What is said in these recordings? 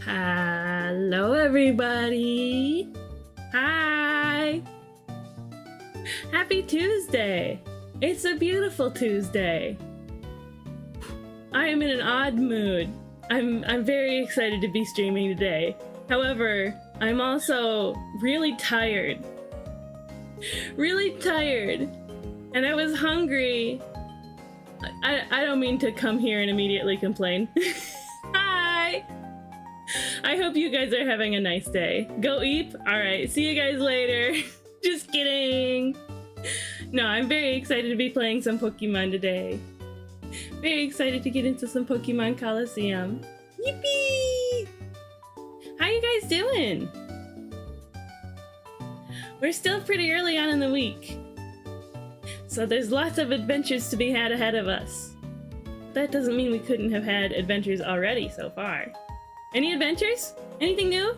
Hello everybody! Hi! Happy Tuesday! It's a beautiful Tuesday! I am in an odd mood. I'm very excited to be streaming today. However, I'm also really tired. Really tired. And I was hungry. I don't mean to come here and immediately complain. Hi! I hope you guys are having a nice day. Go eep? Alright, see you guys later. Just kidding. No, I'm very excited to be playing some Pokemon today. Very excited to get into some Pokemon Colosseum. Yippee! How you guys doing? We're still pretty early on in the week, so there's lots of adventures to be had ahead of us. That doesn't mean we couldn't have had adventures already so far. Any adventures? Anything new?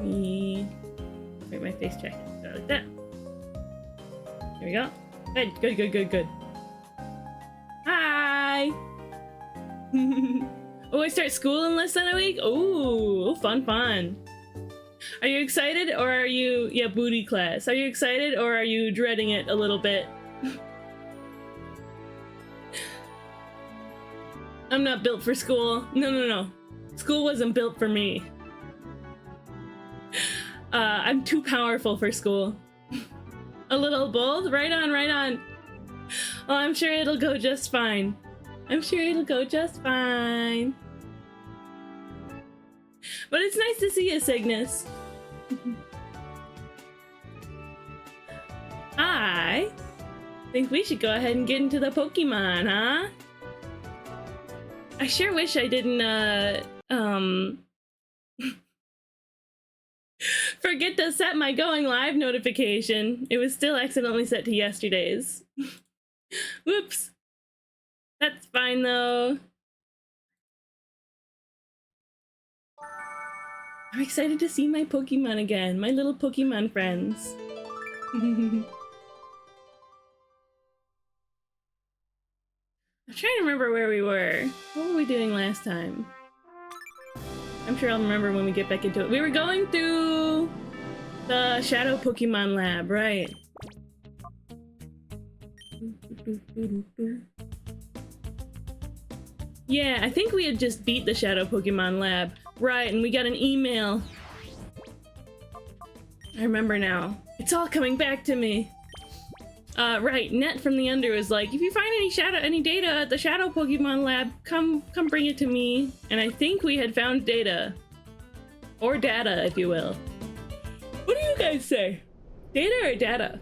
Me. Wait, my face check. Go like that. There we go. Good, good, good, good, good. Hi! Oh, I start school in less than a week? Ooh, fun, fun. Are you excited or are you... Yeah, booty class. Are you excited or are you dreading it a little bit? I'm not built for school. No, no, no. School wasn't built for me. I'm too powerful for school. A little bold? Right on, right on. Oh, I'm sure it'll go just fine. I'm sure it'll go just fine. But it's nice to see you, Cygnus. I think we should go ahead and get into the Pokemon, huh? I sure wish I didn't, forget to set my going live notification. It was still accidentally set to yesterday's. Whoops. That's fine though. I'm excited to see my Pokemon again, my little Pokemon friends. I'm trying to remember where we were. What were we doing last time? I'm sure I'll remember when we get back into it. We were going through the Shadow Pokemon Lab, right? Yeah, I think we had just beat the Shadow Pokemon Lab. Right, and we got an email. I remember now. It's all coming back to me. Right, Net from the Under was like, if you find any data at the Shadow Pokemon Lab, come bring it to me. And I think we had found data. Or data, if you will. What do you guys say? Data or data?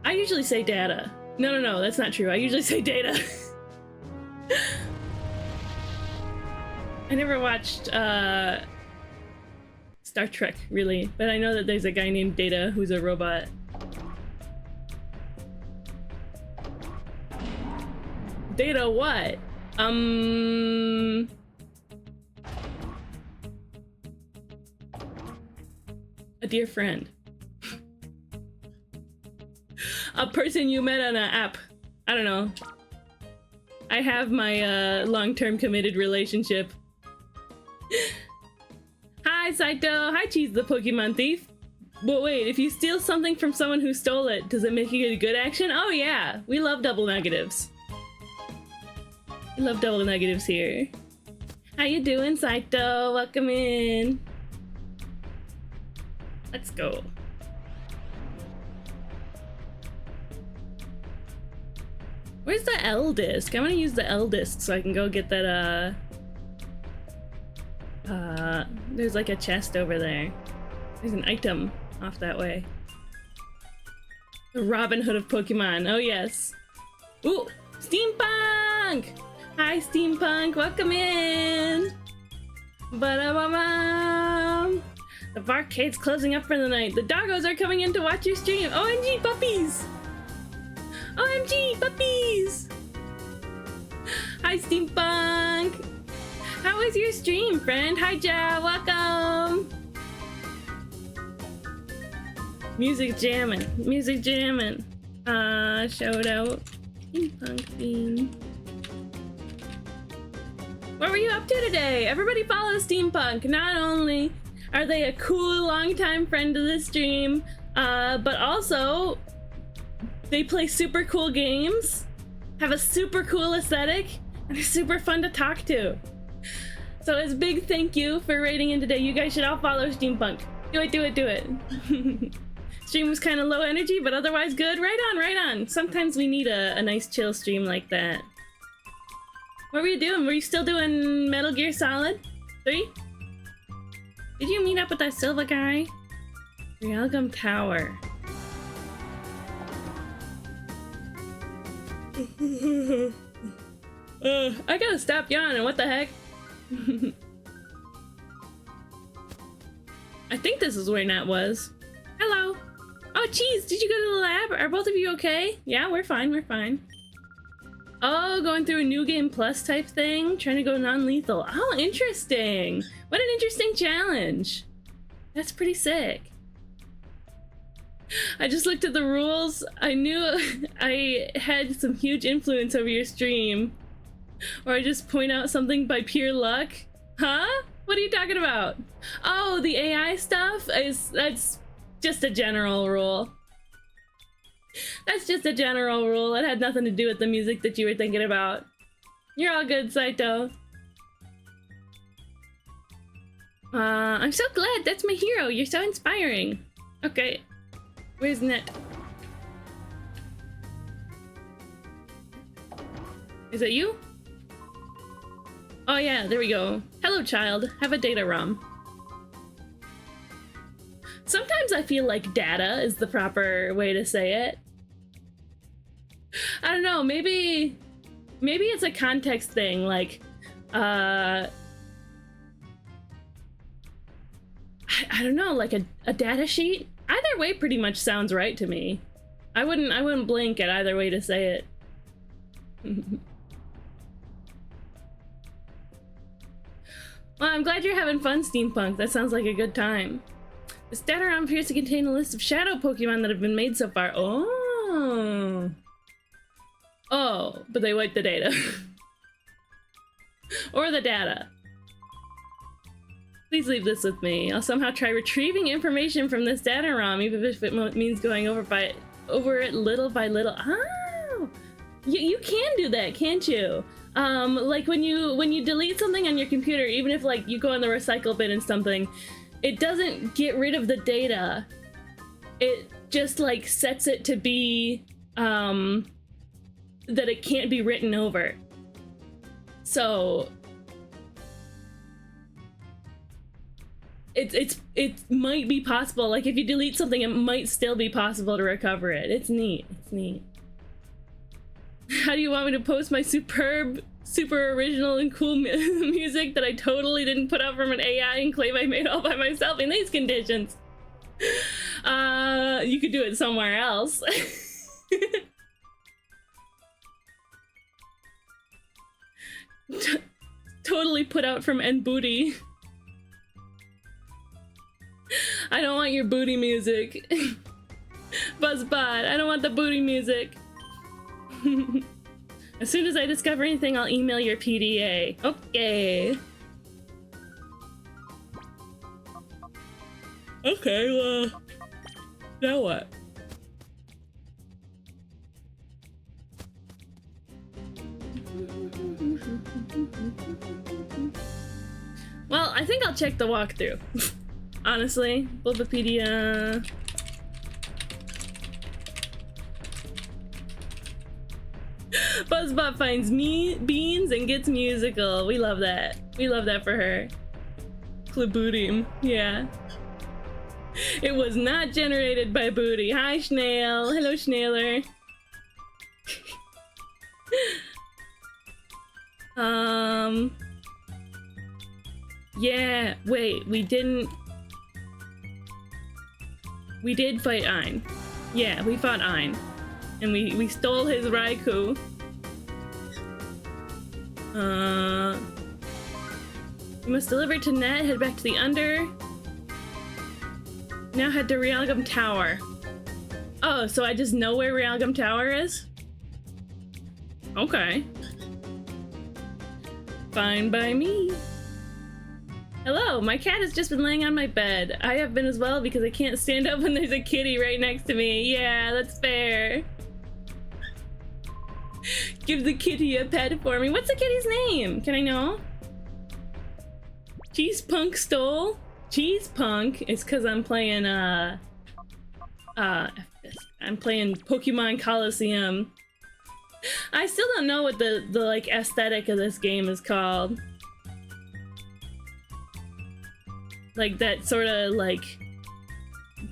I usually say data. No, that's not true. I usually say data. I never watched Star Trek, really, but I know that there's a guy named Data who's a robot. Data what? A dear friend. A person you met on an app. I don't know. I have my long-term committed relationship. Hi, Saito. Hi, Cheese the Pokemon Thief. But wait, if you steal something from someone who stole it, does it make it a good action? Oh yeah, we love double negatives. We love double negatives here. How you doing, Saito? Welcome in. Let's go. Where's the L disc? I want to use the L disc so I can go get that, there's like a chest over there. There's an item off that way. The Robin Hood of Pokemon. Oh, yes. Ooh, Steampunk! Hi, Steampunk. Welcome in. Ba-da-ba-bam. The barcade's closing up for the night. The doggos are coming in to watch your stream. OMG, puppies! OMG, puppies! Hi, Steampunk! How was your stream, friend? Hi, Ja, welcome! Music jamming, music jamming. Shout out. Steampunk Bean. What were you up to today? Everybody follow Steampunk. Not only are they a cool, longtime friend of the stream, but also they play super cool games, have a super cool aesthetic, and are super fun to talk to. So as a big thank you for raiding in today, you guys should all follow Steampunk. Do it, do it, do it. Stream was kind of low energy, but otherwise good. Right on, right on. Sometimes we need a nice chill stream like that. What were you doing? Were you still doing Metal Gear Solid 3? Did you meet up with that Silva guy? Realgum Tower. I gotta stop yawning, what the heck? I think this is where Nat was. Hello! Oh, Cheese, did you go to the lab? Are both of you okay? Yeah, we're fine, we're fine. Oh, going through a new game plus type thing? Trying to go non-lethal. Oh, interesting! What an interesting challenge! That's pretty sick. I just looked at the rules. I knew I had some huge influence over your stream. Or I just point out something by pure luck. Huh? What are you talking about? Oh, the AI stuff? That's just a general rule. That's just a general rule. It had nothing to do with the music that you were thinking about. You're all good, Saito. I'm so glad. That's my hero. You're so inspiring. Okay. Where's Net? Is it you? Oh yeah, there we go. Hello, child. Have a data ROM. Sometimes I feel like data is the proper way to say it. I don't know, maybe it's a context thing, like, I don't know, like a data sheet? Either way pretty much sounds right to me. I wouldn't blink at either way to say it. Well, I'm glad you're having fun, Steampunk. That sounds like a good time. This data ROM appears to contain a list of shadow Pokemon that have been made so far. Oh. Oh, but they wiped the data. Or the data. Please leave this with me. I'll somehow try retrieving information from this data ROM, even if it means going over it little by little. Oh! You can do that, can't you? Like when you delete something on your computer, even if like you go in the recycle bin and something, it doesn't get rid of the data. It just like sets it to be that it can't be written over. So it might be possible. Like if you delete something, it might still be possible to recover it. It's neat. It's neat. How do you want me to post my super original and cool music that I totally didn't put out from an AI and claim I made all by myself in these conditions? You could do it somewhere else. Totally put out from N-Booty. I don't want your booty music. Buzzbot, I don't want the booty music. As soon as I discover anything, I'll email your PDA. Okay. Okay, well, now what? Well, I think I'll check the walkthrough. Honestly, Bulbapedia. Buzzbot finds me beans and gets musical. We love that. We love that for her. Klabootium, yeah. It was not generated by Booty. Hi, Snail. Hello, Snailer. Yeah, wait, we did fight Ein. Yeah, we fought Ein. And we stole his Raikou. We must deliver to Net, head back to the Under. Now head to Realgum Tower. Oh, so I just know where Realgum Tower is? Okay. Fine by me. Hello, my cat has just been laying on my bed. I have been as well because I can't stand up when there's a kitty right next to me. Yeah, that's fair. Give the kitty a pet for me. What's the kitty's name? Can I know? Cheese Punk stole? Cheese Punk is because I'm playing I'm playing Pokemon Colosseum. I still don't know what the like aesthetic of this game is called. Like that sort of like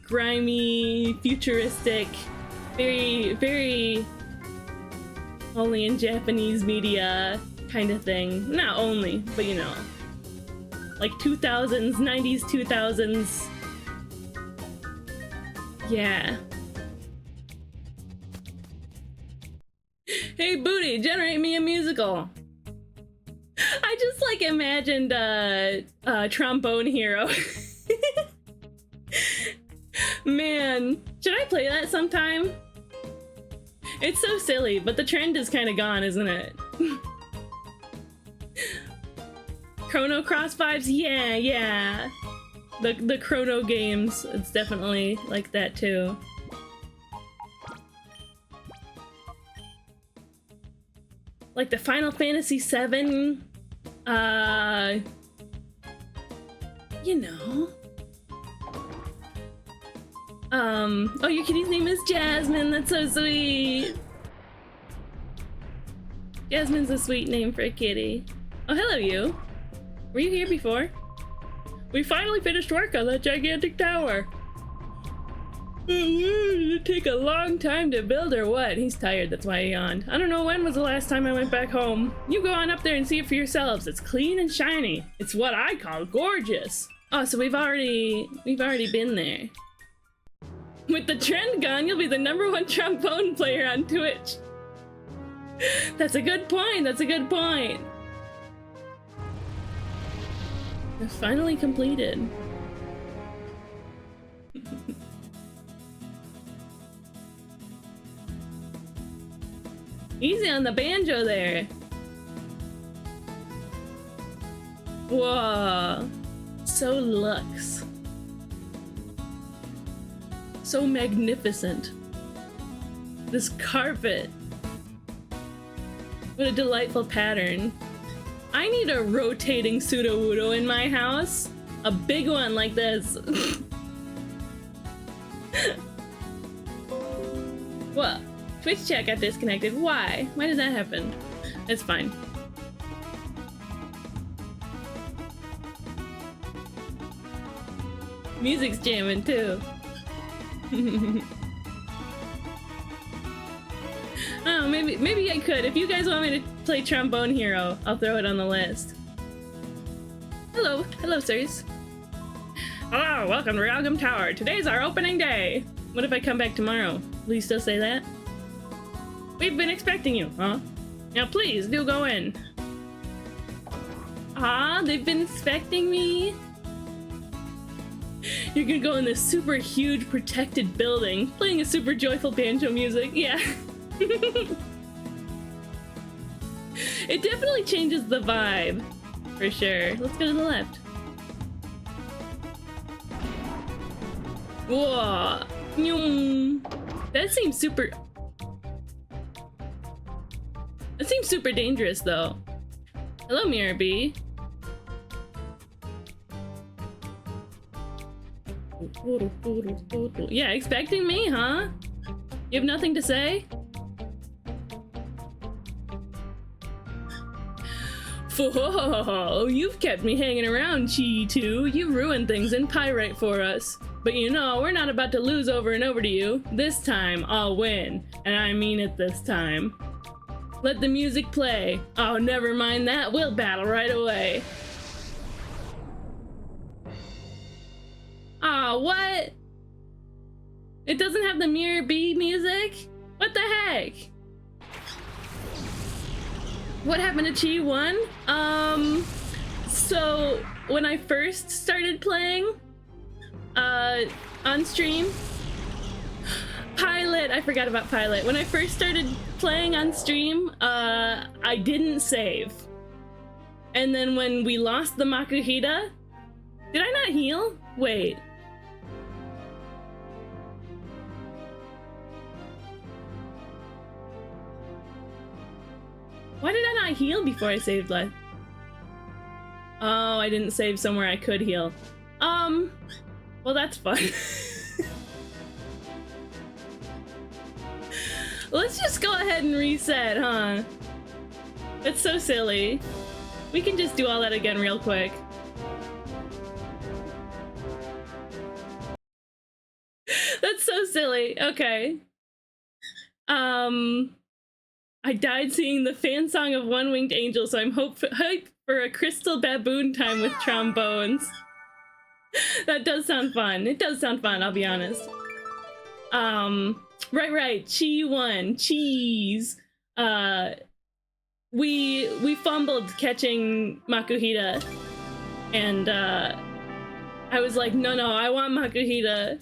grimy, futuristic, very only in Japanese media kind of thing. Not only, but you know, like 2000s, 90s, 2000s. Yeah. Hey Booty, generate me a musical. I just like imagined Trombone Hero. Man, should I play that sometime? It's so silly, but the trend is kind of gone, isn't it? Chrono Cross vibes? Yeah. The Chrono games, it's definitely like that too. Like the Final Fantasy VII, you know. Oh, your kitty's name is Jasmine. That's so sweet. Jasmine's a sweet name for a kitty. Oh, hello, you. Were you here before? We finally finished work on that gigantic tower. Did it take a long time to build or what? He's tired, that's why he yawned. I don't know when was the last time I went back home. You go on up there and see it for yourselves. It's clean and shiny. It's what I call gorgeous. Oh, so we've already been there. With the trend gone, you'll be the #1 trombone player on Twitch. That's a good point, that's a good point. It's finally completed. Easy on the banjo there. Whoa. So luxe. So magnificent. This carpet. What a delightful pattern. I need a rotating pseudo-wudo in my house. A big one like this. What? Twitch chat got disconnected. Why? Why did that happen? It's fine. Music's jamming too. Oh, maybe I could. If you guys want me to play Trombone Hero, I'll throw it on the list. Hello, sirs. Hello, welcome to Realgam Tower. Today's our opening day. What if I come back tomorrow? Will you still say that? We've been expecting you, huh? Now please, do go in. Ah, they've been expecting me? You're gonna go in this super huge protected building, playing a super joyful banjo music, yeah. It definitely changes the vibe, for sure. Let's go to the left. Whoa. That seems super... That seems super dangerous, though. Hello, Miror B. Yeah, expecting me, huh? You have nothing to say? Whoa, you've kept me hanging around, Chi-2. You ruined things in Pyrite for us. But you know, we're not about to lose over and over to you. This time, I'll win. And I mean it this time. Let the music play. Oh, never mind that. We'll battle right away. Aw, what? It doesn't have the Miror B music? What the heck? What happened to Chi 1? So when I first started playing, on stream, Pilot, I forgot about Pilot. When I first started playing on stream, I didn't save. And then when we lost the Makuhita, did I not heal? Wait. Why did I not heal before I saved life? Oh, I didn't save somewhere I could heal. Well, that's fun. Let's just go ahead and reset, huh? That's so silly. We can just do all that again real quick. That's so silly. Okay. I died seeing the fan song of One Winged Angel, so I'm hyped for a crystal baboon time with trombones. That does sound fun. It does sound fun, I'll be honest. Right. Chi 1. Cheese. We fumbled catching Makuhita. And, I was like, no, I want Makuhita.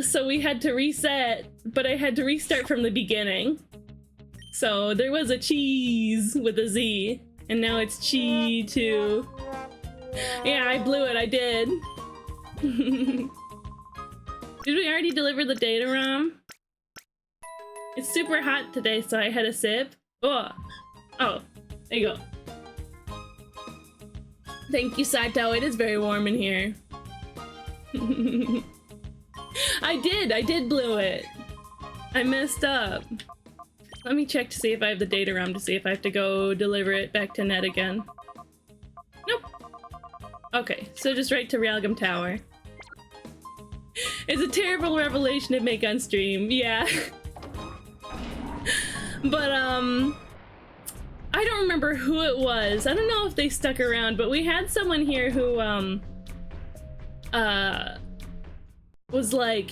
So we had to reset, but I had to restart from the beginning. So there was a cheese with a Z, and now it's Chi 2. Yeah, I blew it, I did. Did we already deliver the data ROM? It's super hot today, so I had a sip. Oh, there you go. Thank you, Saito. It is very warm in here. I did blow it. I messed up. Let me check to see if I have the data ROM to see if I have to go deliver it back to net again. Nope. Okay, so just right to Realgam Tower. It's a terrible revelation to make on stream, yeah. But, I don't remember who it was. I don't know if they stuck around, but we had someone here who, was like,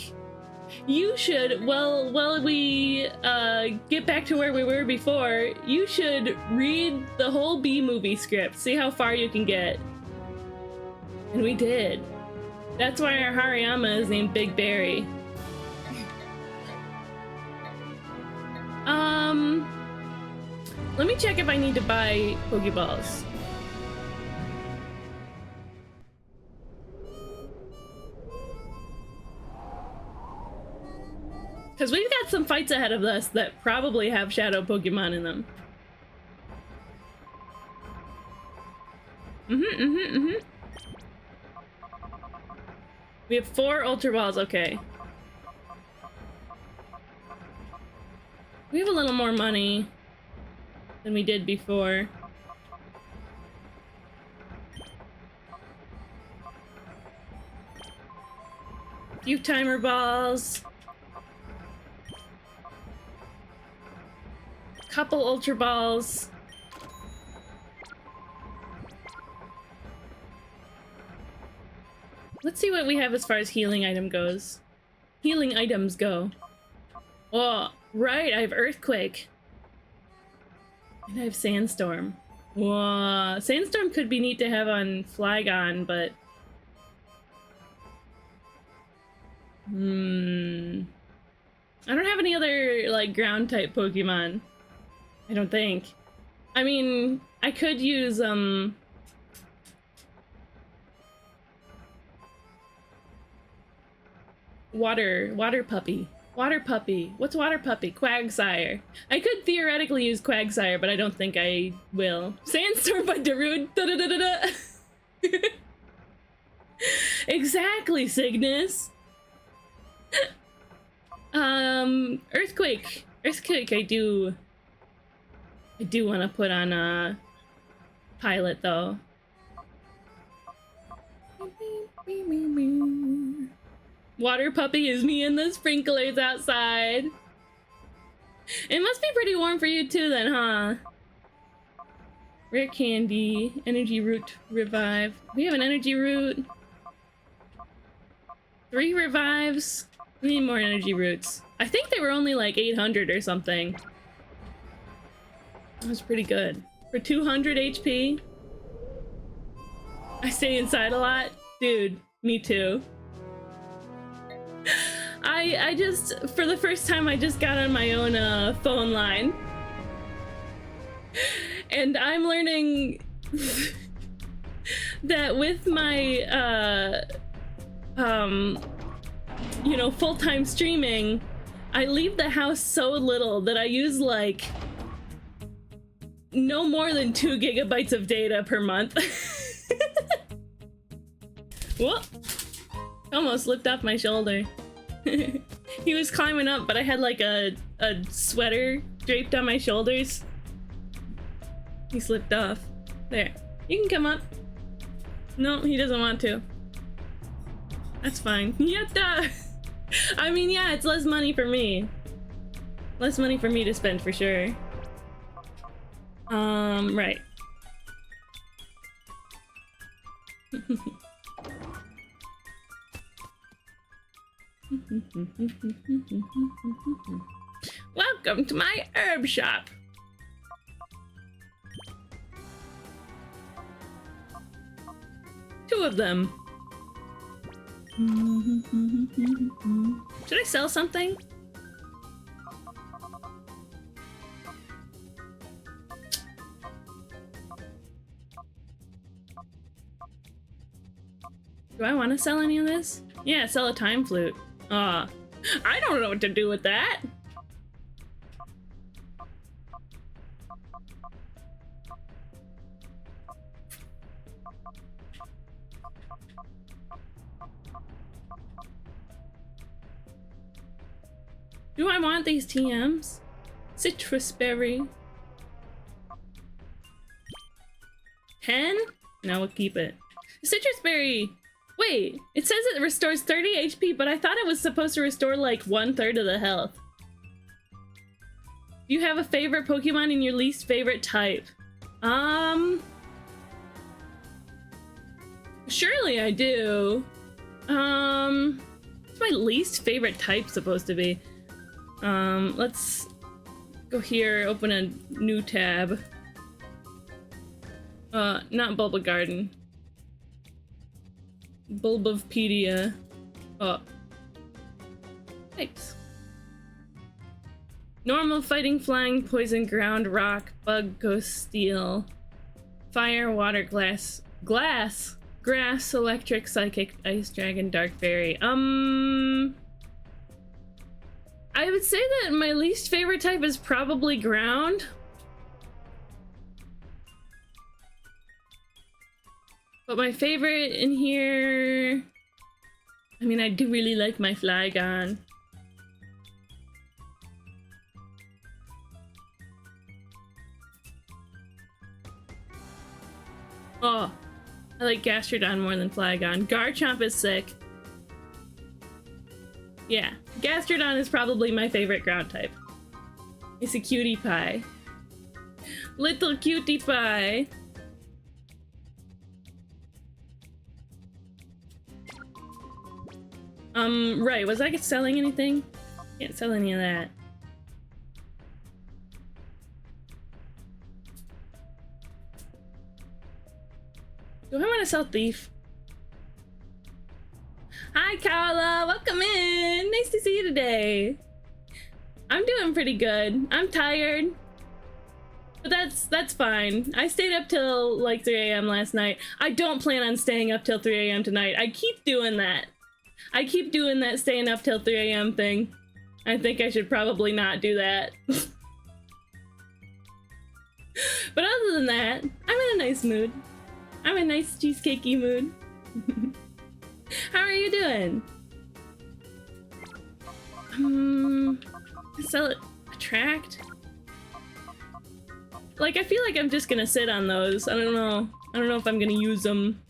You should, well, while we get back to where we were before, you should read the whole B movie script, see how far you can get. And we did. That's why our Hariyama is named Big Berry. Let me check if I need to buy Pokeballs. Because we've got some fights ahead of us that probably have shadow Pokemon in them. We have 4 Ultra Balls, okay. We have a little more money than we did before. A few timer balls. Couple Ultra Balls. Let's see what we have as far as healing item goes. Healing items go. Oh, right, I have Earthquake. And I have Sandstorm. Whoa, Sandstorm could be neat to have on Flygon, but... I don't have any other, like, ground-type Pokemon. I don't think. I mean, I could use, Water Puppy. Water Puppy. What's Water Puppy? Quagsire. I could theoretically use Quagsire, but I don't think I will. Sandstorm by Darude. Da-da-da-da-da. Exactly, Cygnus. Earthquake. Earthquake, I do want to put on a pilot, though. Water Puppy is me and the sprinklers outside. It must be pretty warm for you too then, huh? Rare Candy, Energy Root Revive. We have an Energy Root. 3 revives. We need more Energy Roots. I think they were only like 800 or something. That was pretty good. For 200 HP. I stay inside a lot. Dude, me too. I just, for the first time, I just got on my own phone line. And I'm learning that with my, you know, full-time streaming, I leave the house so little that I use, like, no more than 2 gigabytes of data per month. Whoop! Almost slipped off my shoulder. He was climbing up, but I had like a sweater draped on my shoulders. He slipped off. There. You can come up. No, he doesn't want to. That's fine. Yatta! I mean, yeah, it's less money for me. Less money for me to spend for sure. Right. Welcome to my herb shop. Two of them. Should I sell something? Do I want to sell any of this? Yeah, sell a time flute. I don't know what to do with that. Do I want these TMs? Citrus berry. 10? No, we'll keep it. Citrus berry. Wait, it says it restores 30 HP, but I thought it was supposed to restore like 1/3 of the health. Do you have a favorite Pokemon and your least favorite type? Surely I do. What's my least favorite type supposed to be? Let's go here, open a new tab. Not Bulba Garden. Bulbapedia. Oh. Types. Normal, fighting, flying, poison, ground, rock, bug, ghost, steel, fire, water, glass, grass, electric, psychic, ice, dragon, dark fairy. I would say that my least favorite type is probably ground. But my favorite in here... I mean, I do really like my Flygon. Oh, I like Gastrodon more than Flygon. Garchomp is sick. Yeah, Gastrodon is probably my favorite ground type. It's a cutie pie. Little cutie pie. Right, was I selling anything? Can't sell any of that. Do I want to sell Thief? Hi, Carla! Welcome in! Nice to see you today! I'm doing pretty good. I'm tired. But that's fine. I stayed up till like 3 a.m. last night. I don't plan on staying up till 3 a.m. tonight. I keep doing that. I keep doing that staying up till 3 a.m. thing. I think I should probably not do that. But other than that, I'm in a nice mood. I'm in a nice cheesecakey mood. How are you doing? Sell it. Attract? Like, I feel like I'm just gonna sit on those. I don't know. I don't know if I'm gonna use them.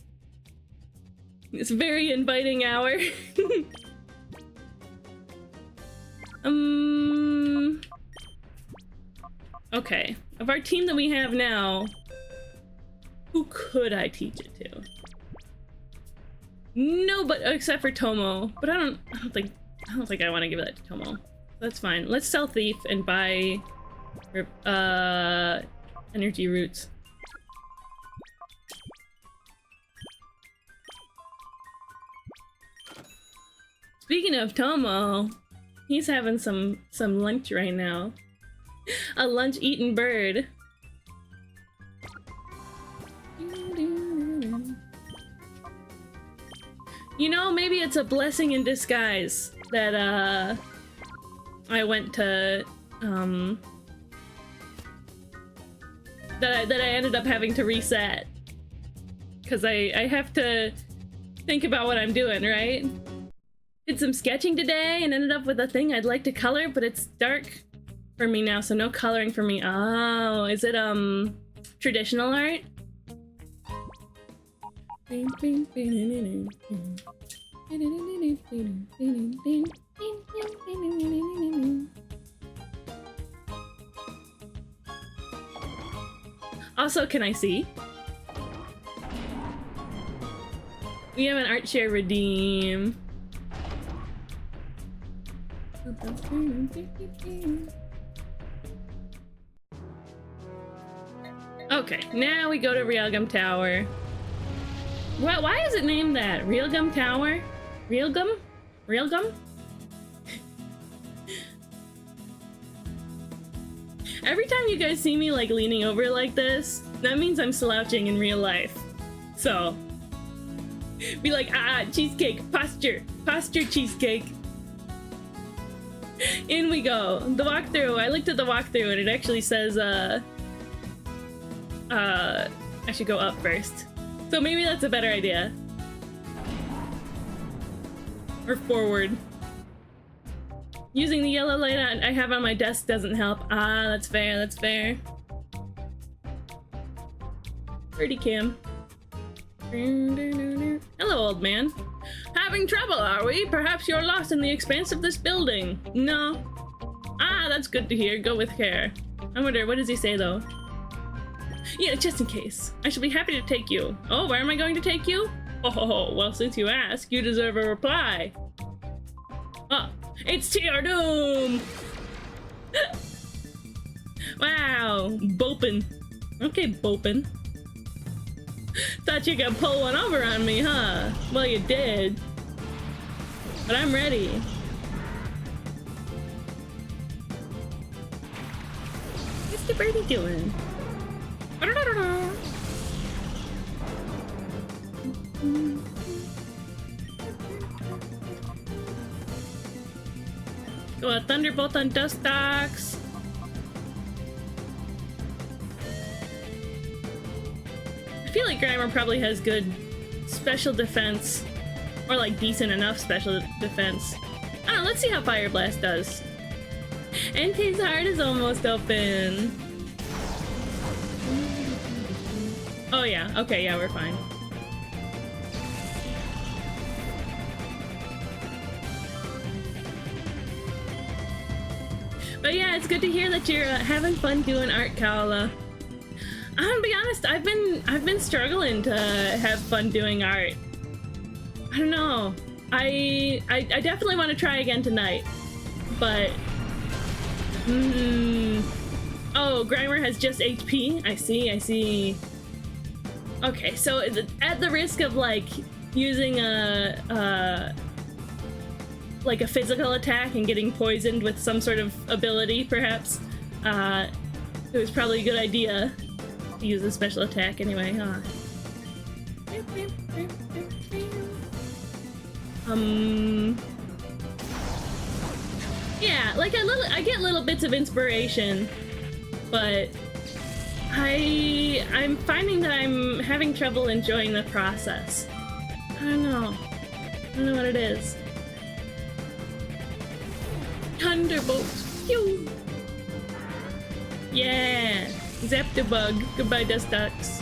It's a very inviting hour. Okay. Of our team that we have now, who could I teach it to? No, but except for Tomo. But I don't think I want to give that to Tomo. That's fine. Let's sell Thief and buy energy roots. Speaking of Tomo, he's having some lunch right now. A lunch-eating bird. You know, maybe it's a blessing in disguise that I went to that I ended up having to reset, because I have to think about what I'm doing, right? Did some sketching today and ended up with a thing I'd like to color, but it's dark for me now, so no coloring for me. Oh, is it traditional art? Also, can I see? We have an art share redeem. Okay, now we go to Realgum Tower. What? Why is it named that? Realgum Tower? Realgum? Realgum? Every time you guys see me like leaning over like this, that means I'm slouching in real life. So, be like, cheesecake, posture, cheesecake. In we go. The walkthrough. I looked at the walkthrough and it actually says, I should go up first. So maybe that's a better idea. Or forward. Using the yellow light I have on my desk doesn't help. Ah, that's fair, that's fair. Birdie cam. Hello, old man. Having trouble, are we? Perhaps you're lost in the expanse of this building. No. Ah, that's good to hear. Go with care. I wonder, what does he say, though? Yeah, just in case. I shall be happy to take you. Oh, where am I going to take you? Oh, well, since you ask, you deserve a reply. Oh, it's TR Doom! Wow, Bopin. Okay, Bopin. Thought you could pull one over on me, huh? Well, you did. But I'm ready. What's the birdie doing? Go a Thunderbolt on Dustox. I feel like Grimer probably has good special defense. Or like decent enough special defense. I don't know, let's see how Fire Blast does. NK's heart is almost open. Oh yeah, okay, yeah, we're fine. But yeah, it's good to hear that you're having fun doing art, Kaola. I'm gonna be honest, I've been struggling to have fun doing art. I don't know. I definitely want to try again tonight, but oh, Grimer has just HP. I see. Okay, so at the risk of like using a physical attack and getting poisoned with some sort of ability, perhaps, it was probably a good idea to use a special attack anyway, huh? Yeah, like I get little bits of inspiration, but I'm finding that I'm having trouble enjoying the process. I don't know what it is. Thunderbolt! Phew! Yeah! Zap the bug. Goodbye, Dustox.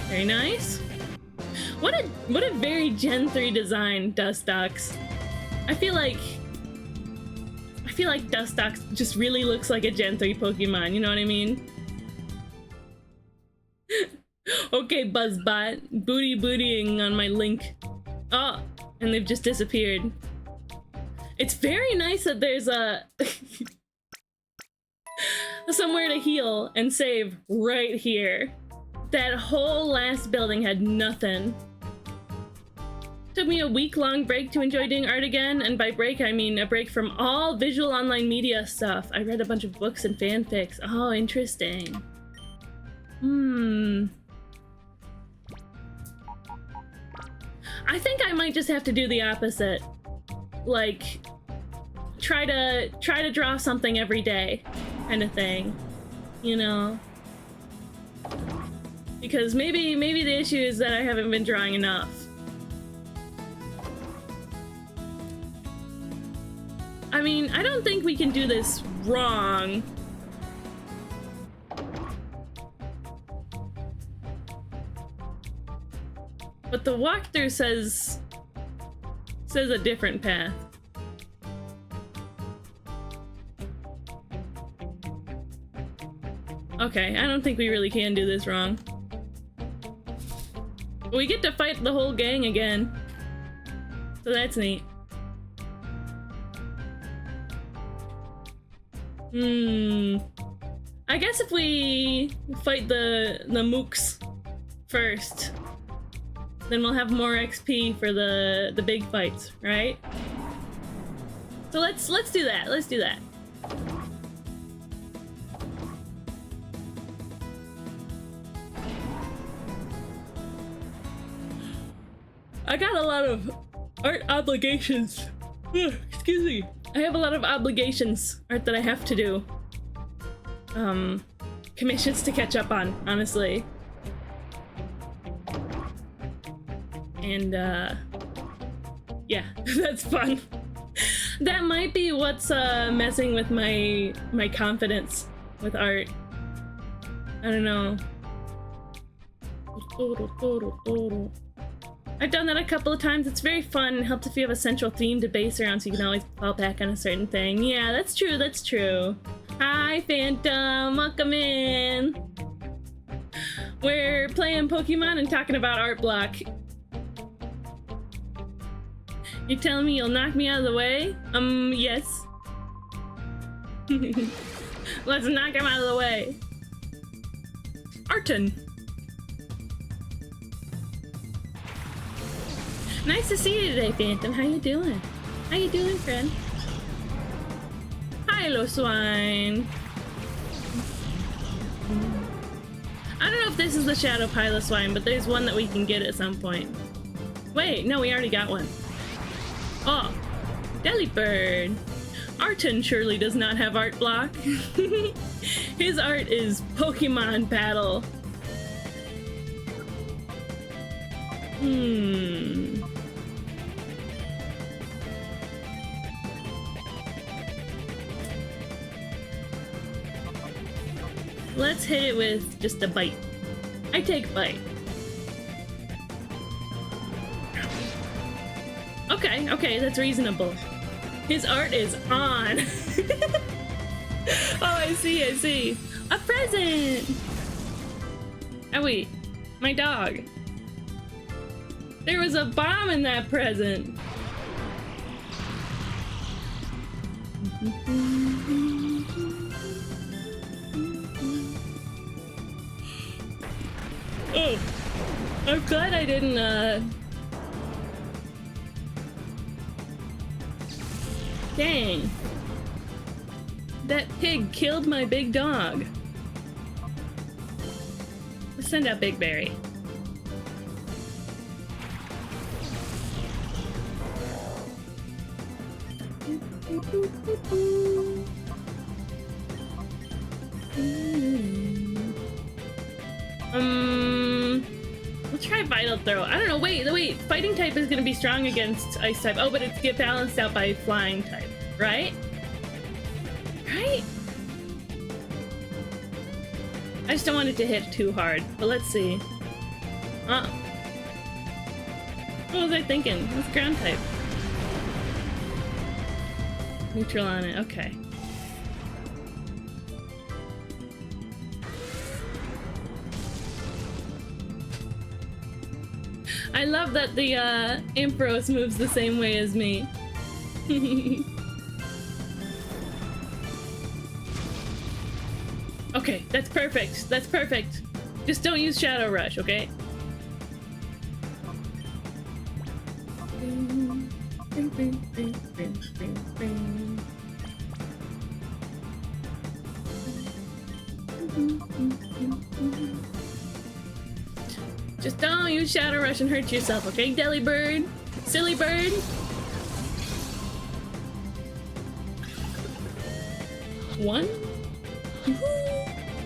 Very nice. What a very Gen 3 design, Dustox. I feel like Dustox just really looks like a Gen 3 Pokemon, you know what I mean? Okay, Buzzbot. Bootying on my link. Oh, and they've just disappeared. It's very nice that there's a somewhere to heal and save right here. That whole last building had nothing. Took me a week-long break to enjoy doing art again, and by break I mean a break from all visual online media stuff. I read a bunch of books and fanfics. Oh, interesting. I think I might just have to do the opposite. Like, try to draw something every day, kind of thing. You know? Because maybe the issue is that I haven't been drawing enough. I mean, I don't think we can do this wrong. But the walkthrough says a different path. Okay, I don't think we really can do this wrong. We get to fight the whole gang again. So that's neat. I guess if we fight the mooks first, then we'll have more XP for the big fights, right? So let's do that. Let's do that. I got a lot of art obligations. Ugh, excuse me. I have a lot of obligations, art that I have to do. Commissions to catch up on, honestly. And, yeah, that's fun. That might be what's, messing with my confidence with art. I don't know. I've done that a couple of times. It's very fun and helps if you have a central theme to base around so you can always fall back on a certain thing. Yeah, that's true, that's true. Hi, Phantom, welcome in. We're playing Pokemon and talking about art block. You telling me you'll knock me out of the way? Yes. Let's knock him out of the way. Arton. Nice to see you today, Phantom. How you doing? How you doing, friend? Hi, little swine. I don't know if this is the Shadow Pilot Swine, but there's one that we can get at some point. Wait, no, we already got one. Oh, Delibird. Arton surely does not have art block. His art is Pokemon battle. Let's hit it with just a bite. I take bite. Okay, that's reasonable. His art is on. Oh, I see. A present! Oh wait, my dog. There was a bomb in that present. Oh, I'm glad I didn't, Dang. That pig killed my big dog. Let's send out Big Berry. Let's try Vital Throw. I don't know, wait. Fighting type is gonna be strong against Ice type. Oh, but it's get balanced out by Flying type, right? Right? I just don't want it to hit too hard, but let's see. What was I thinking? What's ground type? Neutral on it, okay. I love that the Ampharos moves the same way as me. Okay, that's perfect. That's perfect. Just don't use Shadow Rush, okay? Just don't use Shadow Rush and hurt yourself, okay, Delibird? Silly bird? One, two,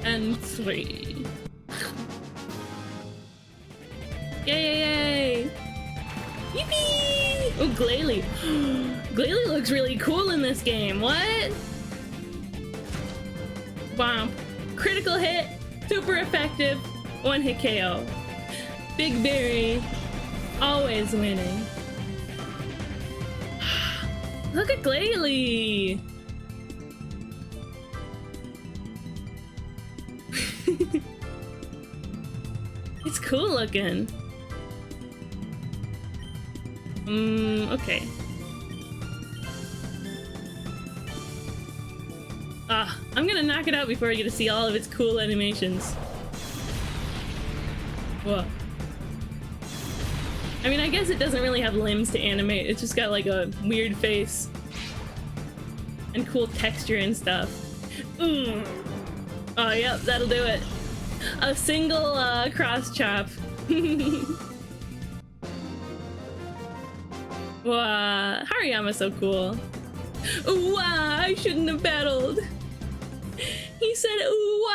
and three. Yay! Yippee! Oh, Glalie. Glalie looks really cool in this game. What? Bomb. Critical hit. Super effective. One hit KO. Big Berry. Always winning. Look at Glalie. It's cool looking. Okay. I'm gonna knock it out before I get to see all of its cool animations. Whoa. I mean, I guess it doesn't really have limbs to animate. It's just got like a weird face. And cool texture and stuff. Oh, yep, that'll do it. A single, cross chop. Wow, Hariyama's so cool. Ooh, I shouldn't have battled. He said, ooh,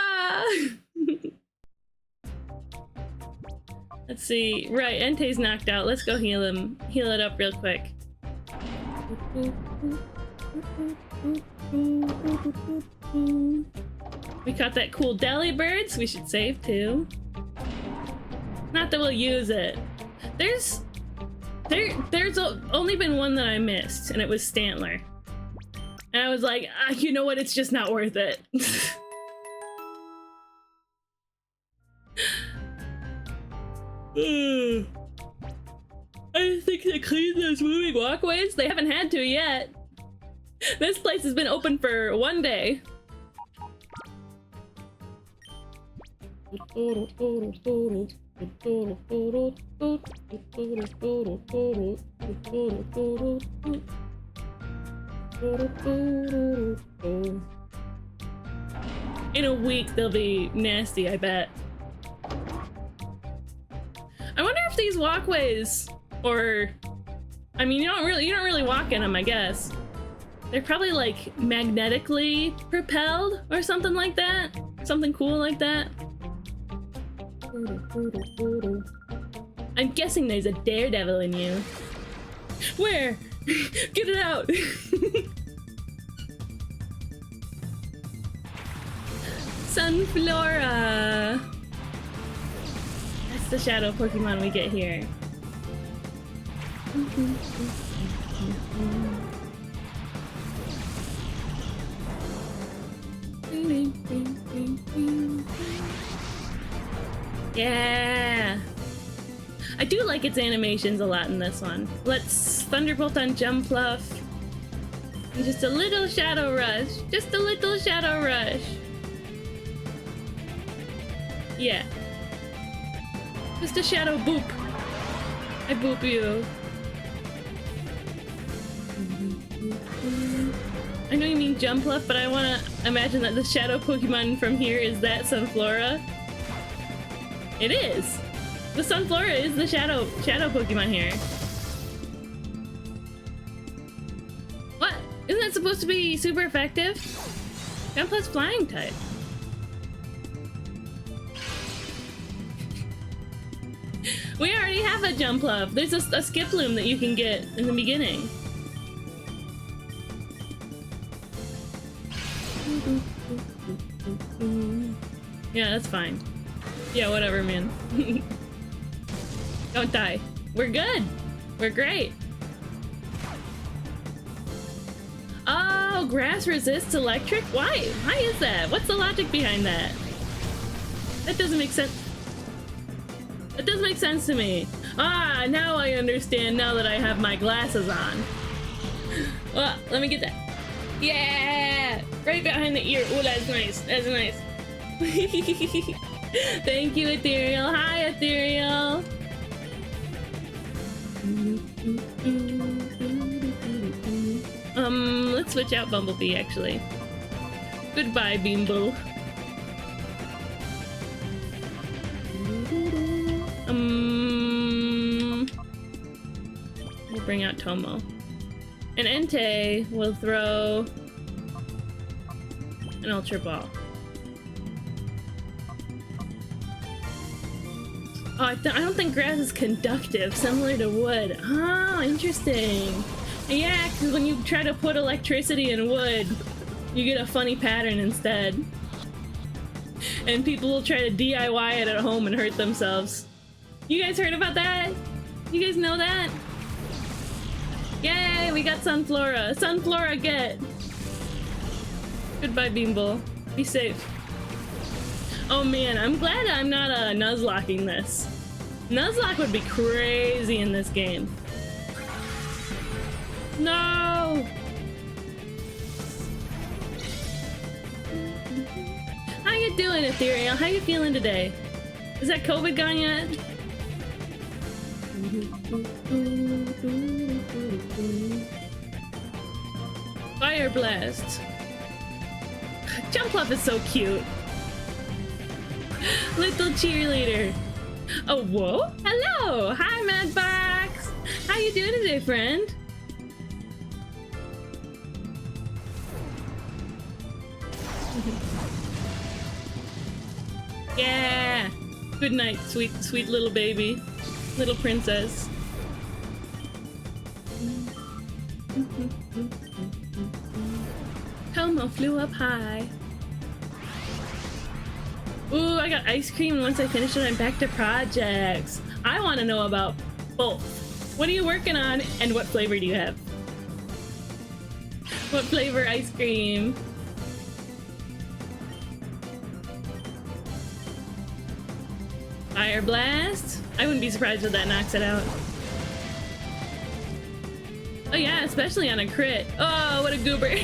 Let's see. Right, Entei's knocked out. Let's go heal him. Heal it up real quick. We caught that cool Delibird, so we should save too. Not that we'll use it. There's only been one that I missed, and it was Stantler. And I was like, you know what? It's just not worth it. I I think they cleaned those moving walkways. They haven't had to yet. This place has been open for 1 day. In a week they'll be nasty, I bet. I wonder if these walkways, or I mean, you don't really walk in them, I guess. They're probably like magnetically propelled or something like that. Something cool like that. I'm guessing there's a daredevil in you. Where? Get it out! Sunflora! That's the shadow Pokemon we get here. Yeah! I do like its animations a lot in this one. Let's Thunderbolt on Jumpluff. And just a little Shadow Rush. Just a little Shadow Rush. Yeah. Just a Shadow Boop. I boop you. I know you mean Jumpluff, but I want to imagine that the Shadow Pokemon from here is that Sunflora. It is! The Sunflora is the Shadow Pokemon here. What? Isn't that supposed to be super effective? Jumpluff's flying type. We already have a Jumpluff. There's a Skiploom that you can get in the beginning. Yeah, that's fine. Yeah, whatever, man. Don't die. We're good. We're great. Oh, grass resists electric? Why? Why is that? What's the logic behind that? That doesn't make sense. That doesn't make sense to me. Ah, now I understand now that I have my glasses on. Well, let me get that. Yeah! Right behind the ear. Oh, that's nice. That's nice. Thank you, Ethereal. Hi, Ethereal. Let's switch out Bumblebee, actually. Goodbye, Beamble. We'll bring out Tomo. And Entei will throw an Ultra Ball. Oh, I don't think grass is conductive, similar to wood. Oh, interesting. Yeah, because when you try to put electricity in wood, you get a funny pattern instead. And people will try to DIY it at home and hurt themselves. You guys heard about that? You guys know that? Yay, we got Sunflora. Sunflora, get! Goodbye, Beamble. Be safe. Oh man, I'm glad I'm not Nuzlocking this. Nuzlocke would be crazy in this game. No! How you doing, Ethereal? How you feeling today? Is that COVID gone yet? Fire Blast. Jumpluff is so cute. Little cheerleader. Oh, whoa. Hello. Hi, Madbox. How you doing today, friend? Yeah. Good night, sweet, sweet little baby. Little princess. Tomo flew up high. Ooh, I got ice cream, and once I finish it, I'm back to projects. I want to know about both. What are you working on, and what flavor do you have? What flavor ice cream? Fire Blast? I wouldn't be surprised if that knocks it out. Oh yeah, especially on a crit. Oh, what a goober.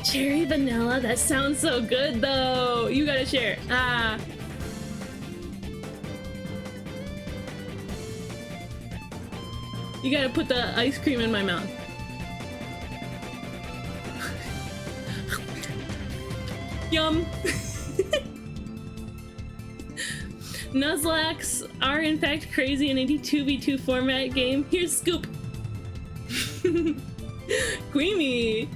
Cherry vanilla, that sounds so good though. You gotta share. Ah. You gotta put the ice cream in my mouth. Yum. Nuzlocke are in fact crazy in a 2v2 format game. Here's Scoop. Queemy.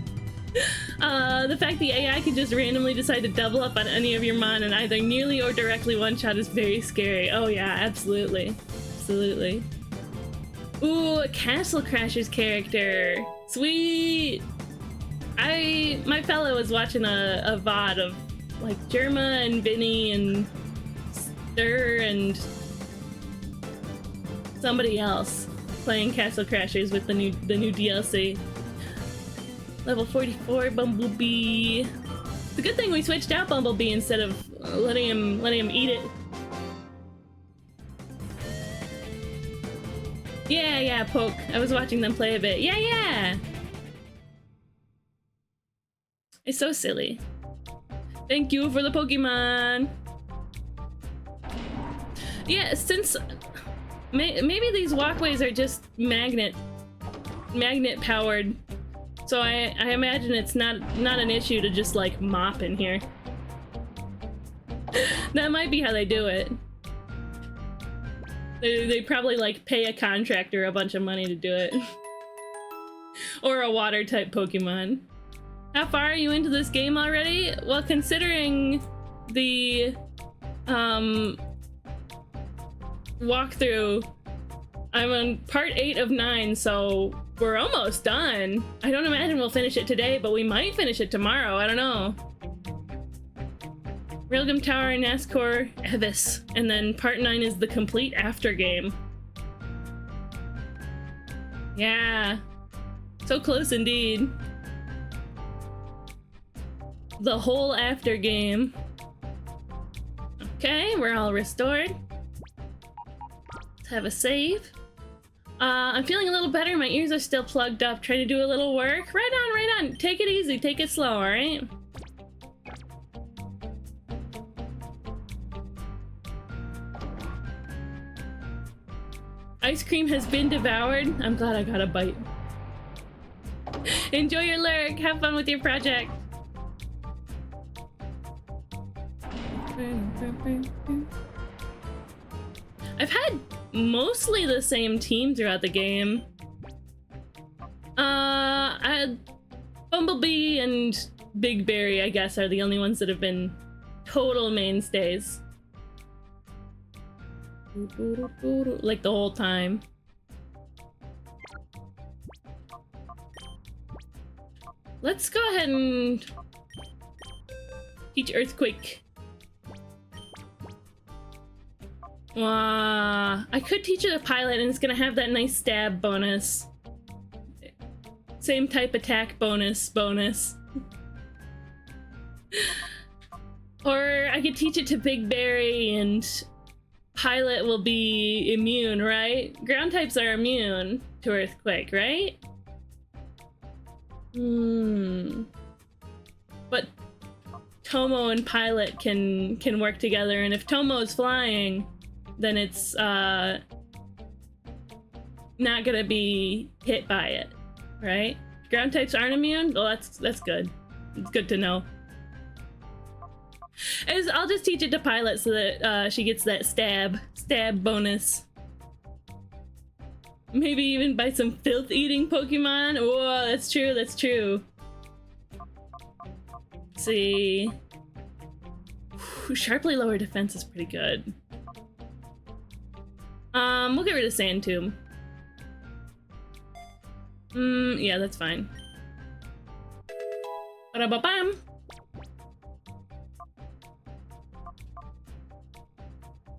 The fact the AI can just randomly decide to double up on any of your mon and either nearly or directly one-shot is very scary. Oh yeah, absolutely. Absolutely. Ooh, a Castle Crashers character. Sweet! My fella was watching a VOD of like Germa and Vinny and Stir and somebody else playing Castle Crashers with the new DLC. Level 44 Bumblebee. It's a good thing we switched out Bumblebee instead of letting him eat it. Yeah, Poke. I was watching them play a bit. Yeah! It's so silly. Thank you for the Pokemon! Yeah, since... maybe these walkways are just magnet powered. So I imagine it's not an issue to just like mop in here. That might be how they do it. They probably like pay a contractor a bunch of money to do it. Or a water type Pokemon. How far are you into this game already? Well, considering the walkthrough, I'm on part 8 of 9, so we're almost done. I don't imagine we'll finish it today, but we might finish it tomorrow. I don't know. Railgun Tower and Nascor Evis, and then part 9 is the complete after game. Yeah, so close indeed. The whole after game. Okay, we're all restored. Let's have a save. I'm feeling a little better. My ears are still plugged up. Trying to do a little work. Right on. Take it easy. Take it slow, alright? Ice cream has been devoured. I'm glad I got a bite. Enjoy your lurk. Have fun with your project. I've had mostly the same team throughout the game. Bumblebee and Big Berry, I guess, are the only ones that have been total mainstays. Like the whole time. Let's go ahead and teach Earthquake. I could teach it a pilot and it's gonna have that nice stab bonus. Same type attack bonus. Or I could teach it to Big Berry and pilot will be immune, right? Ground types are immune to Earthquake, right? But Tomo and pilot can work together, and if Tomo is flying, then it's not gonna be hit by it, right? Ground types aren't immune? Well, that's good. It's good to know. I'll just teach it to pilot so that she gets that stab bonus. Maybe even by some filth-eating Pokemon. Whoa, that's true. Let's see. Sharply lower defense is pretty good. We'll get rid of Sand Tomb. Yeah, that's fine. Ba-da-ba-bam!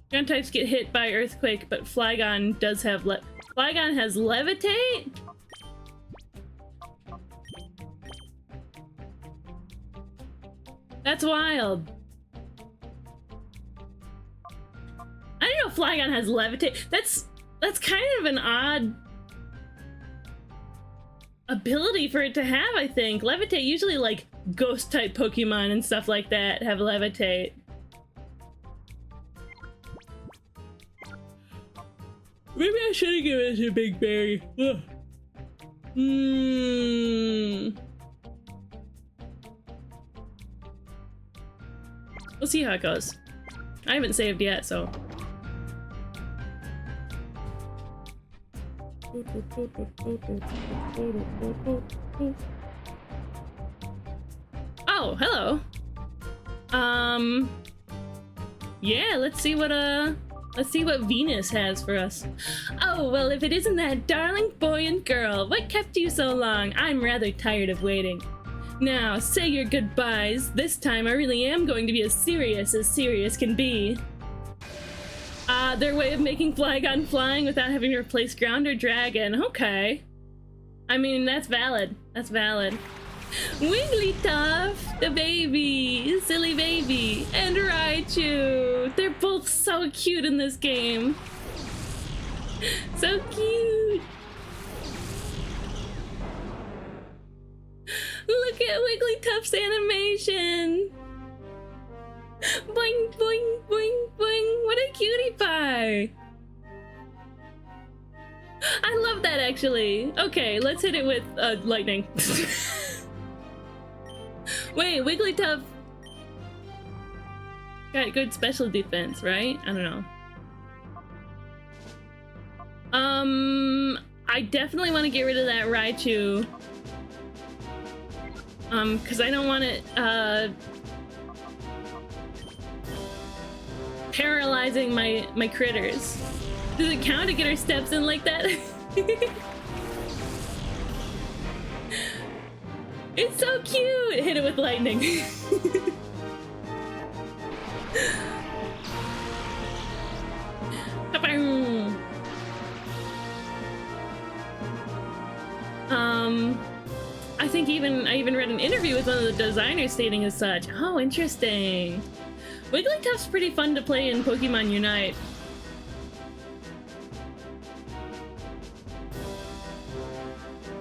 Ground types get hit by Earthquake, but Flygon does have Flygon has Levitate? That's wild. I didn't know Flygon has Levitate. That's kind of an odd ability for it to have, I think. Levitate, usually like ghost type Pokemon and stuff like that have levitate. Maybe I should have given it to Big Berry. We'll see how it goes. I haven't saved yet, so. Oh, hello. Yeah, let's see what Venus has for us. Oh, well, if it isn't that darling boy and girl, what kept you so long? I'm rather tired of waiting. Now, say your goodbyes. This time I really am going to be as serious can be. Their way of making Flygon flying without having to replace ground or dragon. Okay. I mean, that's valid. That's valid. Wigglytuff, the baby, silly baby, and Raichu. They're both so cute in this game. So cute. Look at Wigglytuff's animation. Boing, boing, boing, boing. What a cutie pie. I love that, actually. Okay, let's hit it with lightning. Wait, Wigglytuff got good special defense, right? I don't know. I definitely want to get rid of that Raichu. Because I don't want it, paralyzing my critters. Does it count to get our steps in like that? It's so cute! Hit it with lightning. I think I even read an interview with one of the designers stating as such. Oh, interesting. Wigglytuff's pretty fun to play in Pokemon Unite.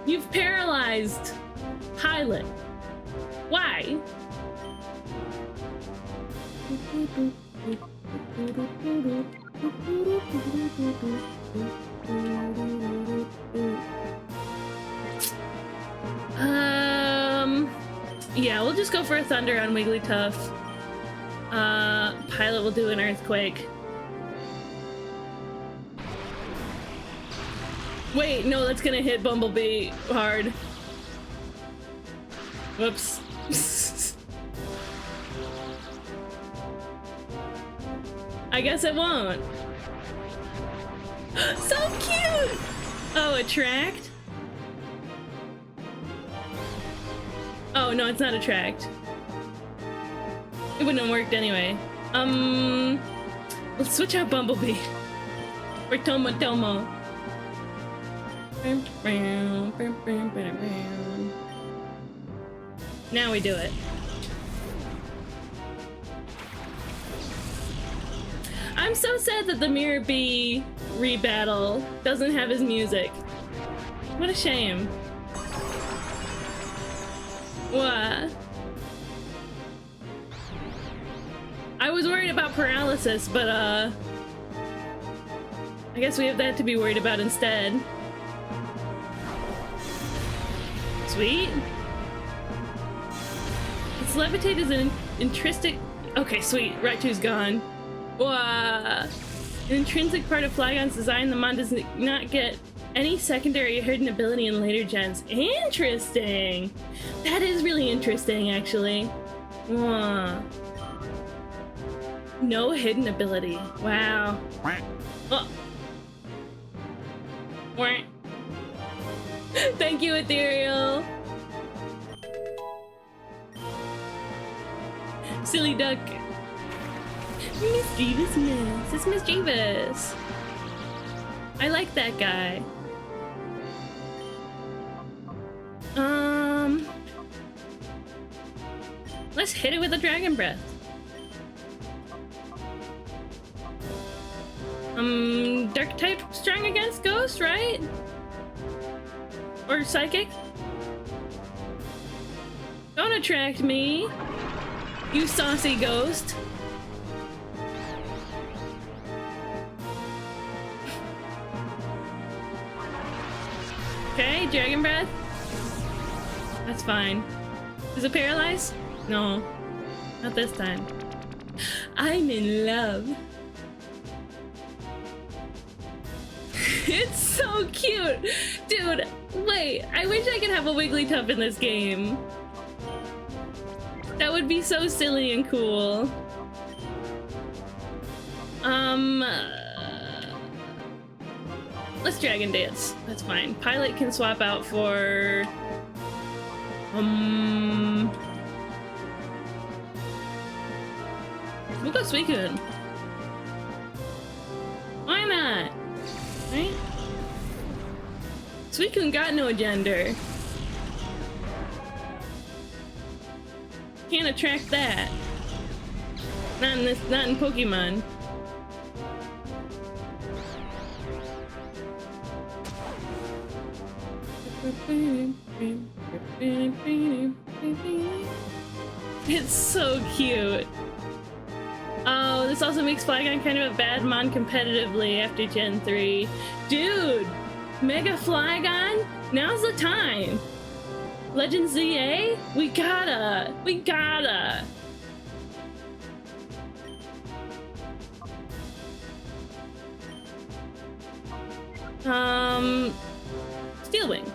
You've paralyzed Pilot. Why? Yeah, we'll just go for a Thunder on Wigglytuff. Pilot will do an Earthquake. Wait, no, that's gonna hit Bumblebee hard. Whoops. I guess it won't. So cute! Oh, Attract? Oh, no, it's not Attract. It wouldn't have worked anyway. Let's switch out Bumblebee. For Tomo. Now we do it. I'm so sad that the Miror B rebattle doesn't have his music. What a shame. What? I was worried about paralysis, but I guess we have that to be worried about instead. Sweet. Its levitate is an intrinsic. Okay, sweet. Raichu's gone. Wow. An intrinsic part of Flygon's design, the mon does not get any secondary hidden ability in later gens. Interesting. That is really interesting, actually. Wow. No hidden ability. Wow. Oh. Thank you, Ethereal. Silly duck. Mischievousness. It's mischievous. I like that guy. Let's hit it with a Dragon Breath. Dark type strong against Ghost, right? Or Psychic? attract me, you saucy ghost. Okay, Dragon Breath. That's fine. Is it paralyzed? No, not this time. I'm in love. It's so cute! Dude, wait, I wish I could have a Wigglytuff in this game. That would be so silly and cool. Let's Dragon Dance. That's fine. Pilot can swap out for... We'll go Suicune. Why not? Right? Suicune got no gender. Can't attract that. Not in Pokemon. It's so cute. Oh, this also makes Flygon kind of a bad mon competitively after Gen 3. Dude! Mega Flygon? Now's the time! Legend ZA? We gotta! Steel Wing.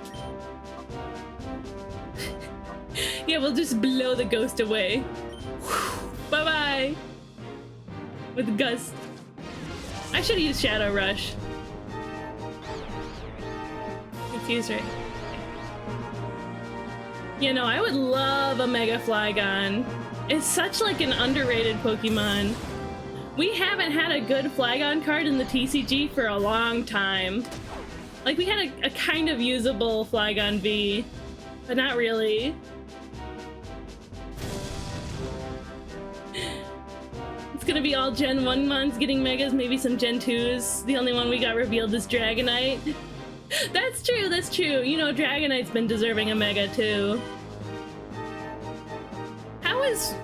Yeah, we'll just blow the ghost away. Bye-bye! With Gust. I should use Shadow Rush. Confuse right. You know, I would love a Mega Flygon. It's such like an underrated Pokemon. We haven't had a good Flygon card in the TCG for a long time. Like, we had a kind of usable Flygon V, but not really. It's gonna be all Gen 1 mons getting Megas, maybe some Gen 2s. The only one we got revealed is Dragonite. That's true, that's true. You know, Dragonite's been deserving a Mega, too. How is...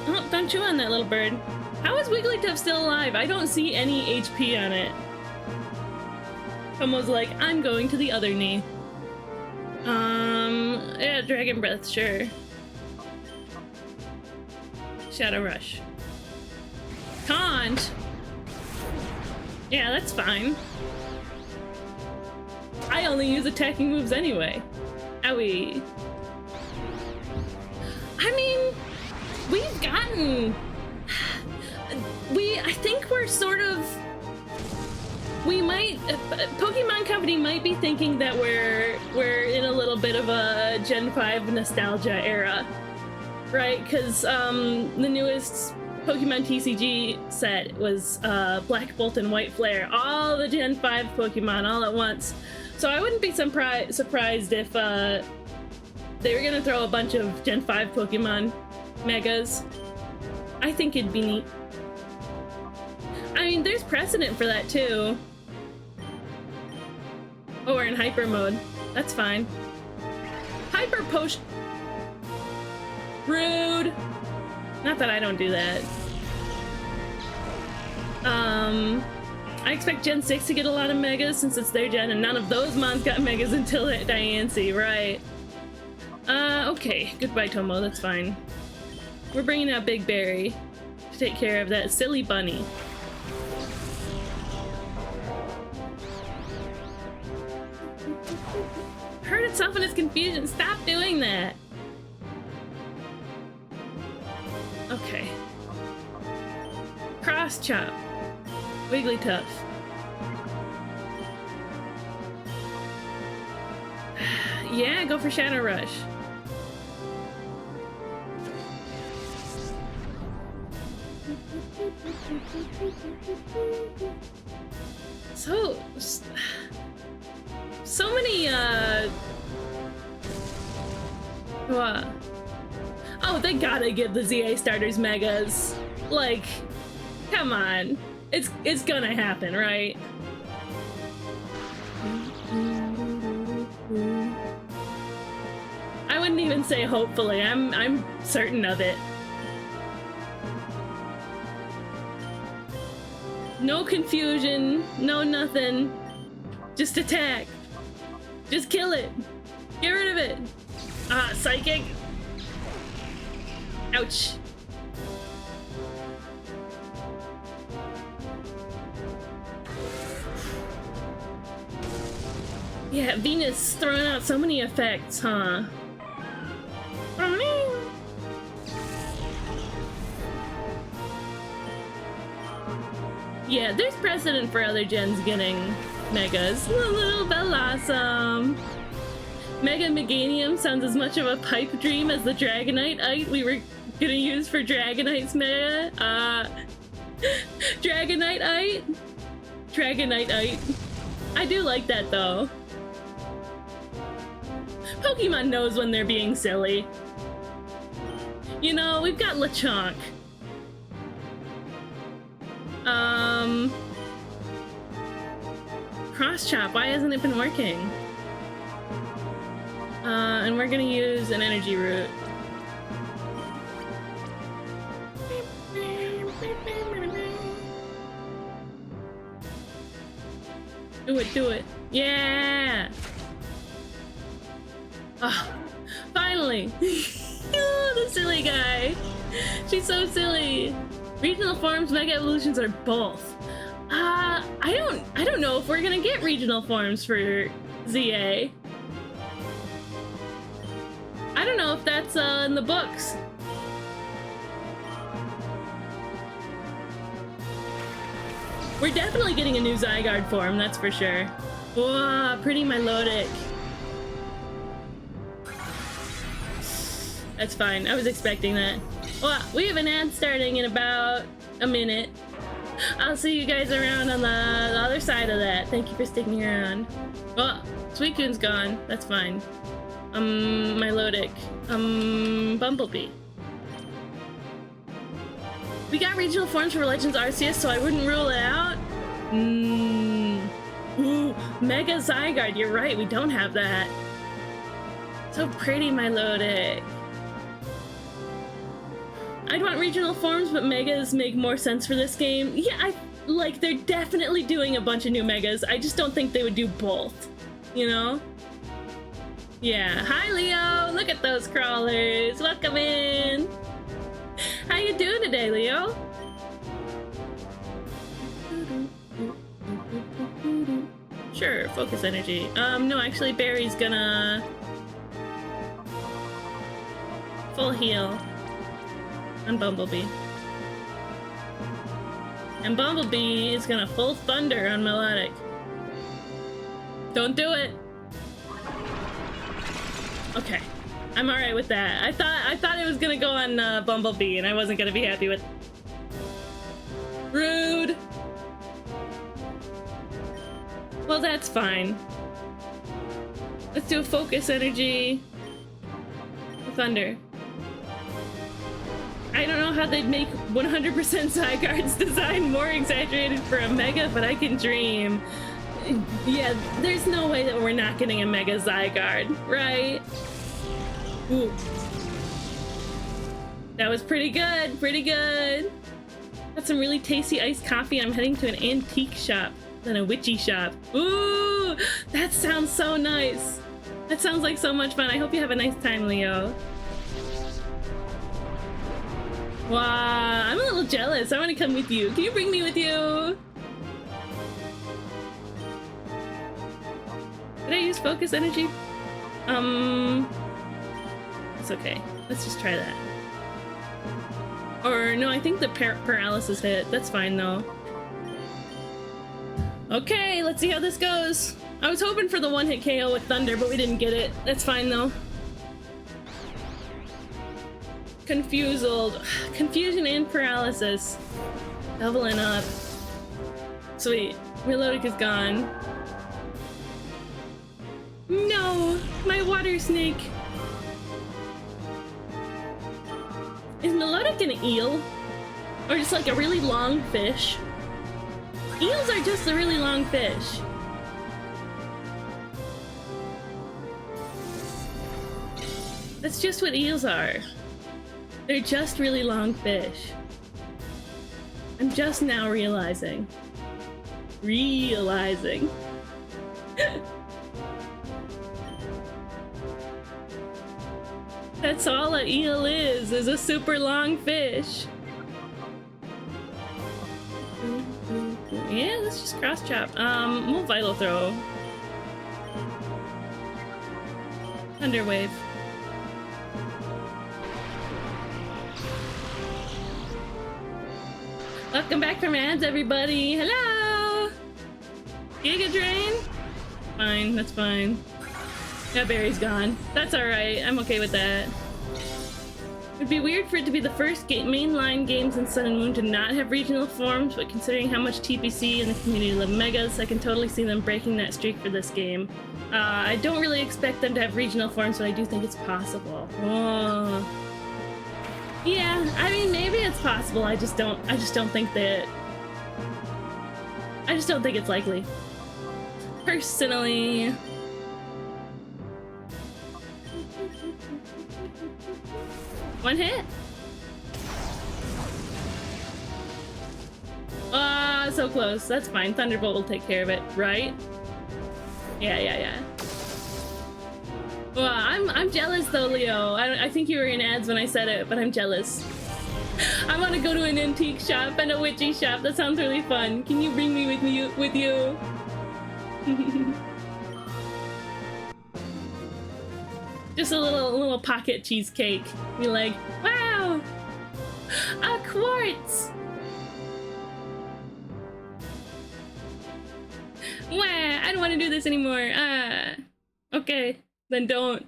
Oh, don't chew on that, little bird. How is Wigglytuff still alive? I don't see any HP on it. Tomo's like, I'm going to the other knee. Yeah, Dragon Breath, sure. Shadow Rush. Taunt? Yeah, that's fine. I only use attacking moves anyway. Owie. I mean, we've gotten... I think we're sort of... We might... Pokemon Company might be thinking that we're in a little bit of a Gen 5 nostalgia era. Right? Because the newest Pokemon TCG set was Black Bolt and White Flare. All the Gen 5 Pokemon all at once. So I wouldn't be surprised if they were gonna throw a bunch of Gen 5 Pokemon Megas. I think it'd be neat. I mean, there's precedent for that too. Oh, we're in hyper mode. That's fine. Hyper potion. Rude. Not that I don't do that. I expect Gen 6 to get a lot of Megas since it's their gen, and none of those mons got Megas until Diancie, right? Okay. Goodbye, Tomo. That's fine. We're bringing out Big Berry to take care of that silly bunny. Hurt itself in its confusion. Stop doing that. Okay. Cross Chop. Wigglytuff. Yeah, go for Shadow Rush. So many, what? Oh, they gotta give the ZA starters Megas. Like, come on. It's gonna happen, right? I wouldn't even say hopefully. I'm certain of it. No confusion, no nothing. Just attack. Just kill it. Get rid of it. Ah, psychic. Ouch. Yeah, Venus throwing out so many effects, huh? Yeah, there's precedent for other gens getting megas. A little Colosseum. Mega Meganium sounds as much of a pipe dream as the Dragonite we were gonna use for Dragonite's mega. Dragonite. I do like that though. Pokemon knows when they're being silly. You know, we've got Lechonk. Cross Chop, why hasn't it been working? And we're gonna use an energy root. Do it. Yeah! Oh, finally! Oh, the silly guy. She's so silly. Regional forms, mega evolutions, or both? I don't know if we're gonna get regional forms for ZA. I don't know if that's in the books. We're definitely getting a new Zygarde form, that's for sure. Whoa, pretty Milotic. That's fine, I was expecting that. Well, we have an ad starting in about a minute. I'll see you guys around on the other side of that. Thank you for sticking around. Oh, Suicune's gone. That's fine. Milotic. Bumblebee. We got regional forms for Legends Arceus, so I wouldn't rule it out. Ooh, Mega Zygarde. You're right, we don't have that. So pretty, Milotic. I'd want regional forms, but megas make more sense for this game. Yeah, they're definitely doing a bunch of new megas. I just don't think they would do both, you know? Yeah, hi Leo! Look at those crawlers! Welcome in! How you doing today, Leo? Sure, focus energy. No, actually Barry's gonna... full heal. On Bumblebee. And Bumblebee is gonna full thunder on Melodic. Don't do it! Okay. I'm alright with that. I thought it was gonna go on Bumblebee and I wasn't gonna be happy with... Rude! Well, that's fine. Let's do a focus energy. Thunder. I don't know how they'd make 100% Zygarde's design more exaggerated for a Mega, but I can dream. Yeah, there's no way that we're not getting a Mega Zygarde, right? Ooh. That was pretty good, pretty good. Got some really tasty iced coffee. I'm heading to an antique shop, then a witchy shop. Ooh, that sounds so nice. That sounds like so much fun. I hope you have a nice time, Leo. Wow, I'm a little jealous. I want to come with you. Can you bring me with you? Did I use focus energy? It's okay. Let's just try that. Or no, I think the paralysis hit. That's fine though. Okay, let's see how this goes. I was hoping for the one-hit KO with Thunder, but we didn't get it. That's fine though. Confused. Confusion and paralysis. Doubling up. Sweet. Melodic is gone. No! My water snake! Is Melodic an eel? Or just like a really long fish? Eels are just a really long fish. That's just what eels are. They're just really long fish. I'm just now realizing. That's all an eel is a super long fish. Yeah, let's just cross chop. We'll vital throw. Thunder wave. Welcome back from ads, everybody. Hello! Giga Drain? Fine, that's fine. That berry's gone. That's alright, I'm okay with that. It'd be weird for it to be the first mainline games in Sun and Moon to not have regional forms, but considering how much TPC and the community love megas, I can totally see them breaking that streak for this game. I don't really expect them to have regional forms, but I do think it's possible. Oh. Yeah, I mean, maybe it's possible. I just don't think it's likely. Personally. One hit. Ah, so close. That's fine. Thunderbolt will take care of it, right? Yeah. Well, I'm jealous though, Leo. I think you were in ads when I said it, but I'm jealous. I want to go to an antique shop and a witchy shop. That sounds really fun. Can you bring me with you? Just a little pocket cheesecake. Be like, wow, a quartz. Wah, I don't want to do this anymore. Okay, then don't.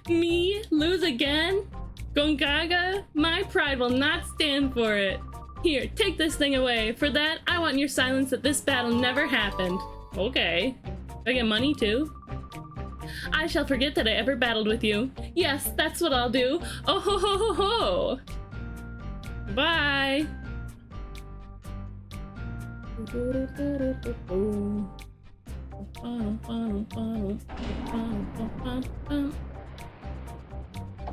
Me lose again? Gongaga? My pride will not stand for it. Here, take this thing away. For that, I want your silence that this battle never happened. Okay. I get money too? I shall forget that I ever battled with you. Yes, that's what I'll do. Oh ho ho ho ho! Bye!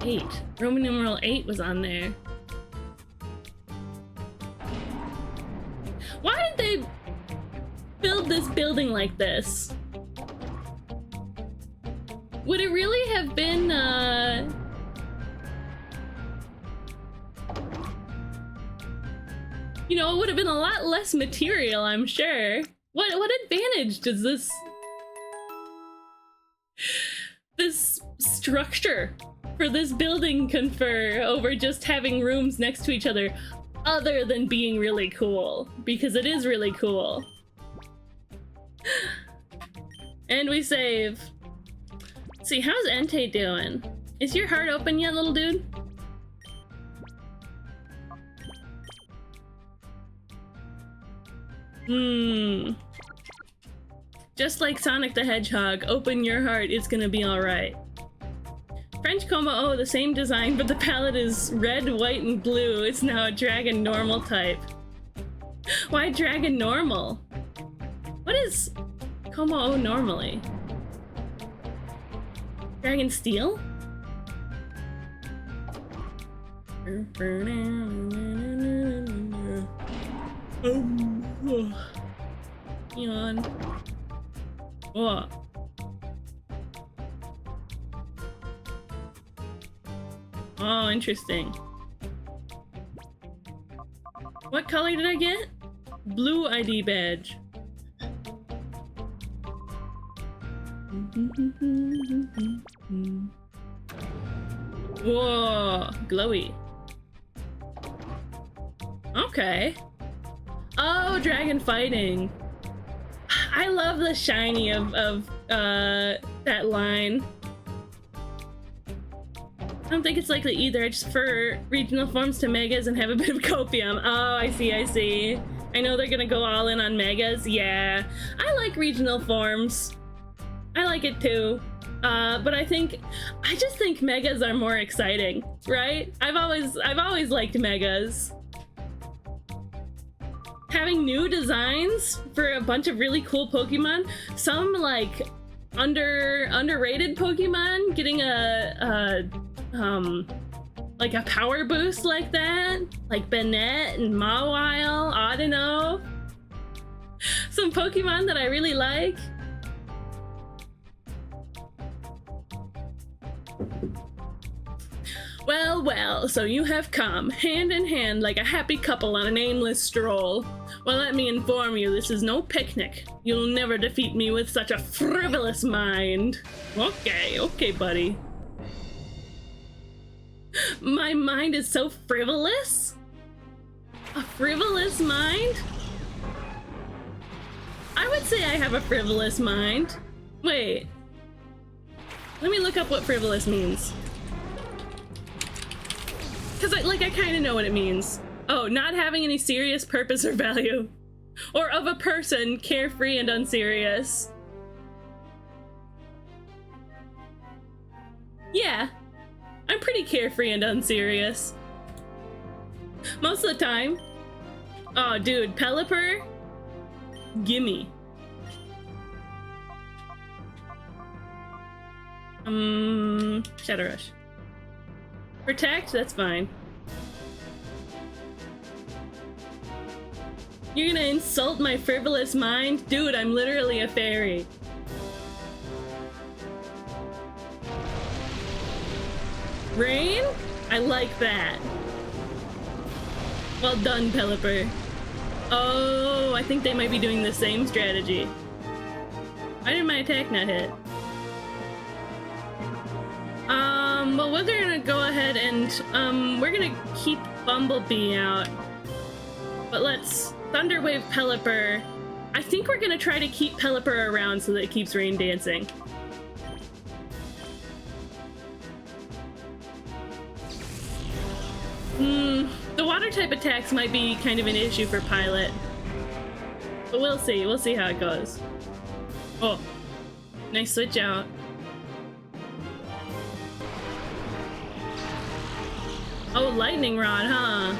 Eight. Roman numeral 8 was on there. Why did they build this building like this? Would it really have been, you know, it would have been a lot less material, I'm sure. What advantage does this structure for this building confer over just having rooms next to each other, other than being really cool? Because it is really cool. And we save. Let's see, how's Entei doing? Is your heart open yet, little dude? Just like Sonic the Hedgehog, open your heart, it's gonna be alright. French Como, the same design, but the palette is red, white, and blue. It's now a dragon normal type. Why dragon normal? What is Como normally? Dragon Steel? Yawn. Oh. Oh, interesting. What color did I get? Blue ID badge. Whoa, glowy. Okay. Oh, dragon fighting. I love the shiny of that line. I don't think it's likely either. I just prefer regional forms to megas and have a bit of copium. Oh, I see. I know they're gonna go all in on megas. Yeah, I like regional forms. I like it too. But I just think megas are more exciting, right? I've always liked megas. Having new designs for a bunch of really cool Pokemon, some like underrated Pokemon getting like a power boost like that, like Banette and Mawile, Audino, some Pokemon that I really like. Well, well, so you have come, hand in hand like a happy couple on an aimless stroll. Well, let me inform you, this is no picnic. You'll never defeat me with such a frivolous mind. Okay, buddy. My mind is so frivolous? A frivolous mind? I would say I have a frivolous mind. Wait. Let me look up what frivolous means. Because I kind of know what it means. Oh, not having any serious purpose or value. Or of a person, carefree and unserious. Yeah, I'm pretty carefree and unserious. Most of the time. Oh, dude, Pelipper? Gimme. Shadow Rush. Protect? That's fine. You're gonna insult my frivolous mind? Dude, I'm literally a fairy. Rain? I like that. Well done, Pelipper. Oh, I think they might be doing the same strategy. Why did my attack not hit? Well, we're gonna go ahead and, we're gonna keep Bumblebee out. But let's Thunder Wave Pelipper. I think we're gonna try to keep Pelipper around so that it keeps Rain Dancing. The water type attacks might be kind of an issue for Pilot. But we'll see. We'll see how it goes. Oh, nice switch out. Oh, Lightning Rod, huh?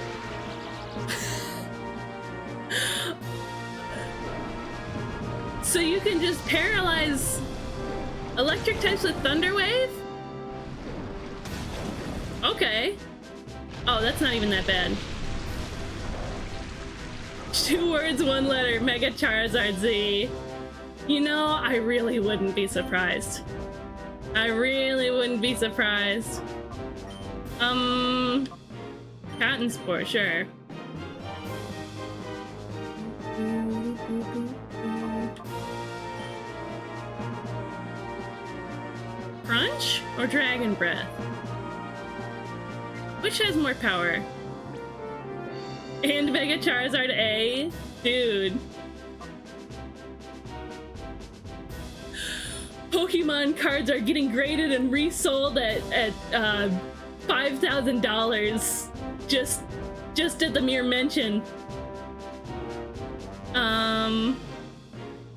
So you can just paralyze electric types with Thunder Wave? Okay. Oh, that's not even that bad. 2 words, 1 letter, Mega Charizard Z. You know, I really wouldn't be surprised. I really wouldn't be surprised. Cotton Spore, sure. Crunch or Dragon Breath? Which has more power? And Mega Charizard A? Dude. Pokemon cards are getting graded and resold at $5,000 just at the mere mention.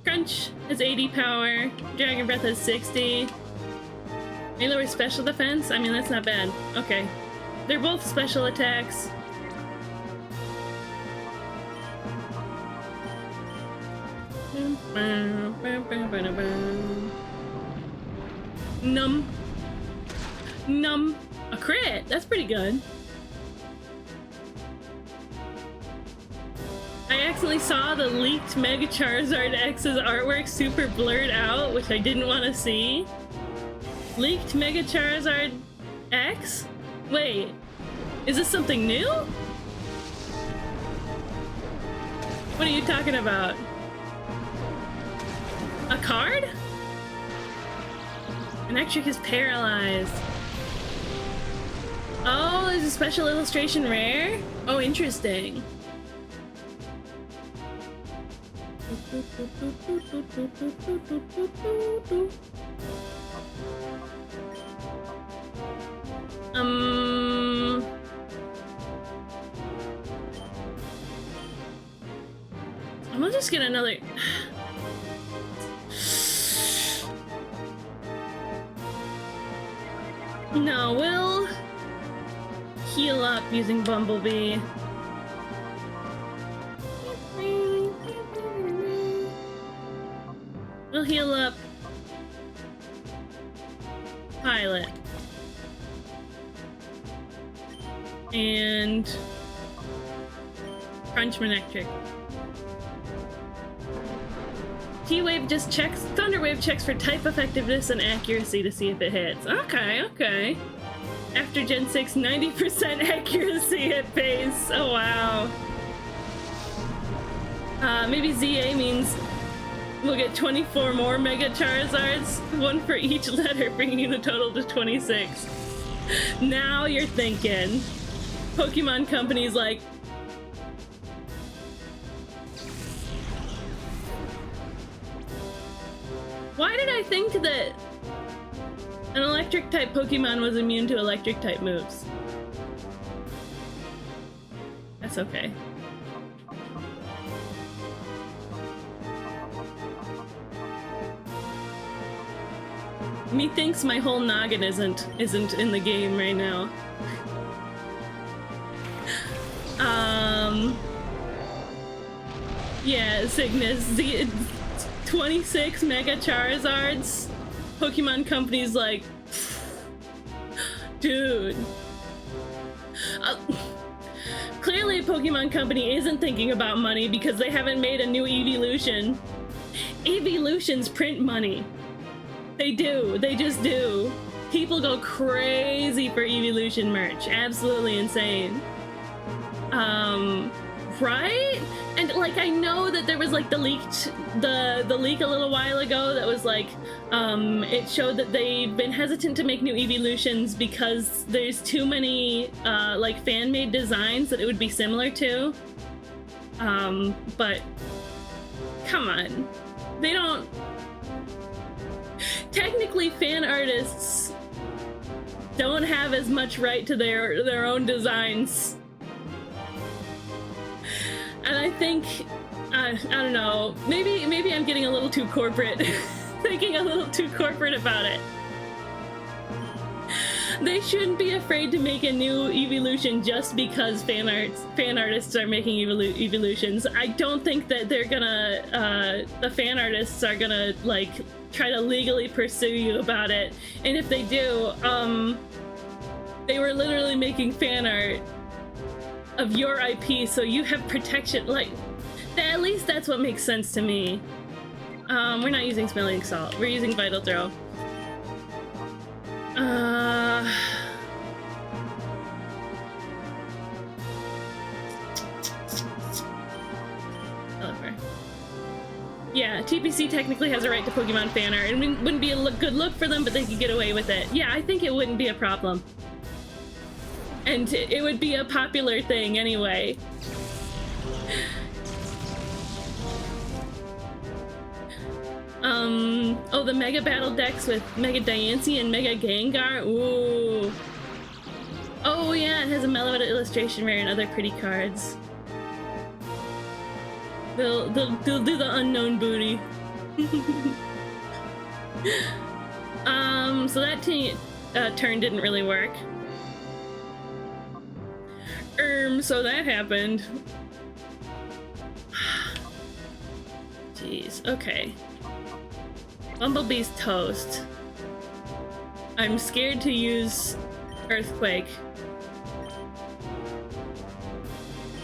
Crunch has 80 power, Dragon Breath has 60. May lower special defense? I mean, that's not bad. Okay. They're both special attacks. Num. A crit? That's pretty good. I accidentally saw the leaked Mega Charizard X's artwork super blurred out, which I didn't want to see. Leaked Mega Charizard X? Wait, is this something new? What are you talking about? A card? Electric is paralyzed. Oh, there's a special illustration rare? Oh, interesting. I'm gonna just get another... No, we'll heal up using Bumblebee. We'll heal up Pilot. And Crunchman Electric. T-Wave just checks, Thunderwave checks for type effectiveness and accuracy to see if it hits. Okay, okay. After Gen 6, 90% accuracy at base. Oh, wow. Maybe ZA means we'll get 24 more Mega Charizards, one for each letter, bringing the total to 26. Now you're thinking. Pokemon Company's like, why did I think that an electric type Pokemon was immune to electric type moves? That's okay. Methinks my whole noggin isn't in the game right now. Yeah, Cygnus, the 26 Mega Charizards. Pokemon Company's like, dude. Clearly Pokemon Company isn't thinking about money because they haven't made a new Evolution. Evolutions print money. They do, they just do. People go crazy for Evolution merch. Absolutely insane. Right? And like, I know that there was like the leak a little while ago that was like, it showed that they've been hesitant to make new Evolutions because there's too many like fan-made designs that it would be similar to. But come on, they don't. Technically, fan artists don't have as much right to their own designs. And I think, I don't know, maybe I'm getting a little too corporate, thinking a little too corporate about it. They shouldn't be afraid to make a new Evolution just because fan artists are making Evolutions. I don't think that they're gonna, the fan artists are gonna, like, try to legally pursue you about it. And if they do, they were literally making fan art of your IP, so you have protection. Like, at least that's what makes sense to me. We're not using Smelling Salt. We're using Vital Throw. Yeah, TPC technically has a right to Pokemon fan art. It wouldn't be a good look for them, but they could get away with it. Yeah, I think it wouldn't be a problem. And it would be a popular thing anyway. Oh, the Mega Battle decks with Mega Diancie and Mega Gengar? Ooh. Oh yeah, it has a Meloetta illustration rare and other pretty cards. They'll do the unknown booty. So that turn didn't really work. So that happened. Jeez, okay. Bumblebee's toast. I'm scared to use Earthquake.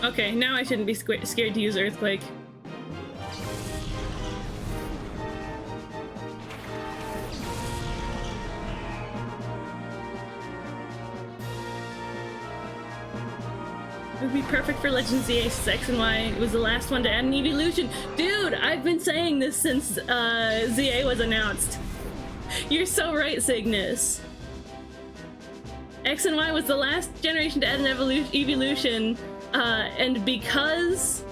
Okay, now I shouldn't be scared to use Earthquake. It would be perfect for Legends ZA X and Y. It was the last one to add an evolution. Dude, I've been saying this since ZA was announced. You're so right, Cygnus. X and Y was the last generation to add an evolution, and because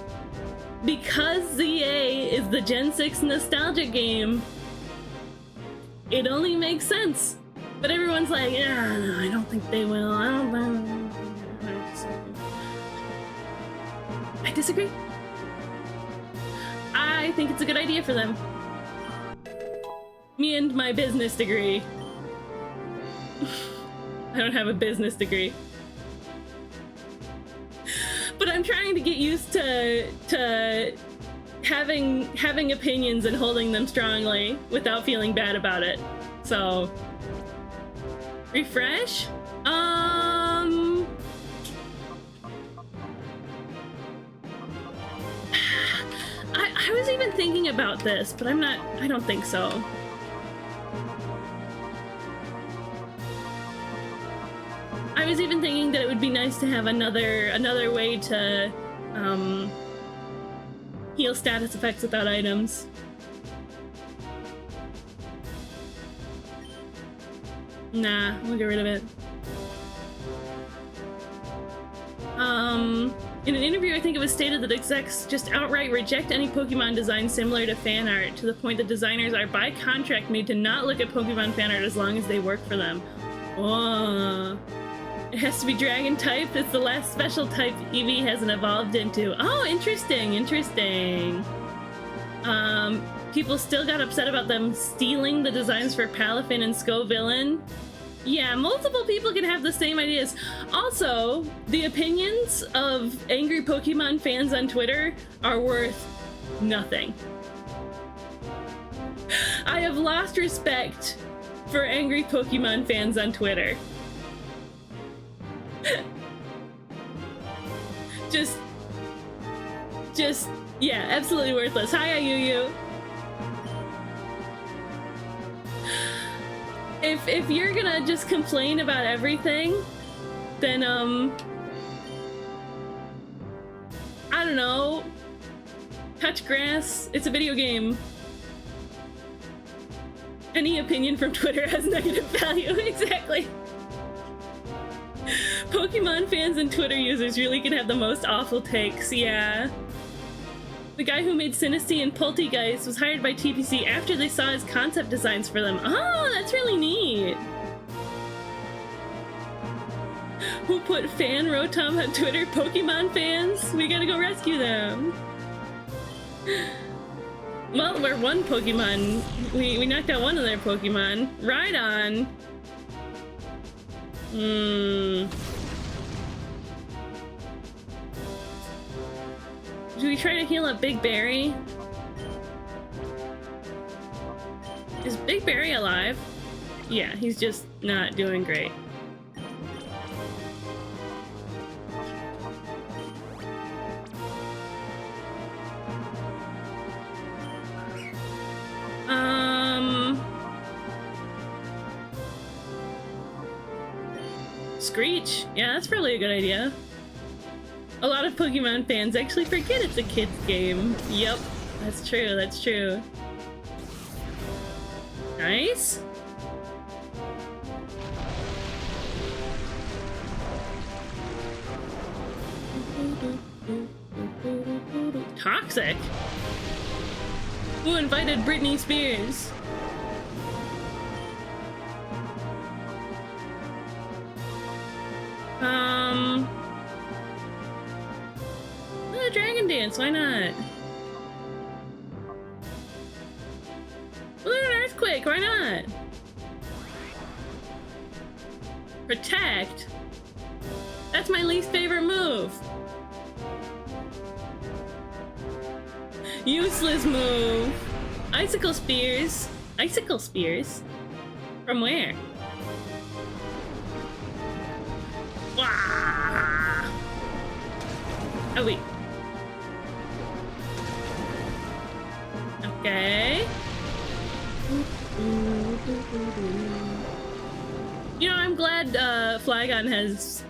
ZA is the Gen 6 nostalgia game, it only makes sense. But everyone's like, yeah, no, I don't think they will. I disagree. I think it's a good idea for them. Me and my business degree. I don't have a business degree. But I'm trying to get used to having opinions and holding them strongly without feeling bad about it. So Refresh? I was even thinking about this, but I don't think so. I was even thinking that it would be nice to have another way to heal status effects without items. Nah, we'll get rid of it. In an interview, I think it was stated that execs just outright reject any Pokemon design similar to fan art, to the point that designers are by contract made to not look at Pokemon fan art as long as they work for them. Whoa. It has to be dragon type. It's the last special type Eevee hasn't evolved into. Oh, interesting, interesting. People still got upset about them stealing the designs for Palafin and Scovillain. Yeah, multiple people can have the same ideas. Also, the opinions of angry Pokemon fans on Twitter are worth nothing. I have lost respect for angry Pokemon fans on Twitter. just, yeah, absolutely worthless. Hi, Ayuyu. If you're gonna just complain about everything, then, I don't know, touch grass, it's a video game. Any opinion from Twitter has negative value, exactly. Pokemon fans and Twitter users really can have the most awful takes, yeah. The guy who made Sinistea and Poltegeist was hired by TPC after they saw his concept designs for them. Oh, that's really neat! Who put fan Rotom on Twitter? Pokemon fans? We gotta go rescue them. Well, we're one Pokemon. We knocked out one of their Pokemon. Rhydon! Do we try to heal up Big Berry? Is Big Berry alive? Yeah, he's just not doing great. Screech. Yeah, that's probably a good idea. A lot of Pokemon fans actually forget it's a kid's game. Yep, that's true, that's true. Nice. Toxic? Who invited Britney Spears? Dragon Dance, why not? Balloon Earthquake, why not? Protect? That's my least favorite move. Useless move. Icicle Spears. Icicle Spears? From where? Wah! Oh wait. Okay. You know, I'm glad Flygon has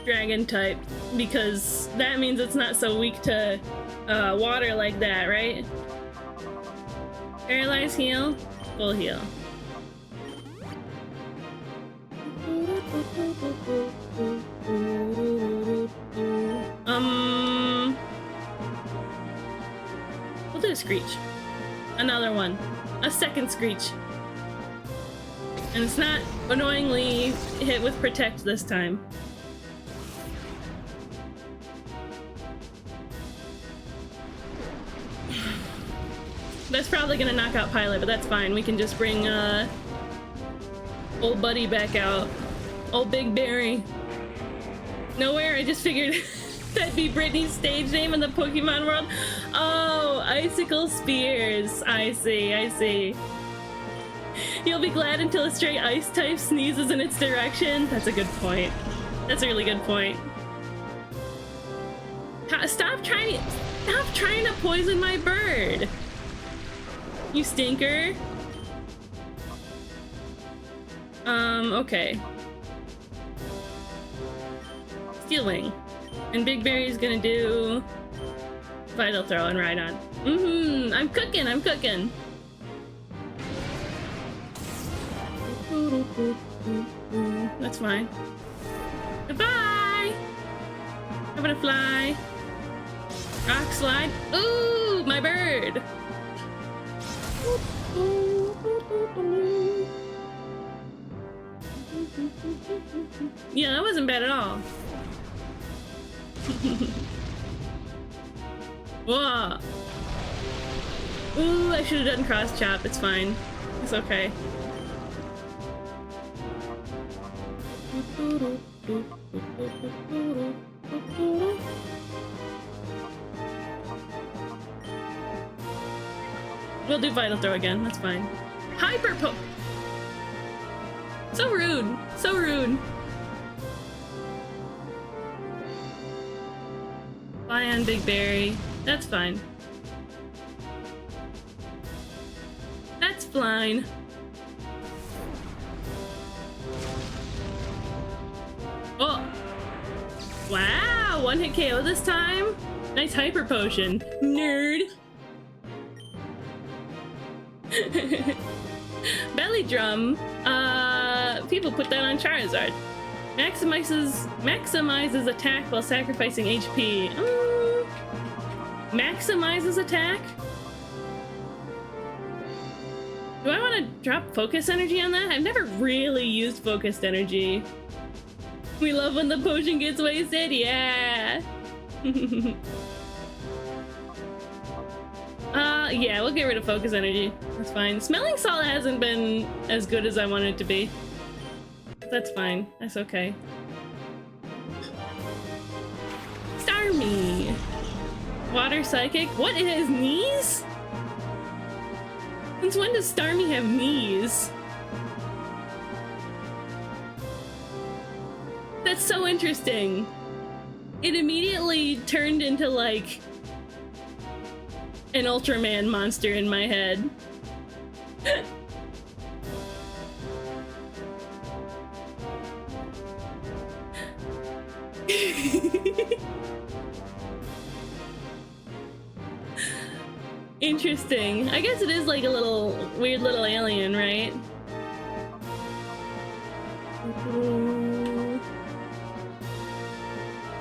dragon type, because that means it's not so weak to water like that, right? Paralyze, heal, full heal. We'll do a Screech. Another one. A second Screech. And it's not annoyingly hit with Protect this time. That's probably gonna knock out Pilot, but that's fine. We can just bring old buddy back out. Old Big Berry. Nowhere, I just figured That'd be Brittany's stage name in the Pokemon world. Oh, Icicle Spears. I see, I see. You'll be glad until a stray ice type sneezes in its direction. That's a good point. That's a really good point. Stop trying to poison my bird. You stinker. Okay. Steel Wing. And Big Berry's gonna do Vital Throw and Ride On. I'm cooking, I'm cooking. That's fine. Goodbye! I'm gonna fly. Rock slide. Ooh, my bird! Yeah, that wasn't bad at all. Whoa! Ooh, I should have done cross chop. It's fine. It's okay. We'll do Vital Throw again. That's fine. Hyper Poke. So rude. So rude. Fly on Big Berry. That's fine. That's fine. Oh! Wow! One hit KO this time? Nice Hyper Potion. Nerd! Belly Drum. People put that on Charizard. Maximizes attack while sacrificing HP. Maximizes attack? Do I want to drop Focus Energy on that? I've never really used Focused Energy. We love when the potion gets wasted, yeah! Yeah, we'll get rid of Focus Energy. That's fine. Smelling Salt hasn't been as good as I wanted it to be. That's fine. That's okay. Starmie! Water Psychic? What, it has knees? Since when does Starmie have knees? That's so interesting. It immediately turned into, like, an Ultraman monster in my head. Interesting. I guess it is like a little weird little alien, right?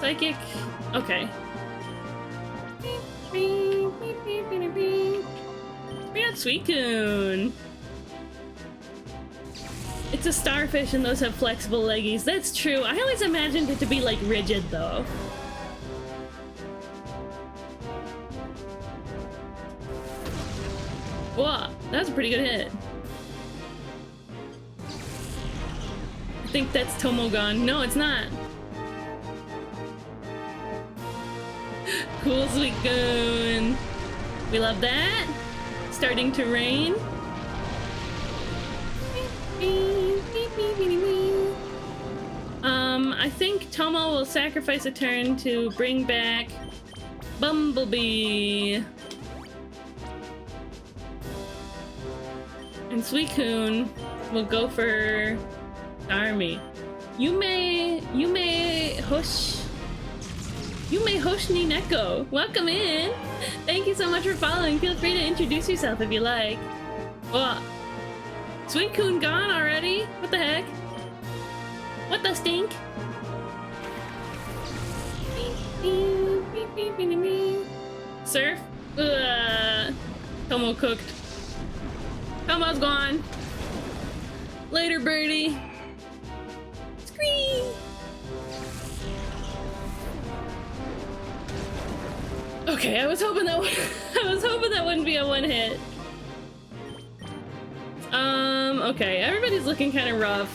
Psychic. Okay. We got Suicune. It's a starfish and those have flexible leggies. That's true. I always imagined it to be like rigid though. Whoa, that was a pretty good hit. I think that's Tomogon. No, it's not. Cool Suicune. We love that. Starting to rain. I think Tomo will sacrifice a turn to bring back Bumblebee. And Suicune will go for Starmie. You may hush ni Neko. Welcome in. Thank you so much for following. Feel free to introduce yourself if you like. Oh, Suicune gone already? What the heck? What the stink? Surf? Tomo cooked. Tomo's gone. Later, birdie. Scream. Okay, I was hoping that wouldn't be a one hit. Okay, everybody's looking kind of rough.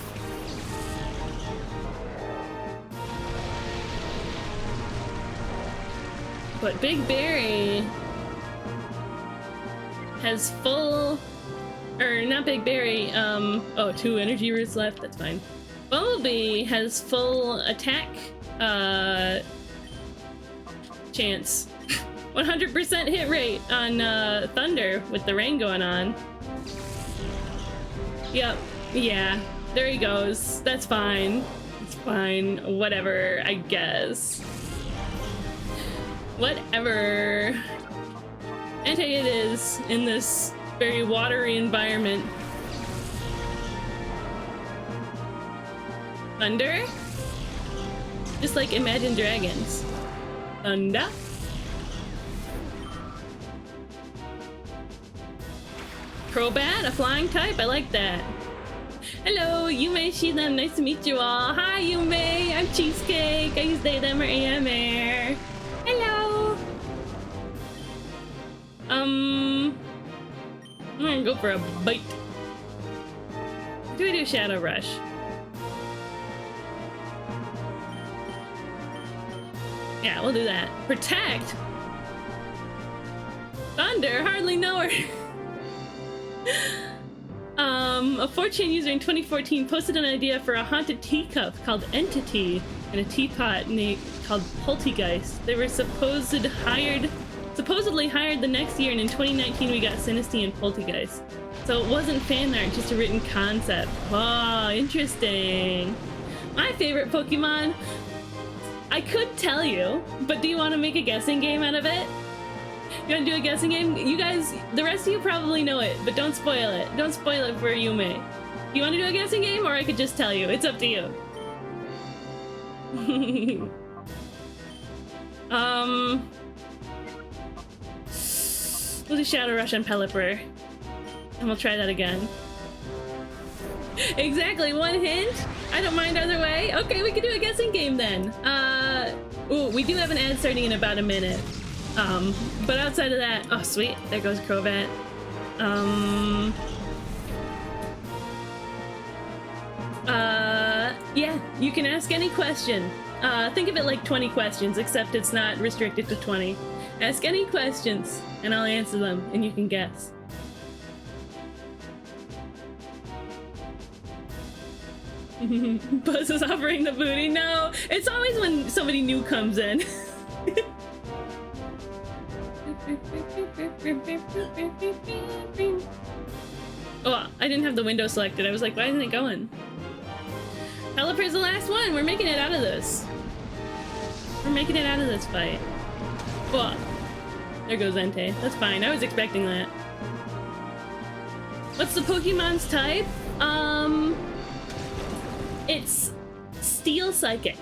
But Big Berry has full, or not Big Berry, oh, 2 energy roots left, that's fine. Bumblebee has full attack, chance. 100% hit rate on, Thunder with the rain going on. Yep, yeah, there he goes. That's fine. It's fine. Whatever, I guess. Whatever. Entei it is in this very watery environment. Thunder? Just like Imagine Dragons. Thunder? Crobat, a flying type? I like that. Hello, Yume, she, them. Nice to meet you all. Hi, Yume. I'm Cheesecake. I use they, them, or AMR. Hello. I'm gonna go for a bite. Do we do Shadow Rush? Yeah, we'll do that. Protect? Thunder? Hardly know her. A 4chan user in 2014 posted an idea for a haunted teacup called Entity and a teapot called Poltergeist. They were supposedly hired the next year, and in 2019 we got Sinisty and Poltergeist. So it wasn't fan art, just a written concept. Oh, interesting. My favorite Pokemon, I could tell you, but do you want to make a guessing game out of it? You want to do a guessing game? You guys, the rest of you probably know it, but don't spoil it. Don't spoil it for Yume. You want to do a guessing game, or I could just tell you? It's up to you. We'll do Shadow Rush on Pelipper. And we'll try that again. Exactly, 1 hint? I don't mind either way. Okay, we can do a guessing game then. Ooh, we do have an ad starting in about a minute. But outside of that, oh sweet, there goes Crobat. Yeah, you can ask any question. Think of it like 20 questions, except it's not restricted to 20. Ask any questions, and I'll answer them, and you can guess. Buzz is offering the booty. No, it's always when somebody new comes in. Oh, I didn't have the window selected. I was like, why isn't it going? Pelipper's the last one. We're making it out of this. We're making it out of this fight. Oh, there goes Entei. That's fine. I was expecting that. What's the Pokemon's type? It's Steel Psychic.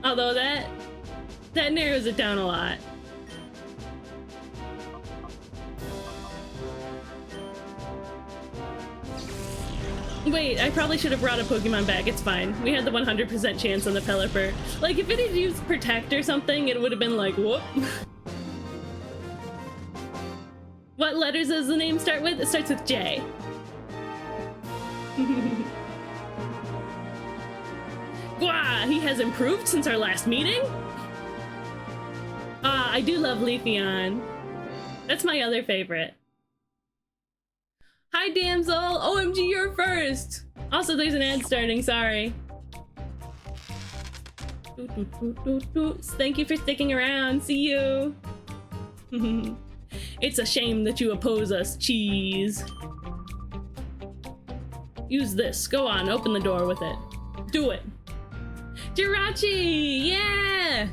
Although that narrows it down a lot. Wait, I probably should have brought a Pokemon back. It's fine. We had the 100% chance on the Pelipper. Like, if it had used Protect or something, it would have been like, whoop. What letters does the name start with? It starts with J. Gwah! He has improved since our last meeting? Ah, I do love Leafeon. That's my other favorite. Hi, damsel! OMG, you're first! Also, there's an ad starting, sorry. Thank you for sticking around. See you! It's a shame that you oppose us, cheese. Use this. Go on, open the door with it. Do it! Jirachi! Yeah!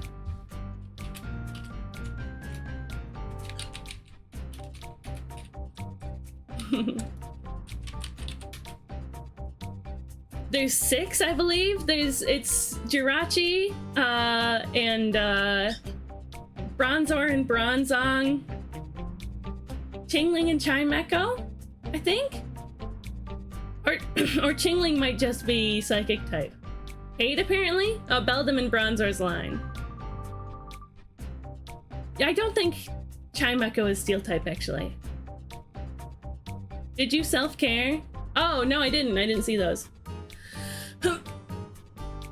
There's 6, I believe. It's Jirachi, and Bronzor and Bronzong, Chingling and Chimecho, I think? Or Chingling might just be Psychic type. 8 apparently? Oh, Beldum and Bronzor's line. I don't think Chimecho is Steel type, actually. Did you self-care? Oh, no, I didn't. I didn't see those.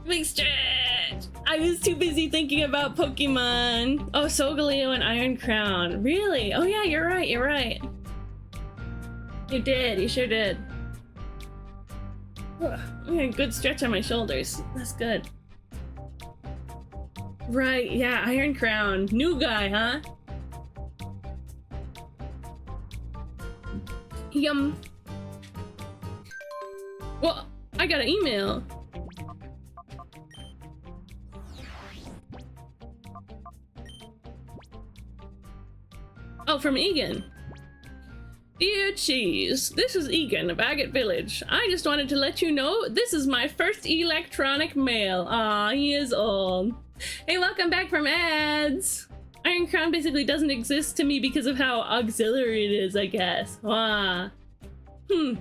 Big stretch! I was too busy thinking about Pokemon. Oh, Solgaleo and Iron Crown. Really? Oh yeah, you're right, you're right. You did, you sure did. Ugh, I had a good stretch on my shoulders. That's good. Right, yeah, Iron Crown. New guy, huh? Yum. Well, I got an email. Oh, from Egan. Dear Cheese, this is Egan of Agate Village. I just wanted to let you know this is my first electronic mail. Aw, he is old. Hey, welcome back from ads. Iron Crown basically doesn't exist to me because of how auxiliary it is, I guess. Wow.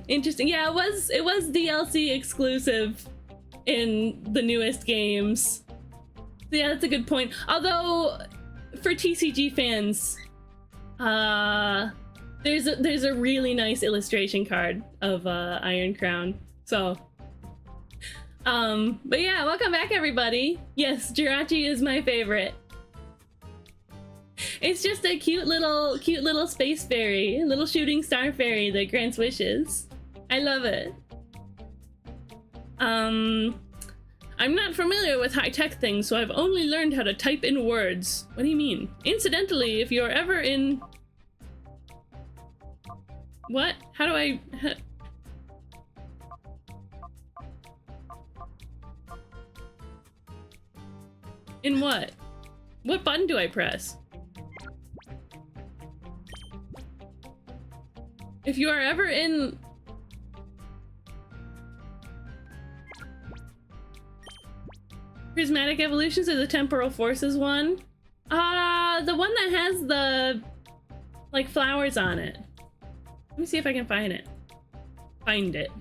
Interesting. Yeah, it was DLC exclusive in the newest games. So yeah, that's a good point. Although, for TCG fans, there's a really nice illustration card of Iron Crown. So, but yeah, welcome back, everybody. Yes, Jirachi is my favorite. It's just a cute little space fairy, a little shooting star fairy that grants wishes. I love it. I'm not familiar with high-tech things, so I've only learned how to type in words. What do you mean? Incidentally, if you're ever in... What? How do I... In what? What button do I press? If you are ever in... Prismatic Evolutions or the Temporal Forces one? The one that has the... like, flowers on it. Let me see if I can find it. Find it.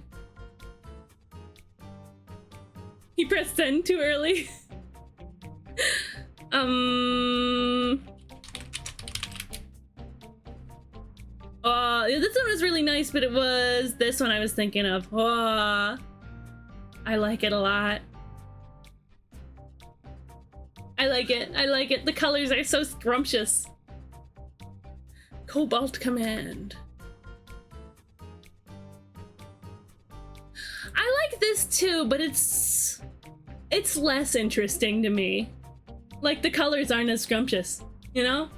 He pressed send too early. This one was really nice, but it was this one I was thinking of. Oh, I like it a lot. I like it. I like it. The colors are so scrumptious. Cobalt Command. I like this too, but it's less interesting to me. Like, the colors aren't as scrumptious, you know?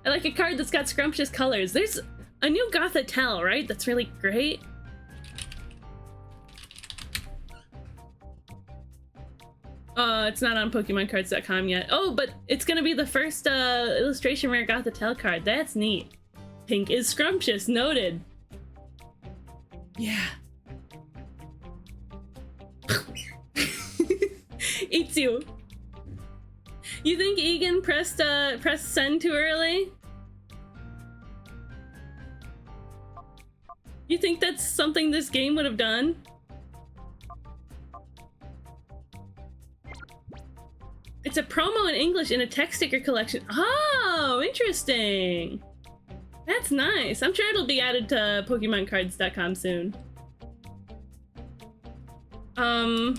I like a card that's got scrumptious colors. There's a new Gothitelle, right? That's really great. It's not on PokemonCards.com yet. Oh, but it's gonna be the first illustration rare Gothitelle card. That's neat. Pink is scrumptious, noted. Yeah. Eats you. You think Egan pressed send too early? You think that's something this game would have done? It's a promo in English in a text sticker collection. Oh, interesting. That's nice. I'm sure it'll be added to PokemonCards.com soon. How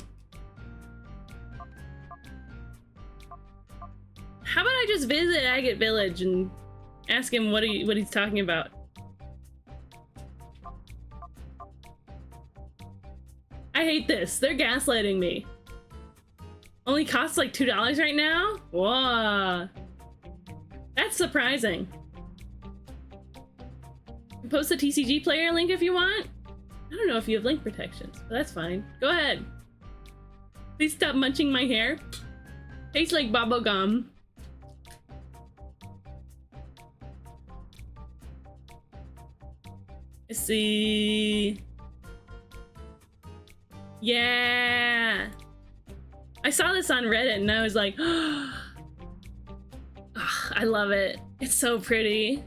about I just visit Agate Village and ask him what he's talking about? I hate this. They're gaslighting me. Only costs like $2 right now? Whoa. That's surprising. Post the TCG player link if you want. I don't know if you have link protections, but that's fine. Go ahead. Please stop munching my hair. Tastes like bubble gum. Let's see. Yeah. I saw this on Reddit and I was like, oh, I love it. It's so pretty.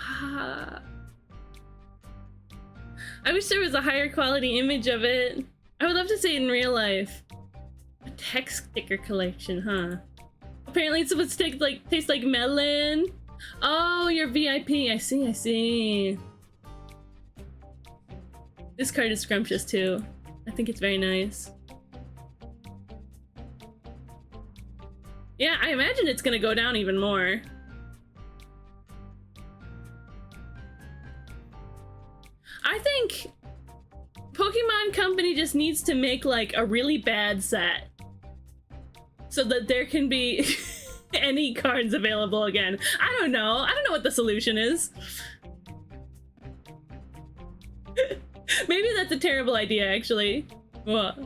I wish there was a higher quality image of it. I would love to see it in real life. A text sticker collection, huh? Apparently it's supposed to taste like melon. Oh, you're VIP. I see, I see. This card is scrumptious too. I think it's very nice. thinking it's gonna go down even more. I think Pokemon Company just needs to make like a really bad set so that there can be any cards available again. I don't know what the solution is. Maybe that's a terrible idea, actually. What?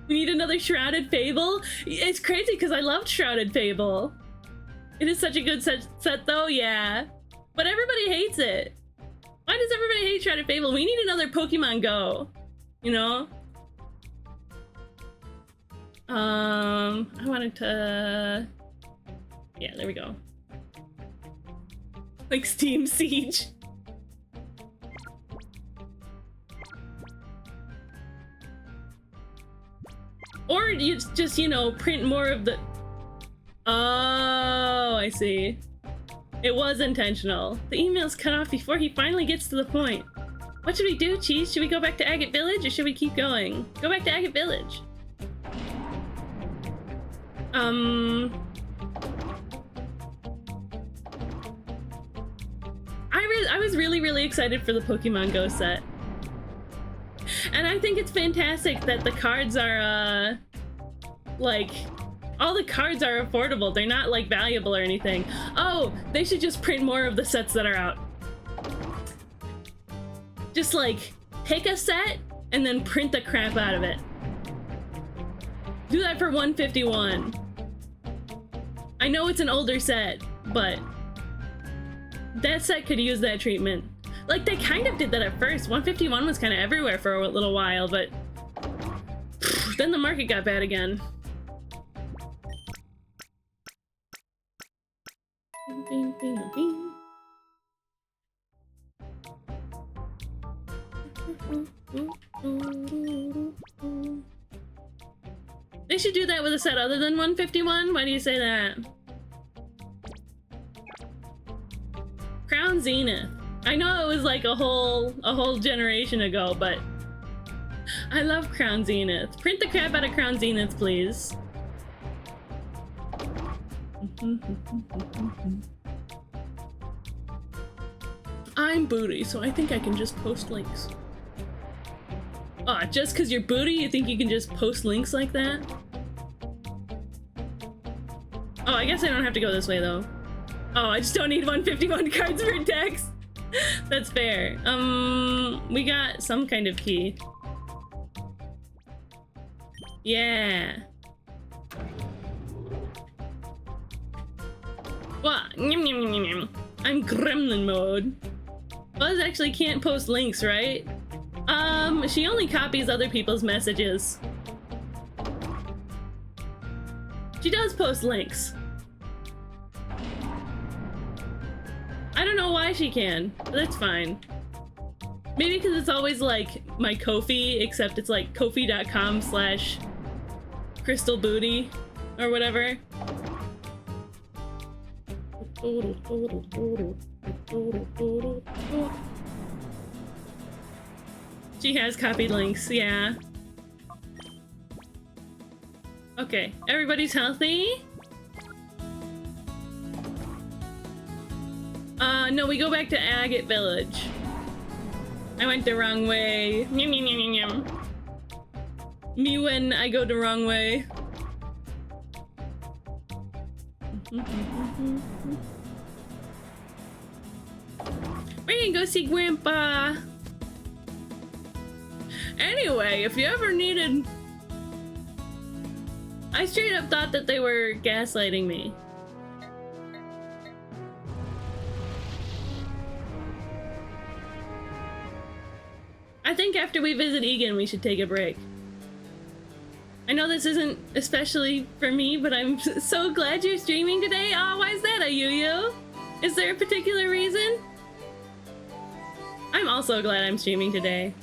We need another Shrouded Fable? It's crazy because I loved Shrouded Fable. It is such a good set though, yeah. But everybody hates it. Why does everybody hate Shrouded Fable? We need another Pokemon Go, you know? I wanted to... Yeah, there we go. Like Steam Siege. Or you just, you know, print more of the... Oh, I see. It was intentional. The email's cut off before he finally gets to the point. What should we do, Cheese? Should we go back to Agate Village or should we keep going? Go back to Agate Village. I was really excited for the Pokemon Go set. And I think it's fantastic that the cards are, like, all the cards are affordable. They're not, like, valuable or anything. Oh, they should just print more of the sets that are out. Just, like, pick a set and then print the crap out of it. Do that for 151. I know it's an older set, but that set could use that treatment. Like, they kind of did that at first. 151 was kind of everywhere for a little while, but then the market got bad again. They should do that with a set other than 151? Why do you say that? Crown Zenith. I know it was like a whole generation ago, but I love Crown Zenith. Print the crap out of Crown Zenith, please. I'm booty, so I think I can just post links. Ah, just because you're booty, you think you can just post links like that? Oh, I guess I don't have to go this way, though. Oh, I just don't need 151 cards for decks. That's fair. We got some kind of key. Yeah. What? I'm gremlin mode. Buzz actually can't post links, right? She only copies other people's messages. She does post links. I don't know why she can, but that's fine. Maybe because it's always like my Ko-fi, except it's like kofi.com/crystalbooty or whatever. She has copied links, yeah. Okay, everybody's healthy? No, we go back to Agate Village. I went the wrong way. Me when I go the wrong way. We're gonna go see Grandpa. Anyway, if you ever needed... I straight up thought that they were gaslighting me. I think after we visit Egan, we should take a break. I know this isn't especially for me, but I'm so glad you're streaming today. Aw, why is that, Ayuyu? Is there a particular reason? I'm also glad I'm streaming today.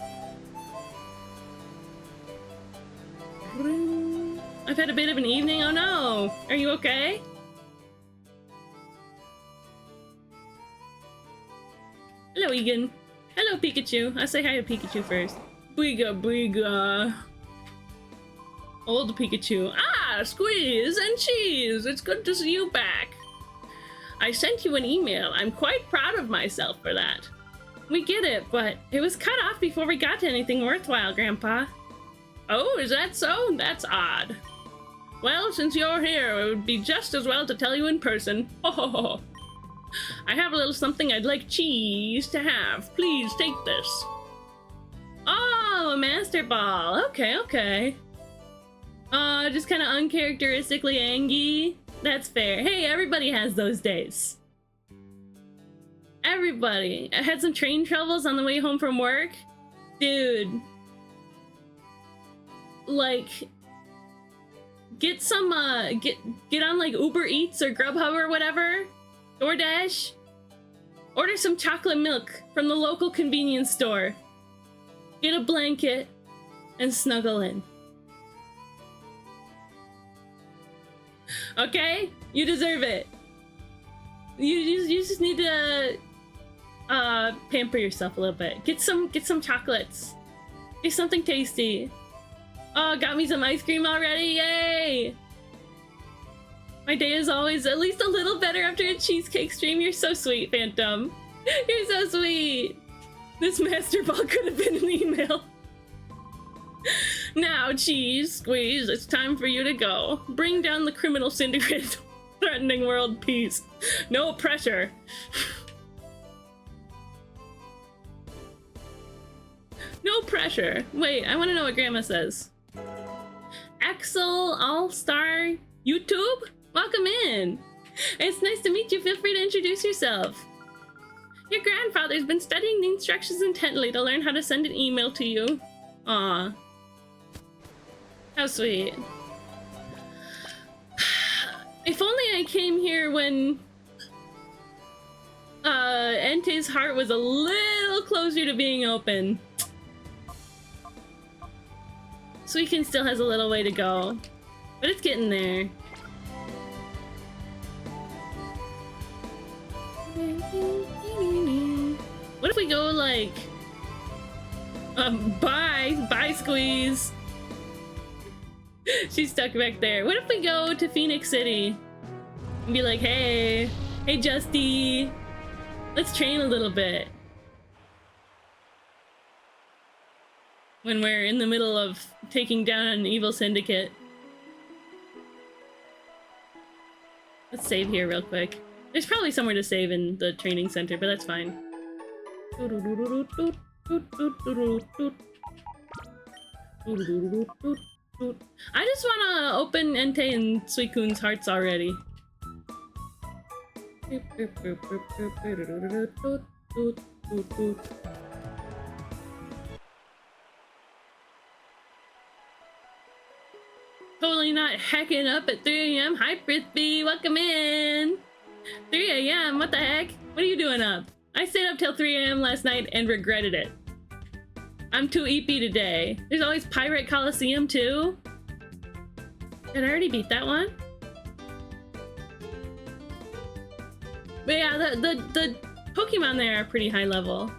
I've had a bit of an evening. Oh no! Are you okay? Hello, Egan. Hello, Pikachu. I'll say hi to Pikachu first. Booga booga. Old Pikachu. Ah! Yeah, Squeeze and Cheese, it's good to see you back. I sent you an email. I'm quite proud of myself for that. We get it, but it was cut off before we got to anything worthwhile, Grandpa. Oh, is that so? That's odd. Well, since you're here, it would be just as well to tell you in person. Ho ho ho. I have a little something I'd like Cheese to have. Please take this. Oh, a Master Ball. Okay, okay. Just kind of uncharacteristically angry. That's fair. Hey, everybody has those days. Everybody. I had some train troubles on the way home from work. Dude. Like, get some, get on like Uber Eats or Grubhub or whatever. DoorDash. Order some chocolate milk from the local convenience store. Get a blanket and snuggle in. Okay? You deserve it. You just need to pamper yourself a little bit. Get some chocolates. Get something tasty. Oh, got me some ice cream already. Yay! My day is always at least a little better after a cheesecake stream. You're so sweet, Phantom. You're so sweet. This Master Ball could have been an email. Now, Cheese, Squeeze, it's time for you to go. Bring down the criminal syndicate, threatening world peace. No pressure. No pressure. Wait, I want to know what Grandma says. Axel All-Star YouTube? Welcome in. It's nice to meet you. Feel free to introduce yourself. Your grandfather's been studying the instructions intently to learn how to send an email to you. Aw. How sweet. If only I came here when Ente's heart was a little closer to being open. Suicune still has a little way to go, but it's getting there. What if we go like, bye Squeeze. She's stuck back there. What if we go to Phoenix City and be like, hey Justy, let's train a little bit. When we're in the middle of taking down an evil syndicate. Let's save here real quick. There's probably somewhere to save in the training center, but that's fine. I just want to open Entei and Suicune's hearts already. Totally not hacking up at 3 AM. Hi, Prithvi, welcome in. 3 AM, what the heck? What are you doing up? I stayed up till 3 AM last night and regretted it. I'm too EP today. There's always Pirate Colosseum too. Did I already beat that one? But yeah, the Pokemon there are pretty high level.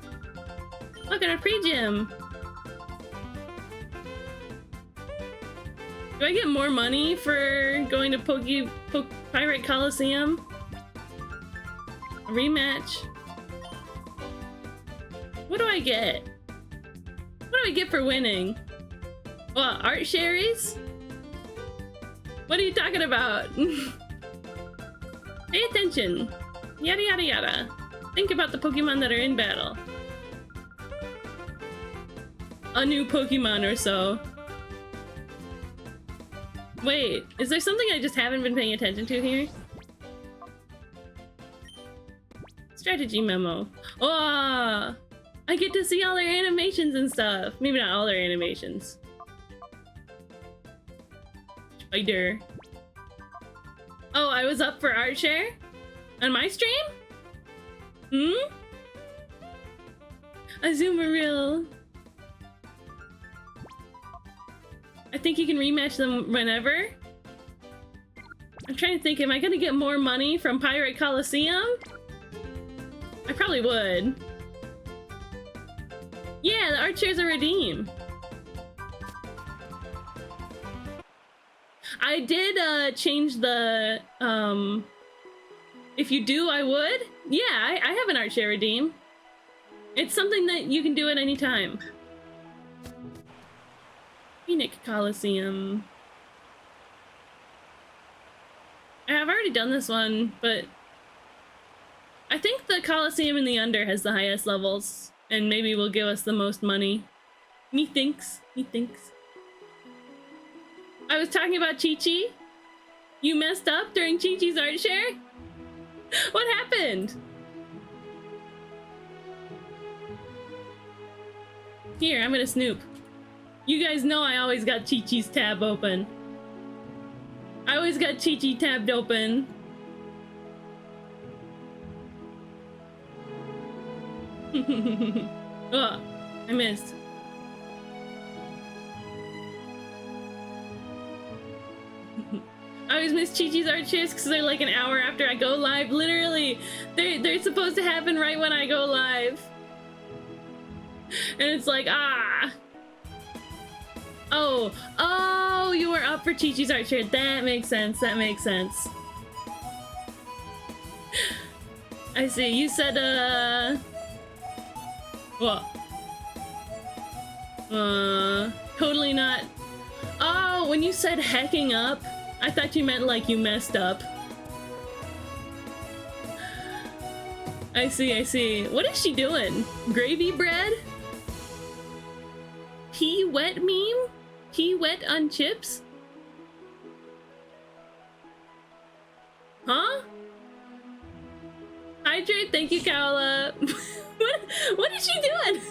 Look at our pre-gym. Do I get more money for going to Pirate Colosseum? A rematch. What do I get? What do I get for winning? What, art sherries? What are you talking about? Pay attention. Yada yada yada. Think about the Pokemon that are in battle. A new Pokemon or so. Wait, is there something I just haven't been paying attention to here? Strategy memo. Oh, I get to see all their animations and stuff. Maybe not all their animations. Spider. Oh, I was up for art share? On my stream? Hmm? Azumarill. I think you can rematch them whenever. I'm trying to think, am I gonna get more money from Pirate Colosseum? I probably would. Yeah, the art shares are redeemed. I did change the if you do, I would. Yeah, I have an art share redeem. It's something that you can do at any time. Phoenix Colosseum. I've already done this one, but I think the Colosseum in the Under has the highest levels, and maybe will give us the most money. Methinks. I was talking about Chi-Chi. You messed up during Chi-Chi's art share? What happened? Here, I'm gonna snoop. You guys know I always got Chi-Chi's tab open. I always got Chi-Chi tabbed open. Oh, I missed. I always miss Chi-Chi's art shares because they're like an hour after I go live. Literally, they're supposed to happen right when I go live. And it's like, ah. Oh, you were up for Chi-Chi's art share. That makes sense, I see, you said, what? Totally not. Oh, when you said hacking up, I thought you meant like you messed up. I see. What is she doing? Gravy bread? Pea wet meme? Pea wet on chips? Huh? Hydrate, thank you, Kaola. What is she doing?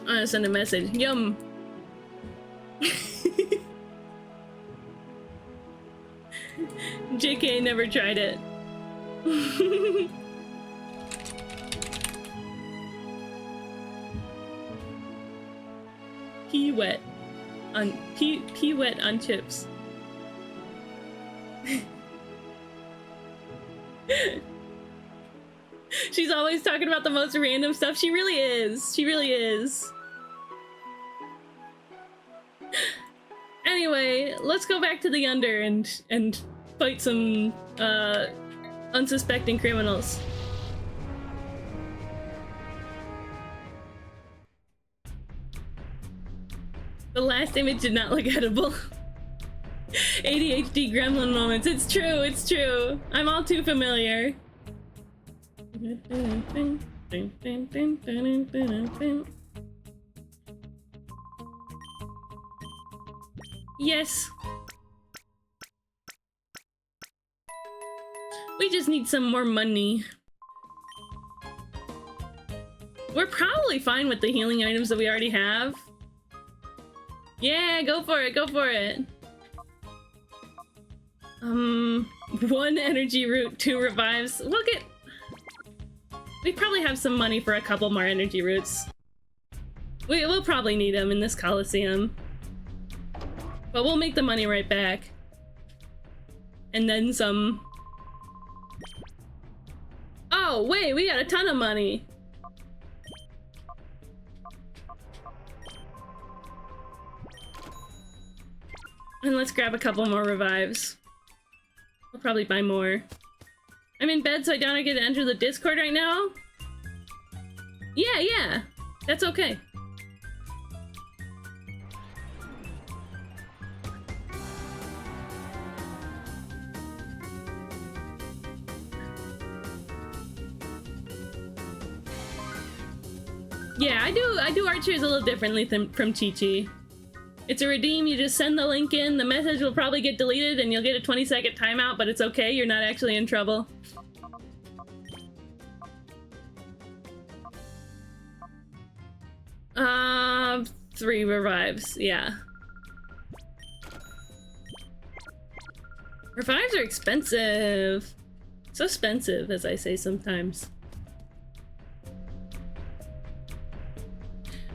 I'm gonna send a message. Yum. JK never tried it. Pea wet on chips. She's always talking about the most random stuff. She really is. Anyway, let's go back to the Under and fight some unsuspecting criminals. The last image did not look edible. ADHD gremlin moments. It's true. I'm all too familiar. Yes. We just need some more money. We're probably fine with the healing items that we already have. Yeah, go for it. 1 energy root, 2 revives. We probably have some money for a couple more energy roots. We'll probably need them in this Colosseum. But we'll make the money right back. And then some. Oh, wait, we got a ton of money. And let's grab a couple more revives. We'll probably buy more. I'm in bed, so I don't get to enter the Discord right now. Yeah. That's okay. Yeah, I do art shares a little differently from Chi-Chi. It's a redeem, you just send the link in, the message will probably get deleted and you'll get a 20-second timeout, but it's okay, you're not actually in trouble. Three revives, yeah. Revives are expensive. So expensive, as I say sometimes.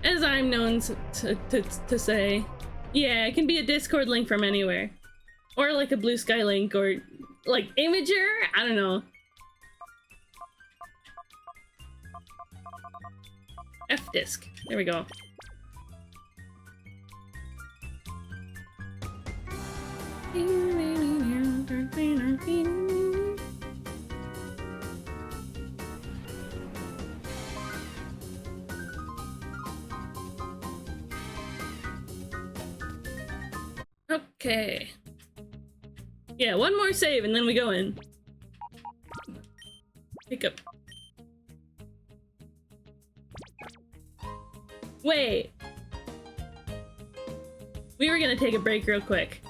As I'm known to say. Yeah, it can be a Discord link from anywhere. Or like a Blue Sky link, or like Imager? I don't know. F-Disk. There we go. Okay. Yeah, one more save and then we go in. Pick up. Wait. We were gonna take a break real quick.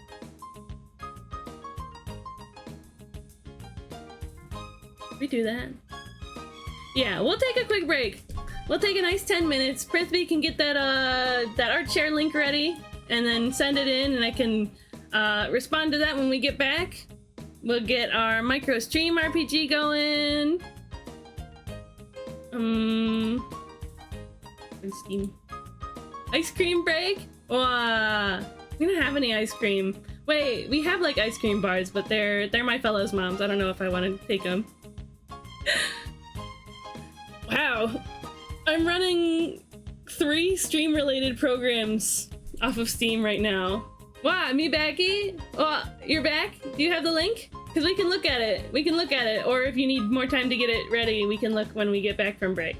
We do that? Yeah, we'll take a quick break. We'll take a nice 10 minutes. Prithvi can get that that art share link ready and then send it in, and I can respond to that when we get back. We'll get our micro stream RPG going. Ice cream break? Wow. We don't have any ice cream. Wait, we have like ice cream bars, but they're my fellows' moms. I don't know if I want to take them. Wow. I'm running 3 stream-related programs off of Steam right now. Wow, me backy? Oh, you're back? Do you have the link? Because we can look at it. We can look at it. Or if you need more time to get it ready, we can look when we get back from break.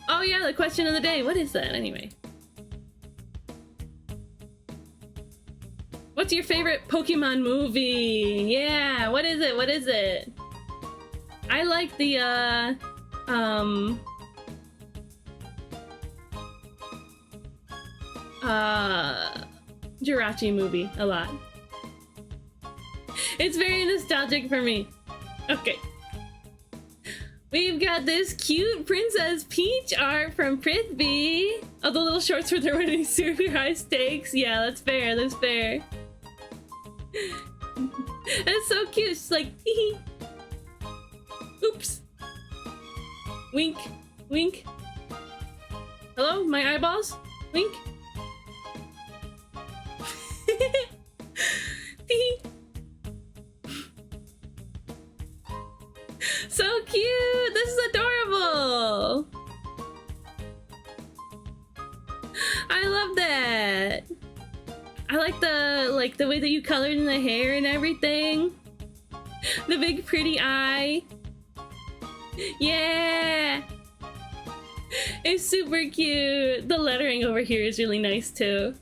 Oh yeah, the question of the day. What is that anyway? What's your favorite Pokemon movie? Yeah, what is it? What is it? I like the Jirachi movie a lot. It's very nostalgic for me. Okay. We've got this cute Princess Peach art from Prithvi. Oh, the little shorts where they're winning super high stakes. Yeah, that's fair, that's fair. That's so cute. She's like, hee. Oops. Wink, wink. Hello, my eyeballs? Wink. So cute! This is adorable! I love that! I like the way that you colored in the hair and everything. The big pretty eye. Yeah! It's super cute. The lettering over here is really nice too.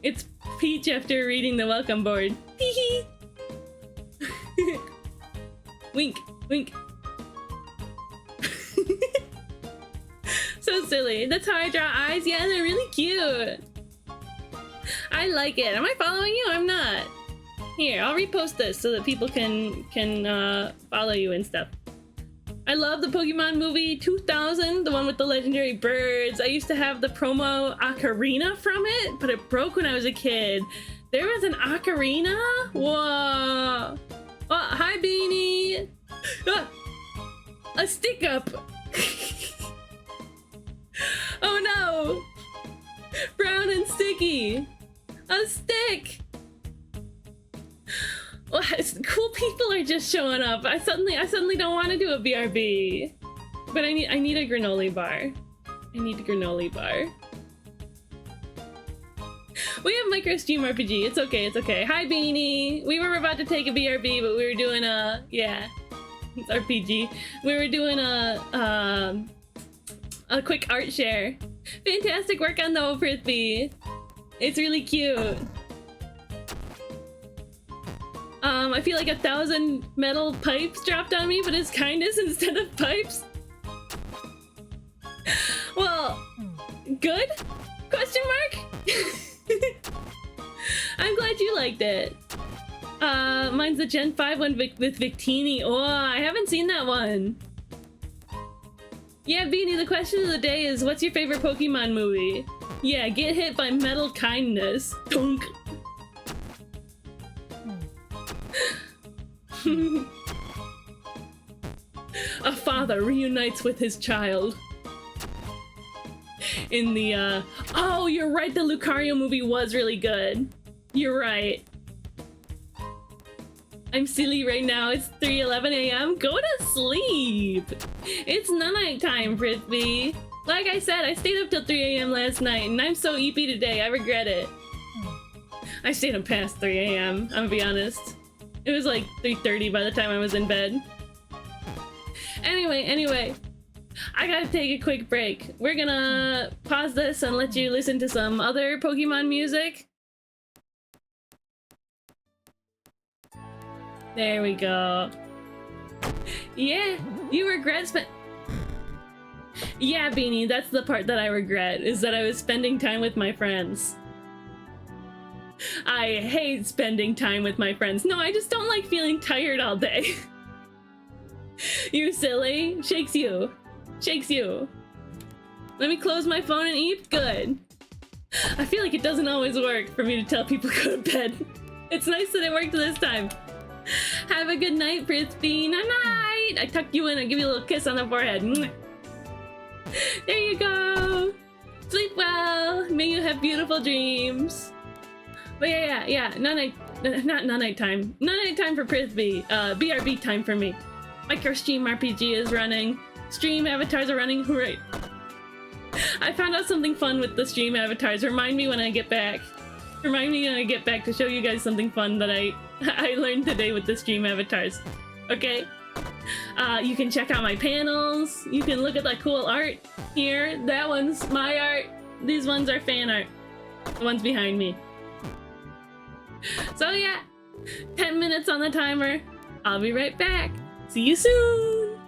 It's Peach after reading the welcome board. Hee hee! Wink, wink. So silly. That's how I draw eyes. Yeah, they're really cute. I like it. Am I following you? I'm not. Here, I'll repost this so that people can follow you and stuff. I love the Pokemon movie 2000, the one with the legendary birds. I used to have the promo ocarina from it, but it broke when I was a kid. There was an ocarina? Whoa. Oh, hi, Beanie. Ah, a stick up. Oh no! Brown and sticky! A stick! Well, cool people are just showing up. I suddenly don't want to do a BRB. But I need a granola bar. I need a granola bar. We have micro stream RPG. It's okay, it's okay. Hi Beanie! We were about to take a BRB, but we were doing a it's RPG. We were doing a quick art share. Fantastic work on the Prithvi. It's really cute. I feel like 1,000 metal pipes dropped on me, but it's kindness instead of pipes. Well, good? Question mark? I'm glad you liked it. Mine's the Gen 5 one with Victini. Oh, I haven't seen that one. Yeah, Beanie, the question of the day is, what's your favorite Pokemon movie? Yeah, get hit by metal kindness. Dunk. A father reunites with his child. In the, oh, you're right, the Lucario movie was really good. You're right. I'm silly right now. It's 3:11 a.m. Go to sleep. It's night time, Frisbee. Like I said, I stayed up till 3 a.m. last night, and I'm so eepy today. I regret it. I stayed up past 3 a.m. I'm gonna be honest. It was like 3:30 by the time I was in bed. Anyway, I gotta take a quick break. We're gonna pause this and let you listen to some other Pokemon music. There we go. Yeah, you regret Yeah, Beanie, that's the part that I regret, is that I was spending time with my friends. I hate spending time with my friends. No, I just don't like feeling tired all day. You silly. Shakes you. Shakes you. Let me close my phone and eat. Good. I feel like it doesn't always work for me to tell people to go to bed. It's nice that it worked this time. Have a good night, Frisbee. Night. I tuck you in and give you a little kiss on the forehead. There you go. Sleep well. May you have beautiful dreams. But yeah. Not night time. Night time for Frisbee. BRB time for me. Micro Stream RPG is running. Stream avatars are running. Hooray. I found out something fun with the stream avatars. Remind me when I get back. Remind me when I get back to show you guys something fun that I learned today with the stream avatars. Okay? You can check out my panels. You can look at that cool art here. That one's my art. These ones are fan art. The ones behind me. So yeah, 10 minutes on the timer. I'll be right back. See you soon!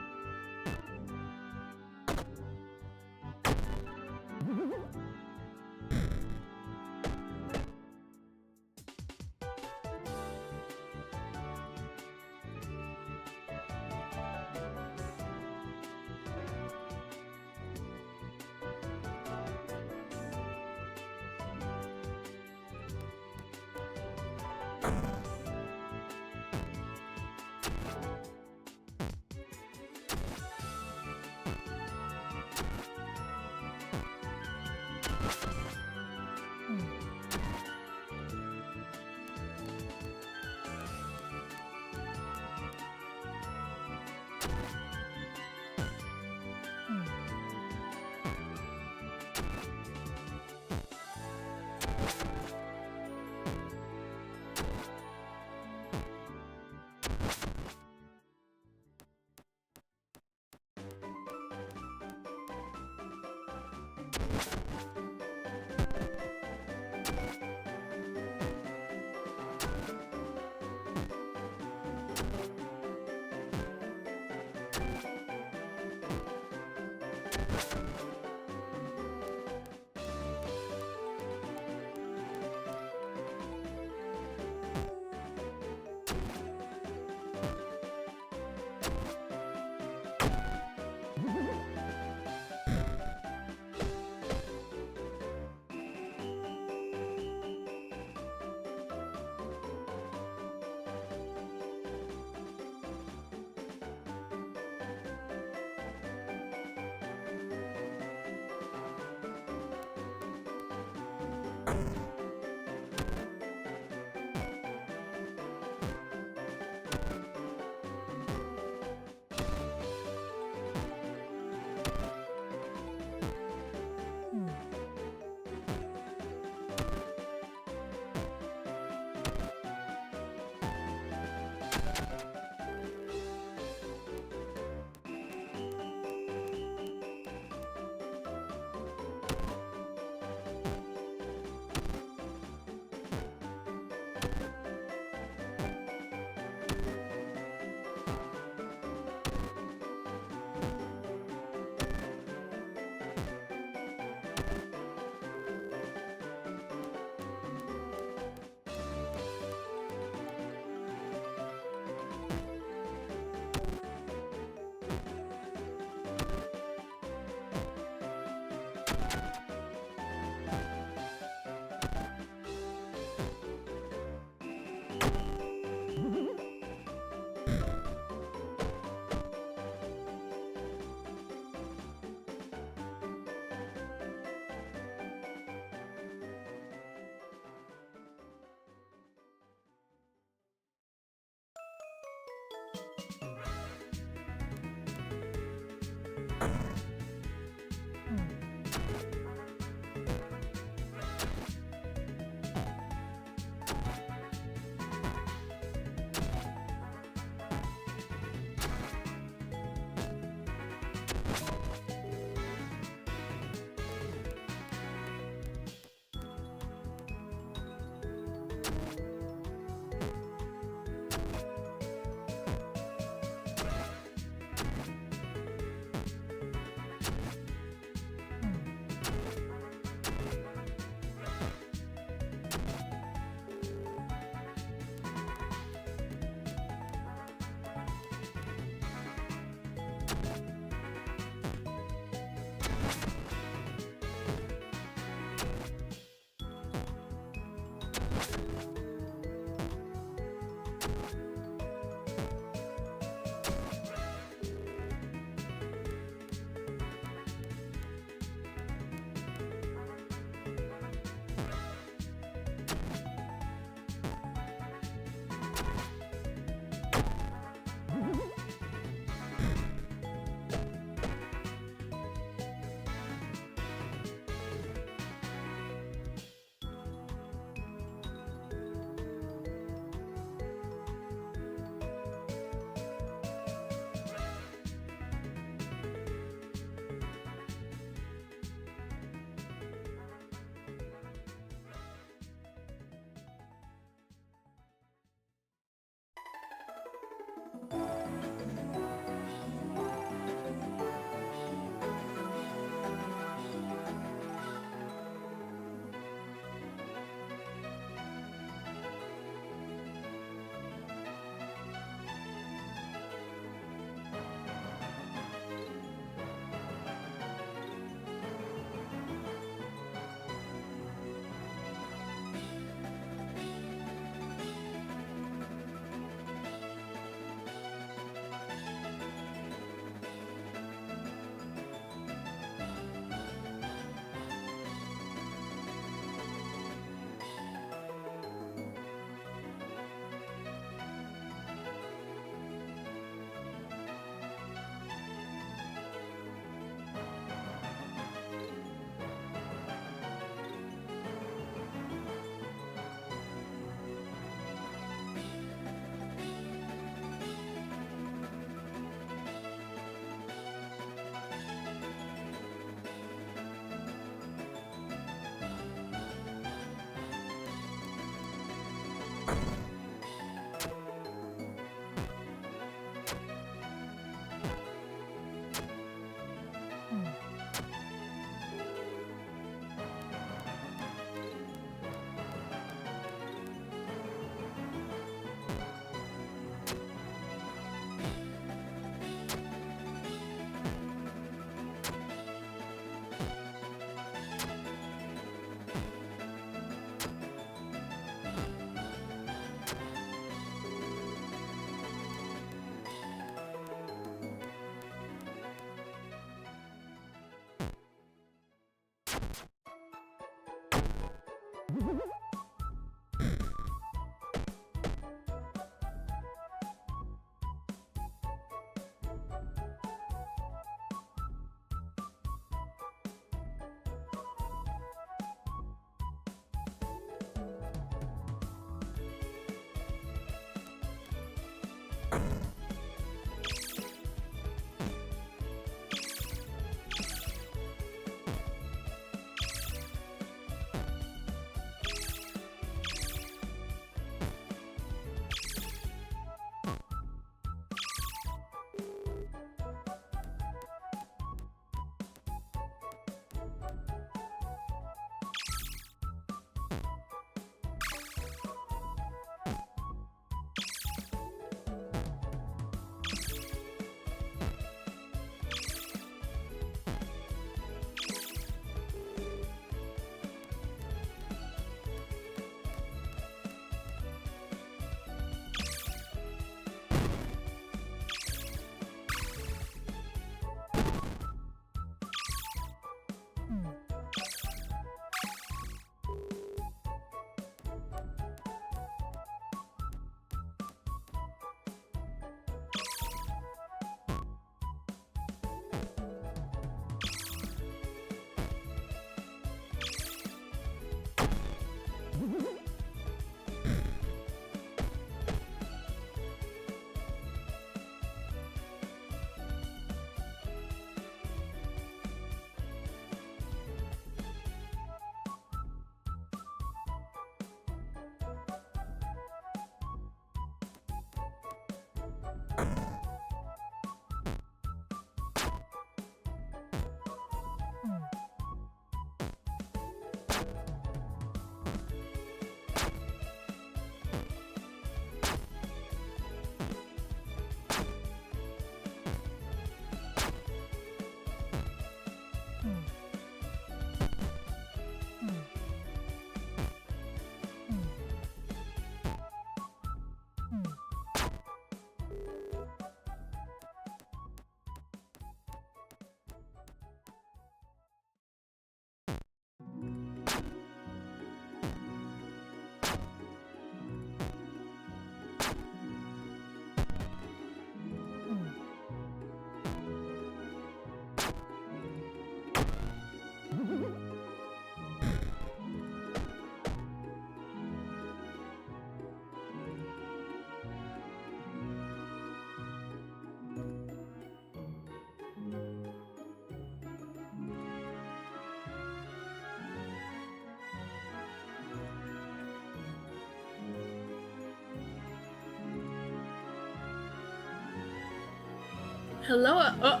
Hello. Oh.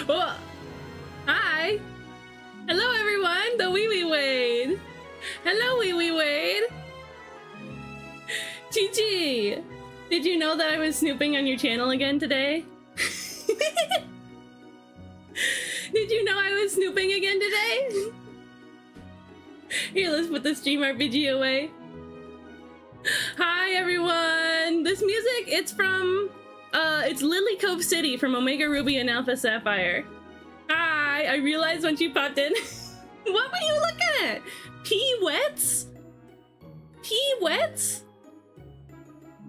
Oh. Hi. Hello, everyone. The Wee Wee Wade. Hello, Wee Wee Wade. Chi-Chi, did you know that I was snooping on your channel again today? Did you know I was snooping again today? Here, let's put the stream RPG away. Hi, everyone. This music, it's from, it's Lily Cove City from Omega Ruby and Alpha Sapphire. Hi, I realized when she popped in. What were you looking at? Pee-wets? Pee-wets?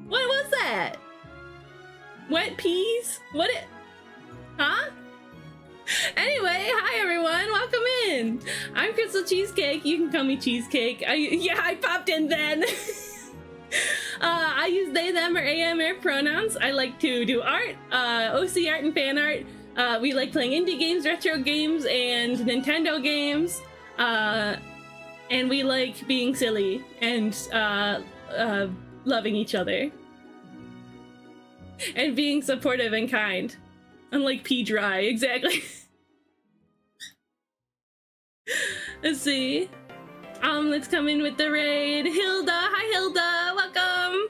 What was that? Wet peas? What it? Huh? Anyway, hi everyone, welcome in. I'm Crystal Cheesecake. You can call me Cheesecake. I popped in then. I use they, them, or AMR pronouns. I like to do art, OC art and fan art. We like playing indie games, retro games, and Nintendo games. And we like being silly and loving each other. And being supportive and kind. Unlike P-Dry, exactly. Let's see. Let's come in with the raid. Hilda, hi Hilda, welcome.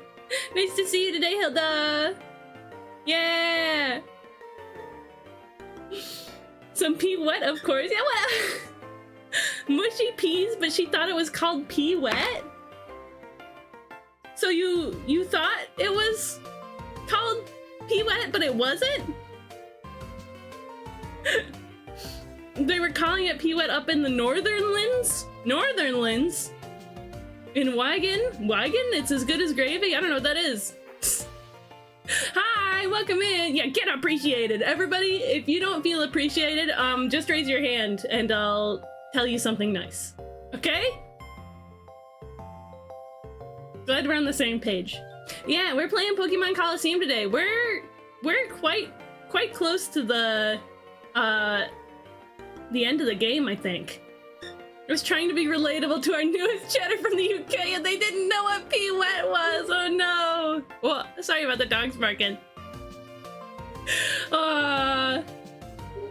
Nice to see you today, Hilda. Yeah. Some pea wet, of course. Yeah, what? Mushy peas, but she thought it was called pea wet. So you thought it was called pea wet, but it wasn't? They were calling it pea wet up in the Northernlands? Northernlands? In Wagon? It's as good as gravy? I don't know what that is. Hi, welcome in. Yeah, get appreciated. Everybody, if you don't feel appreciated, just raise your hand and I'll tell you something nice. Okay? Glad we're on the same page. Yeah, we're playing Pokemon Colosseum today. We're quite close to the end of the game, I think. I was trying to be relatable to our newest chatter from the UK and they didn't know what P-Wet was. Oh no. Well, sorry about the dogs barking. Oh,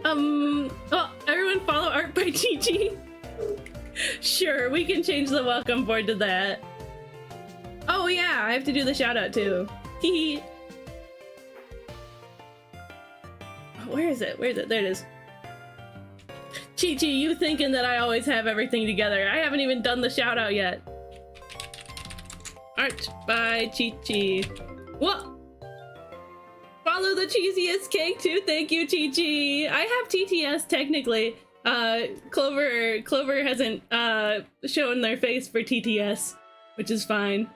everyone follow art by Chi-Chi. Sure, we can change the welcome board to that. Oh yeah, I have to do the shout out too. Hee. Where is it? There it is. Chi-Chi, you thinking that I always have everything together. I haven't even done the shout out yet. Art by Chi-Chi. What? Follow the cheesiest cake too. Thank you, Chi-Chi. I have TTS technically. Clover hasn't shown their face for TTS, which is fine.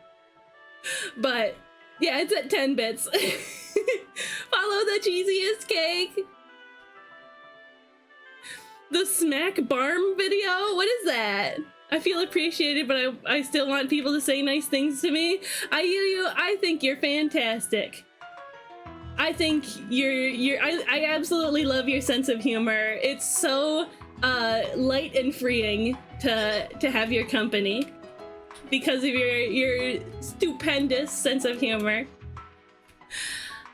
But yeah, it's at 10 bits. Follow the cheesiest cake. The Smack Barm video? What is that? I feel appreciated, but I still want people to say nice things to me. I think you're fantastic. I think I absolutely love your sense of humor. It's so light and freeing to have your company because of your stupendous sense of humor.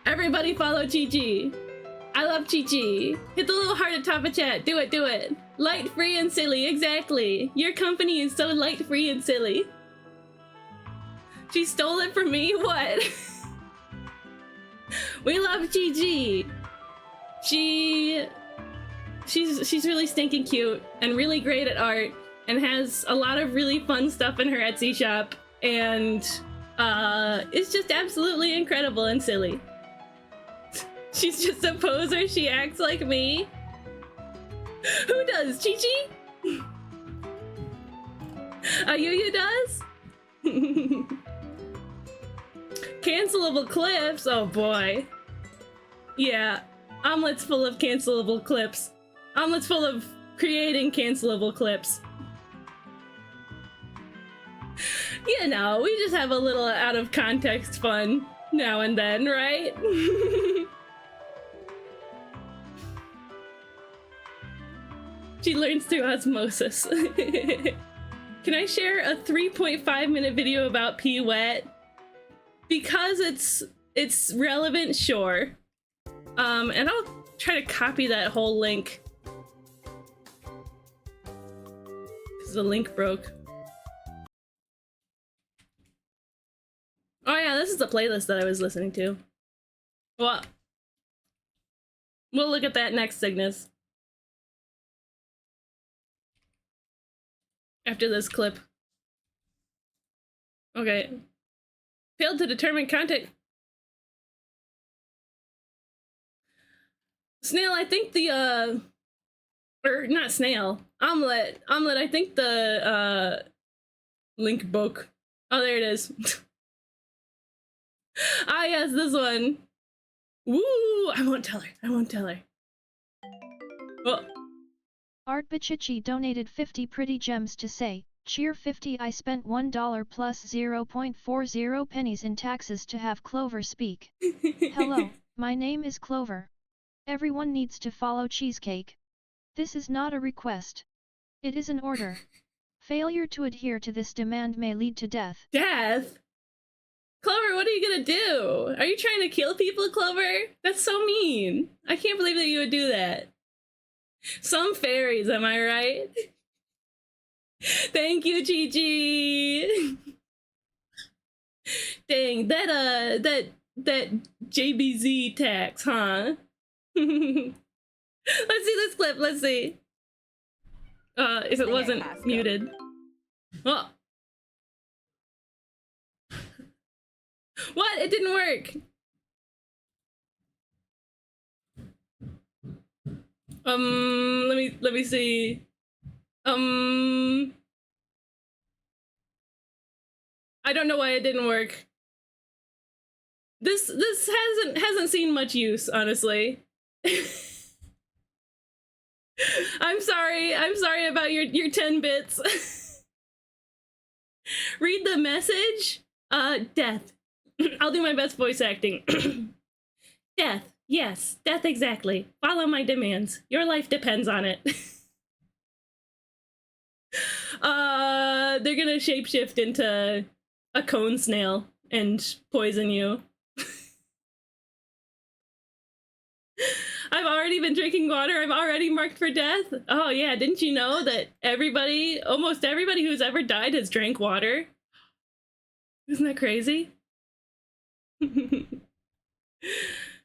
Everybody follow Chi-Chi. I love Chi-Chi. Hit the little heart at top of chat. Do it. Light, free, and silly. Exactly. Your company is so light, free, and silly. She stole it from me? What? We love Chi-Chi. She's really stinking cute and really great at art and has a lot of really fun stuff in her Etsy shop and it's just absolutely incredible and silly. She's just a poser. She acts like me. Who does? Chi-Chi? Ayuyu does? Cancelable clips? Oh boy. Yeah, omelet's full of cancelable clips. Omelet's full of creating cancelable clips. You know, we just have a little out of context fun now and then, right? She learns through osmosis. Can I share a 3.5-minute video about P-Wet? Because it's relevant, sure. And I'll try to copy that whole link. Because the link broke. Oh yeah, this is the playlist that I was listening to. Well, we'll look at that next, Cygnus. After this clip. Okay. Failed to determine content. Snail, I think the, or not Snail, Omelette, I think the, link book. Oh, there it is. Ah, yes, this one. Woo! I won't tell her. I won't tell her. Oh. Art Bichichi donated 50 pretty gems to say, cheer 50. I spent $1 plus 0.40 pennies in taxes to have Clover speak. Hello, my name is Clover. Everyone needs to follow Cheesecake. This is not a request. It is an order. Failure to adhere to this demand may lead to death. Death? Clover, what are you gonna do? Are you trying to kill people, Clover? That's so mean. I can't believe that you would do that. Some fairies, am I right? Thank you, Chi-Chi. Dang, that JBZ tax, huh? Let's see this clip, let's see. If it wasn't muted. Oh. What? It didn't work. Let me see. I don't know why it didn't work. This hasn't seen much use, honestly. I'm sorry about your 10 bits. Read the message. Death. I'll do my best voice acting. Death. Yes, death exactly. Follow my demands. Your life depends on it. They're gonna shapeshift into a cone snail and poison you. I've already been drinking water. I'm already marked for death. Oh yeah, didn't you know that almost everybody who's ever died has drank water? Isn't that crazy?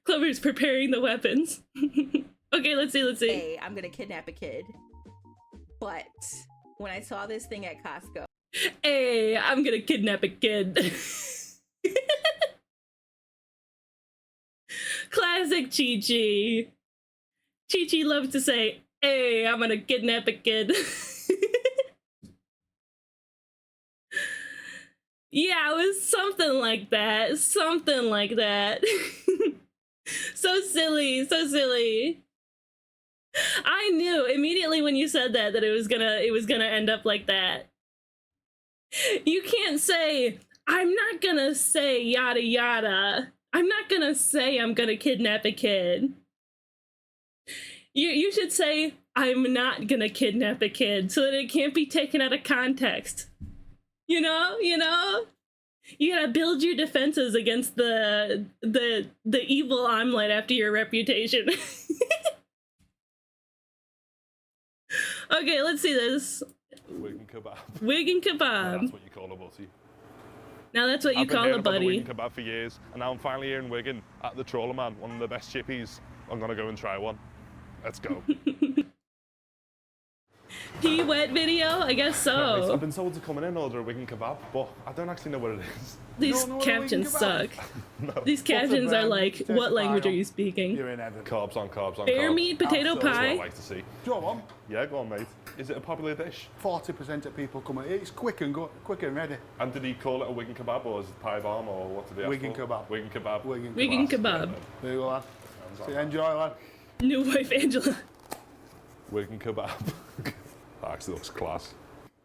Clover's preparing the weapons. Okay, let's see. Hey, I'm gonna kidnap a kid. But when I saw this thing at Costco. Hey, I'm gonna kidnap a kid. Classic Chi-Chi. Chi-Chi loves to say, hey, I'm gonna kidnap a kid. Yeah, it was something like that. Something like that. So silly, so silly. I knew immediately when you said that it was gonna end up like that. You can't say, I'm not gonna say yada yada. I'm not gonna say I'm gonna kidnap a kid. You should say, I'm not gonna kidnap a kid, so that it can't be taken out of context. You know? You gotta build your defenses against the evil omelet after your reputation. Okay, let's see this. Wig and kebab. Wig and kebab. That's what you call a buddy. Now that's what you call a buddy. I've been wig and kebab for years, and now I'm finally here in Wigan at the Trawler Man, one of the best chippies. I'm gonna go and try one. Let's go. Pee wet video? I guess so. I've been told to come in and order a wig and kebab, but I don't actually know what it is. These captions suck. No. These captions are like, what language are you speaking? You're in heaven. Carbs on carbs on Bear carbs. meat, potato That's what I pie. like to see. Do you want one? Yeah, go on, mate. Is it a popular dish? 40% of people come. It's quick and ready. And did he call it a wig and kebab, or is it pie bomb, or what did he ask Wig and for? kebab. Wig and kebab. Wig and Wig and kebab. There you go, lad. See, enjoy, lad. New wife Angela. Wig and kebab. That actually looks class.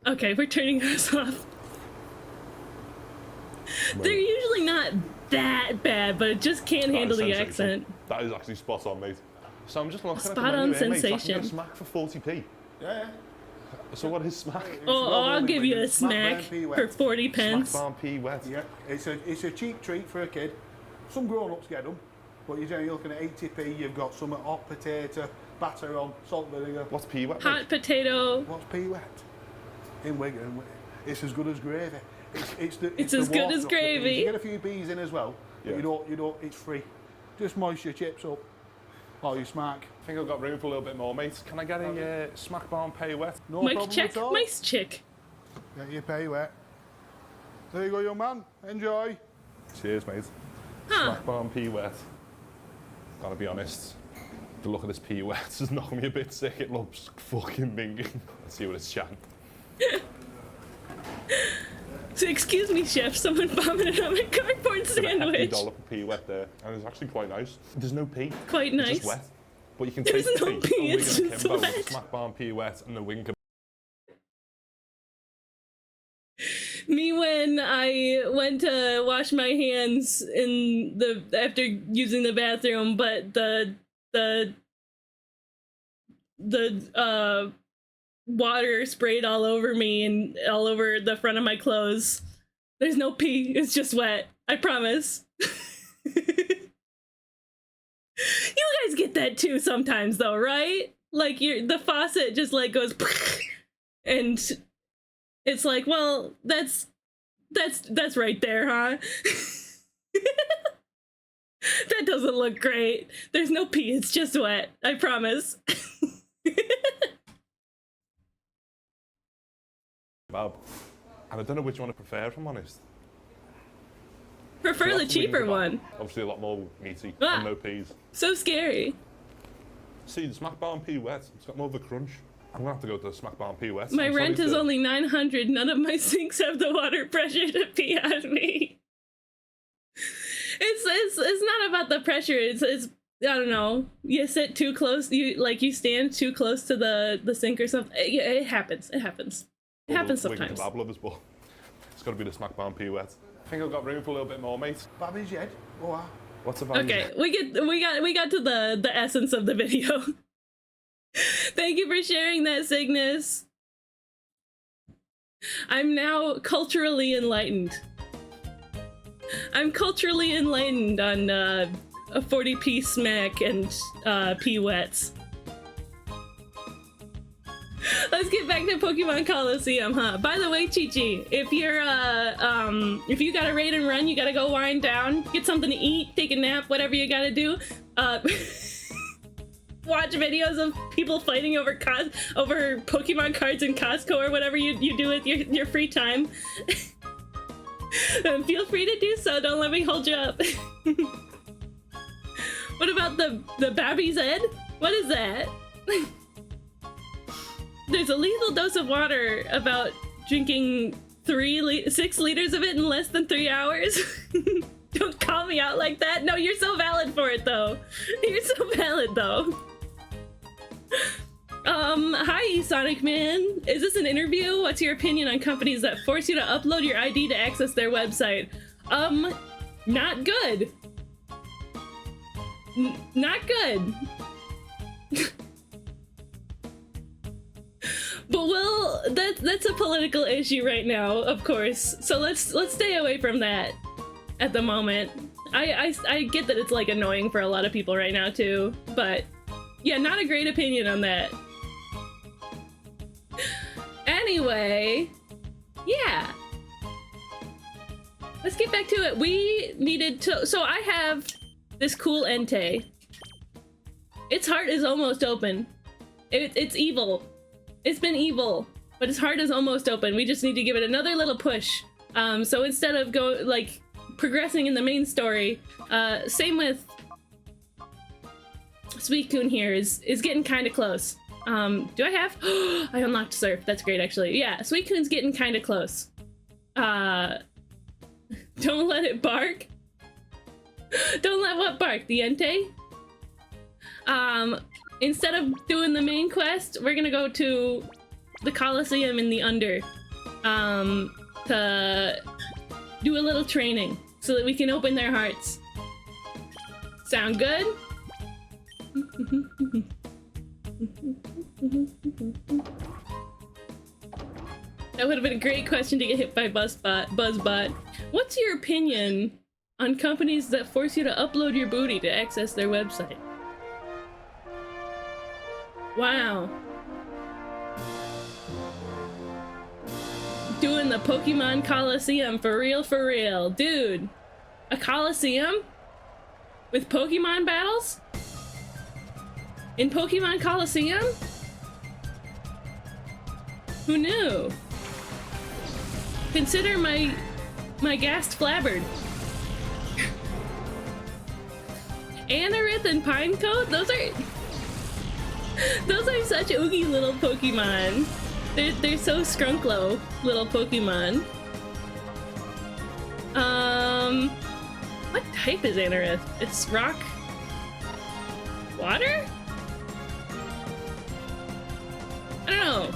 Okay, we're turning this off. They're usually not that bad, but it just can't handle the accent. That is actually spot on, mate. So I'm just looking at the Spot on menu here, mate. So I can sensation. get a smack for 40p. Yeah. So what is smack? Oh, I'll give you a smack for 40 pence. Smack barn pea wet. Yeah. It's a cheap treat for a kid. Some grown-ups get them, but you're generally looking at 80p. You've got some hot potato, batter on, salt vinegar. What's pea wet? Hot potato. What's pea wet? In Wigan, it's as good as gravy. It's as good as water off the gravy. peas. You get a few peas in as well, but Yeah. you don't, it's free. Just moist your chips up. Oh, you smack. I think I've got room for a little bit more, mate. Can I get a smack bar and pea wet? No Mike problem check. at all. Mice chick. Get your pea wet. There you go, young man. Enjoy. Cheers, mate. Huh. Smack bar and pea wet. Gotta be honest. The look of this pea wet is knocking me a bit sick. It looks fucking minging. Let's see what it's chatting. So excuse me, chef. Someone vomited on my cardboard sandwich. $50 for pea wet there, and it's actually quite nice. There's no pea. Quite It's nice. just wet. But you can There's taste the no pea. pea, And it's Wigan just Akimbo with wet. the smack bar and pea wet and the wing. Me when I went to wash my hands in the after using the bathroom, but the water sprayed all over me and all over the front of my clothes. There's no pee, it's just wet. I promise. You guys get that too sometimes though, right? Like the faucet just like goes and it's like, well, that's right there, huh? That doesn't look great. There's no pee, it's just wet. I promise. Kebab. And I don't know which one I prefer, if I'm honest. Prefer So the that's wing cheaper kebab. one. Obviously a lot more meaty Ah. and no peas. So scary. See, the smack bar and pea wet, it's got more of a crunch. I'm gonna have to go to the smack bar and pea wet. My I'm rent sorry is to- only 900. None of my sinks have the water pressure to pee on me. It's not about the pressure. It's I don't know. You sit too close. You stand too close to the sink or something. It happens. It happens. It happens Wing sometimes. kebab lovers, but it's got to be the smack bar and pea wet. I think I've got room for a little bit more, mate. Babbie's head. Oh, wow. What's the value? Okay, we got to the essence of the video. Thank you for sharing that, Cygnus. I'm now culturally enlightened. I'm culturally enlightened on a 40p smack and pea wets. Let's get back to Pokemon Colosseum, huh? By the way, Chi-Chi, if you gotta raid and run, you gotta go wind down, get something to eat, take a nap, whatever you gotta do. Watch videos of people fighting over Pokemon cards in Costco or whatever you do with your free time. Feel free to do so. Don't let me hold you up. What about the Babby's head? What is that? There's a lethal dose of water about drinking 6 liters of it in less than 3 hours. Don't call me out like that. No, you're so valid for it though. You're so valid though. Hi, Sonic Man. Is this an interview? What's your opinion on companies that force you to upload your ID to access their website? Not good. Not good. But that's a political issue right now, of course. So let's stay away from that at the moment. I get that it's like annoying for a lot of people right now too, but yeah, not a great opinion on that. Anyway, yeah. Let's get back to it. We needed to, so I have this cool Entei. Its heart is almost open. It's evil. It's been evil, but its heart is almost open. We just need to give it another little push. So instead of progressing in the main story, same with Suicune here is getting kind of close. Do I have? I unlocked Surf. That's great, actually. Yeah, Suicune's getting kind of close. Don't let it bark. Don't let what bark? The Entei? Instead of doing the main quest, we're gonna go to the Colosseum in the Under to do a little training so that we can open their hearts. Sound good? That would have been a great question to get hit by Buzzbot. What's your opinion on companies that force you to upload your booty to access their website. Wow. Doing the Pokemon Colosseum for real, dude. A Colosseum with Pokemon battles in Pokemon Colosseum? Who knew? Consider my gassed Flabbard. Anorith and Pinecoat? Those are such oogie little Pokemon. They're so skrunklo little Pokemon. What type is Anorith? It's rock? Water? I don't know.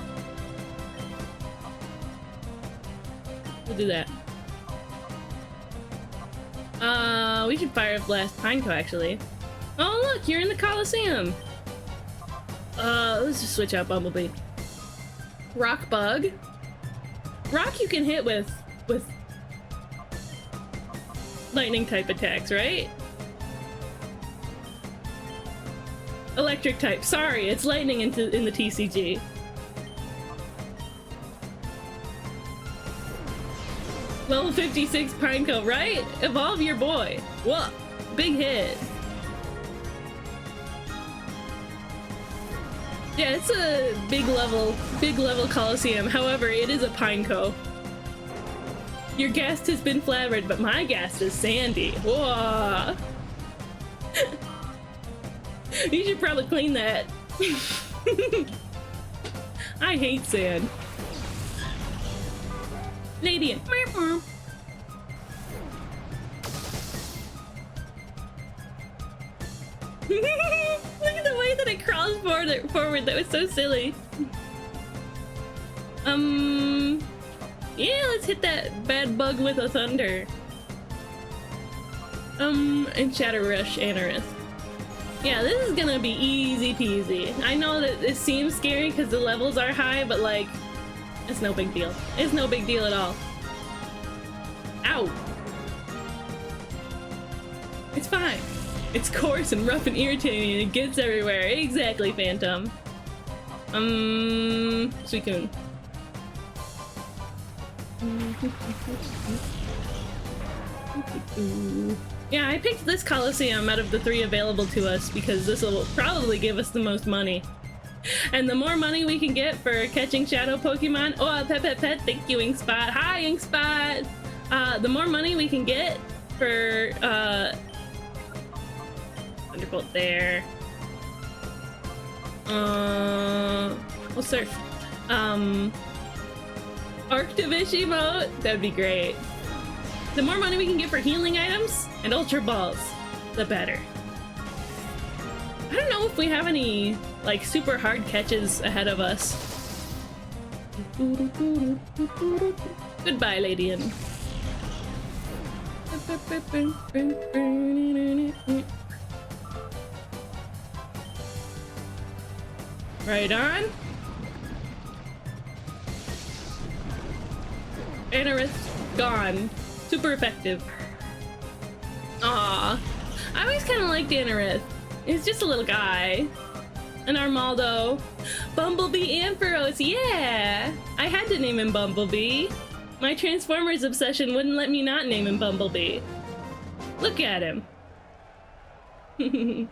We'll do that. We should fire up Blast Pineco actually. Oh look, you're in the Colosseum. Let's just switch out Bumblebee. Rock Bug. Rock you can hit with lightning type attacks, right? Electric type. Sorry, it's lightning in the TCG. Level 56 Pineco, right? Evolve your boy. Whoa, big hit. Yeah, it's a big level Colosseum. However, it is a Pineco. Your guest has been Flabbered, but my guest is Sandy. Whoa. You should probably clean that. I hate sand. Ladian. Look at the way that it crawls forward. That was so silly. Yeah, let's hit that bad bug with a thunder. And Shatter Rush Anorith. Yeah, this is gonna be easy peasy. I know that it seems scary because the levels are high, but like, it's no big deal. It's no big deal at all. Ow! It's fine. It's coarse and rough and irritating and it gets everywhere. Exactly, Phantom. Suicune. Yeah, I picked this Colosseum out of the 3 available to us because this will probably give us the most money. And the more money we can get for catching shadow Pokemon— oh, pet, thank you, Inkspot. Hi, Inkspot! The more money we can get for, Thunderbolt there. We'll surf. Arctivish emote? That'd be great. The more money we can get for healing items and Ultra Balls, the better. I don't know if we have any, like, super hard catches ahead of us. Goodbye, Ladian. Right on. Anorith gone. Super effective. Aw. I always kind of liked Anorith. He's just a little guy. An Armaldo. Bumblebee Ampharos, yeah! I had to name him Bumblebee. My Transformers obsession wouldn't let me not name him Bumblebee. Look at him. The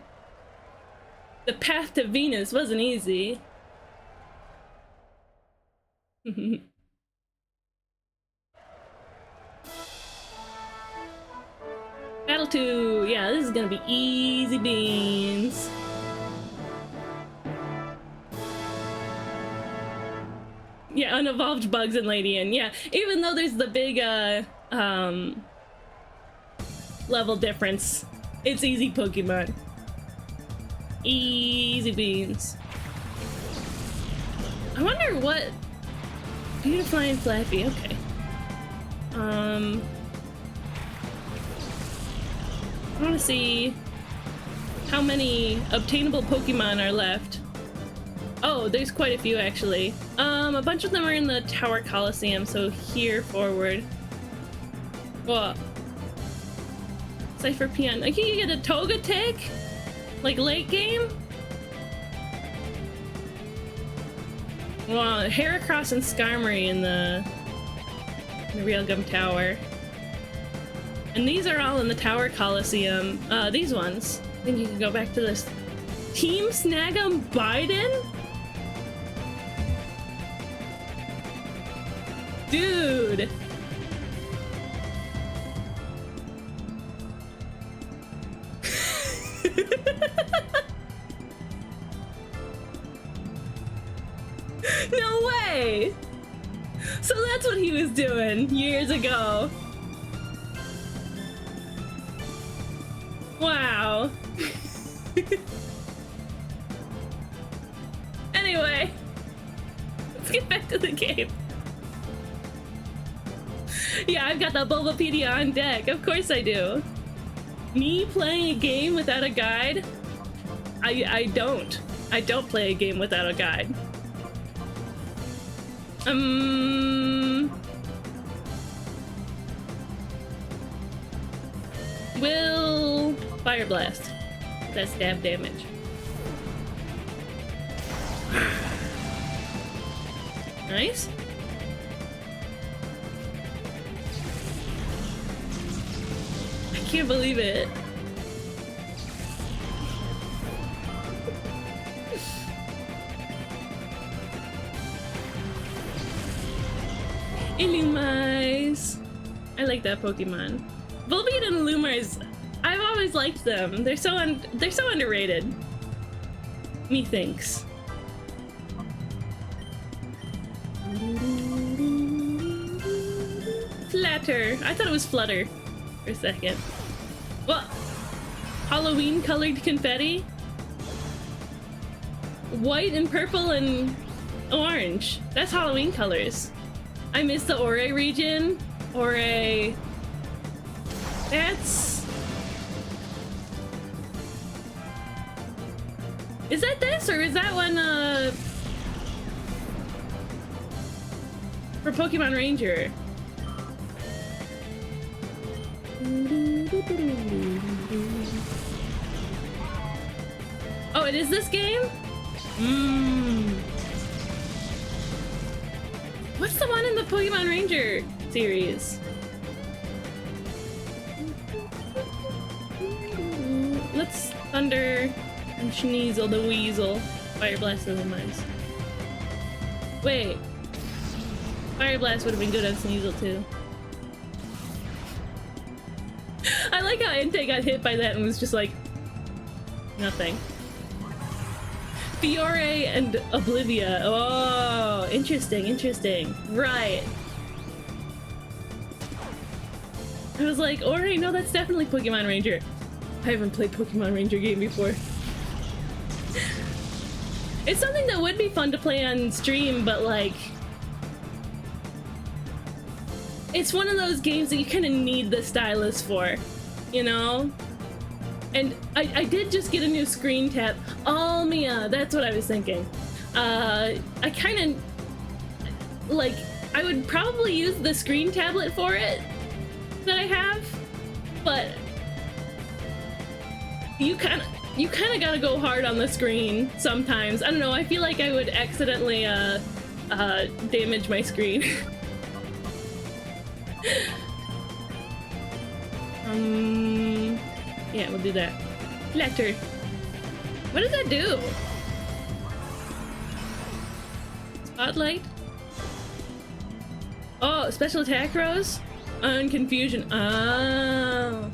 path to Venus wasn't easy. Battle 2! Yeah, this is gonna be easy beans. Yeah, unevolved bugs in Ladian. Yeah, even though there's the big, level difference, it's easy Pokemon. Easy beans. I wonder what... Beautifly and Flappy, okay. I want to see how many obtainable Pokemon are left. Oh, there's quite a few actually. A bunch of them are in the Tower Colosseum, so here forward. Whoa. Cypher Peon. I think you get a Toga tick? Like late game? Well, Heracross and Skarmory in the Railgun Tower. And these are all in the Tower Colosseum. These ones. I think you can go back to this. Team Snag'em Biden? Dude! No way! So that's what he was doing years ago. Wow. Anyway, let's get back to the game. Yeah, I've got the Bulbapedia on deck. Of course I do. Me playing a game without a guide? I don't. I don't play a game without a guide. Will Fire Blast. That's stab damage. Nice. I can't believe it. Illumais. I like that Pokemon. Volbeat and Illumais, I've always liked them. They're so underrated. Methinks. Flatter. I thought it was Flutter for a second. What? Halloween colored confetti? White and purple and orange. That's Halloween colors. I miss the Ore region. Ore. That's... Is that this, or is that one, for Pokemon Ranger? Oh, it is this game? What's the one in the Pokemon Ranger series? Let's Thunder and Sneasel the Weasel. Fire Blast and Illumais. Wait. Fire Blast would have been good on Sneasel too. I like how Entei got hit by that and was just like... nothing. Fiore and Oblivia. Oh, interesting, interesting. Right. I was like, Ori, no, that's definitely Pokemon Ranger. I haven't played Pokemon Ranger game before. It's something that would be fun to play on stream, but like... it's one of those games that you kind of need the stylus for, you know? And I did just get a new screen tab. Almia, that's what I was thinking. I kind of... like, I would probably use the screen tablet for it that I have, but you kind of gotta go hard on the screen sometimes. I don't know, I feel like I would accidentally damage my screen. Yeah, we'll do that. Flatter. What does that do? Spotlight? Oh, special attack rose? And confusion. Oh.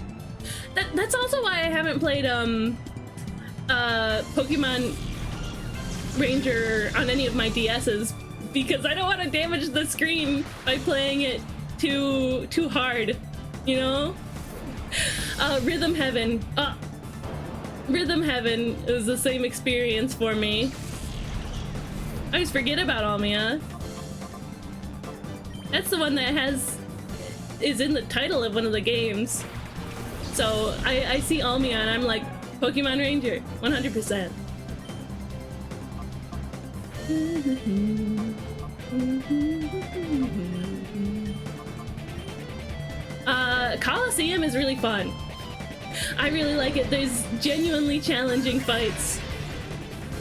That's also why I haven't played Pokemon Ranger on any of my DS's, because I don't want to damage the screen by playing it too hard, you know? Rhythm Heaven. Rhythm Heaven is the same experience for me. I always forget about Almia. That's the one that is in the title of one of the games. So I see Almia and I'm like, Pokemon Ranger, 100%. Colosseum is really fun. I really like it. There's genuinely challenging fights.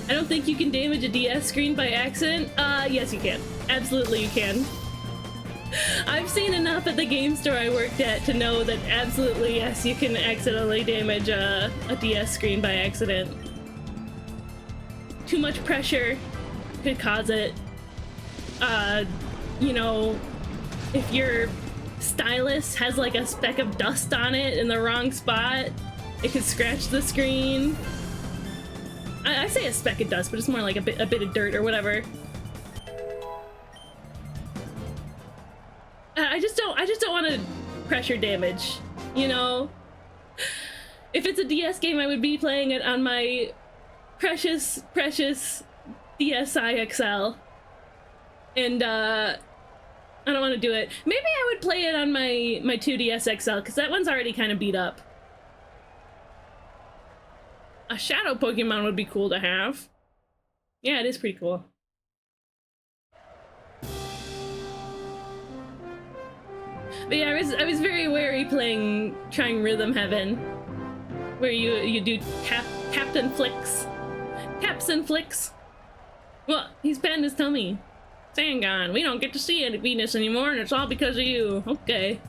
I don't think you can damage a DS screen by accident. Yes you can. Absolutely you can. I've seen enough at the game store I worked at to know that absolutely yes, you can accidentally damage a DS screen by accident. Too much pressure could cause it. You know, if your stylus has like a speck of dust on it in the wrong spot, it could scratch the screen. I say a speck of dust, but it's more like a bit of dirt or whatever. I just don't want to pressure damage, you know? If it's a DS game, I would be playing it on my precious DSi XL. And, I don't want to do it. Maybe I would play it on my 2DS XL, because that one's already kind of beat up. A shadow Pokemon would be cool to have. Yeah, it is pretty cool. But yeah, I was very wary trying Rhythm Heaven, where you do Captain Flicks. Taps and flicks. Well, he's patting his tummy. Sangon, we don't get to see any Venus anymore, and it's all because of you. Okay.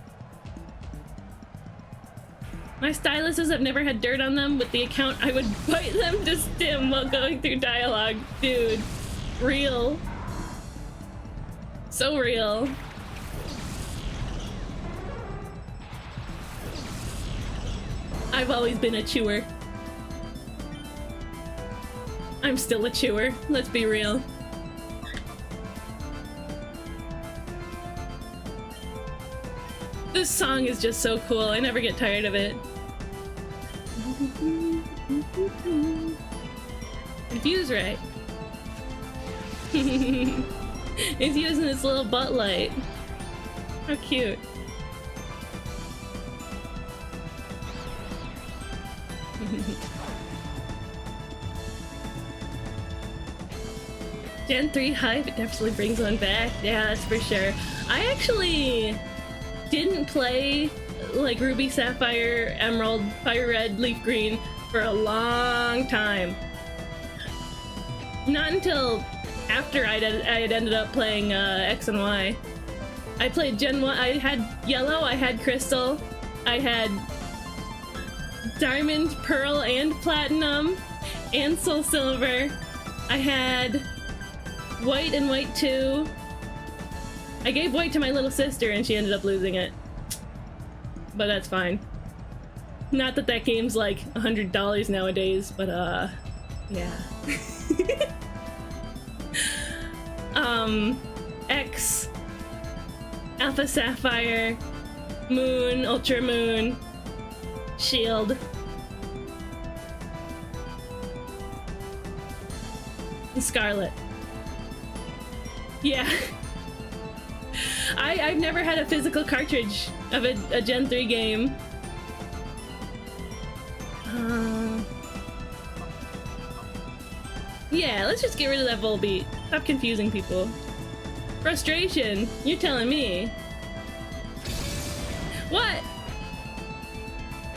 My styluses have never had dirt on them. With the account, I would bite them to stim while going through dialogue. Dude, real. So real. I've always been a chewer. I'm still a chewer, let's be real. This song is just so cool, I never get tired of it. Infuse right. It's using its little butt light. How cute. Gen 3 hype, it definitely brings one back. Yeah, that's for sure. I actually didn't play like Ruby, Sapphire, Emerald, Fire Red, Leaf Green for a long time. Not until after I had ended up playing X and Y. I played Gen 1, I had Yellow, I had Crystal, I had Diamond, Pearl, and Platinum, and Soul Silver. I had White and White 2. I gave White to my little sister and she ended up losing it. But that's fine. Not that that game's like $100 nowadays, but yeah. X, Alpha Sapphire, Moon, Ultra Moon, Shield, and Scarlet. Yeah. I've never had a physical cartridge of a Gen 3 game. Yeah, let's just get rid of that Volbeat. Stop confusing people. Frustration? You're telling me. What?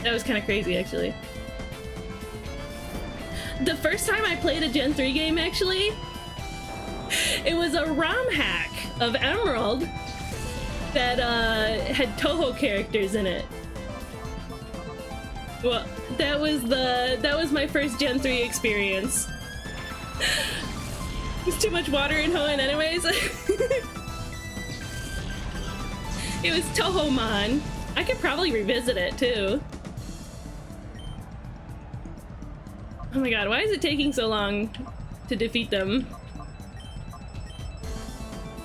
That was kind of crazy, actually. The first time I played a Gen 3 game, actually, it was a ROM hack of Emerald that had Toho characters in it. Well, that was my first Gen 3 experience. There's too much water in Hoenn anyways. It was Tohomon. I could probably revisit it too. Oh my god, why is it taking so long to defeat them?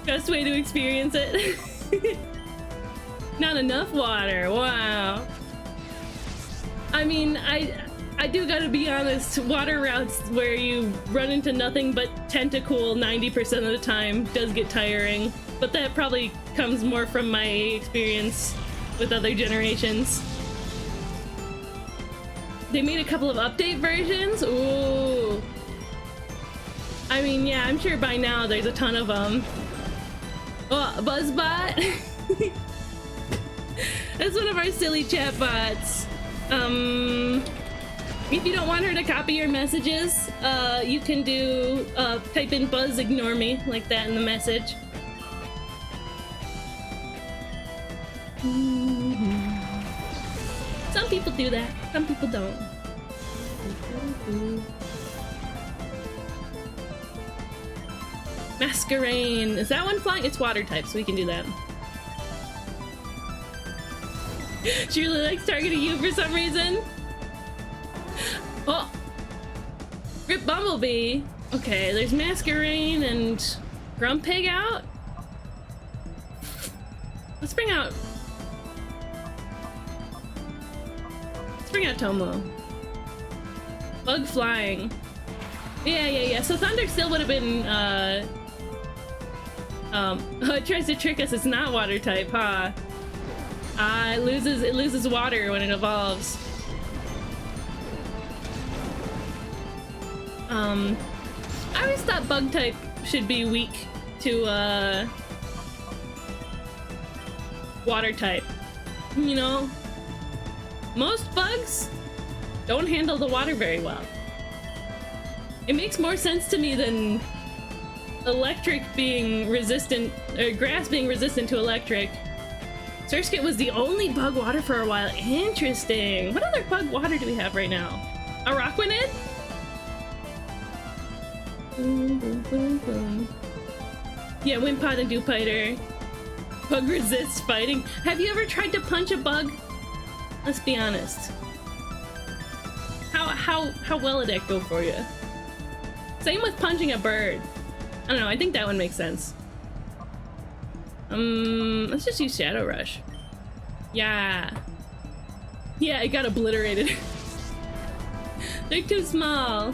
Best way to experience it. Not enough water, wow. I mean, I do gotta be honest, water routes where you run into nothing but Tentacool 90% of the time does get tiring, but that probably comes more from my experience with other generations. They made a couple of update versions? Ooh. I mean, yeah, I'm sure by now there's a ton of them. Oh, Buzzbot? That's one of our silly chatbots. If you don't want her to copy your messages, you can do type in buzz ignore me like that in the message. Some people do that, some people don't. Masquerain. Is that one flying? It's water type, so we can do that. She really likes targeting you for some reason. Oh! Rip Bumblebee. Okay, there's Masquerain and Grumpig out. Let's bring out Tomo. Bug flying. Yeah. So Thunder still would have been, it tries to trick us. It's not water type, huh? It loses water when it evolves. I always thought bug type should be weak to, water type. You know? Most bugs don't handle the water very well. It makes more sense to me than electric being resistant, or grass being resistant to electric. Surskit was the only bug water for a while. Interesting. What other bug water do we have right now? Araquanid? Boom, boom, boom, boom. Yeah, Wimpod and Dewpider. Bug resists fighting. Have you ever tried to punch a bug? Let's be honest. How well did that go for you? Same with punching a bird. I don't know, I think that one makes sense. Let's just use Shadow Rush. Yeah. Yeah, it got obliterated. They're too small.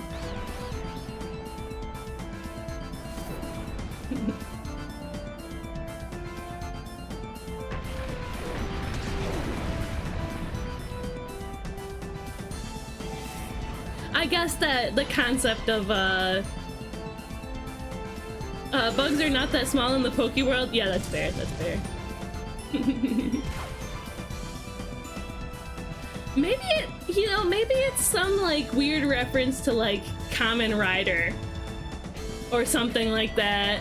I guess that the concept of bugs are not that small in the Poke world. Yeah, that's fair. That's fair. Maybe maybe it's some like weird reference to like Kamen Rider or something like that.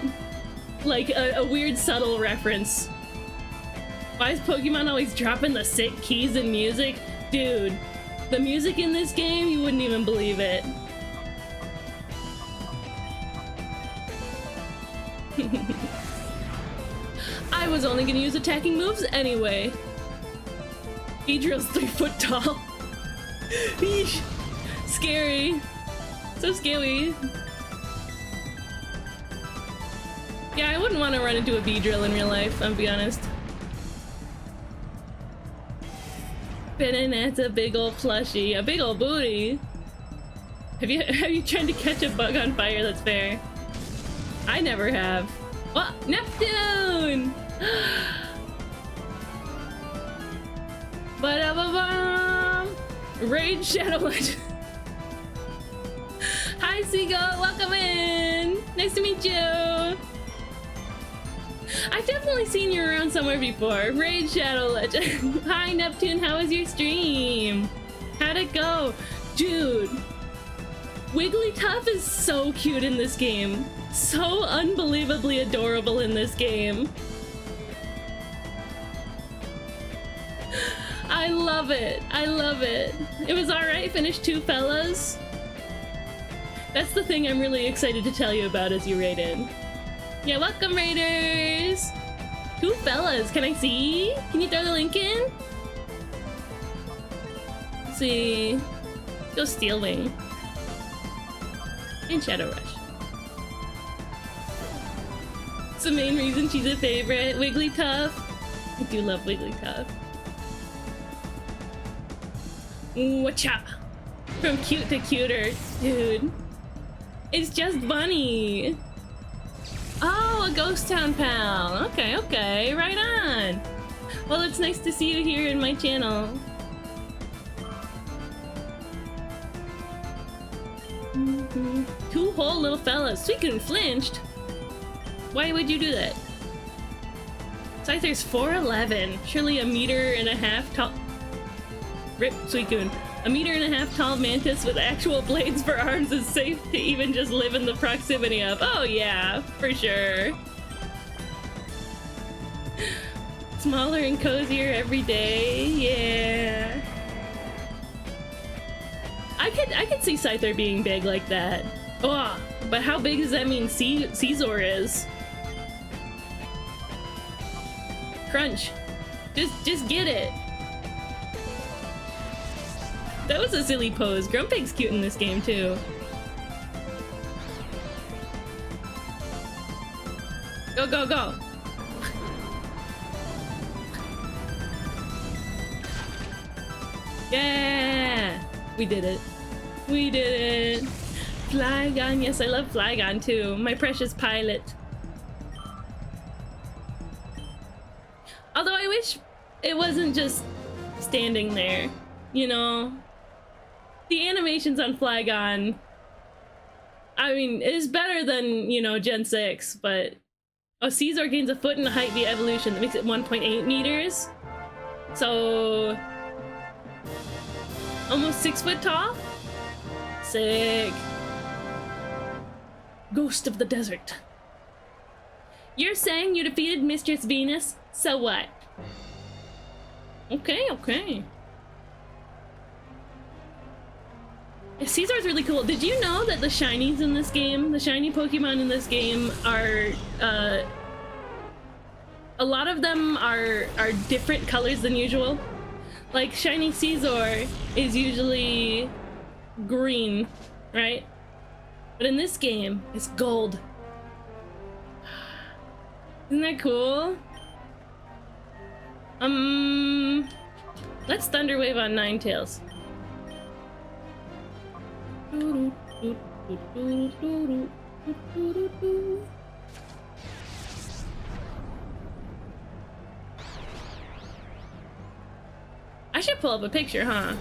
Like a weird subtle reference. Why is Pokemon always dropping the sick keys in music? Dude, the music in this game, you wouldn't even believe it. I was only gonna use attacking moves anyway. Beedrill's 3 foot tall. Eesh. Scary. So scary. Yeah, I wouldn't want to run into a Beedrill in real life, I'll be honest. That's a big old plushie. A big old booty. Have you tried to catch a bug on fire? That's fair. I never have. Oh, Neptune! Ba-da-ba-bum! Raid Shadow Legend. Hi, Seagull. Welcome in. Nice to meet you. I've definitely seen you around somewhere before. Raid Shadow Legend. Hi, Neptune. How was your stream? How'd it go? Dude, Wigglytuff is so cute in this game. So unbelievably adorable in this game. I love it. I love it. It was alright. Finished 2 fellas. That's the thing I'm really excited to tell you about as you raid in. Yeah, welcome raiders! 2 fellas, can I see? Can you throw the link in? Let's see. Go Steel Wing. And Shadow Rush. It's the main reason she's a favorite. Wigglytuff. I do love Wigglytuff. Whatcha? From cute to cuter. Dude. It's just Bunny. Oh, a Ghost Town pal. Okay, okay, right on. Well, it's nice to see you here in my channel. Mm-hmm. 2 whole little fellas. Suicune flinched. Why would you do that? Scyther's 4'11". Surely a 1.5 meters tall. Rip Suicune. A 1.5-meter tall mantis with actual blades for arms is safe to even just live in the proximity of. Oh yeah, for sure. Smaller and cozier every day, yeah. I could see Scyther being big like that. Oh, but how big does that mean Caesar is? Crunch. Just get it. That was a silly pose. Grumpig's cute in this game too. Go, go, go. Yeah! We did it. We did it. Flygon. Yes, I love Flygon too. My precious pilot. Although I wish it wasn't just standing there, you know? The animations on Flygon, I mean, is better than, you know, Gen 6, but... Oh, Caesar gains a foot in height via evolution. That makes it 1.8 meters. So... almost 6 foot tall? Sick. Ghost of the desert. You're saying you defeated Mistress Venus? So what? Okay, okay. Yeah, Caesar's really cool. Did you know that the shinies in this game, the shiny Pokemon in this game are, a lot of them are different colors than usual? Like, shiny Caesar is usually green, right? But in this game, it's gold. Isn't that cool? Let's Thunderwave on Ninetales. I should pull up a picture, huh?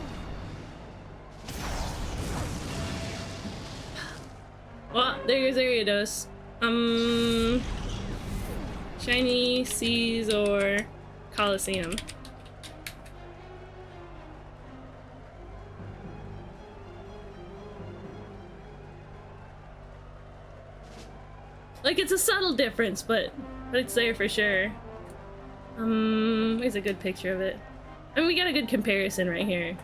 Well, there's Ariados. Shiny Caesar Colosseum. Like, it's a subtle difference, but it's there for sure. Here's a good picture of it. I mean, we got a good comparison right here.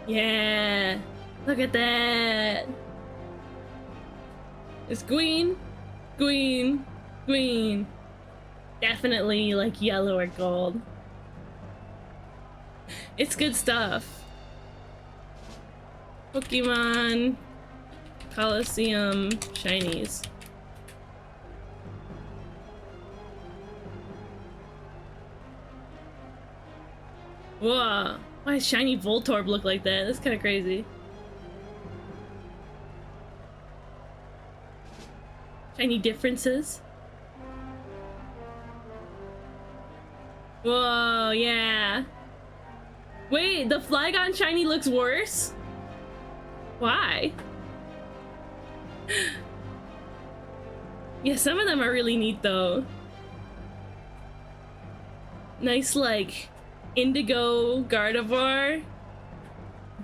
Yeah, look at that. It's green, green, green. Definitely like yellow or gold. It's good stuff. Pokemon Colosseum shinies. Whoa, why does shiny Voltorb look like that? That's kind of crazy. Shiny differences. Whoa, yeah. Wait, the Flygon shiny looks worse? Why? Yeah, some of them are really neat though. Nice, like, indigo Gardevoir,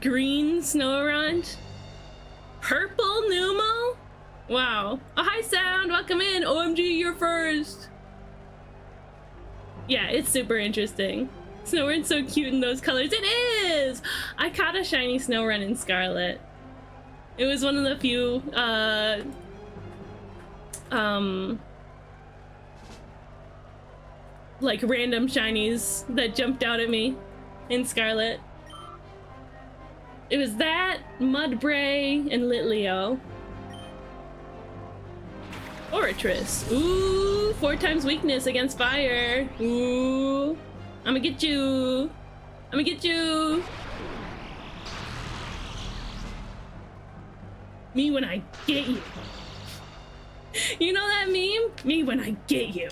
green Snorunt, purple Numo. Wow. Oh, hi Sound, welcome in. OMG, you're first. Yeah, it's super interesting. Snorunt's so cute in those colors. It is! I caught a shiny Snorunt in Scarlet. It was one of the few, like random shinies that jumped out at me in Scarlet. It was that, Mudbray, and Litleo. Oratris. Ooh, 4 times weakness against fire. Ooh, I'ma get you. I'ma get you. Me when I get you. You know that meme? Me when I get you.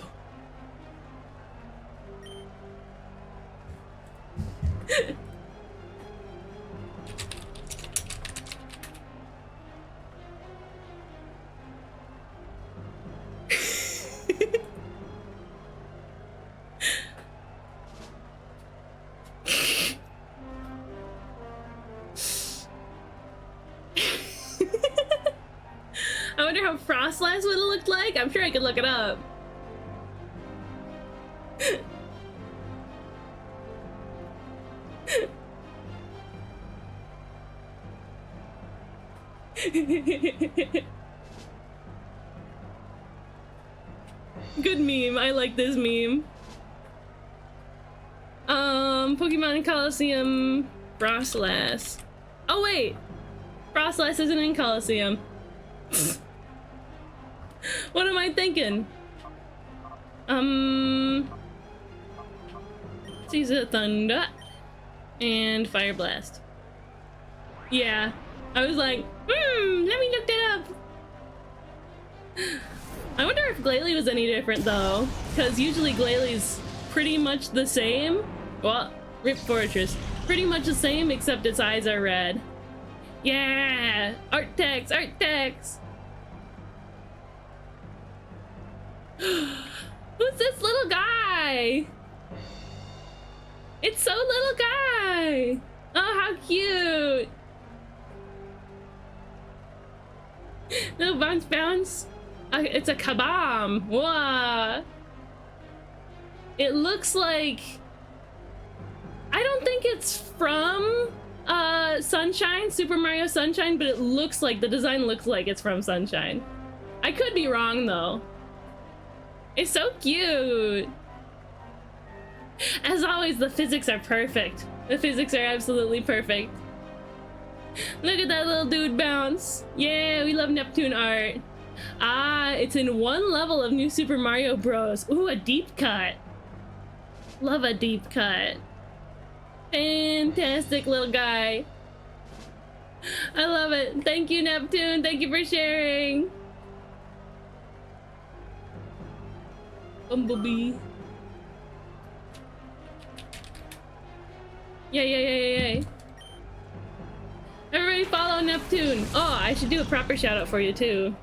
I wonder how Frostlass would have looked like. I'm sure I could look it up. Good meme. I like this meme. Pokemon Colosseum Frostlass. Oh wait, Frostlass isn't in Colosseum. What am I thinking? Caesar Thunder and Fire Blast. Yeah, I was like, let me look that up. I wonder if Glalie was any different though, because usually Glalie's pretty much the same. Well, Rip Fortress, pretty much the same except its eyes are red. Yeah, art text, art text. Who's this little guy? It's so little guy. Oh, how cute. Little bounce bounce. It's a kabam. Whoa. It looks like, I don't think it's from Sunshine, Super Mario Sunshine, but it looks like, the design looks like it's from Sunshine. I could be wrong though. It's so cute. As always, the physics are perfect. The physics are absolutely perfect. Look at that little dude bounce. Yeah, we love Neptune art. Ah, it's in one level of New Super Mario Bros. Ooh, a deep cut. Love a deep cut. Fantastic little guy. I love it. Thank you, Neptune. Thank you for sharing. Bumblebee. Yay. Everybody follow Neptune. Oh, I should do a proper shout out for you too.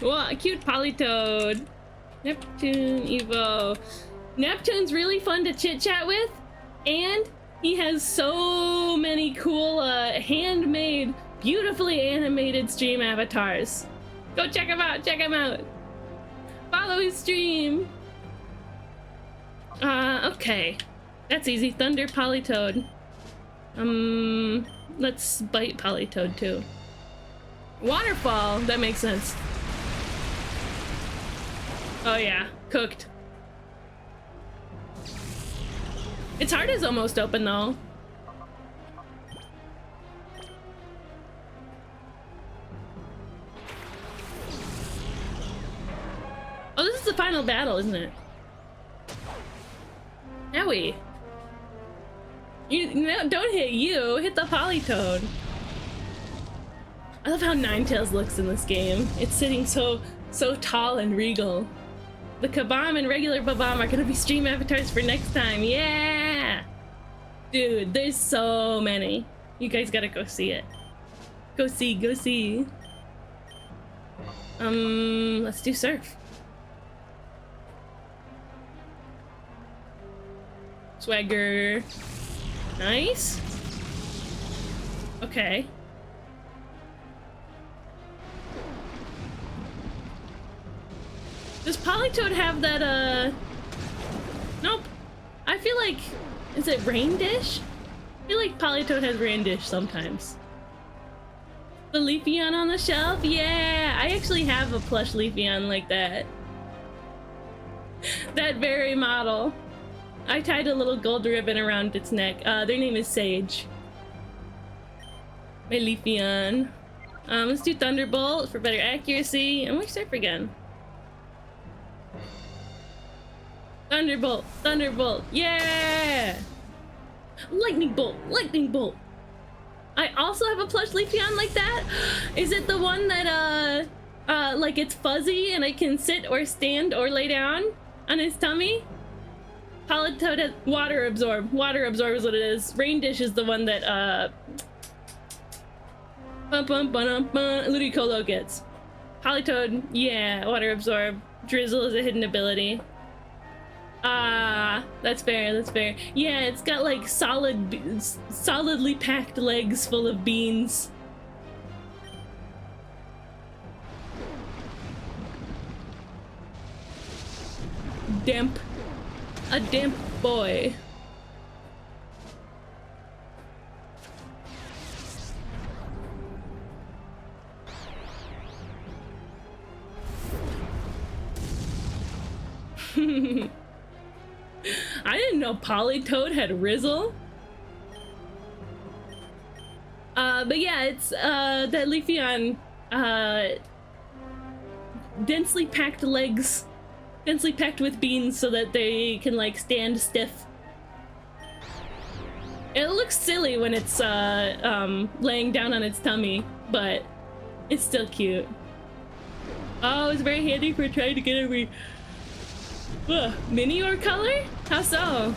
Whoa, a cute Polytoad. Neptune Evo. Neptune's really fun to chit chat with, and he has so many cool handmade, beautifully animated stream avatars. Go check him out, check him out. Follow his stream. Okay. That's easy. Thunder Polytoad. Let's bite Polytoad too. Waterfall, that makes sense. Oh yeah, cooked. Its heart is almost open though. Oh, this is the final battle, isn't it? Owie. Don't hit you, hit the Polytoad. I love how Ninetales looks in this game. It's sitting so tall and regal. The Kabam and regular Babam are gonna be stream avatars for next time. Yeah! Dude, there's so many. You guys gotta go see it. Go see. Let's do surf. Swagger. Nice. Okay. Does Polytoad have that, Nope. I feel like... Is it Rain Dish? I feel like Polytoad has Rain Dish sometimes. The Leafeon on the shelf? Yeah! I actually have a plush Leafeon like that. That very model. I tied a little gold ribbon around its neck. Their name is Sage. My Leafeon. Let's do Thunderbolt for better accuracy. And we surf again. Thunderbolt! Thunderbolt! Yeah! Lightning Bolt! Lightning Bolt! I also have a plush Leafeon like that? Is it the one that, like it's fuzzy and I can sit or stand or lay down on his tummy? Polytoad has Water Absorb. Water Absorb is what it is. Rain Dish is the one that, Ludicolo gets. Polytoad, yeah, Water Absorb. Drizzle is a hidden ability. That's fair, that's fair. Yeah, it's got like solidly packed legs full of beans. damp boy. I didn't know Politoad had Rizzle. But yeah, it's that Leafeon densely packed legs, densely packed with beans so that they can like stand stiff. It looks silly when it's laying down on its tummy, but it's still cute. Oh, it's very handy for trying to get every Miror color? How so?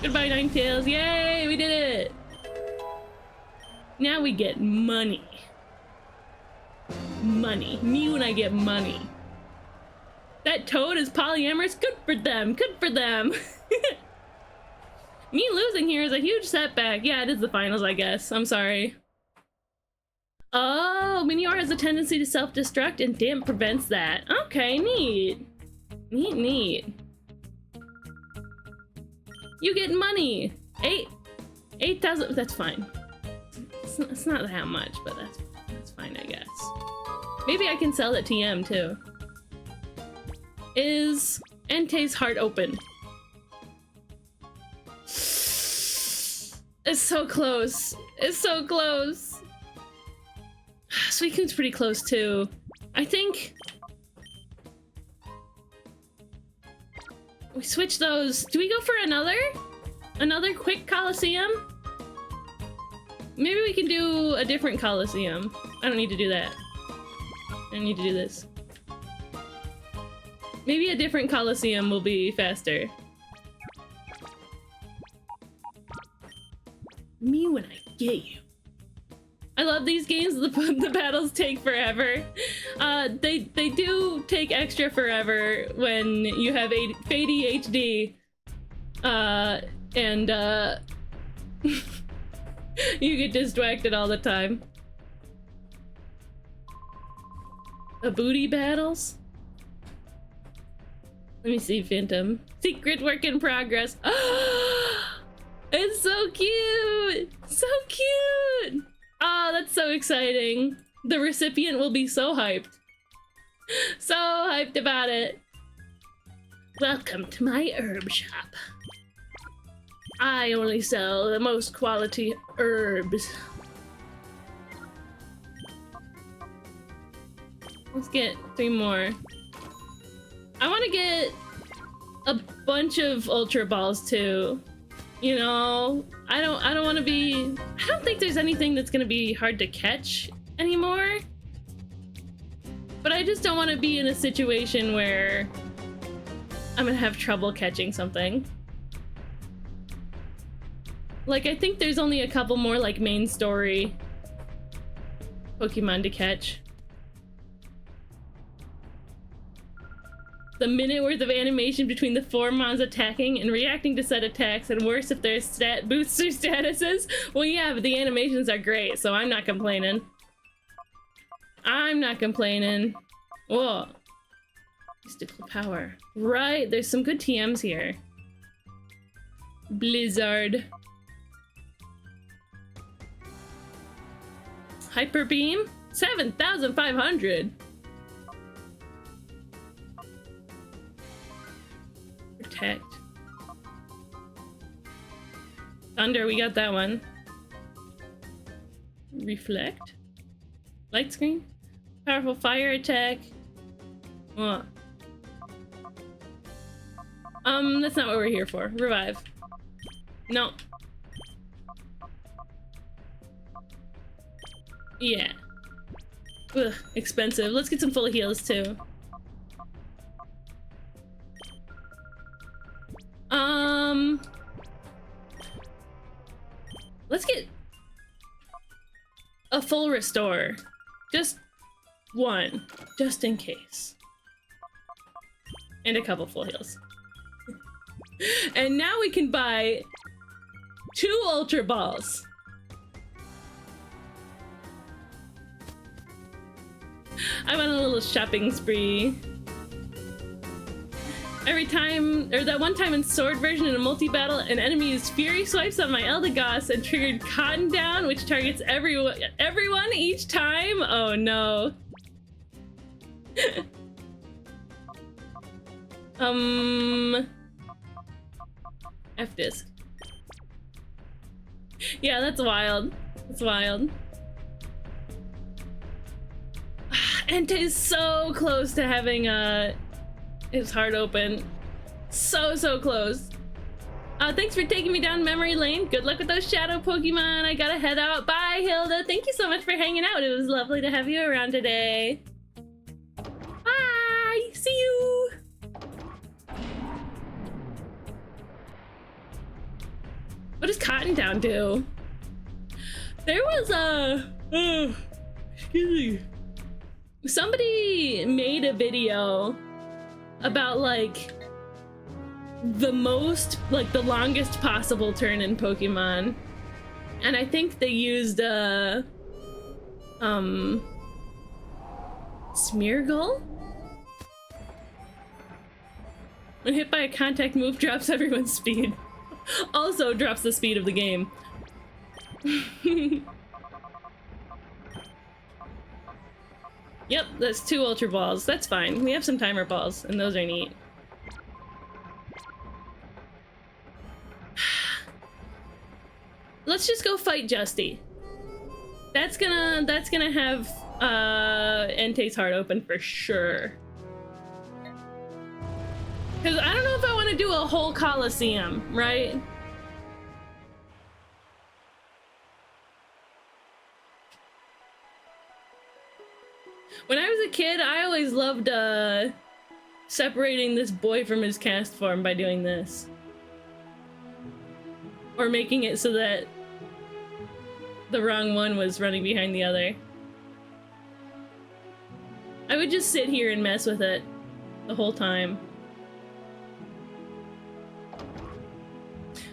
Goodbye, Ninetales. Yay, we did it. Now we get money. Money. Me when I get money. That Toad is polyamorous. Good for them. Good for them. Me losing here is a huge setback. Yeah, it is the finals, I guess. I'm sorry. Oh, Miror has a tendency to self-destruct and Damp prevents that. Okay, neat. Neat. You get money. 8,000. That's fine. It's not that much, but that's fine, I guess. Maybe I can sell at TM too. Is Entei's heart open? It's so close. It's so close. Suicune's pretty close too. I think we switch those. Do we go for another quick Colosseum? Maybe we can do a different Colosseum. I don't need to do that. I don't need to do this. Maybe a different Colosseum will be faster. Me when I get you. I love these games. The battles take forever. They do take extra forever when you have ADHD. And you get distracted all the time. The booty battles? Let me see, Phantom. Secret work in progress. It's so cute! So cute! Oh, that's so exciting. The recipient will be so hyped. So hyped about it. Welcome to my herb shop. I only sell the most quality herbs. Let's get 3 more. I want to get a bunch of Ultra Balls too. You know, I don't want to be. I don't think there's anything that's gonna be hard to catch anymore. But I just don't want to be in a situation where I'm gonna have trouble catching something. Like, I think there's only a couple more like main story Pokemon to catch. The minute worth of animation between the 4 mons attacking and reacting to said attacks, and worse if there's stat booster statuses. Well, yeah, but the animations are great, so I'm not complaining. I'm not complaining. Whoa. Mystical power. Right, there's some good TMs here. Blizzard. Hyper Beam? 7,500. Protect. Thunder, we got that one. Reflect. Light screen. Powerful fire attack. What? That's not what we're here for. Revive. No. Yeah. Ugh, expensive. Let's get some full heals too. Let's get a full restore. Just one, just in case. And a couple full heals. And now we can buy 2 Ultra Balls. I went on a little shopping spree. Every time, or that one time in Sword version in a multi-battle, an enemy used Fury Swipes on my Eldegoss and triggered Cotton Down, which targets everyone each time? Oh no. F-disc. Yeah, that's wild. That's wild. Entei is so close to having his heart open. So close. Thanks for taking me down memory lane. Good luck with those shadow Pokemon. I gotta head out. Bye, Hilda. Thank you so much for hanging out. It was lovely to have you around today. Bye. See you. What does Cotton Down do? There was excuse me. Somebody made a video about like the longest possible turn in Pokemon, and I think they used Smeargle? When hit by a contact move, drops everyone's speed. Also drops the speed of the game. Yep, that's 2 Ultra Balls. That's fine. We have some Timer Balls, and those are neat. Let's just go fight Justy. That's gonna have Entei's heart open for sure. Because I don't know if I want to do a whole Colosseum, right? When I was a kid, I always loved separating this boy from his cast form by doing this. Or making it so that the wrong one was running behind the other. I would just sit here and mess with it the whole time.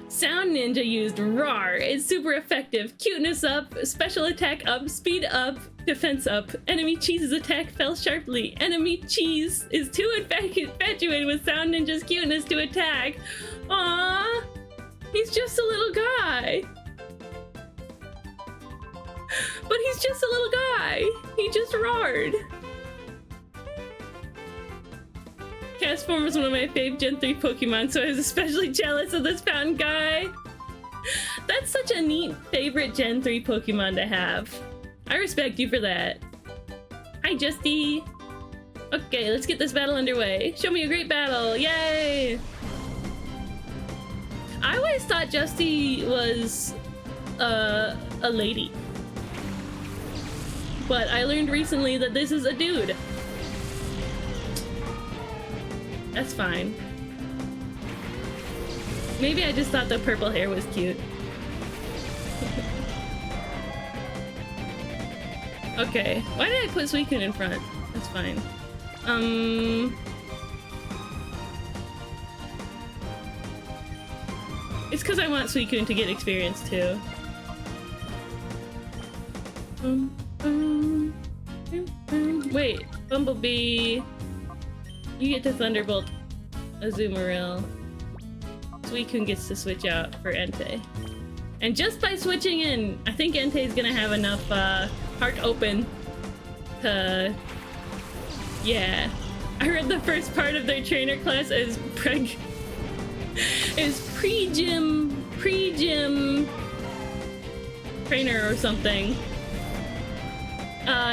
Sound Ninja used RAR. It's super effective. Cuteness up, special attack up, speed up, defense up. Enemy Cheese's attack fell sharply. Enemy Cheese is too infatuated with Sound Ninja's cuteness to attack. Aww, he's just a little guy. But he's just a little guy. He just roared. Castform is one of my fave Gen 3 Pokemon, so I was especially jealous of this fountain guy. That's such a neat favorite Gen 3 Pokemon to have. I respect you for that. Hi, Justy. Okay, let's get this battle underway. Show me a great battle. Yay! I always thought Justy was a lady. But I learned recently that this is a dude. That's fine. Maybe I just thought the purple hair was cute. Okay, why did I put Suicune in front? That's fine. It's because I want Suicune to get experience too. Wait, Bumblebee. You get to Thunderbolt Azumarill. Suicune gets to switch out for Entei. And just by switching in, I think Entei's gonna have enough heart open to... Yeah. I read the first part of their trainer class as pre-gym trainer or something.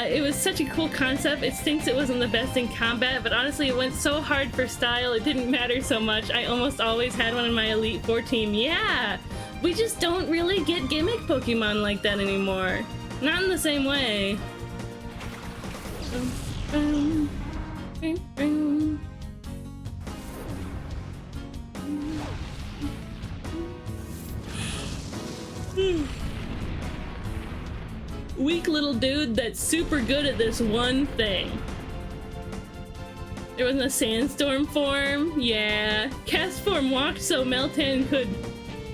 It was such a cool concept. It stinks it wasn't the best in combat, but honestly it went so hard for style it didn't matter so much. I almost always had one in my Elite Four team. Yeah! We just don't really get gimmick Pokemon like that anymore. Not in the same way. Weak little dude that's super good at this one thing. There wasn't a sandstorm form? Yeah. Cast form walked so Meltan could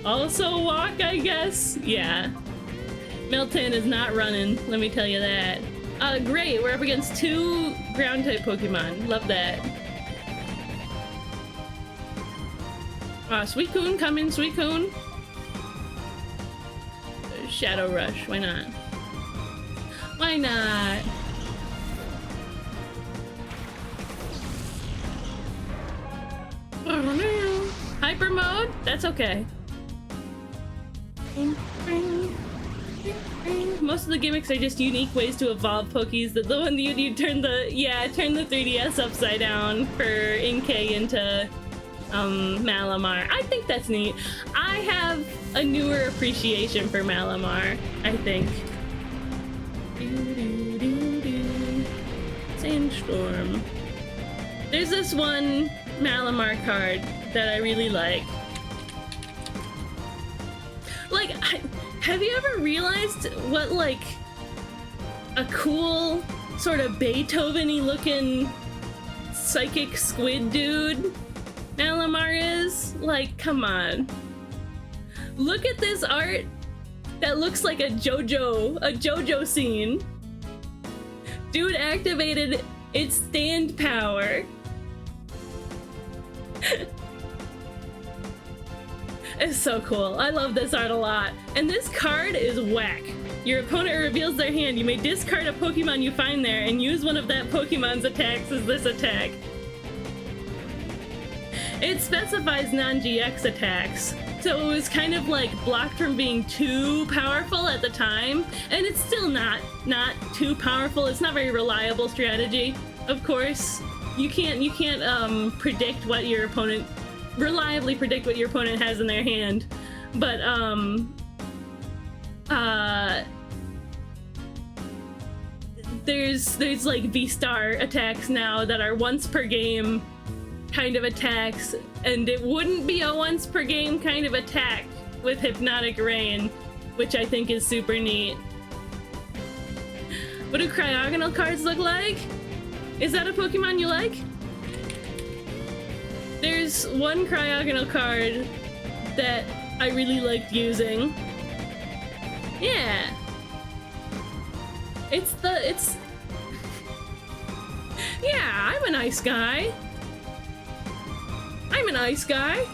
also walk, I guess? Yeah. Meltan is not running, let me tell you that. Great, we're up against 2 ground type Pokemon. Love that. Suicune coming, Suicune. Shadow Rush, why not? Why not? Hyper mode? That's okay. Most of the gimmicks are just unique ways to evolve Pokies. The one that you turn the 3DS upside down for Inkay into Malamar. I think that's neat. I have a newer appreciation for Malamar, I think. Sandstorm. There's this one Malamar card that I really like. Like, have you ever realized what, like, a cool, sort of Beethoven-y looking psychic squid dude Malamar is? Like, come on. Look at this art that looks like a JoJo scene. Dude activated its stand power. It's so cool. I love this art a lot. And this card is whack. Your opponent reveals their hand. You may discard a Pokemon you find there and use one of that Pokemon's attacks as this attack. It specifies non-GX attacks, so it was kind of like blocked from being too powerful at the time, and it's still not too powerful. It's not very reliable strategy, of course. You can't predict what your opponent reliably predict what your opponent has in their hand, but there's like V-Star attacks now that are once per game kind of attacks, and it wouldn't be a once per game kind of attack with Hypnotic Rain, which I think is super neat. What do Cryogonal cards look like? Is that a Pokemon you like? There's one Cryogonal card that I really liked using. Yeah. Yeah, I'm an ice guy. I'm an ice guy.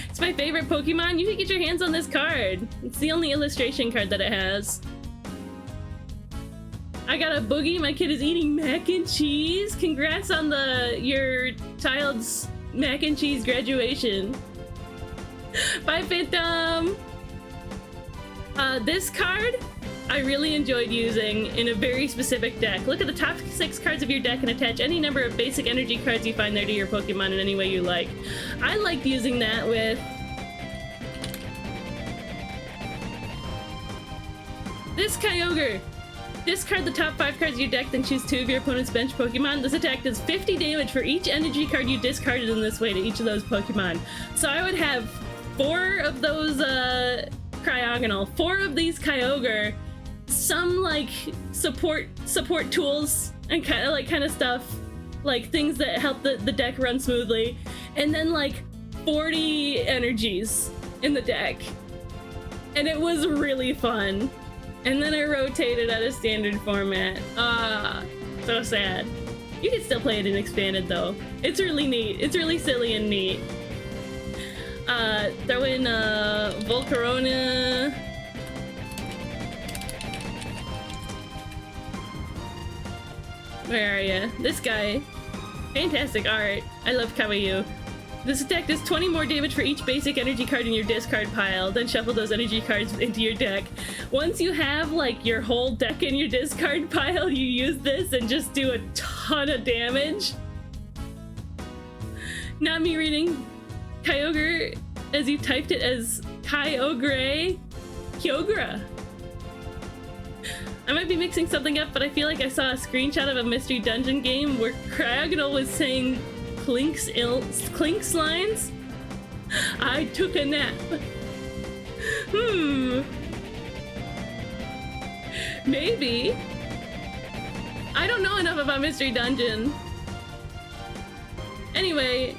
It's my favorite Pokemon. You can get your hands on this card. It's the only illustration card that it has. I got a Boogie. My kid is eating mac and cheese. Congrats on your child's mac and cheese graduation. Bye, Phantom. This card I really enjoyed using in a very specific deck. Look at the top 6 cards of your deck and attach any number of basic energy cards you find there to your Pokemon in any way you like. I liked using that with this Kyogre. Discard the top 5 cards of your deck, then choose 2 of your opponent's bench Pokemon. This attack does 50 damage for each energy card you discarded in this way to each of those Pokemon. So I would have 4 of those Cryogonal, 4 of these Kyogre, some like support tools and kind of stuff, like things that help the deck run smoothly, and then like 40 energies in the deck, and it was really fun. And then I rotated out of standard format. So sad. You can still play it in expanded though. It's really neat. It's really silly and neat. Throw in Volcarona. Where are ya? This guy. Fantastic art. I love Kawaii. This attack does 20 more damage for each basic energy card in your discard pile. Then shuffle those energy cards into your deck. Once you have like your whole deck in your discard pile, you use this and just do a ton of damage. Not me reading Kyogre as you typed it as Kyogre. Kyogre. I might be mixing something up, but I feel like I saw a screenshot of a mystery dungeon game where Cryogonal was saying Clinks lines. I took a nap. Maybe. I don't know enough about Mystery Dungeon. Anyway,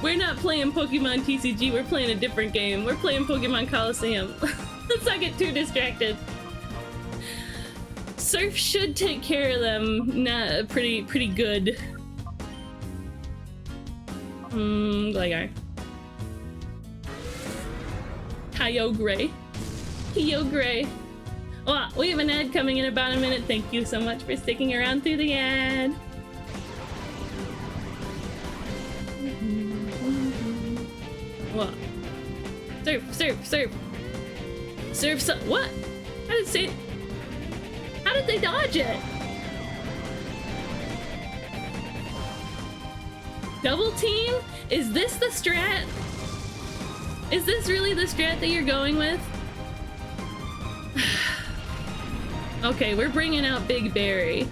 we're not playing Pokemon TCG, we're playing a different game. We're playing Pokemon Colosseum. Let's not get too distracted. Surf should take care of them. Nah, pretty good. Gligar. Kyogre. Kyogre. Well, we have an ad coming in about a minute. Thank you so much for sticking around through the ad. What? Surf. Surf so what? How did they dodge it? Double team? Is this the strat? Is this really the strat that you're going with? Okay, we're bringing out Big Berry.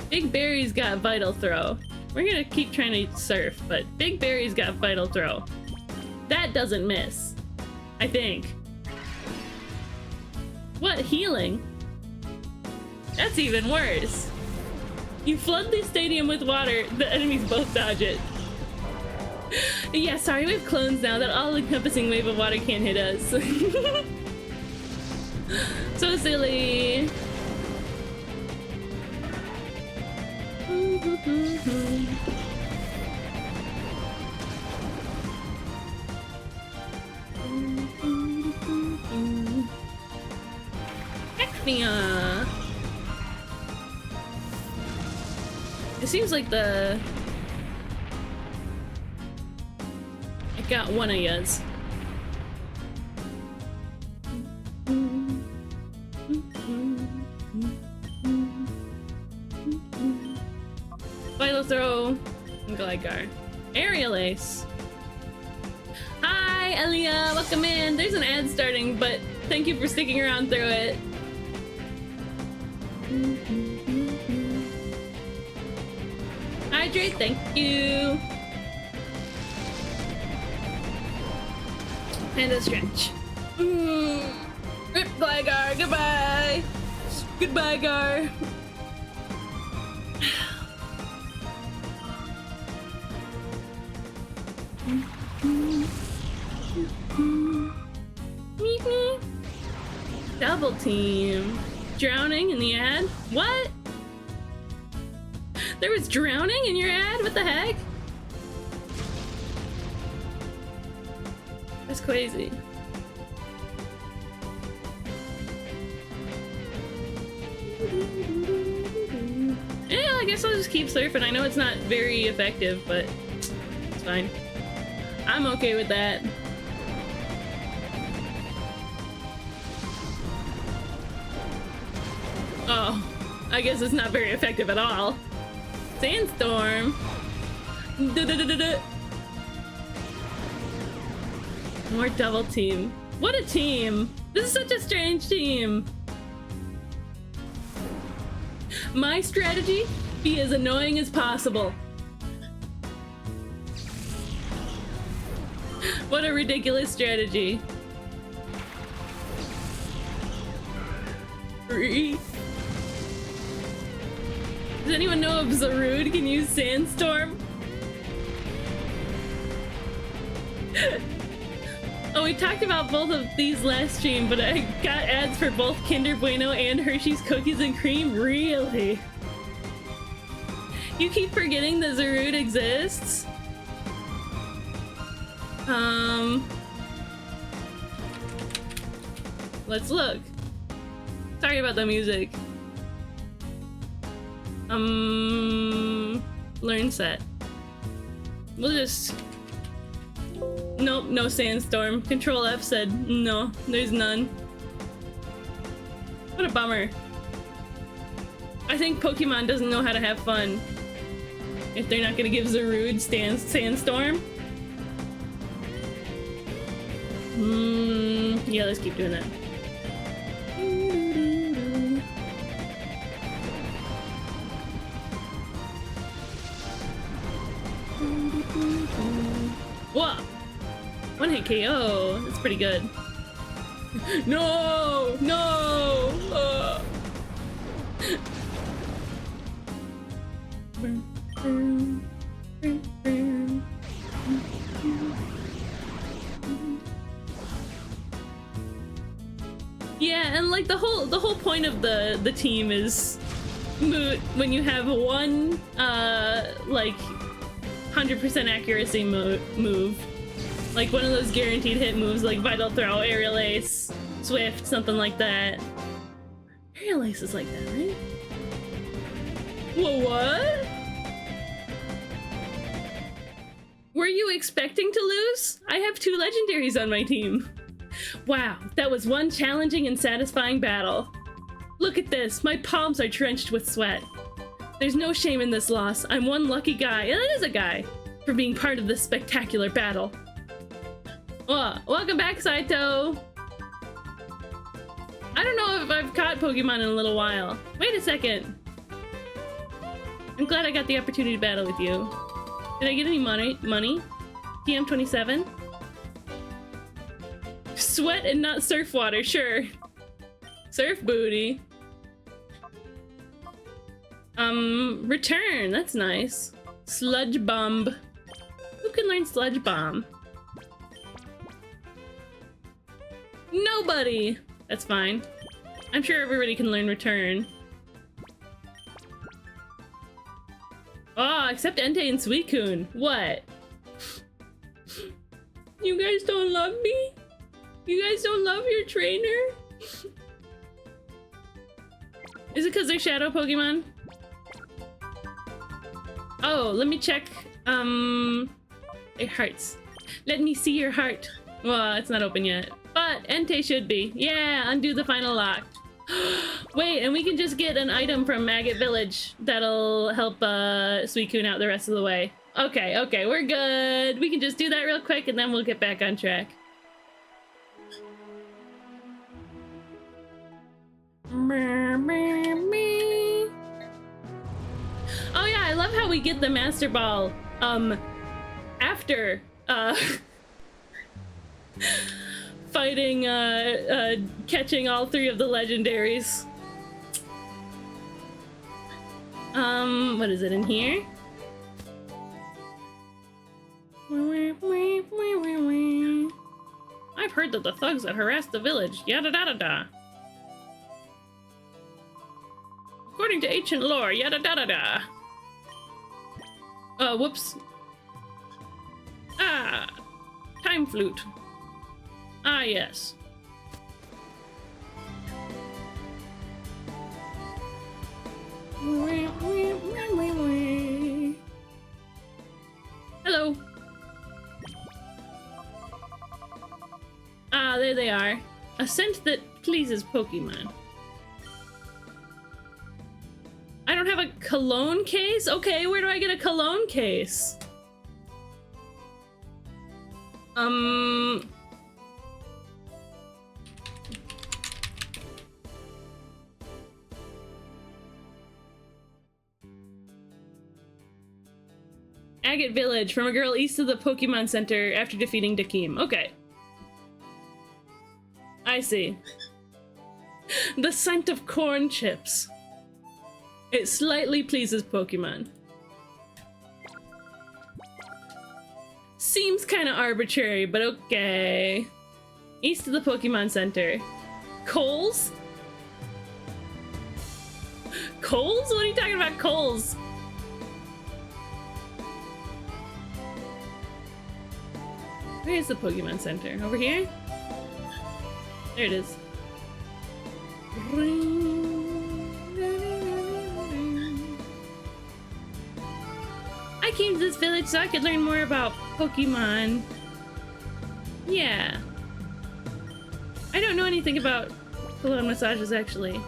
Big Berry's got Vital Throw. We're gonna keep trying to surf, but Big Berry's got Vital Throw. That doesn't miss, I think. What? Healing? That's even worse. You flood the stadium with water, the enemies both dodge it. Yeah, sorry, we have clones now. That all-encompassing wave of water can't hit us. So silly. Hecnia. It seems like I got one of yous. Vital Throw, Gligar, Aerial Ace. Hi, Elia, welcome in. There's an ad starting, but thank you for sticking around through it. Hydrate, thank you. And a stretch. Rip Gligar, goodbye. Goodbye, Gar. Double team. Drowning in the ad? What? There was drowning in your ad? What the heck? That's crazy. Yeah, I guess I'll just keep surfing. I know it's not very effective, but it's fine. I'm okay with that. Oh, I guess it's not very effective at all. Sandstorm. More double team. What a team! This is such a strange team. My strategy: be as annoying as possible. What a ridiculous strategy. Does anyone know if Zarude can use Sandstorm? Oh, we talked about both of these last stream, but I got ads for both Kinder Bueno and Hershey's Cookies and Cream? Really? You keep forgetting that Zarude exists? Let's look. Sorry about the music. Learn set. We'll just... Nope, no Sandstorm. Control F said no, there's none. What a bummer. I think Pokemon doesn't know how to have fun if they're not gonna give Zarude Sandstorm. Yeah, let's keep doing that. Whoa! One hit KO. That's pretty good. No! No! Yeah, and like the whole point of the team is moot when you have one like 100% accuracy move, like one of those guaranteed hit moves like Vital Throw, Aerial Ace, Swift, something like that. Aerial Ace is like that, right? Whoa, what? Were you expecting to lose? I have 2 legendaries on my team. Wow, that was one challenging and satisfying battle. Look at this, my palms are drenched with sweat. There's no shame in this loss. I'm one lucky guy, and it is a guy, for being part of this spectacular battle. Oh, welcome back, Saito. I don't know if I've caught Pokemon in a little while. Wait a second. I'm glad I got the opportunity to battle with you. Did I get any money? TM27? Sweat and not surf water, sure. Surf booty. Return, that's nice. Sludge Bomb. Who can learn Sludge Bomb? Nobody! That's fine. I'm sure everybody can learn Return. Oh, except Entei and Suicune. What? You guys don't love me? You guys don't love your trainer? Is it because they're shadow Pokemon? Oh, let me check. It hurts. Let me see your heart. Well, it's not open yet. But Entei should be. Yeah, undo the final lock. Wait, and we can just get an item from Maggot Village that'll help Suicune out the rest of the way. Okay, okay, we're good. We can just do that real quick and then we'll get back on track. Oh yeah, I love how we get the Master Ball after fighting catching all 3 of the legendaries. What is it in here? I've heard that the thugs that harassed the village, yada da da da. According to ancient lore, yada da da da. Whoops. Ah, time flute. Ah, yes. Hello. Ah, there they are. A scent that pleases Pokemon. I don't have a cologne case? Okay, where do I get a cologne case? Agate Village, from a girl east of the Pokemon Center after defeating Dakim. Okay. I see. The scent of corn chips. It slightly pleases Pokemon. Seems kind of arbitrary, but okay. East of the Pokemon Center. Coles? Coles? What are you talking about, Coles? Where's the Pokemon Center? Over here? There it is. I came to this village so I could learn more about Pokemon. Yeah. I don't know anything about cologne massages, actually.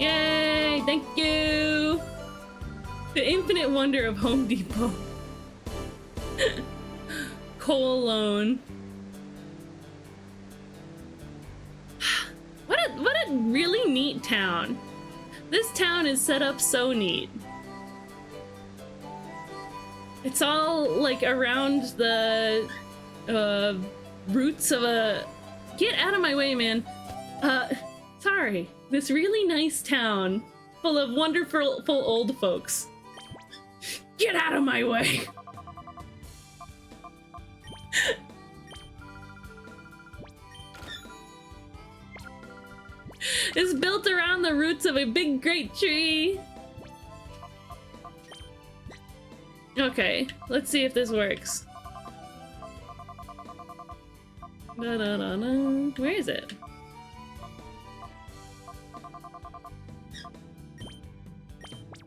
Yay! Thank you! The infinite wonder of Home Depot. Cologne. What a really neat town. This town is set up so neat. It's all like around the roots of a... Get out of my way, man. Sorry. This really nice town full of wonderful old folks. Get out of my way. It's built around the roots of a big great tree. Okay, let's see if this works. Da, da, da, da. Where is it?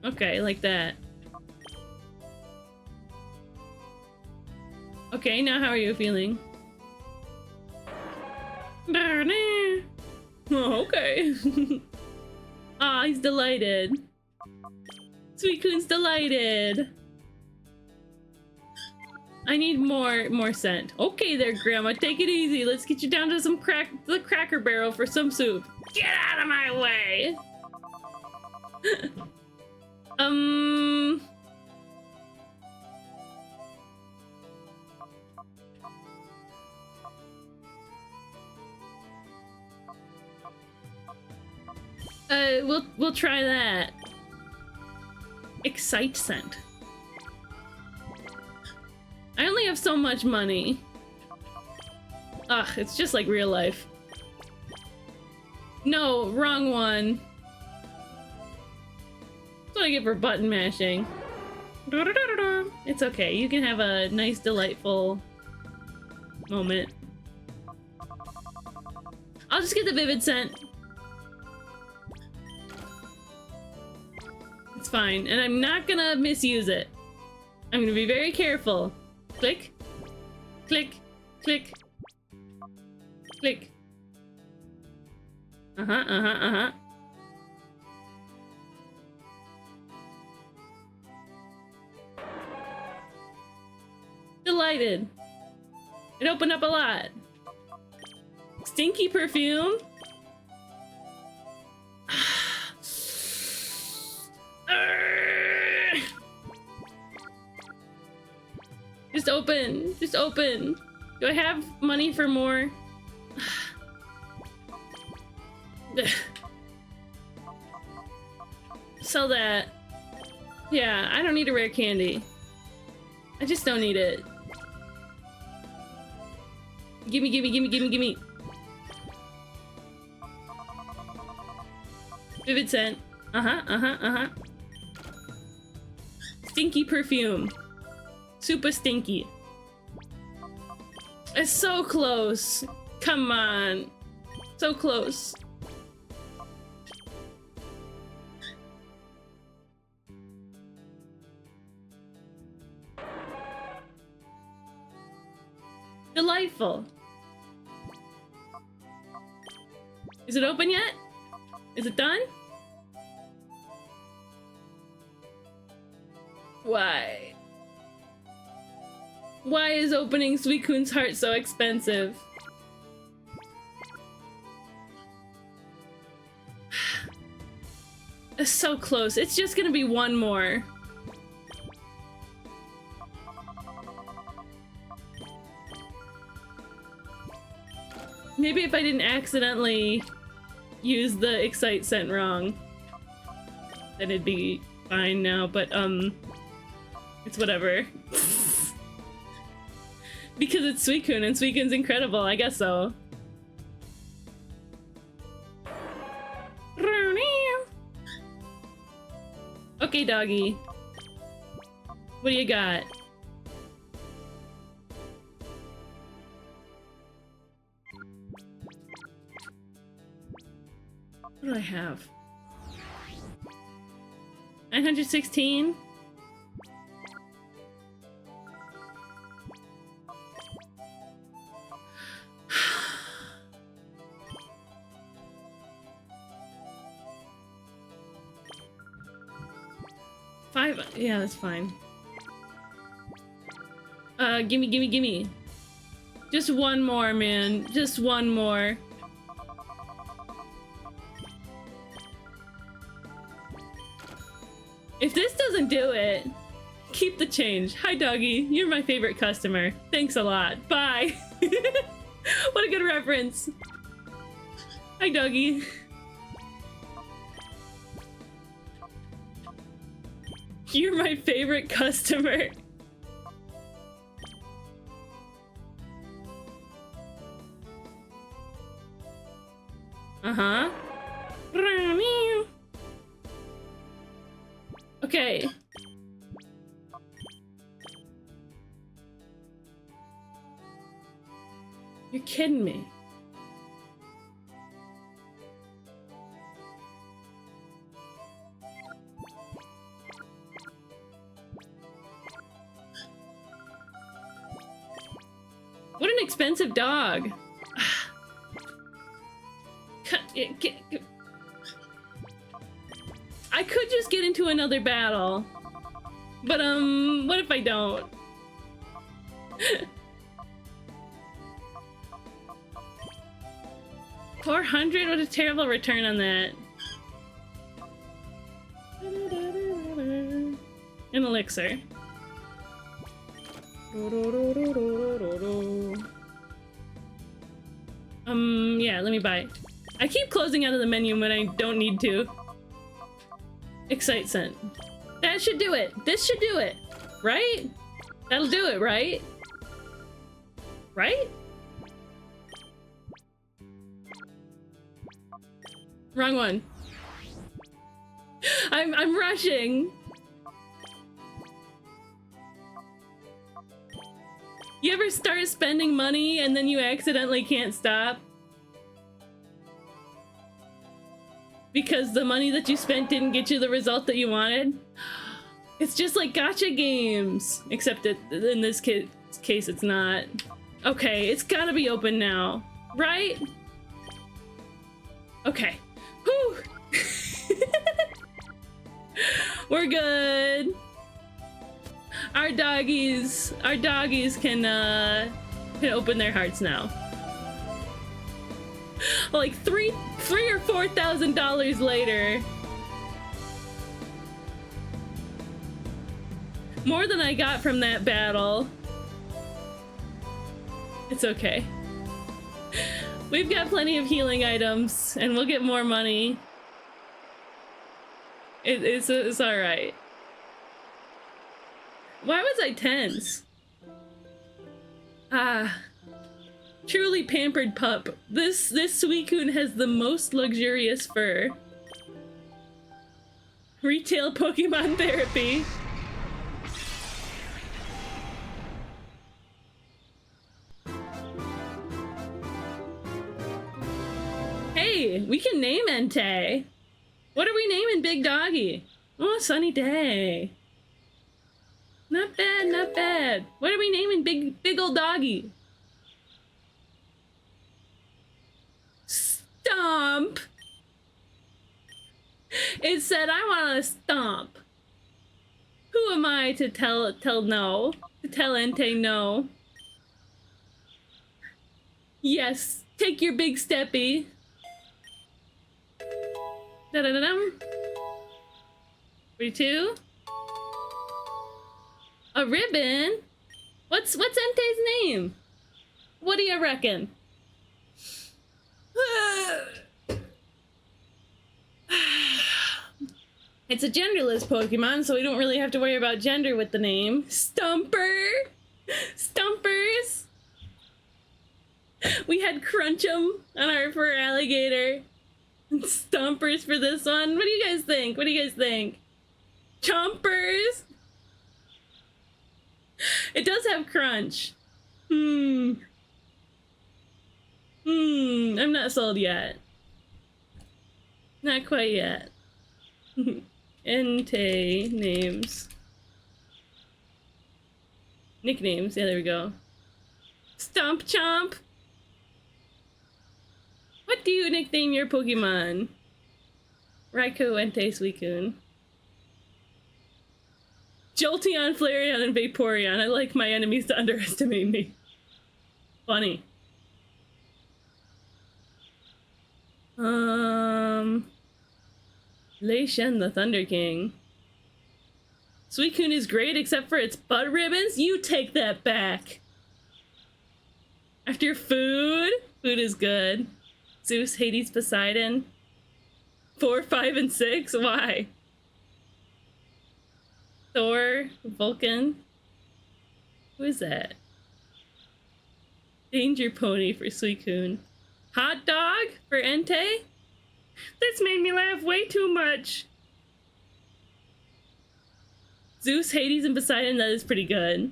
Okay, like that. Okay, now how are you feeling? Oh, okay. Ah, he's delighted. Suicune's delighted. I need more scent. Okay there, Grandma, take it easy. Let's get you down to the Cracker Barrel for some soup. Get out of my way! We'll try that. Excite scent. I only have so much money. Ugh, it's just like real life. No, wrong one. That's what I get for button mashing. It's okay, you can have a nice, delightful moment. I'll just get the vivid scent. It's fine, and I'm not gonna misuse it. I'm gonna be very careful. Click, click, click, click. Uh-huh. Delighted. It opened up a lot. Stinky perfume. Just open. Just open. Do I have money for more? Sell that. Yeah, I don't need a rare candy. I just don't need it. Gimme, gimme, gimme, gimme, gimme. Vivid scent. Stinky perfume. Super stinky. It's so close. Come on. So close. Delightful. Is it open yet? Is it done? Why? Why is opening Suicune's heart so expensive? It's so close. It's just gonna be one more. Maybe if I didn't accidentally use the excite scent wrong, then it'd be fine now, but it's whatever. Because it's Suicune and Suicune's incredible, I guess so. Okay, doggy. What do you got? What do I have? 916? Five? Yeah, that's fine. Gimme, gimme, gimme. Just one more, man. Just one more. If this doesn't do it, keep the change. Hi, doggy. You're my favorite customer. Thanks a lot. Bye. What a good reference. Hi, doggy. You're my favorite customer. Okay. You're kidding me. What an expensive dog. I could just get into another battle. But, what if I don't? $400? What a terrible return on that. An elixir. Yeah, let me buy it. I keep closing out of the menu when I don't need to. Excite scent. That should do it. This should do it. Right? That'll do it, right? Right? Wrong one. I'm rushing. You ever start spending money and then you accidentally can't stop? Because the money that you spent didn't get you the result that you wanted? It's just like gacha games. Except that in this case it's not. Okay, it's gotta be open now. Right? Okay. Whew! We're good. Our doggies can open their hearts now. Like $3,000 or $4,000 later. More than I got from that battle. It's okay. We've got plenty of healing items, and we'll get more money. It's alright. Why was I tense? Ah. Truly pampered pup. This Suicune has the most luxurious fur. Retail Pokemon therapy. Hey, we can name Entei. What are we naming Big Doggy? Oh, Sunny Day. Not bad, not bad. What are we naming big old doggy? Stomp. It said I want to stomp. Who am I to tell no? To tell Entei no? Yes, take your big steppy. Da-da-da-dum. 42. A ribbon? What's Entei's name? What do you reckon? It's a genderless Pokemon, so we don't really have to worry about gender with the name. Stumper! Stumpers! We had Crunch'em on our fur alligator. Stompers for this one. What do you guys think? What do you guys think? Chompers? It does have crunch. I'm not sold yet. Not quite yet. Entei names. Nicknames. Yeah, there we go. Stomp Chomp. What do you nickname your Pokemon? Raikou, Entei, Suicune. Jolteon, Flareon, and Vaporeon. I like my enemies to underestimate me. Funny. Lei Shen, the Thunder King. Suicune is great except for its butt ribbons? You take that back! After food? Food is good. Zeus, Hades, Poseidon. 4, 5, and 6? Why? Thor, Vulcan. Who is that? Danger Pony for Suicune. Hot Dog for Entei? This made me laugh way too much. Zeus, Hades, and Poseidon, that is pretty good.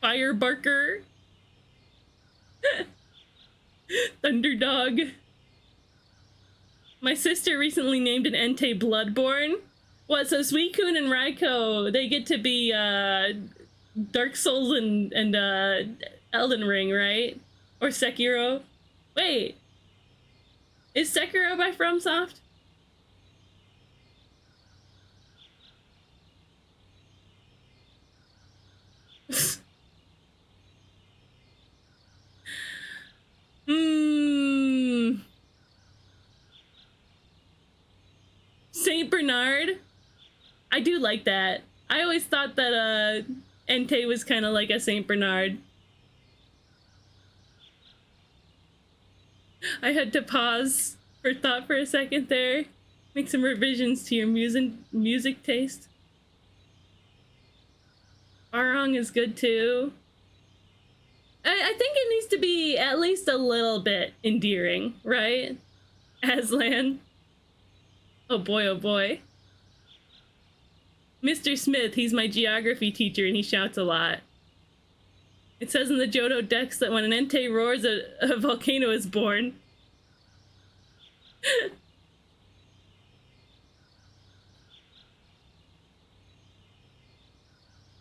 Firebarker. Thunderdog. My sister recently named an Entei Bloodborne. What, so Suicune and Raikou, they get to be, Dark Souls and Elden Ring, right? Or Sekiro? Wait. Is Sekiro by FromSoft? Saint Bernard? I do like that. I always thought that Entei was kind of like a Saint Bernard. I had to pause for thought for a second there. Make some revisions to your music taste. Barong is good too. I think it needs to be at least a little bit endearing, right? Aslan. Oh boy, oh boy. Mr. Smith, he's my geography teacher and he shouts a lot. It says in the Johto Dex that when an Entei roars, a volcano is born.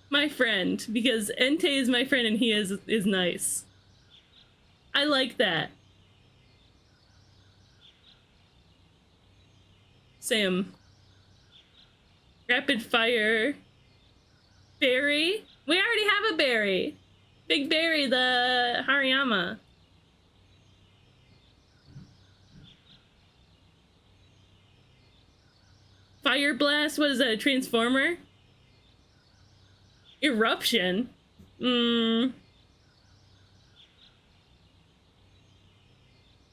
My friend, because Entei is my friend and he is nice. I like that. Sam. Rapid fire. Barry? We already have a Barry. Big Barry, the Hariyama. Fire Blast, what is that, a Transformer? Eruption?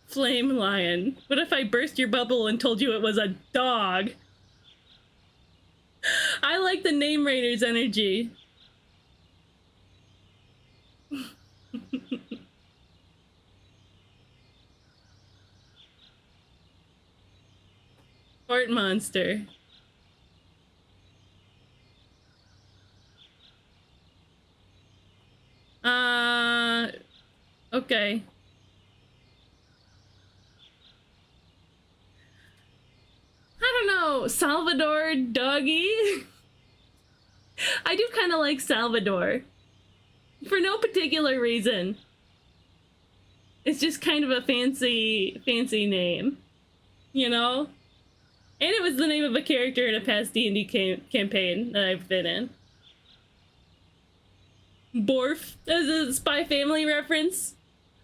Flame Lion. What if I burst your bubble and told you it was a dog? I like the Name Raiders energy. Fort Monster. Okay. I don't know, Salvador Doggy? I do kind of like Salvador. For no particular reason. It's just kind of a fancy name. You know? And it was the name of a character in a past D&D campaign that I've been in. Borf, as a Spy Family reference.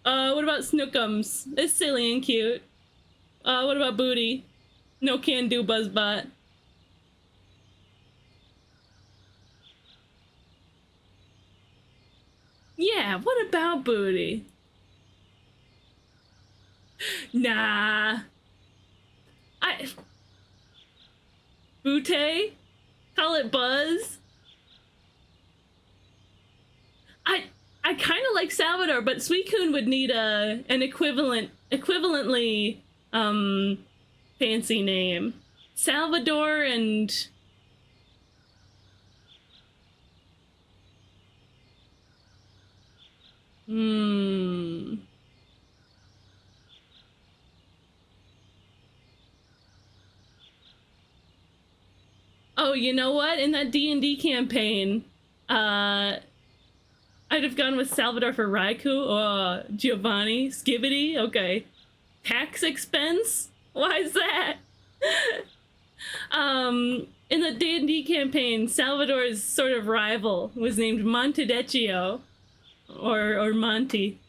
What about Snookums? It's silly and cute. What about Booty? No can do, Buzzbot. Yeah, what about Booty? Nah. Bootay? Call it Buzz? I kind of like Salvador, but Suicune would need an equivalently fancy name. Salvador and Oh, you know what? In that D&D campaign, I'd have gone with Salvador for Raikou. Giovanni, Skibbity. Okay. Tax expense? Why is that? In the D&D campaign, Salvador's sort of rival was named Montedecchio. Or Monty.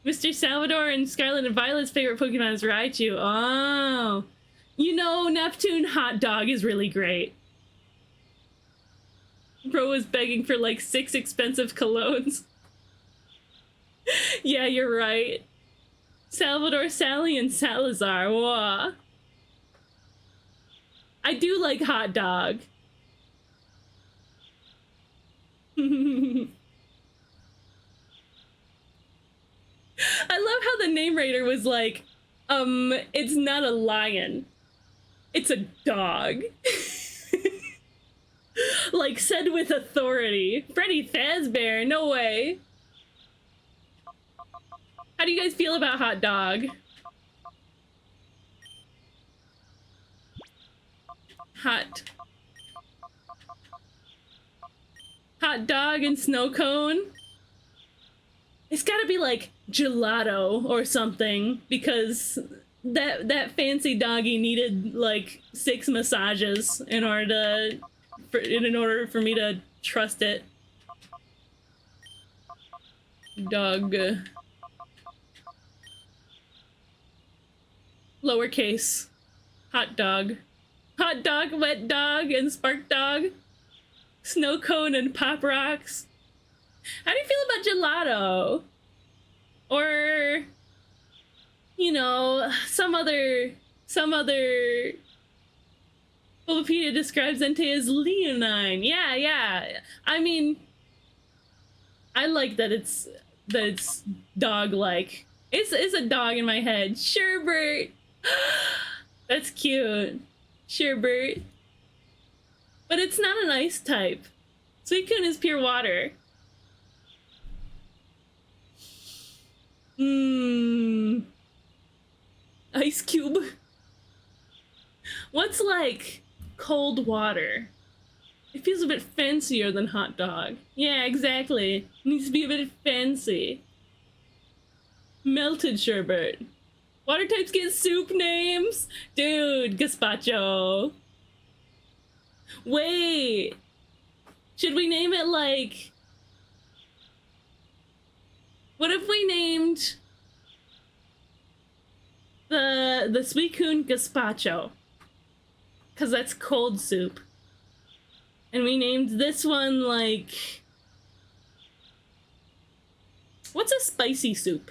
Mr. Salvador and Scarlet and Violet's favorite Pokemon is Raichu. Oh. You know, Neptune Hot Dog is really great. Bro was begging for like 6 expensive colognes. Yeah, you're right. Salvador, Sally, and Salazar. Whoa. I do like Hot Dog. writer was like, it's not a lion. It's a dog. Like, said with authority. Freddy Fazbear, no way. How do you guys feel about hot dog? Hot dog and snow cone? It's gotta be like gelato or something, because that fancy doggy needed like 6 massages in order for me to trust it. Dog. Lowercase. Hot dog. Hot dog, wet dog, and spark dog. Snow cone and pop rocks. How do you feel about gelato? Or, you know, some other Wikipedia describes Entei as leonine. Yeah. I mean, I like that it's dog-like. It's a dog in my head. Sherbert. That's cute. Sherbert. But it's not an ice type. Suicune is pure water. Ice cube. What's like cold water? It feels a bit fancier than hot dog. Yeah, exactly. It needs to be a bit fancy. Melted sherbet. Water types get soup names? Dude, gazpacho. Wait. Should we name it like... What if we named the Suicune gazpacho? Because that's cold soup. And we named this one like... What's a spicy soup?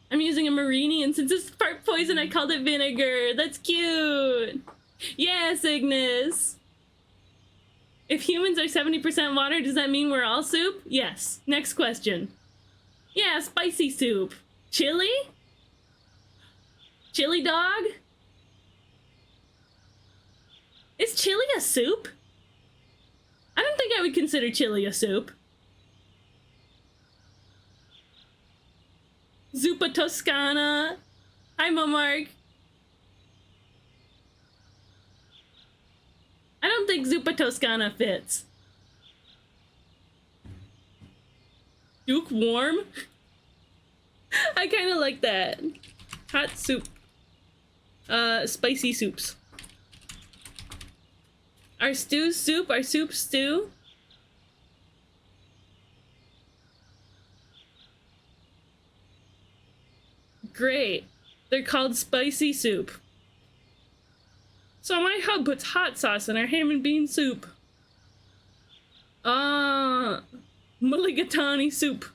I'm using a Marini, and since it's part poison, I called it vinegar. That's cute. Yes, Ignis. If humans are 70% water, does that mean we're all soup? Yes. Next question. Yeah, spicy soup. Chili? Chili dog? Is chili a soup? I don't think I would consider chili a soup. Zuppa Toscana. Hi, Momark. I don't think Zuppa Toscana fits. Duke Warm? I kind of like that. Hot soup. Spicy soups. Our stew soup? Our soup stew? Great. They're called spicy soup. So my hub puts hot sauce in our ham and bean soup. Mulligatawny soup.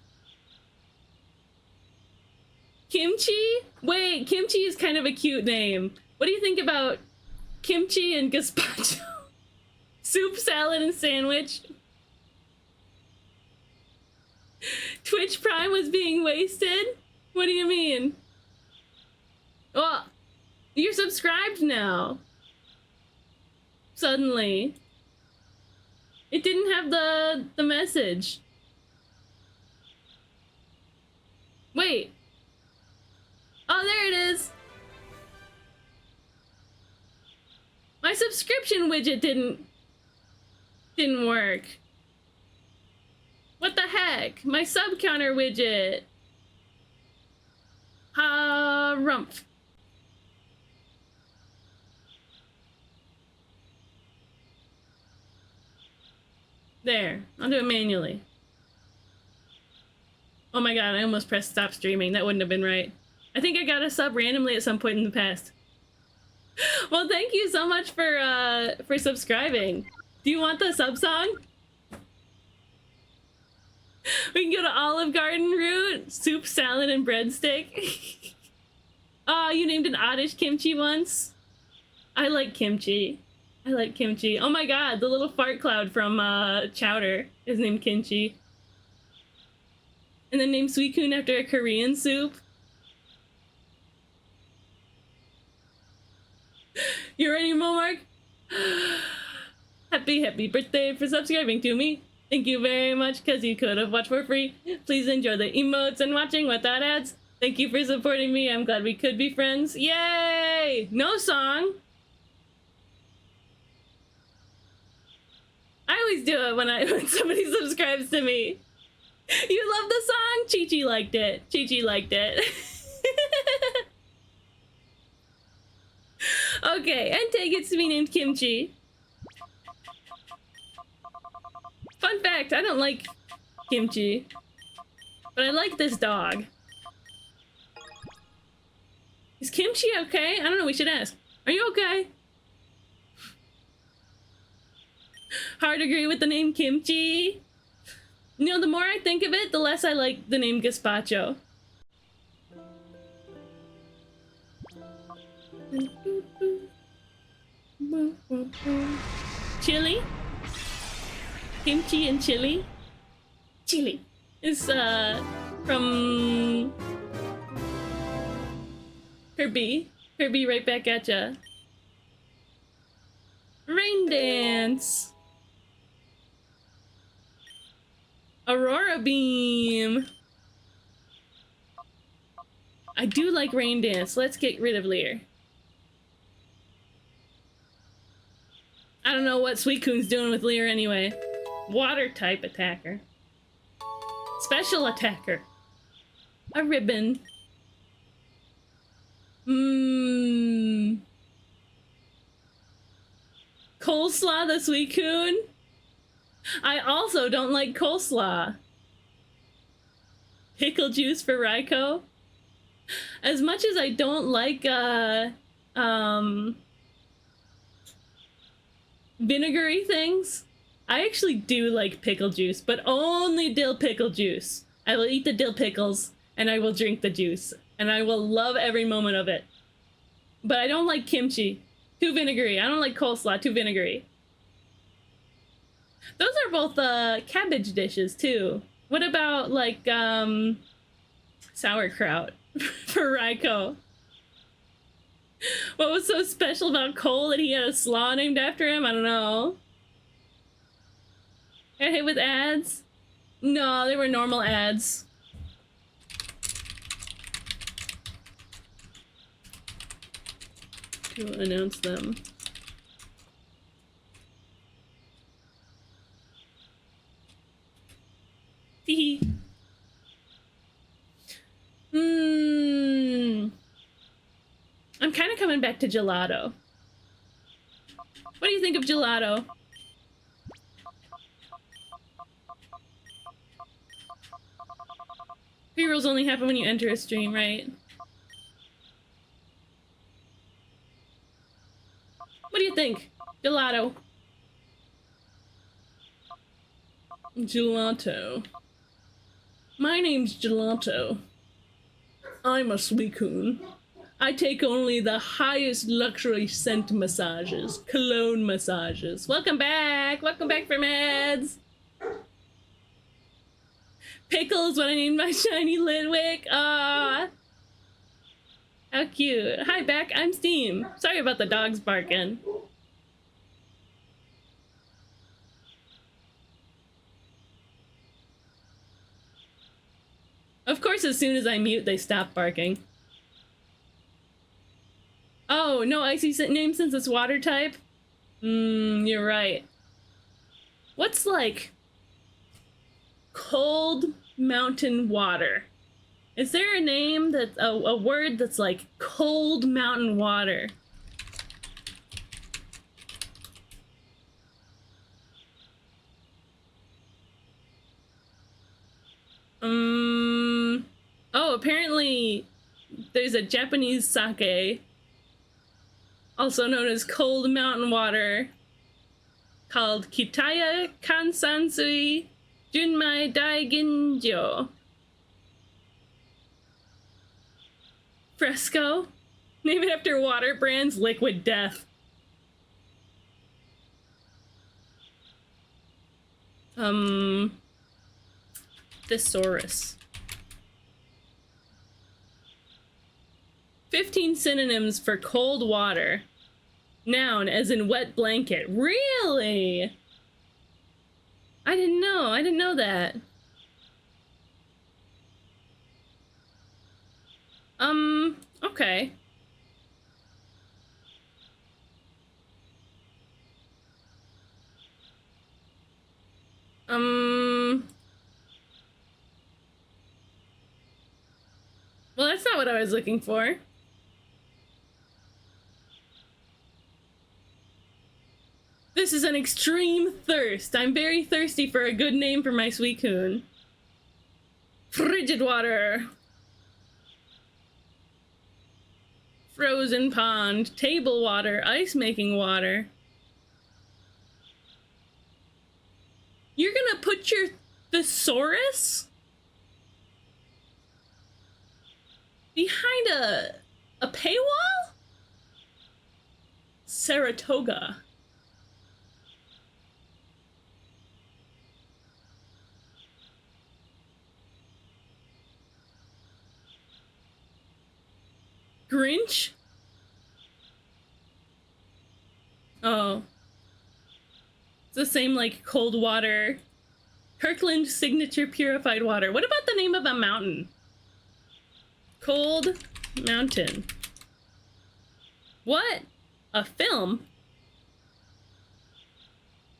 Kimchi? Wait, kimchi is kind of a cute name. What do you think about kimchi and gazpacho? Soup, salad, and sandwich? Twitch Prime was being wasted? What do you mean? Oh, you're subscribed now. Suddenly. It didn't have the message. Wait. Oh, there it is. My subscription widget didn't work. What the heck? My sub counter widget. Rumph. There. I'll do it manually. Oh my god, I almost pressed stop streaming. That wouldn't have been right. I think I got a sub randomly at some point in the past. Well, thank you so much for subscribing. Do you want the sub song? We can go to Olive Garden route, soup, salad, and breadstick. Oh, you named an oddish kimchi once? I like kimchi. I like kimchi. Oh my god, the little fart cloud from Chowder is named Kimchi. And then name Suicune after a Korean soup. You ready, Momark? Happy birthday for subscribing to me. Thank you very much, because you could have watched for free. Please enjoy the emotes and watching without ads. Thank you for supporting me. I'm glad we could be friends. Yay! No song. I always do it when somebody subscribes to me. You love the song? Chi-Chi liked it. Chi-Chi liked it. Okay, Entei gets to be named Kimchi. Fun fact, I don't like kimchi, but I like this dog. Is Kimchi okay? I don't know, we should ask. Are you okay? Hard to agree with the name Kimchi. You know, the more I think of it, the less I like the name Gazpacho. Chili? Kimchi and chili? Chili is from Kirby. Kirby, right back at ya. Rain Dance. Aurora Beam. I do like Rain Dance. Let's get rid of Lear. I don't know what Suicune's doing with Lear anyway. Water type attacker. Special attacker. A ribbon. Coleslaw the Suicune? I also don't like coleslaw. Pickle juice for Raikou? As much as I don't like, vinegary things, I actually do like pickle juice, but only dill pickle juice. I will eat the dill pickles, and I will drink the juice, and I will love every moment of it. But I don't like kimchi. Too vinegary. I don't like coleslaw. Too vinegary. Those are both, cabbage dishes, too. What about, like, sauerkraut for Raikou? What was so special about Cole that he had a slaw named after him? I don't know. Got hit with ads? No, they were normal ads. To announce them. Hee I'm kind of coming back to gelato. What do you think of gelato? Pre-rolls only happen when you enter a stream, right? What do you think? Gelato. Gelato. My name's Gelato. I'm a Suicune. I take only the highest luxury scent massages, cologne massages. Welcome back! Welcome back from ads! Pickles when I named my shiny Litwick. Ah, how cute. Hi, Beck. I'm Steam. Sorry about the dogs barking. Of course, as soon as I mute, they stop barking. Oh, no icy name since it's water type? You're right. What's like cold mountain water? Is there a name that's a word that's like cold mountain water? Oh, apparently there's a Japanese sake, also known as cold mountain water, called Kitaya Kansansui Junmai Daiginjo. Fresco? Name it after water brands, Liquid Death. Thesaurus. 15 synonyms for cold water. Noun, as in wet blanket. Really? I didn't know. I didn't know that. Okay. Well, that's not what I was looking for. This is an extreme thirst. I'm very thirsty for a good name for my Suicune. Frigid water. Frozen pond. Table water. Ice making water. You're gonna put your thesaurus behind a paywall? Saratoga. Grinch? Oh. It's the same like cold water. Kirkland signature purified water. What about the name of a mountain? Cold Mountain. What? A film?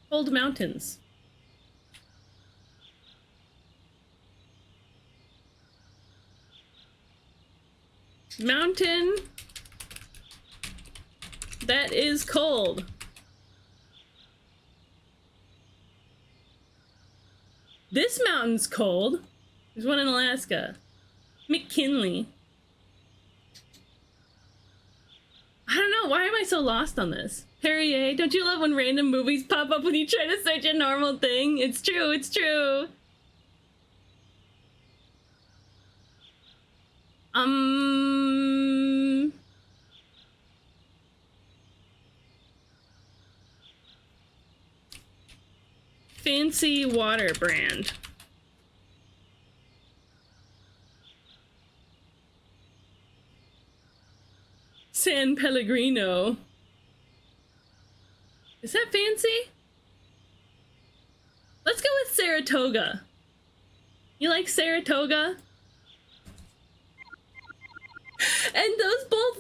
Cold Mountains. Mountain that is cold. This mountain's cold. There's one in Alaska. McKinley. I don't know, why am I so lost on this? Perrier, don't you love when random movies pop up when you try to search a normal thing? It's true, it's true. Fancy water brand. San Pellegrino. Is that fancy? Let's go with Saratoga. You like Saratoga? And those both,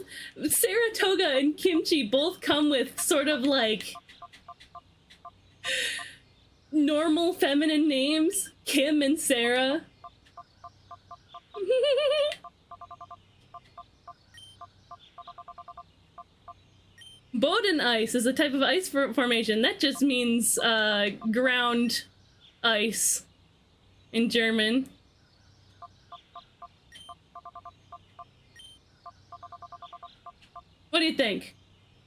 Saratoga and kimchi, both come with sort of like normal feminine names. Kim and Sarah. Boden ice is a type of ice formation. That just means ground ice in German. What do you think?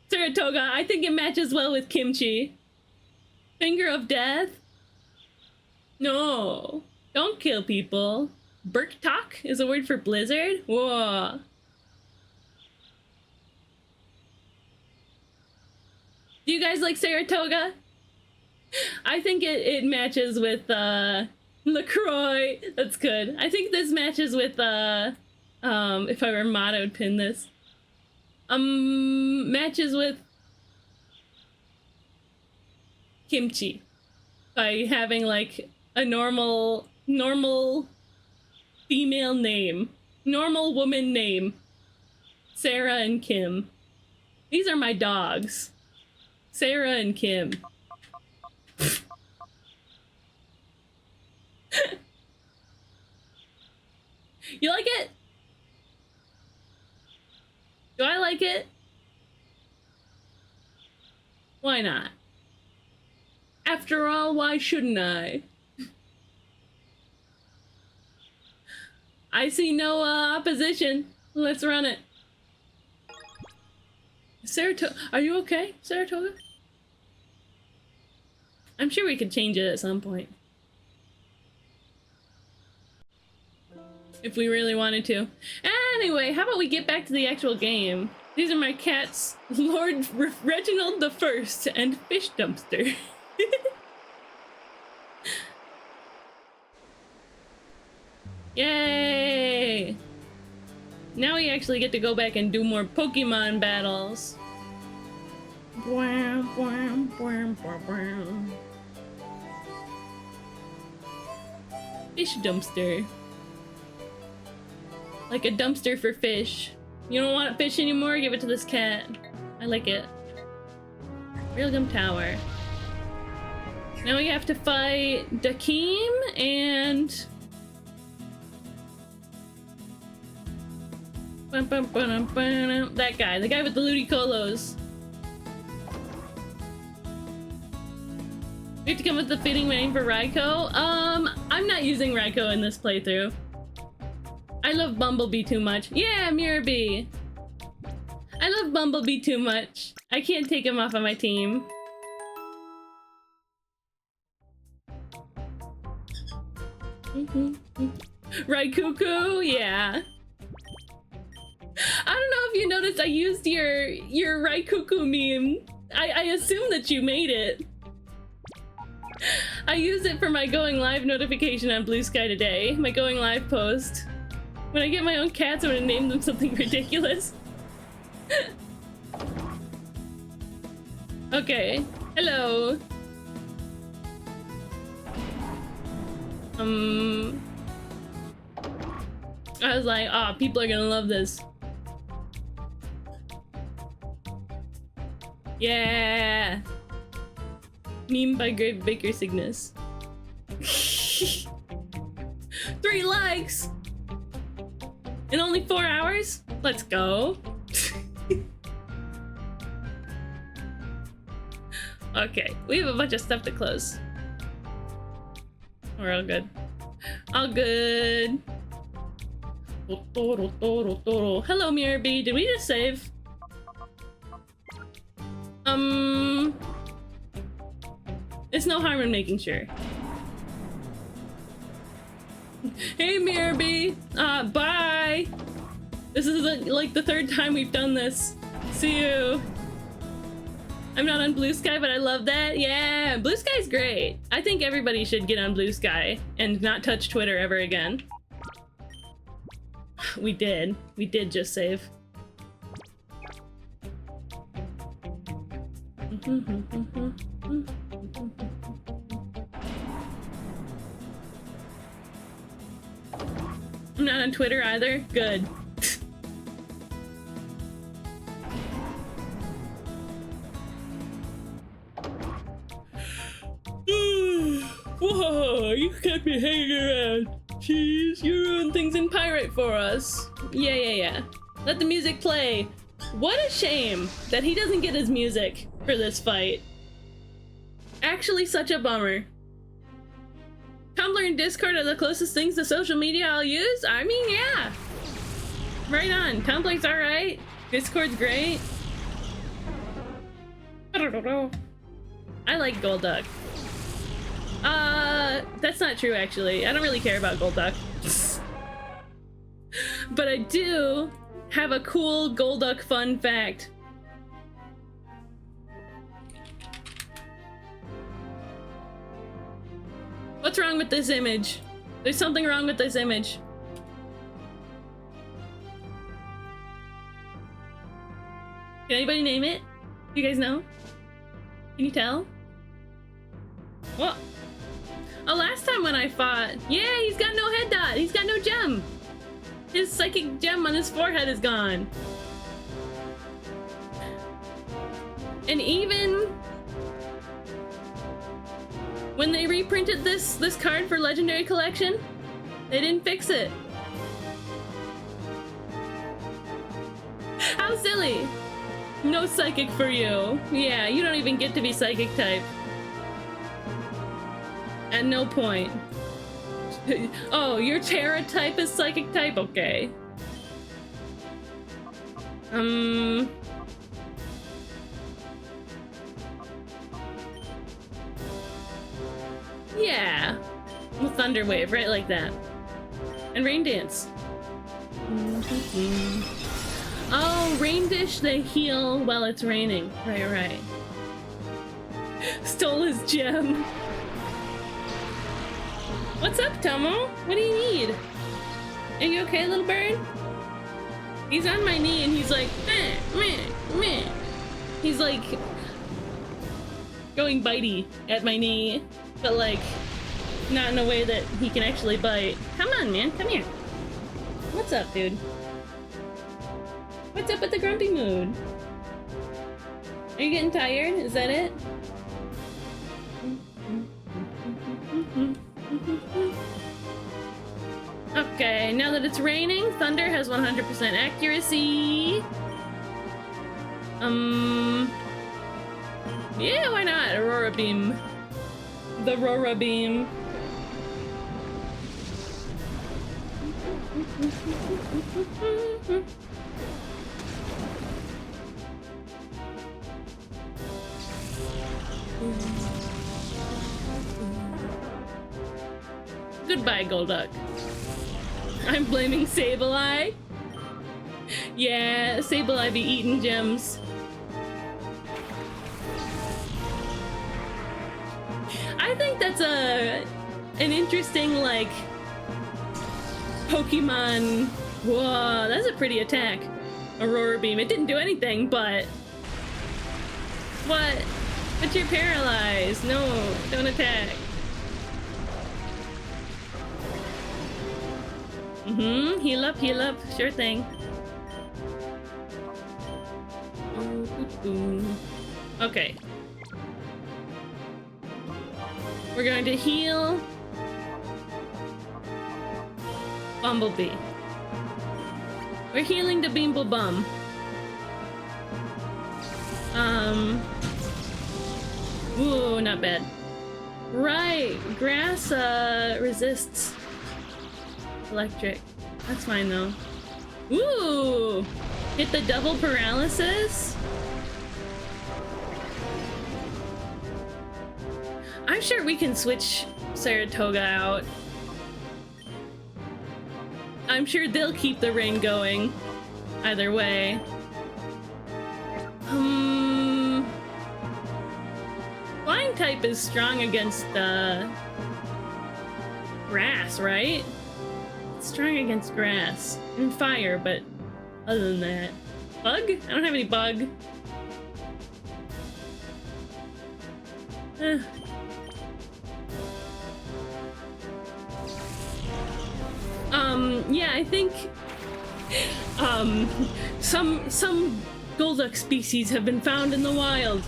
Saratoga, I think it matches well with kimchi. Finger of death? No. Don't kill people. Berktok is a word for blizzard? Whoa. Do you guys like Saratoga? I think it matches with LaCroix. That's good. I think this matches with if I were Mod, I would pin this. Matches with kimchi by having like a normal female name, normal woman name. Sarah and Kim. These are my dogs. Sarah and Kim. You like it? Do I like it? Why not? After all, why shouldn't I? I see no opposition. Let's run it. Saratoga, are you okay, Saratoga? I'm sure we could change it at some point. If we really wanted to. Anyway, how about we get back to the actual game? These are my cats, Lord Reginald the First and Fish Dumpster. Yay! Now we actually get to go back and do more Pokemon battles. Fish dumpster. Like a dumpster for fish. You don't want fish anymore? Give it to this cat. I like it. Railgun Tower. Now we have to fight Dakeem and... that guy. The guy with the Ludicolo. We have to come up with a fitting name for Raikou. I'm not using Raikou in this playthrough. I love Bumblebee too much. Yeah, Miror B. I love Bumblebee too much. I can't take him off of my team. Raikuku, yeah. I don't know if you noticed I used your Raikuku meme. I assume that you made it. I used it for my going live notification on Blue Sky today. My going live post. When I get my own cats, I'm gonna name them something ridiculous. Okay. Hello. I was like, ah, people are gonna love this. Yeah. Meme by Grave Baker Cygnus. 3 likes! In only 4 hours? Let's go. Okay, we have a bunch of stuff to close. We're all good. All good. Hello, Miror B. Did we just save? It's no harm in making sure. Hey, Miror B. Bye. This is like the 3rd time we've done this. See you. I'm not on Blue Sky, but I love that. Yeah, Blue Sky's great. I think everybody should get on Blue Sky and not touch Twitter ever again. We did. We did just save. I'm not on Twitter either. Good. Whoa, you kept me hanging around. Jeez, you ruined things in Pirate for us. Yeah. Let the music play. What a shame that he doesn't get his music for this fight. Actually, such a bummer. Tumblr and Discord are the closest things to social media I'll use? I mean, yeah. Right on. Tumblr's alright. Discord's great. I like Golduck. That's not true, actually. I don't really care about Golduck. But I do have a cool Golduck fun fact. What's wrong with this image? There's something wrong with this image. Can anybody name it? You guys know? Can you tell? What? Oh, last time when I fought, yeah, he's got no head dot. He's got no gem. His psychic gem on his forehead is gone. And even when they reprinted this card for Legendary Collection, they didn't fix it. How silly. No psychic for you. Yeah, you don't even get to be psychic type. At no point. Oh, your Terra type is psychic type? Okay. Yeah. With Thunder Wave, right like that. And Rain Dance. Oh, Rain Dish, they heal while it's raining. Right. Stole his gem. What's up, Tomo? What do you need? Are you okay, little bird? He's on my knee and he's like, meh, meh, meh. He's like going bitey at my knee, but like not in a way that he can actually bite. Come on, man, come here. What's up, dude? What's up with the grumpy mood? Are you getting tired? Is that it? Okay, now that it's raining, Thunder has 100% accuracy. Yeah, why not? Aurora Beam. The Aurora Beam. Goodbye, Golduck. I'm blaming Sableye. Yeah, Sableye be eating gems. I think that's an interesting, like, Pokemon. Whoa, that's a pretty attack. Aurora Beam. It didn't do anything, but what? But you're paralyzed. No, don't attack. Heal up, sure thing. Okay. We're going to heal Bumblebee. We're healing the Beamble Bum. Ooh, not bad. Right, grass resists electric. That's fine though. Ooh! Hit the double paralysis? I'm sure we can switch Saratoga out. I'm sure they'll keep the rain going. Either way. Flying type is strong against grass, right? Strong against grass and fire, but other than that, bug? I don't have any bug. Yeah, I think some Golduck species have been found in the wild,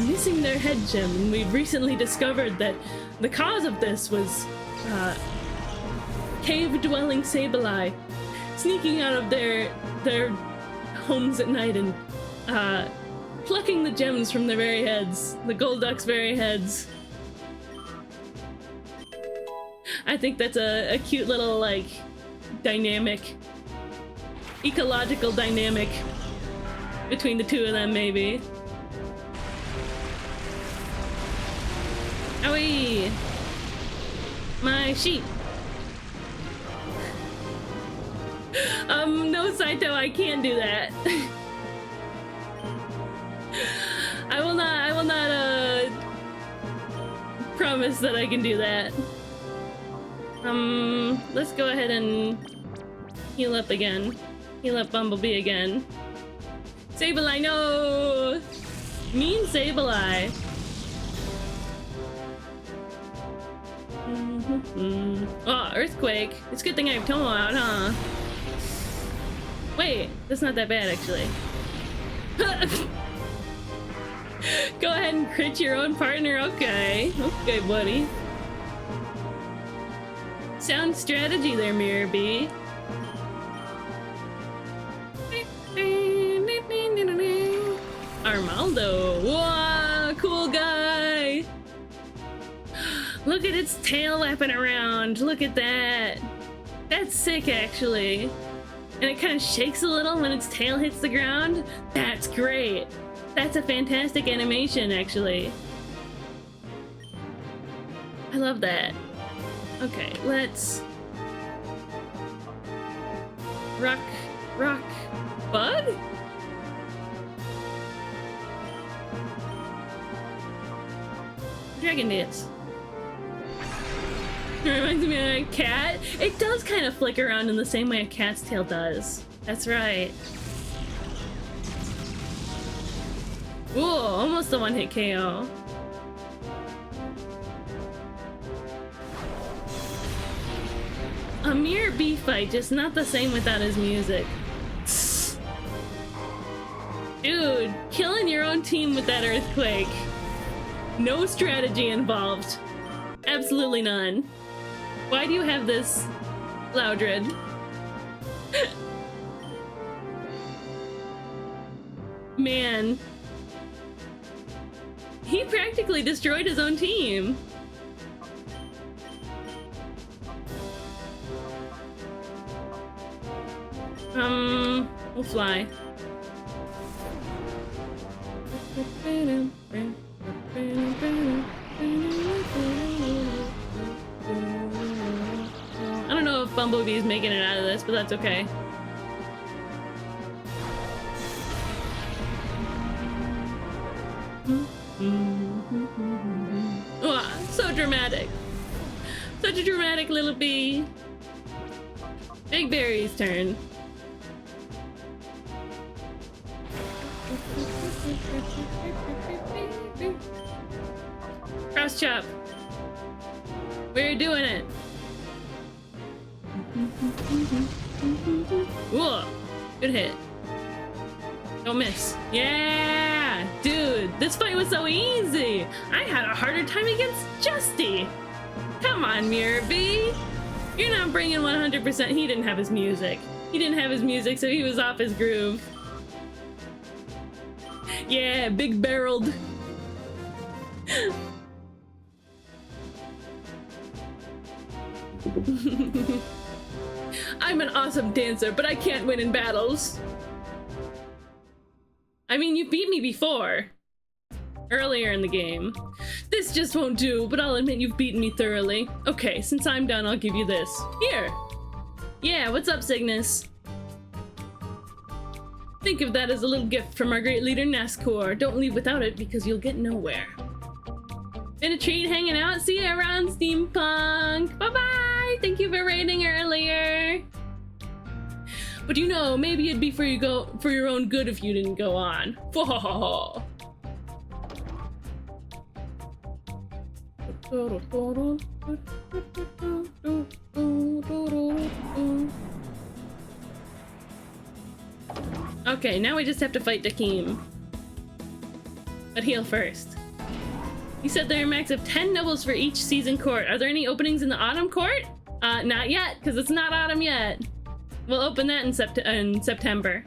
missing their head gem, and we've recently discovered that the cause of this was cave-dwelling Sableye sneaking out of their homes at night and plucking the gems from their very heads, the Golduck's very heads. I think that's a cute little, like, dynamic, ecological dynamic between the two of them, maybe. Owie! My sheep! No, Saito, I can't do that. I will not, promise that I can do that. Let's go ahead and heal up again. Heal up Bumblebee again. Sableye, no! Mean Sableye. Oh, Earthquake. It's a good thing I have Tomo out, huh? Wait, that's not that bad, actually. Go ahead and crit your own partner, okay. Okay, buddy. Sound strategy there, Miror B. Armaldo. Whoa, cool guy. Look at its tail wrapping around. Look at that. That's sick, actually. And it kind of shakes a little when its tail hits the ground. That's great. That's a fantastic animation, actually. I love that. Okay, let's... Rock, bug? Dragon dance. It reminds me of a cat. It does kind of flick around in the same way a cat's tail does. That's right. Ooh, almost a one-hit KO. A Miror B fight, just not the same without his music. Dude, killing your own team with that earthquake. No strategy involved. Absolutely none. Why do you have this, Loudred? Man. He practically destroyed his own team. We'll fly. I don't know if Bumblebee's making it out of this, but that's okay. Oh, so dramatic. Such a dramatic little bee. Big Berry's turn. Cross chop. We're doing it. Whoa. Good hit. Don't miss. Yeah! Dude, this fight was so easy! I had a harder time against Justy! Come on, Miror B! You're not bringing 100%. He didn't have his music. He didn't have his music, so he was off his groove. Yeah, big barreled. I'm an awesome dancer, but I can't win in battles. I mean, you beat me before. Earlier in the game. This just won't do, but I'll admit you've beaten me thoroughly. Okay, since I'm done, I'll give you this. Here! Yeah, what's up, Cygnus? Think of that as a little gift from our great leader, Nazcor. Don't leave without it, because you'll get nowhere. Been a treat hanging out. See you around, Steampunk! Bye-bye! Thank you for raiding earlier! But you know, maybe it'd be for your own good if you didn't go on. Okay, now we just have to fight Dakeem. But heal first. You said there are a max of 10 nobles for each season court. Are there any openings in the autumn court? Not yet, because it's not autumn yet. We'll open that in September.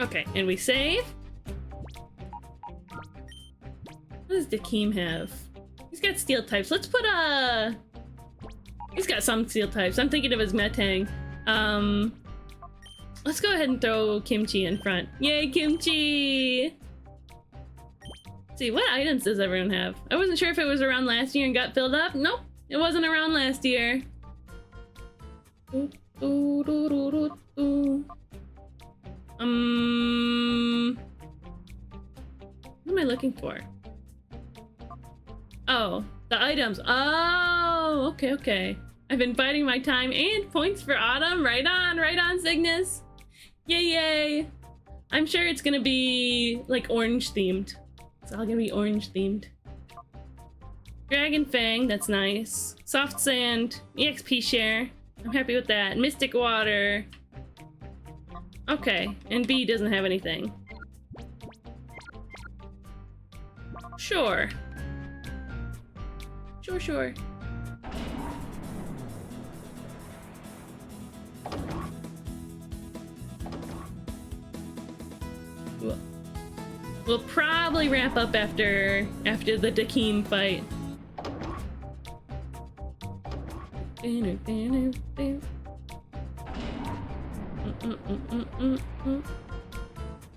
Okay, and we save. What does Dakeem have? He's got steel types. Let's put he's got some steel types. I'm thinking of his Metang. Let's go ahead and throw Kimchi in front. Yay, Kimchi! Let's see, what items does everyone have? I wasn't sure if it was around last year and got filled up. Nope, it wasn't around last year. What am I looking for? Oh, the items. Oh, okay. I've been biding my time and points for autumn. Right on, Cygnus. Yay. I'm sure it's gonna be like orange themed. It's all gonna be orange themed. Dragon Fang, that's nice. Soft Sand, EXP share. I'm happy with that. Mystic Water. Okay, and B doesn't have anything. Sure. Sure. We'll probably wrap up after the Dakeem fight.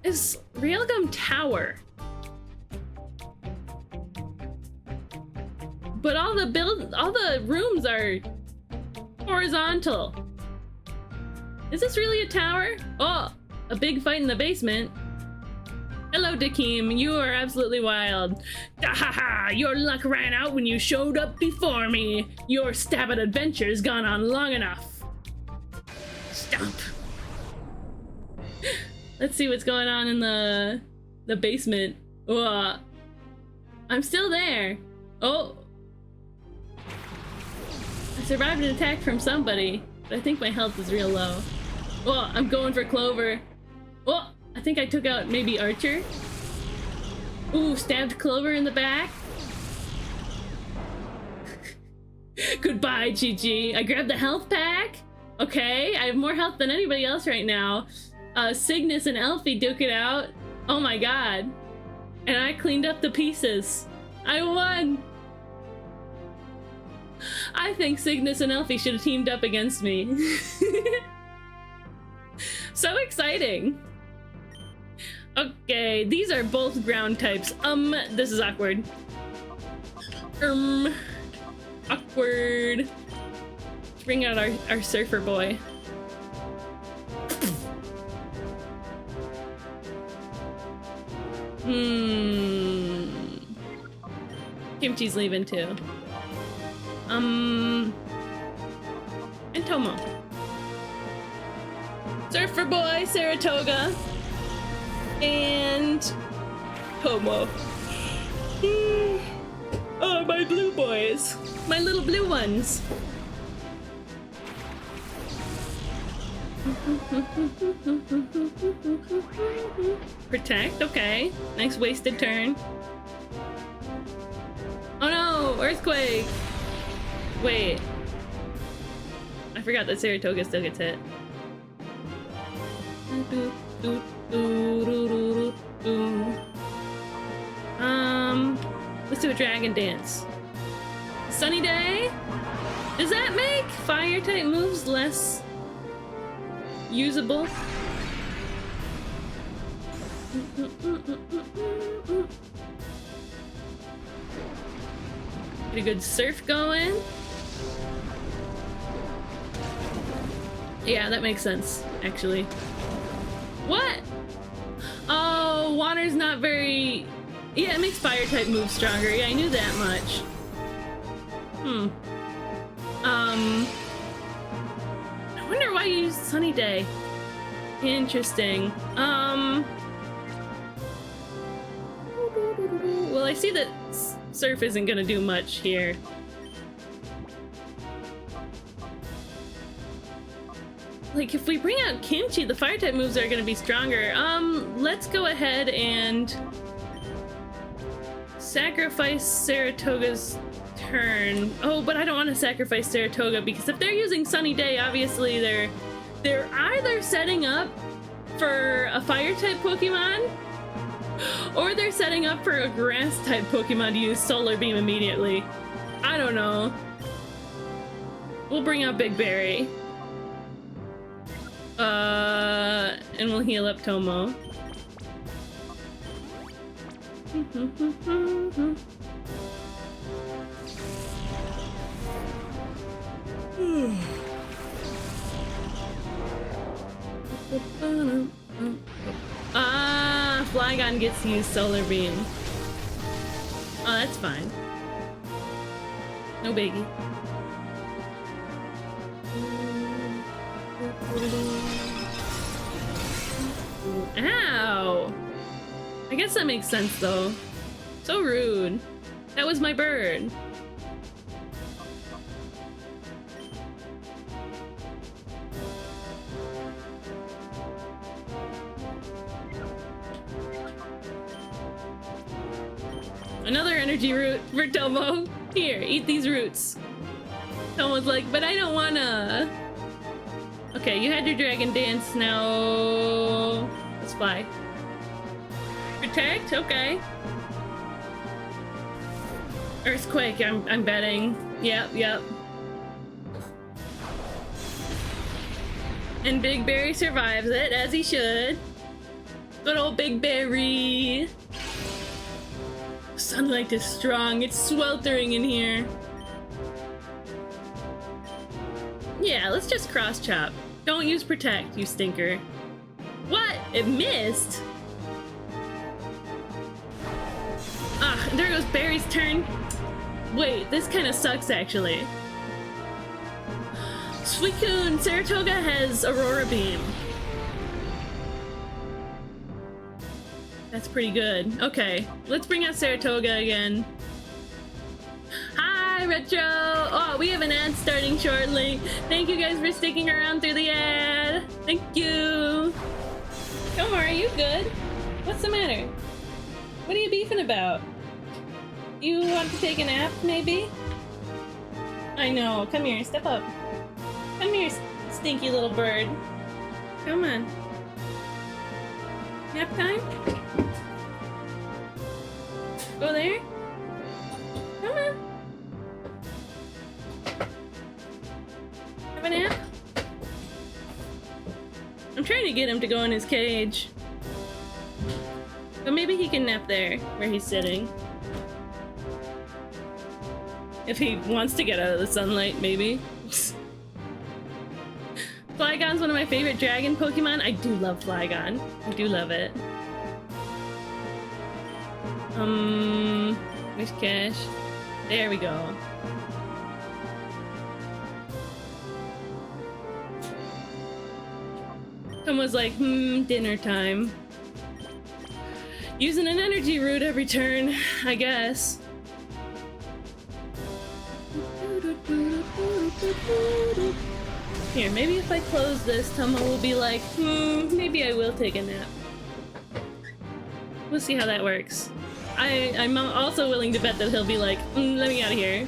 Is Railgun Tower. But all the rooms are horizontal. Is this really a tower? Oh, a big fight in the basement. Hello, Dakeem. You are absolutely wild. Ha ha ha! Your luck ran out when you showed up before me. Your stab-at adventure's gone on long enough. Stop. Let's see what's going on in the basement. Whoa. I'm still there. Oh. I survived an attack from somebody, but I think my health is real low. Oh, I'm going for Clover. Oh, I think I took out maybe Archer. Ooh, stabbed Clover in the back. Goodbye, GG. I grabbed the health pack. Okay, I have more health than anybody else right now. Cygnus and Elfie duke it out. Oh my god. And I cleaned up the pieces. I won! I think Cygnus and Elfie should have teamed up against me. So exciting! Okay, these are both ground types. This is awkward. Awkward. Let's bring out our surfer boy. Kimchi's leaving too. And Tomo. Surfer boy, Saratoga, and Tomo. Oh, my blue boys. My little blue ones. Protect, okay. Nice wasted turn. Oh no, earthquake! Wait. I forgot that Saratoga still gets hit. Let's do a dragon dance. Sunny day? Does that make fire type moves less usable? Get a good surf going. Yeah, that makes sense, actually. What? Oh, water's not very... Yeah, it makes fire type moves stronger. Yeah, I knew that much. I wonder why you used Sunny Day. Interesting. Well, I see that surf isn't gonna do much here. Like, if we bring out Kimchi, the fire type moves are gonna be stronger. Let's go ahead and sacrifice Saratoga's turn. Oh, but I don't want to sacrifice Saratoga because if they're using Sunny Day, obviously they're either setting up for a fire type Pokemon or they're setting up for a grass type Pokemon to use Solar Beam immediately. I don't know. We'll bring out Big Berry. And we'll heal up Tomo. Flygon gets to use Solar Beam. Oh, that's fine. No biggie. Ow! I guess that makes sense though. So rude. That was my bird. Another energy root for Tomo. Here, eat these roots. Tomo's like, but I don't wanna. Okay, you had your dragon dance, now let's fly. Protect, okay. Earthquake, I'm betting. Yep. And Big Berry survives it, as he should. Good old Big Berry. Sunlight is strong, it's sweltering in here. Yeah, let's just cross chop. Don't use protect, you stinker. What? It missed? There goes Barry's turn. Wait, this kind of sucks actually. Suicune, Saratoga has Aurora Beam. That's pretty good. Okay, let's bring out Saratoga again. Hi, Retro! Oh, we have an ad starting shortly. Thank you guys for sticking around through the ad. Thank you. Come on, are you good? What's the matter? What are you beefing about? You want to take a nap, maybe? I know. Come here, step up. Come here, stinky little bird. Come on. Nap time? Go there? Come on. Have a nap? I'm trying to get him to go in his cage. But maybe he can nap there, where he's sitting. If he wants to get out of the sunlight, maybe. Flygon's one of my favorite dragon Pokemon. I do love Flygon. I do love it. Where's Cash? There we go. Tom was like, dinner time. Using an energy root every turn, I guess. Here, maybe if I close this, Tomo will be like, maybe I will take a nap. We'll see how that works. I'm also willing to bet that he'll be like, let me out of here.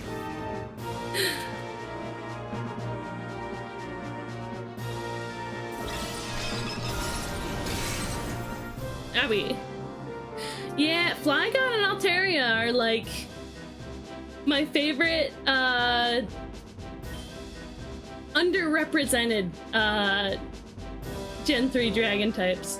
Abby. Yeah, Flygon and Altaria are like my favorite underrepresented Gen 3 dragon types.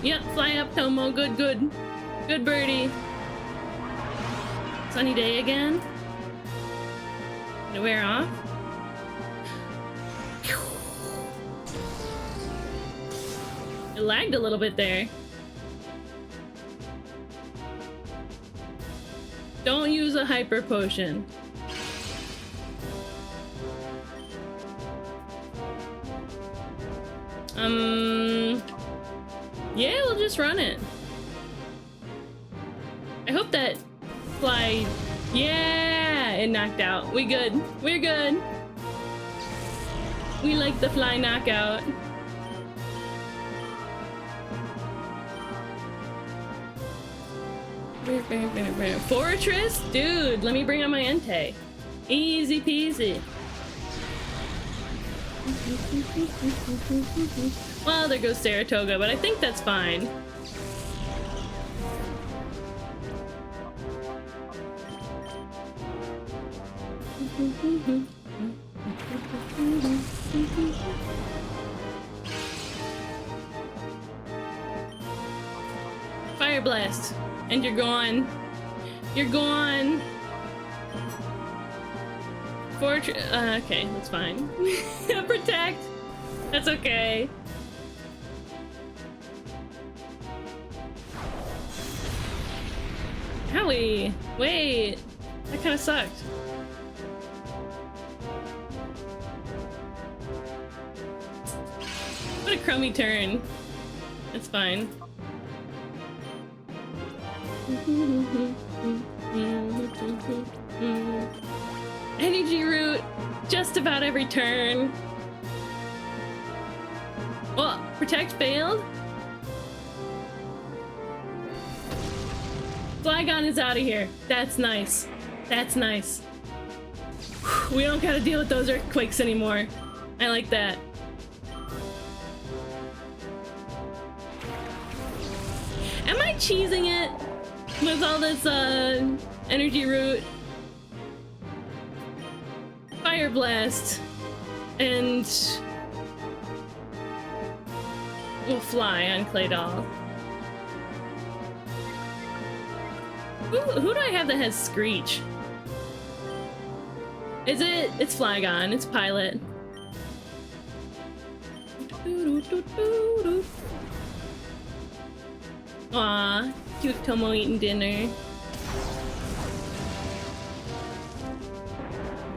Yep, fly up, Tomo. Good, good. Good birdie. Sunny day again. Did it wear off? It lagged a little bit there. Don't use a hyper potion. Yeah, we'll just run it. I hope that fly... Yeah! It knocked out. We good. We're good. We like the fly knockout. Fortress? Dude, let me bring on my Entei. Easy peasy. Well, there goes Saratoga, but I think that's fine. Fire Blast. And you're gone. You're gone. Fortress. Okay, that's fine. Protect. That's okay. Howie. Wait. That kind of sucked. What a crummy turn. That's fine. Energy root just about every turn. Oh, protect failed. Flygon is out of here. That's nice. That's nice. We don't gotta deal with those earthquakes anymore. I like that. Am I cheesing it with all this energy root? Fire Blast and we'll fly on Claydol. Who do I have that has Screech? Is it? It's Flygon. It's Pilot. Aw, cute Tomo eating dinner.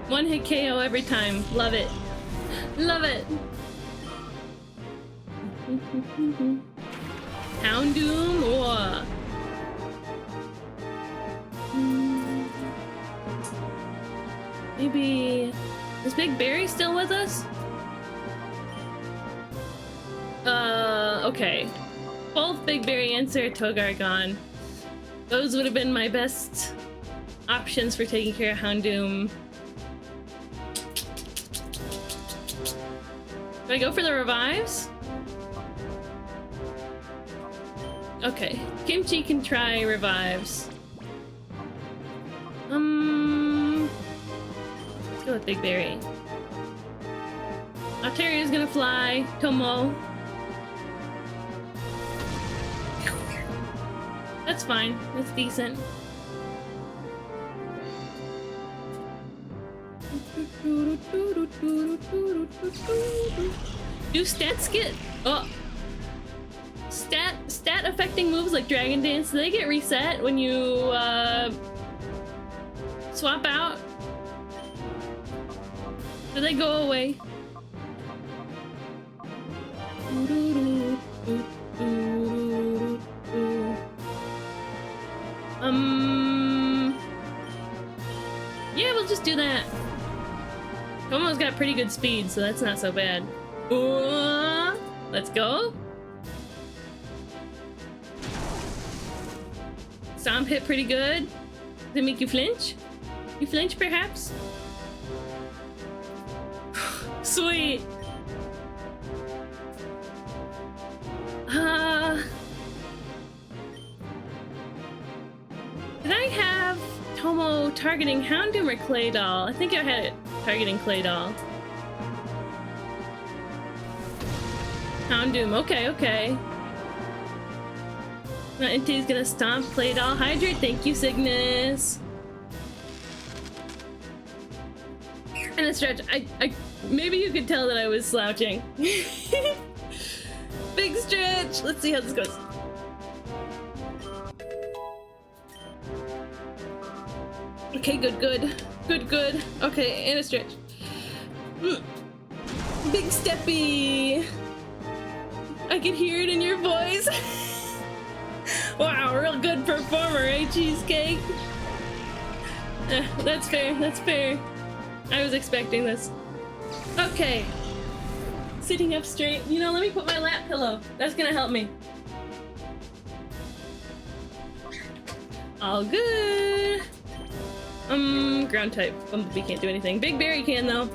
One hit KO every time. Love it. Love it. Houndoom or maybe is Big Berry still with us? Okay. Both Big Berry and Saratoga are gone. Those would have been my best options for taking care of Houndoom. Do I go for the revives? Okay, Kimchi can try revives. Let's go with Big Berry. Alteria's gonna fly. Tomo. That's fine. That's decent. Do stats get stat affecting moves like Dragon Dance, do they get reset when you swap out? Do they go away? Yeah, we'll just do that. Tomo's got pretty good speed, so that's not so bad. Let's go. Stomp hit pretty good. Does it make you flinch? You flinch, perhaps? Sweet. Did I have Tomo targeting Houndoom or Claydol? I think I had it targeting Claydol. Houndoom, okay. Now Inti's gonna stomp Claydol. Hydrate, thank you, Cygnus. And a stretch. I maybe you could tell that I was slouching. Big stretch. Let's see how this goes. Okay, good. Okay, and a stretch. Big steppy. I can hear it in your voice. Wow, real good performer, eh, Cheesecake? That's fair. I was expecting this. Okay. Sitting up straight. You know, let me put my lap pillow. That's gonna help me. All good. Ground type. Bumblebee can't do anything. Big Berry can, though.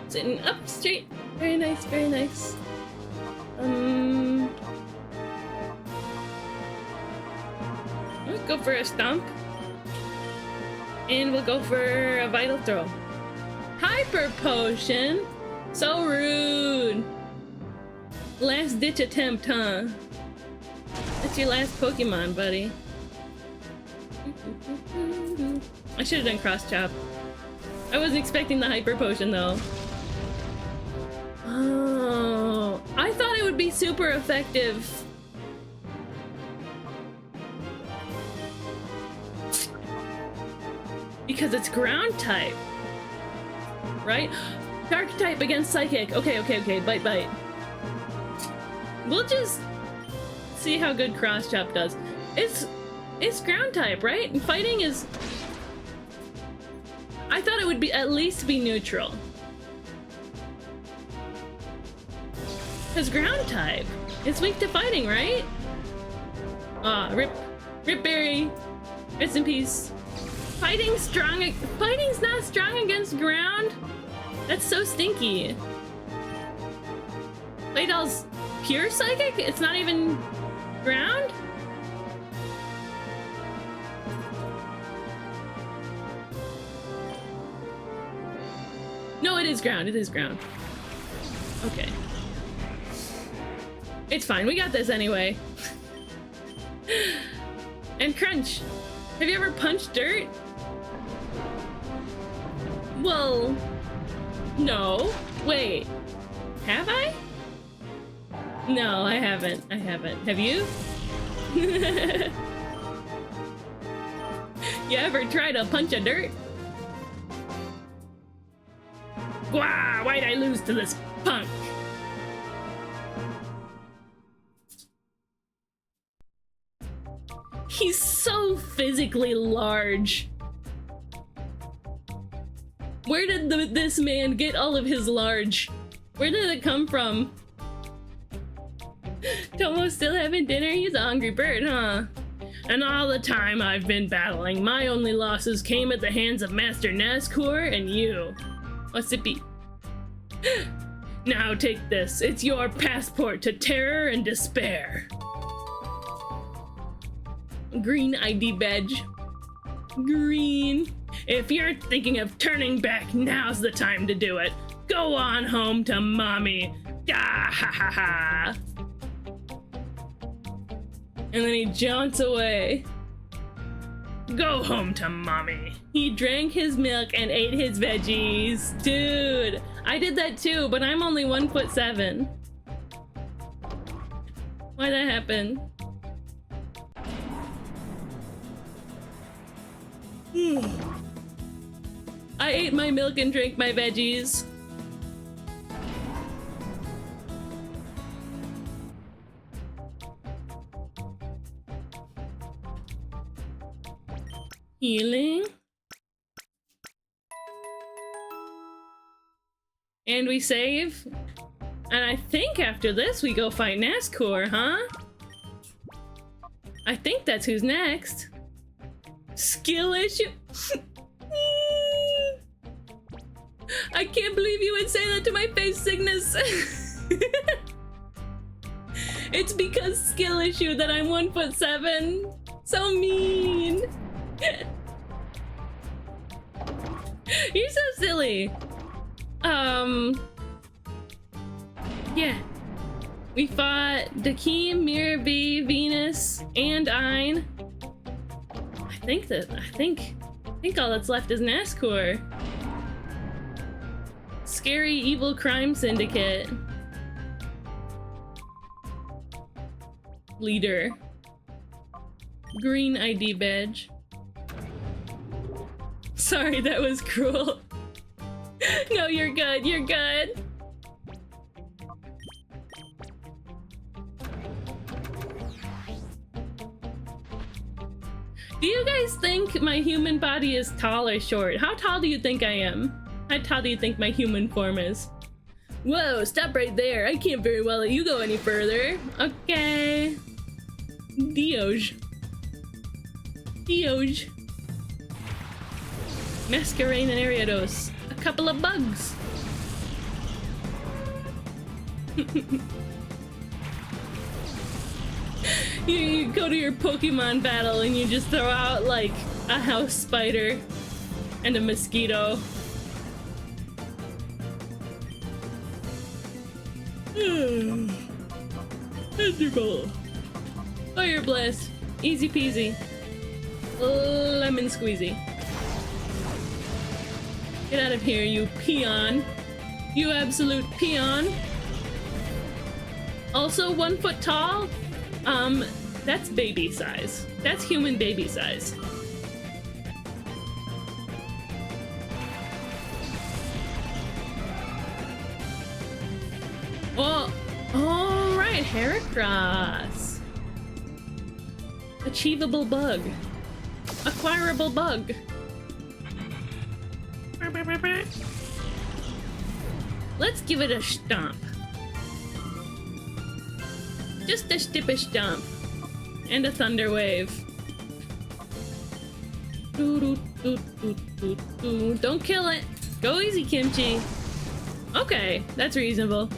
Sitting up straight. Very nice. Let's go for a stomp. And we'll go for a vital throw. Hyper potion? So rude. Last ditch attempt, huh? That's your last Pokemon, buddy. I should have done cross chop. I wasn't expecting the hyper potion though. Oh, I thought it would be super effective. Because it's ground type. Right? Dark type against psychic. Okay. Bite. We'll just see how good cross chop does. It's ground type, right? And fighting is... I thought it would be at least be neutral. Because ground type, it's weak to fighting, right? Rip Berry. Rest in peace. Fighting's not strong against ground? That's so stinky. Claydol's pure psychic? It's not even ground? No, it is ground. Okay. It's fine. We got this anyway. And crunch. Have you ever punched dirt? Well, no. Wait, have I? No, I haven't. I haven't. Have you? You ever try to punch a dirt? Wah! Why'd I lose to this punk? He's so physically large. Where did this man get all of his large? Where did it come from? Tomo's still having dinner? He's a hungry bird, huh? And all the time I've been battling, my only losses came at the hands of Master Nazgûl and you. What's it be? Now take this. It's your passport to terror and despair. Green ID badge. Green. If you're thinking of turning back, now's the time to do it. Go on home to mommy. Ah, ha ha ha. And then he jaunts away. Go home to mommy. He drank his milk and ate his veggies. Dude, I did that too, but I'm only 1'7". Why'd that happen? I ate my milk and drank my veggies. Healing. And we save. And I think after this we go fight Nazgûl, huh? I think that's who's next. Skill issue. I can't believe you would say that to my face, Cygnus. It's because skill issue that I'm 1'7". So mean. You're so silly. Yeah. We fought Dakeem, Miror B, Venus, and Ein. I think all that's left is Nazgûl. Scary evil crime syndicate. Leader. Green ID badge. Sorry, that was cruel. No, you're good, you're good. Do you guys think my human body is tall or short? How tall do you think I am? How tall do you think my human form is? Whoa, stop right there. I can't very well let you go any further. Okay. Dioj. Dioj. Masquerade and Ariados. A couple of bugs. You go to your Pokemon battle and you just throw out like a house spider and a mosquito. Miserable. Fire blast. Easy peasy. Lemon squeezy. Get out of here, you peon. You absolute peon. Also 1 foot tall? That's baby size. That's human baby size. Oh, all right, Heracross. Achievable bug. Acquirable bug. Let's give it a stomp. Just a stippish stomp. And a thunder wave. Don't kill it. Go easy, Kimchi. Okay, that's reasonable.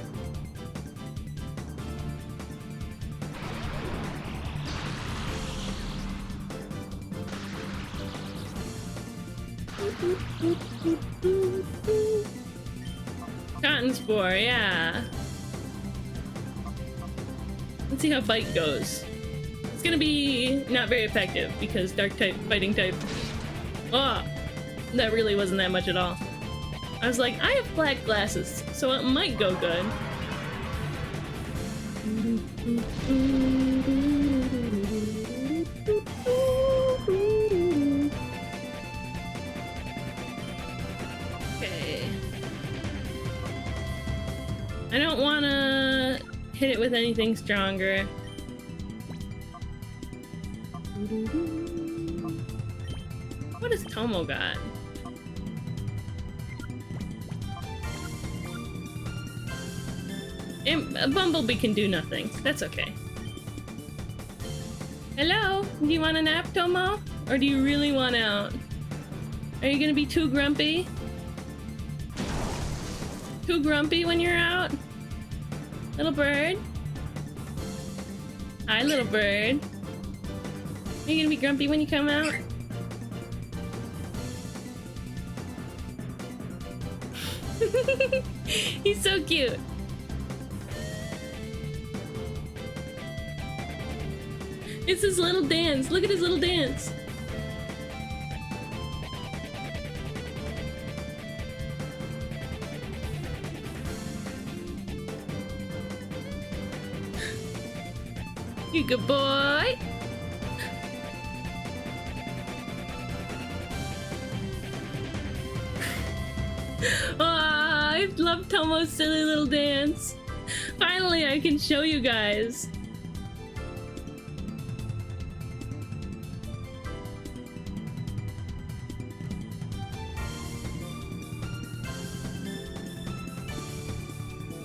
Cotton spore, yeah. Let's see how bite goes. It's gonna be not very effective because dark type, fighting type. Oh, that really wasn't that much at all. I was like, I have black glasses, so it might go good. Okay. I don't want to hit it with anything stronger. What has Tomo got? A Bumblebee can do nothing. That's okay. Hello? Do you want a nap, Tomo? Or do you really want out? Are you gonna be too grumpy? Too grumpy when you're out? Little bird? Hi, little bird. Are you gonna be grumpy when you come out? He's so cute. It's his little dance. Look at his little dance. You good boy. Oh, I love Tomo's silly little dance. Finally, I can show you guys.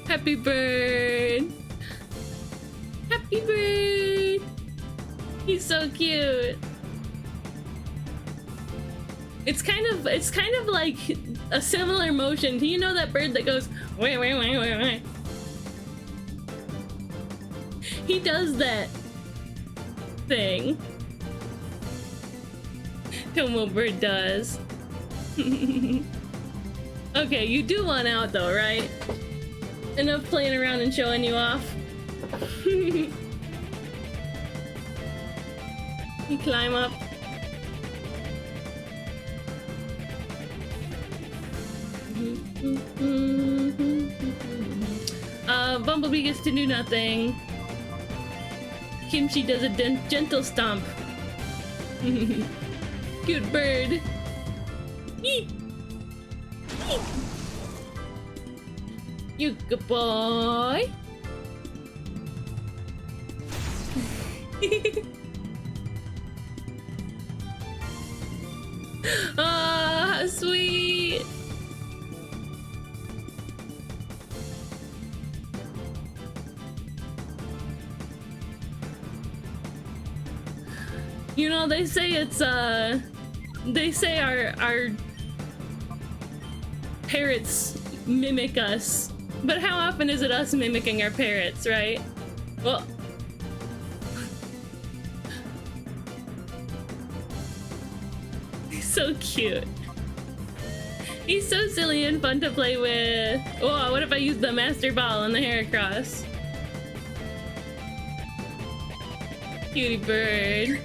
Happy bird! Happy bird! He's so cute. It's kind of like a similar motion. Do you know that bird that goes wait, wait, wait, wait, wait? He does that thing. Tomo bird does. Okay, you do want out though, right? Enough playing around and showing you off. You climb up. Bumblebee gets to do nothing. Kimchi does a gentle stomp. Cute bird. Eee. Eee. You good boy. Ah, how sweet. You know, they say it's they say our parrots mimic us. But how often is it us mimicking our parrots, right? Well, he's so cute. He's so silly and fun to play with. Oh, what if I use the Master Ball and the Heracross? Cutie bird.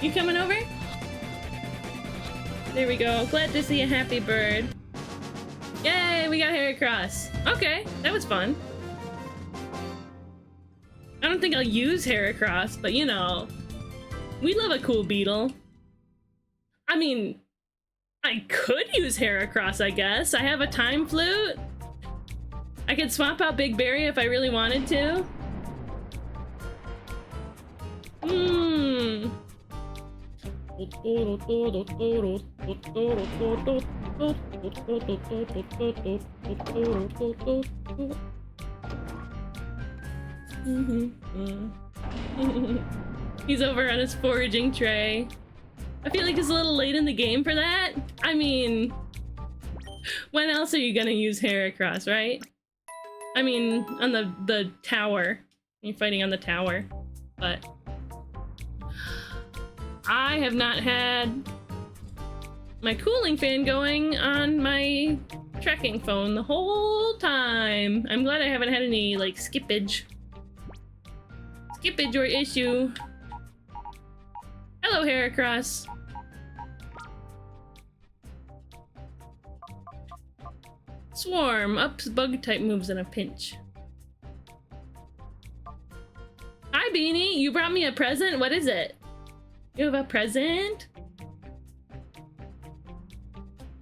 You coming over? There we go. Glad to see a happy bird. Yay, we got Heracross. Okay, that was fun. I don't think I'll use Heracross, but you know, we love a cool beetle. I mean, I could use Heracross, I guess. I have a time flute. I could swap out Big Berry if I really wanted to. He's over on his foraging tray. I feel like it's a little late in the game for that. I mean, when else are you gonna use Heracross, right? I mean, on the tower. You're fighting on the tower. But I have not had my cooling fan going on my tracking phone the whole time. I'm glad I haven't had any, like, skippage or issue. Hello, Heracross. Swarm, ups bug type moves in a pinch. Hi, Beanie. You brought me a present? What is it? You have a present?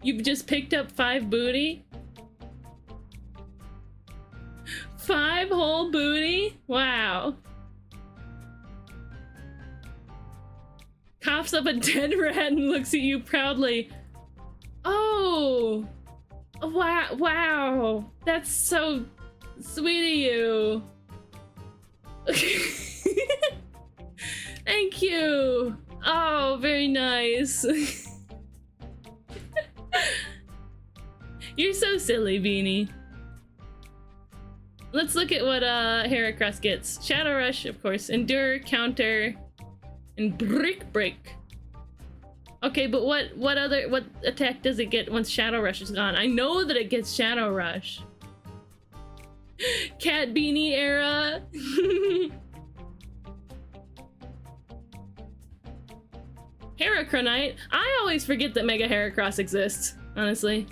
You've just picked up 5 booty? 5 whole booty? Wow. Coughs up a dead rat and looks at you proudly. Oh! Wow, wow. That's so sweet of you. Thank you. Oh, very nice. You're so silly, Beanie. Let's look at what Heracross gets. Shadow Rush, of course. Endure, Counter, and Brick Break. Okay, but what attack does it get once Shadow Rush is gone? I know that it gets Shadow Rush. Cat Beanie era. Heracronite. I always forget that Mega Heracross exists, honestly.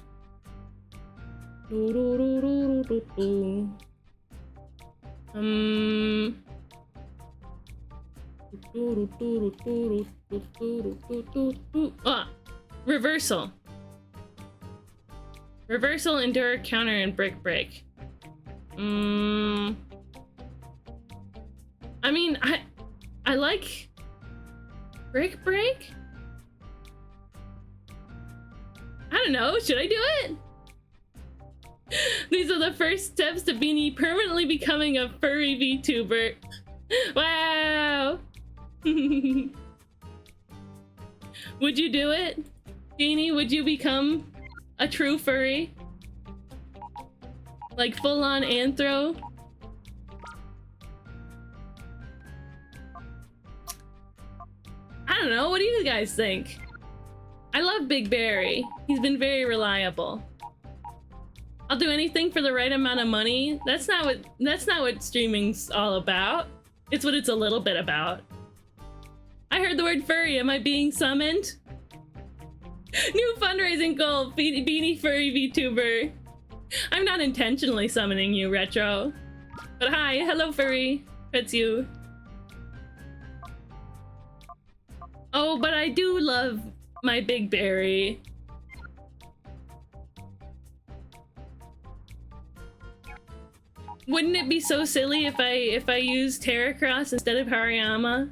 Ah, reversal. Reversal, endure, counter, and brick break. I mean, I like brick break. I don't know. Should I do it? These are the first steps to Beanie permanently becoming a furry VTuber. Wow. Would you do it? Beanie, would you become a true furry? Like full-on anthro? I don't know, what do you guys think? I love Big Barry. He's been very reliable. I'll do anything for the right amount of money. That's not what streaming's all about. It's what it's a little bit about. I heard the word furry. Am I being summoned? New fundraising goal, Beanie Furry VTuber. I'm not intentionally summoning you, Retro. But hi, hello furry. It's you. Oh, but I do love my Big Berry. Wouldn't it be so silly if I used Heracross instead of Hariyama?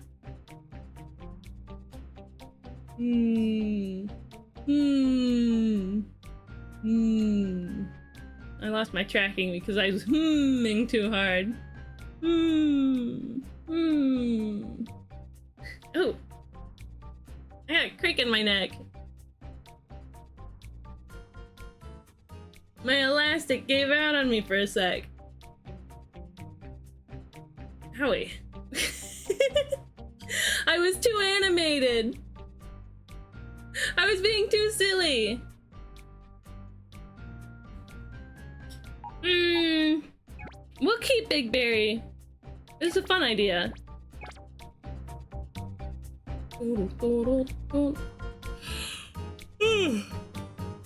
I lost my tracking because I was hmming too hard. Oh, I got a crick in my neck. My elastic gave out on me for a sec. Howie. I was too animated. I was being too silly. We'll keep Big Berry. It's a fun idea.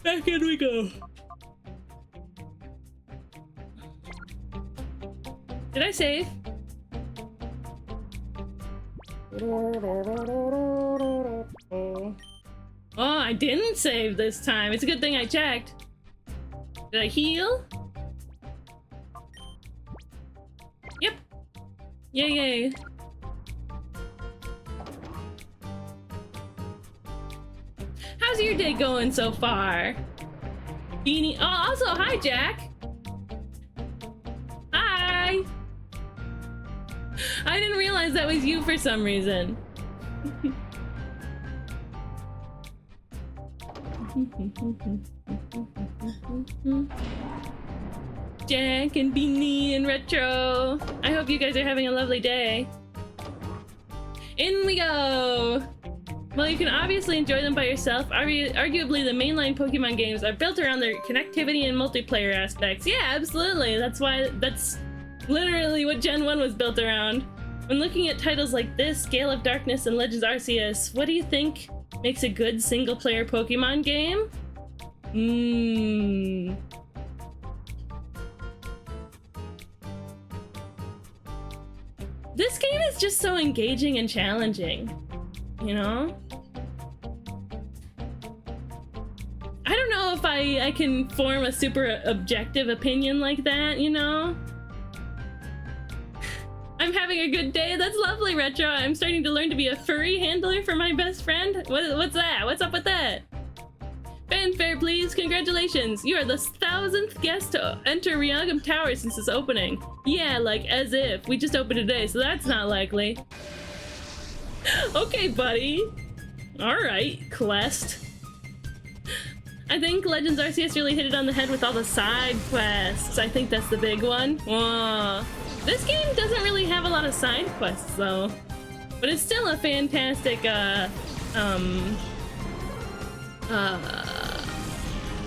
Back in we go. Did I save? Oh, I didn't save this time. It's a good thing I checked. Did I heal? Yep. Yay. How's your day going so far? Beanie. Oh, also, hi, Jack. Hi. I didn't realize that was you for some reason. Jack and Beanie and Retro. I hope you guys are having a lovely day. In we go. While you can obviously enjoy them by yourself, arguably the mainline Pokemon games are built around their connectivity and multiplayer aspects. Yeah, absolutely. That's literally what Gen 1 was built around. When looking at titles like this, Gale of Darkness and Legends Arceus, what do you think makes a good single-player Pokemon game? This game is just so engaging and challenging, you know? I don't know if I can form a super objective opinion like that, you know? I'm having a good day. That's lovely, Retro. I'm starting to learn to be a furry handler for my best friend. What's that? What's up with that? Fanfare, please. Congratulations. You are the 1,000th guest to enter Ryagam Tower since its opening. Yeah, like as if. We just opened today, so that's not likely. Okay, buddy. Alright, Quest. I think Legends Arceus really hit it on the head with all the side quests. I think that's the big one. Whoa. This game doesn't really have a lot of side quests, though. But it's still a fantastic,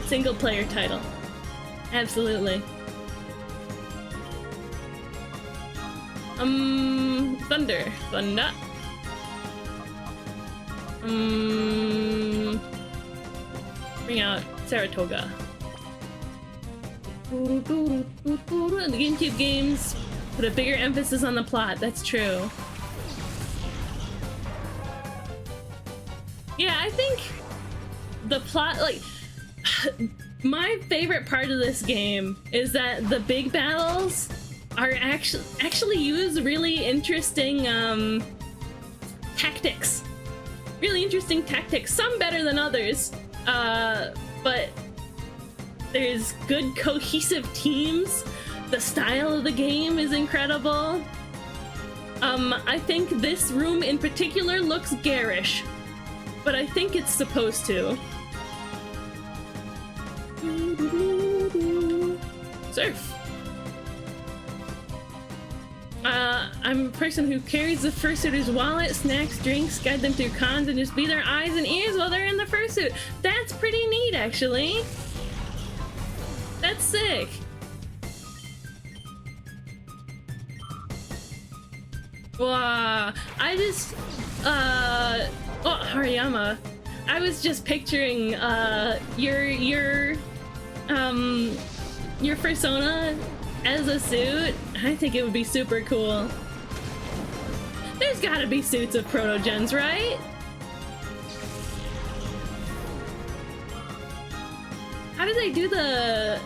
single-player title. Absolutely. Thunder. Bring out Saratoga. The GameCube games put a bigger emphasis on the plot, that's true. Yeah, I think the plot, like, my favorite part of this game is that the big battles are actually use really interesting tactics. Really interesting tactics, some better than others, but there's good cohesive teams. The style of the game is incredible. I think this room in particular looks garish, but I think it's supposed to. Surf. I'm a person who carries the fursuiter's wallet, snacks, drinks, guide them through cons, and just be their eyes and ears while they're in the fursuit. That's pretty neat, actually. That's sick. Wow, I just, oh, Hariyama. I was just picturing, your persona as a suit. I think it would be super cool. There's gotta be suits of proto-gens, right? How do they do the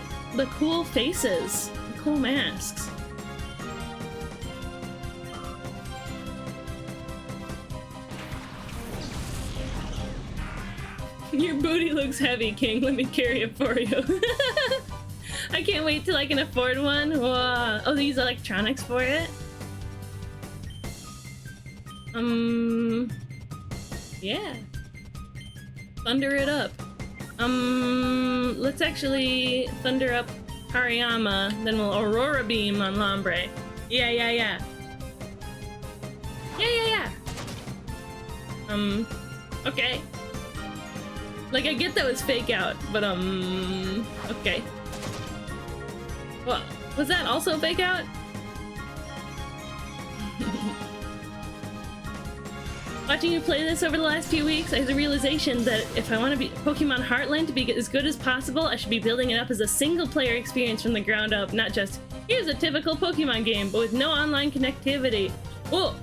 cool faces? The cool masks? Your booty looks heavy, King. Let me carry it for you. I can't wait till I can afford one. Whoa. Oh, they use electronics for it? Yeah. Thunder it up. Let's actually thunder up Hariyama, then we'll Aurora Beam on Lombre. Yeah. Yeah. Okay. Like, I get that was fake out, but, okay. What? Was that also fake out? Watching you play this over the last few weeks, I had the realization that if I want to be Pokemon Heartland to be as good as possible, I should be building it up as a single-player experience from the ground up, not just, here's a typical Pokemon game, but with no online connectivity. Whoa!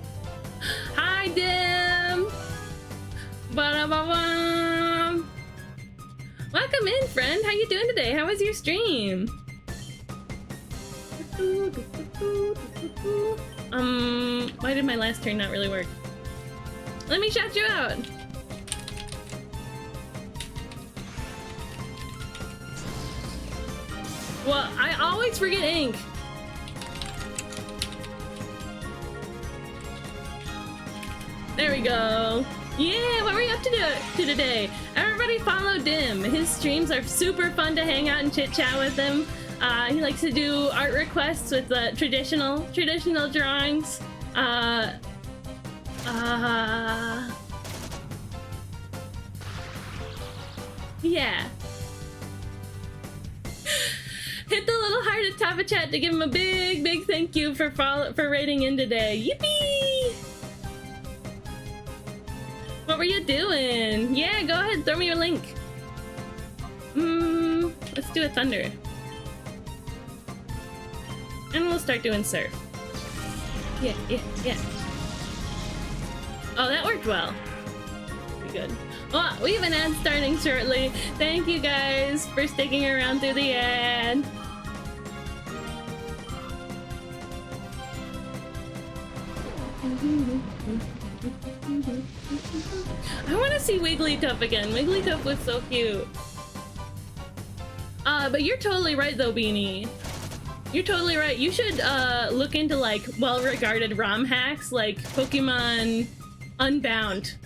Hi, Dim! Ba-da-ba-bum! Welcome in, friend! How you doing today? How was your stream? Why did my last turn not really work? Let me shout you out! Well, I always forget ink. There we go. Yeah, what were you up to today? Everybody follow Dim. His streams are super fun to hang out and chit chat with him. He likes to do art requests with traditional drawings. Yeah. Hit the little heart at top of chat to give him a big thank you for raiding in today. Yippee! What were you doing? Yeah, go ahead, throw me your link. Let's do a thunder. And we'll start doing surf. Yeah. Oh, that worked well. Pretty good. Oh, we have an ad starting shortly. Thank you guys for sticking around through the ad. I want to see Wigglytuff again. Wigglytuff was so cute. But you're totally right though, Beanie. You're totally right. You should look into like well-regarded ROM hacks like Pokemon Unbound.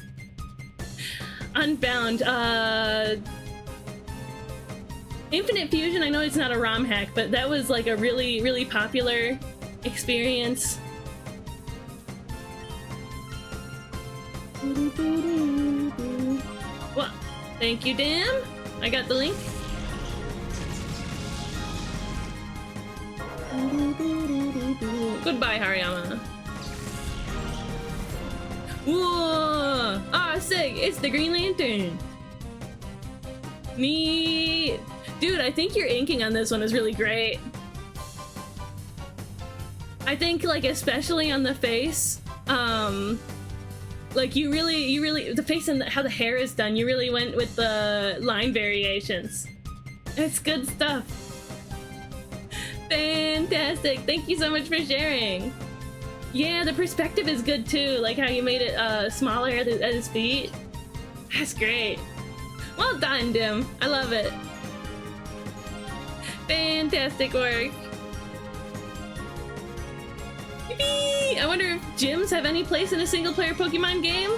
Infinite Fusion, I know it's not a ROM hack, but that was like a really popular experience. Well, thank you, Dan. I got the link. Goodbye, Hariyama. Whoa! Ah, sick! It's the Green Lantern. Neat, dude. I think your inking on this one is really great. I think, like, especially on the face, like you really the face and how the hair is done. You really went with the line variations. It's good stuff. Fantastic! Thank you so much for sharing. Yeah, the perspective is good too, like how you made it smaller at his feet. That's great. Well done, Dim. I love it. Fantastic work. Yippee! I wonder if gyms have any place in a single-player Pokemon game?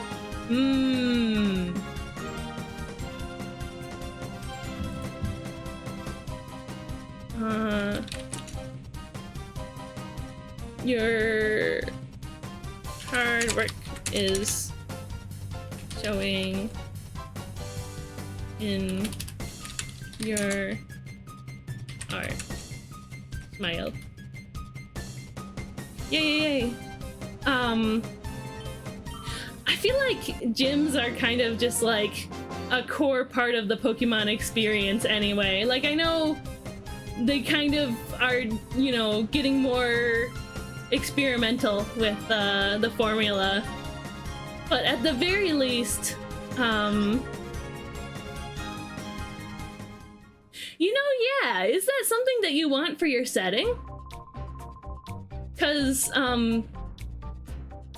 Your hard work is showing in your art. Smile. Yay! I feel like gyms are kind of just like a core part of the Pokemon experience anyway. Like, I know they kind of are, you know, getting more experimental with the formula, but at the very least, you know, yeah, is that something that you want for your setting? Because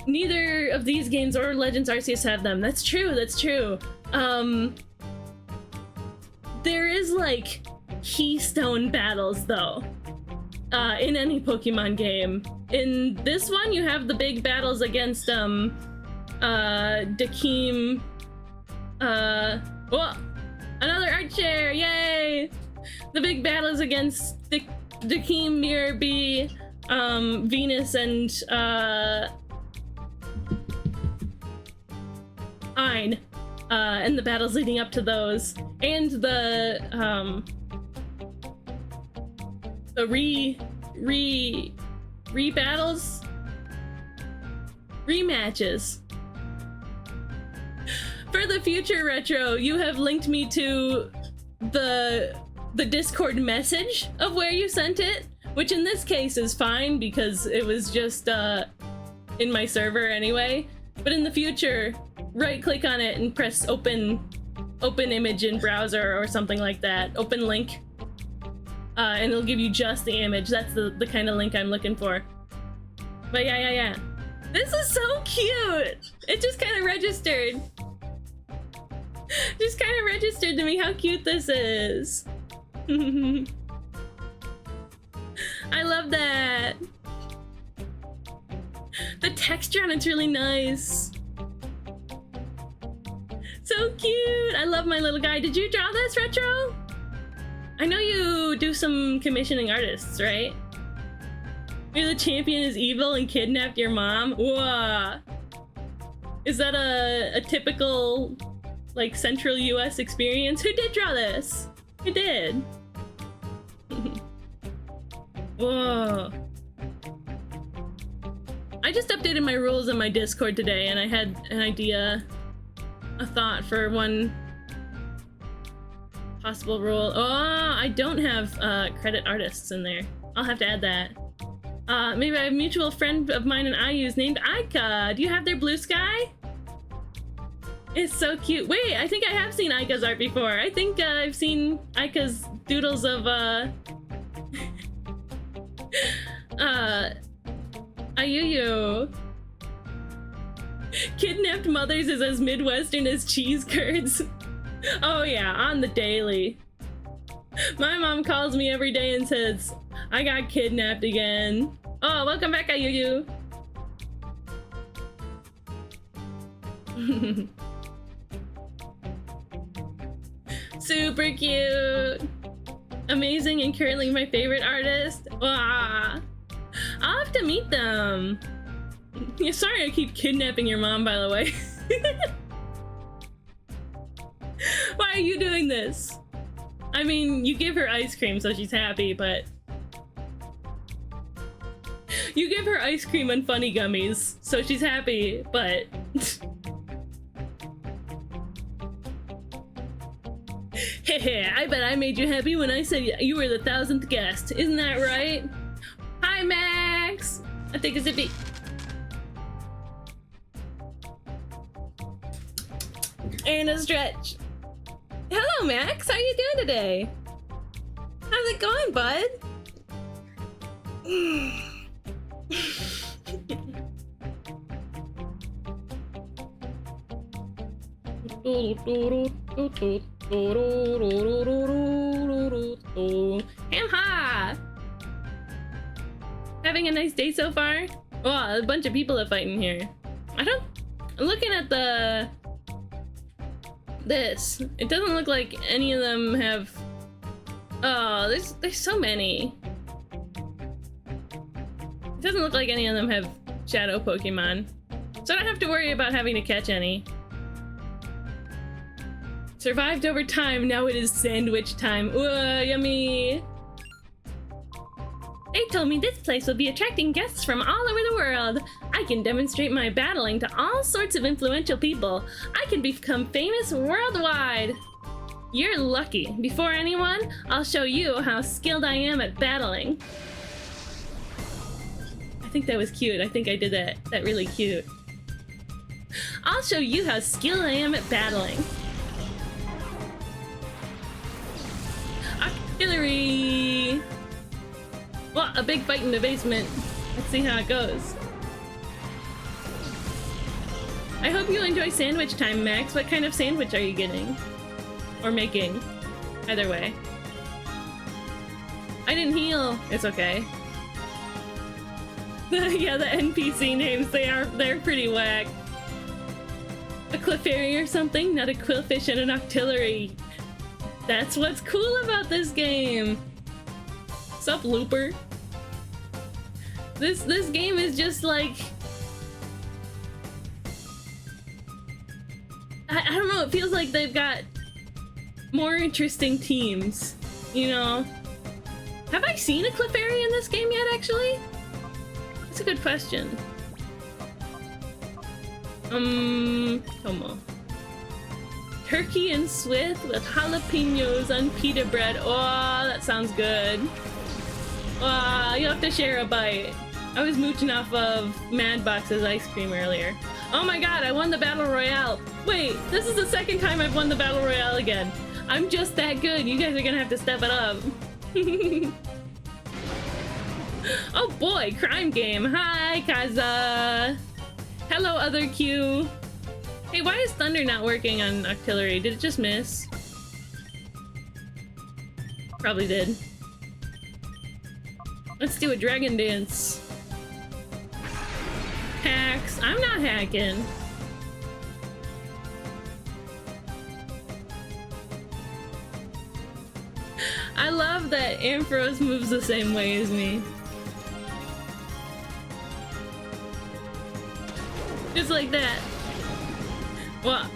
neither of these games or Legends Arceus have them. That's true. There is like keystone battles though, in any Pokemon game. In this one, you have the big battles against Dakeem. Whoa, another art share! Yay! The big battles against Dakeem, Miror B, Venus, and Ein, and the battles leading up to those, and the re-battles? Rematches. For the future, Retro, you have linked me to the Discord message of where you sent it, which in this case is fine because it was just in my server anyway. But in the future, right-click on it and press open image in browser or something like that. Open link. And it'll give you just the image. That's the kind of link I'm looking for. But yeah. This is so cute! It just kind of registered. Just kind of registered to me how cute this is. I love that. The texture on it's really nice. So cute! I love my little guy. Did you draw this, Retro? I know you do some commissioning artists, right? Maybe the champion is evil and kidnapped your mom? Whoa! Is that a typical, like Central US experience. Who did draw this? Who did? Whoa. I just updated my rules in my Discord today and I had an idea, a thought for one possible rule. Oh, I don't have credit artists in there. I'll have to add that. Maybe a mutual friend of mine and I use named Aika. Do you have their blue sky? It's so cute. Wait, I think I have seen Aika's art before. I think I've seen Aika's doodles of Ayuyu. Kidnapped mothers is as Midwestern as cheese curds. Oh yeah, on the daily. My mom calls me every day and says, I got kidnapped again. Oh, welcome back, Ayuyu. Super cute. Amazing and currently my favorite artist. Wow. I'll have to meet them. Yeah, sorry I keep kidnapping your mom, by the way. Why are you doing this? I mean, you give her ice cream so she's happy, but... You give her ice cream and funny gummies so she's happy, but... Heh, I bet I made you happy when I said you were the 1000th guest. Isn't that right? Hi, Max! I think it's a bit... And a stretch. Hello, Max. How you doing today? How's it going, bud? Ham-ha! Having a nice day so far? Oh, a bunch of people are fighting here. I'm looking at this. It doesn't look like any of them have... Oh, there's so many. It doesn't look like any of them have shadow Pokemon. So I don't have to worry about having to catch any. Survived over time, now it is sandwich time. Ooh, yummy! They told me this place will be attracting guests from all over the world. I can demonstrate my battling to all sorts of influential people. I can become famous worldwide. You're lucky. Before anyone, I'll show you how skilled I am at battling. I think that was cute. I think I did that really cute. I'll show you how skilled I am at battling. Artillery! Well, a big fight in the basement. Let's see how it goes. I hope you enjoy sandwich time, Max. What kind of sandwich are you getting? Or making? Either way. I didn't heal. It's okay. Yeah, the NPC names, they're pretty whack. A Clefairy or something? Not a Quillfish and an Octillery. That's what's cool about this game. Sup, Looper? This game is just like... I don't know, it feels like they've got more interesting teams, you know? Have I seen a Clefairy in this game yet, actually? That's a good question. Come on. Turkey and Swift with jalapenos on pita bread. Oh, that sounds good. Oh, you'll have to share a bite. I was mooching off of Madbox's ice cream earlier. Oh my god, I won the Battle Royale. Wait, this is the second time I've won the Battle Royale again. I'm just that good. You guys are gonna have to step it up. Oh boy, crime game. Hi, Kaza. Hello, other Q. Hey, why is Thunder not working on Octillery? Did it just miss? Probably did. Let's do a dragon dance. Hacks. I'm not hacking. I love that Ampharos moves the same way as me. Just like that. Well,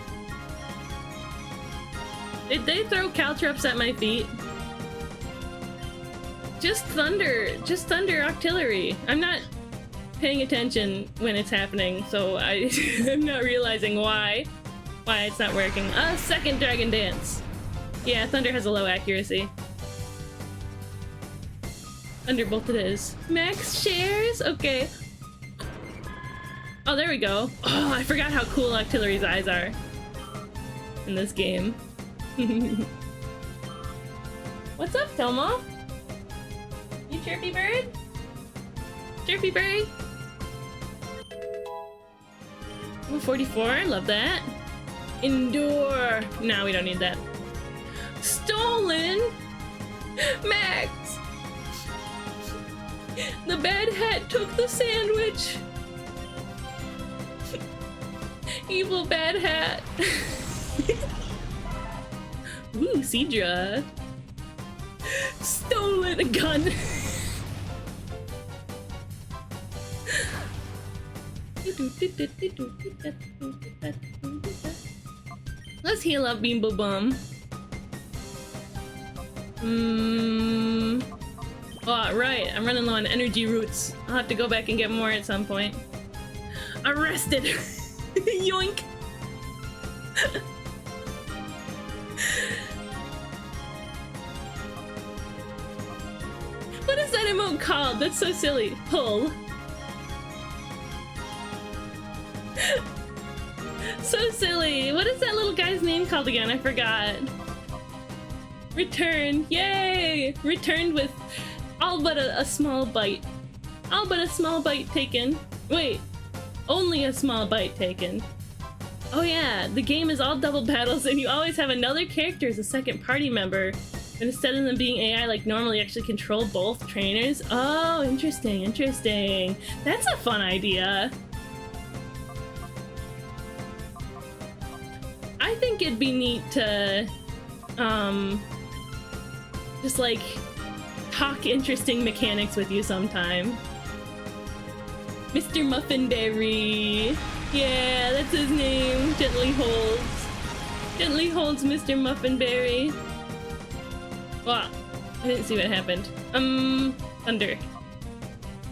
Did they throw caltrops at my feet? Just thunder artillery. I'm not paying attention when it's happening, so I'm not realizing why it's not working. Second dragon dance. Yeah, thunder has a low accuracy. Thunderbolt it is. Max shares? Okay. Oh, there we go. Oh, I forgot how cool artillery's eyes are in this game. What's up, Tomo? You chirpy bird? Chirpy bird? Oh, 44, I love that. Endure. No, we don't need that. Stolen? Max! The bad hat took the sandwich. Evil bad hat. Ooh, Cedra. Stolen a gun. Let's heal up Beambo Bum. Oh, right, I'm running low on energy roots. I'll have to go back and get more at some point. Arrested! Yoink! What is that emote called? That's so silly. Pull. So silly. What is that little guy's name called again? I forgot. Return. Yay! Returned with all but a small bite. All but a small bite taken. Wait. Only a small bite taken. Oh yeah, the game is all double battles and you always have another character as a second party member. But instead of them being AI like normal, you actually control both trainers. Oh, interesting, interesting. That's a fun idea. I think it'd be neat to, just like, talk interesting mechanics with you sometime. Mr. Muffinberry. Yeah, that's his name. Gently holds. Gently holds Mr. Muffinberry. Wow, I didn't see what happened. Thunder.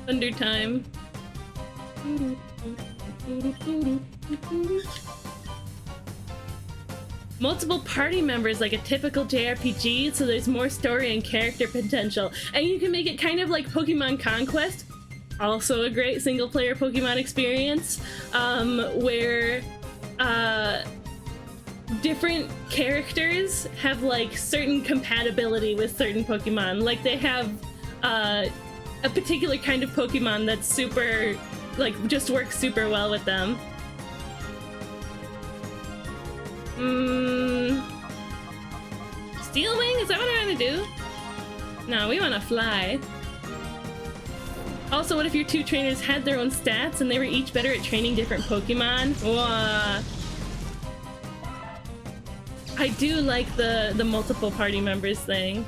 Thunder time. Multiple party members like a typical JRPG, so there's more story and character potential. And you can make it kind of like Pokemon Conquest, also a great single-player Pokemon experience, where different characters have like certain compatibility with certain Pokemon. Like they have a particular kind of Pokemon that's super, like, just works super well with them. Steel Wing? Is that what I want to do? No, we want to fly. Also, what if your two trainers had their own stats and they were each better at training different Pokemon? Whoa. I do like the multiple party members thing.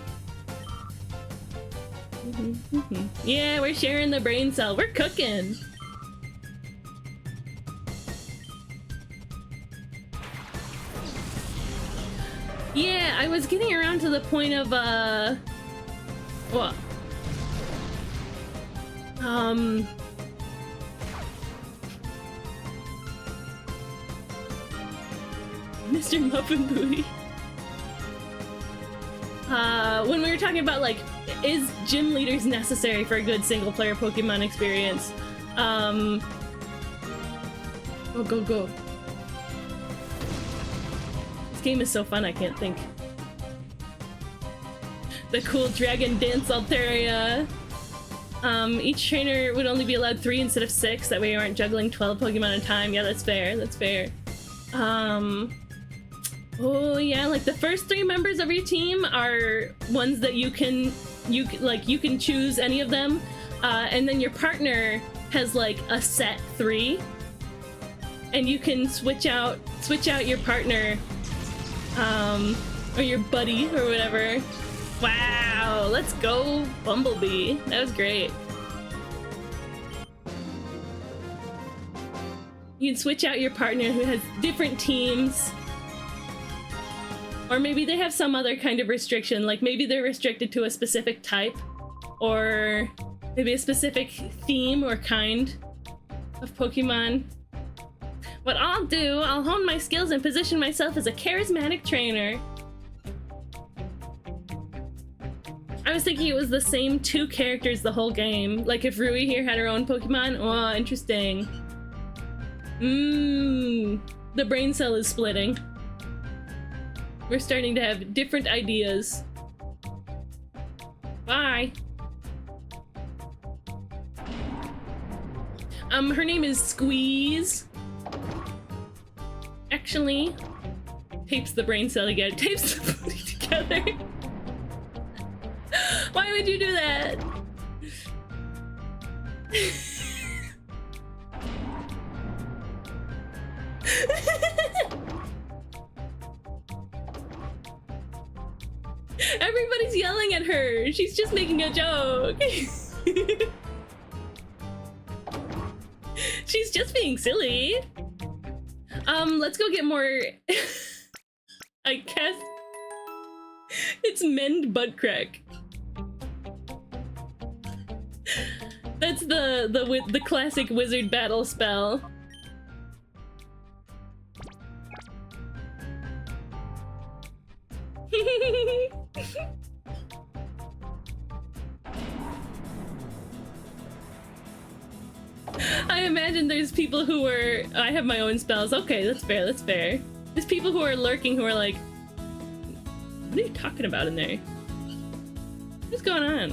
Yeah, we're sharing the brain cell. We're cooking. Yeah, I was getting around to the point of, what? Mr. Muffin Booty. When we were talking about, like, is gym leaders necessary for a good single-player Pokemon experience? Go, go, go. This game is so fun, I can't think. The cool dragon dance Altaria. Each trainer would only be allowed 3 instead of 6, that way you aren't juggling 12 Pokemon at a time. Yeah, that's fair, that's fair. Oh yeah, like the first 3 members of your team are ones that you can choose any of them, and then your partner has like a set 3, and you can switch out your partner, or your buddy or whatever. Wow, let's go Bumblebee. That was great. You can switch out your partner who has different teams. Or maybe they have some other kind of restriction, like maybe they're restricted to a specific type, or maybe a specific theme or kind of Pokemon. What I'll do, I'll hone my skills and position myself as a charismatic trainer. I was thinking it was the same 2 characters the whole game. Like if Rui here had her own Pokemon. Oh, interesting. The brain cell is splitting. We're starting to have different ideas. Bye. Her name is Squeeze. Actually, tapes the brain cell again. Tapes the body together. Why would you do that? Everybody's yelling at her. She's just making a joke. She's just being silly. Let's go get more. I guess it's mend butt crack. That's the classic wizard battle spell. I imagine there's people who are. I have my own spells. Okay, that's fair. That's fair. There's people who are lurking who are like, "What are you talking about in there? What's going on?"